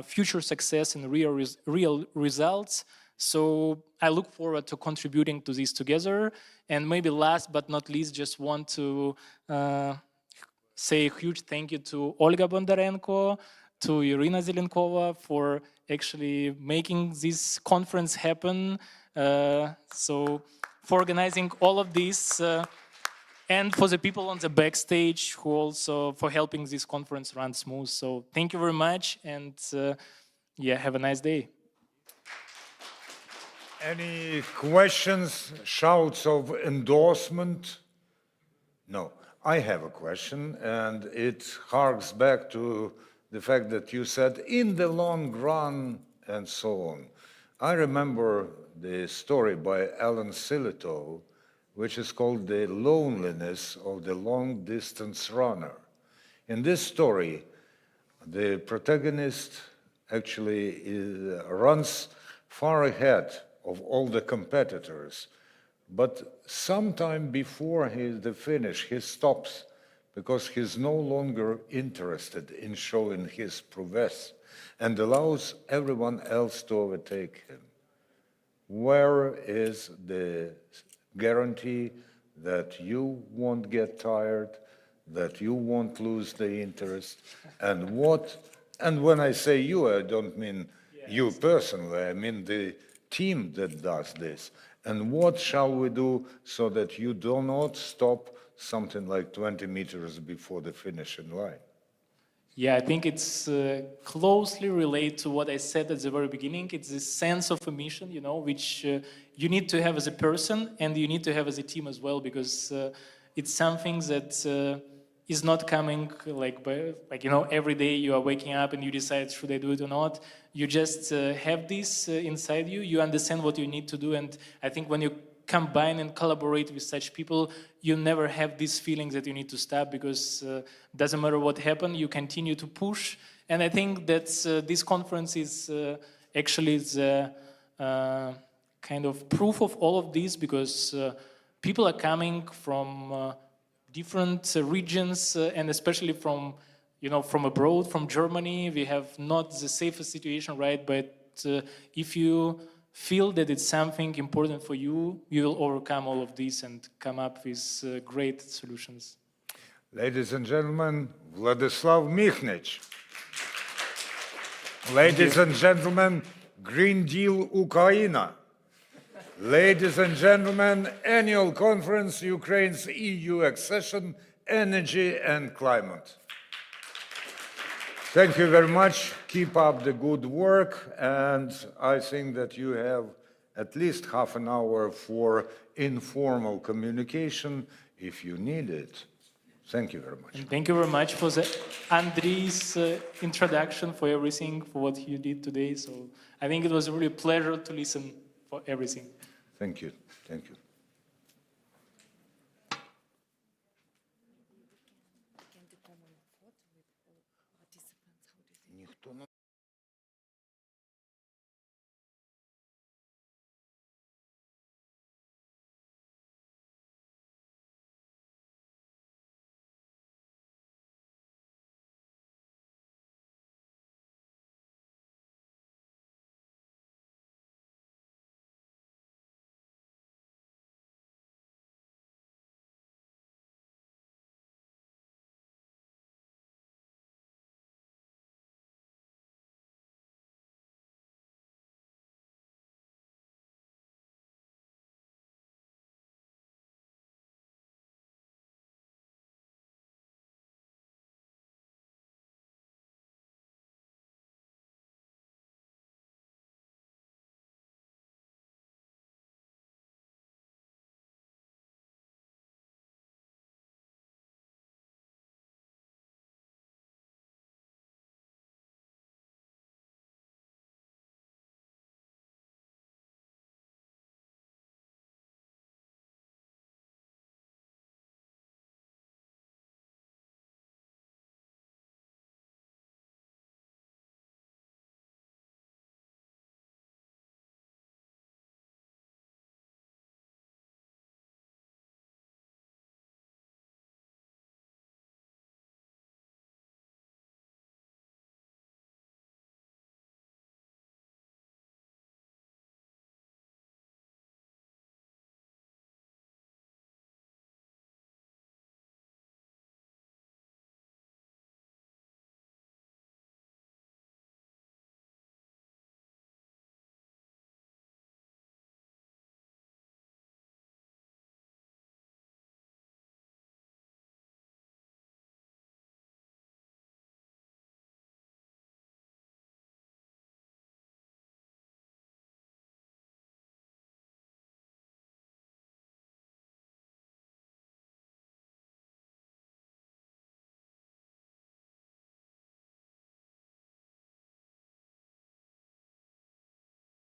future success and real results. So I look forward to contributing to this together. And maybe last but not least, just want to say a huge thank you to Olga Bondarenko, to Irina Zelenkova for actually making this conference happen. So for organizing all of this, and for the people on the backstage who also for helping this conference run smooth. So thank you very much, and yeah, have a nice day. Any questions, shouts of endorsement? No. I have a question, and it harks back to the fact that you said in the long run and so on. I remember the story by Alan Silito, which is called The Loneliness of the Long-Distance Runner. In this story, the protagonist actually runs far ahead of all the competitors, but sometime before the finish, he stops because he's no longer interested in showing his prowess and allows everyone else to overtake him. Where is the guarantee that you won't get tired, that you won't lose the interest, and when I say you, I don't mean you personally, I mean the team that does this. And what shall we do so that you do not stop something like 20 meters before the finishing line? Yeah, I think it's closely related to what I said at the very beginning. It's this sense of a mission, you know, which you need to have as a person and you need to have as a team as well, because it's something that is not coming like you know, every day you are waking up and you decide, should I do it or not? You just have this inside you, you understand what you need to do, and I think when you combine and collaborate with such people, you never have these feelings that you need to stop, because doesn't matter what happened, you continue to push. And I think that this conference is actually the kind of proof of all of this, because people are coming from different regions, and especially from, you know, from abroad, from Germany. We have not the safest situation, right? But if you feel that it's something important for you, you will overcome all of this and come up with great solutions. Ladies and gentlemen, Vladislav Mikhnich. Ladies and gentlemen, Green Deal Ukraine. Ladies and gentlemen, annual conference, Ukraine's EU accession, energy and climate. Thank you very much. Keep up the good work, and I think that you have at least half an hour for informal communication if you need it. Thank you very much. And thank you very much for Andrei's introduction, for everything, for what you did today. So I think it was really a pleasure to listen for everything. Thank you. Thank you.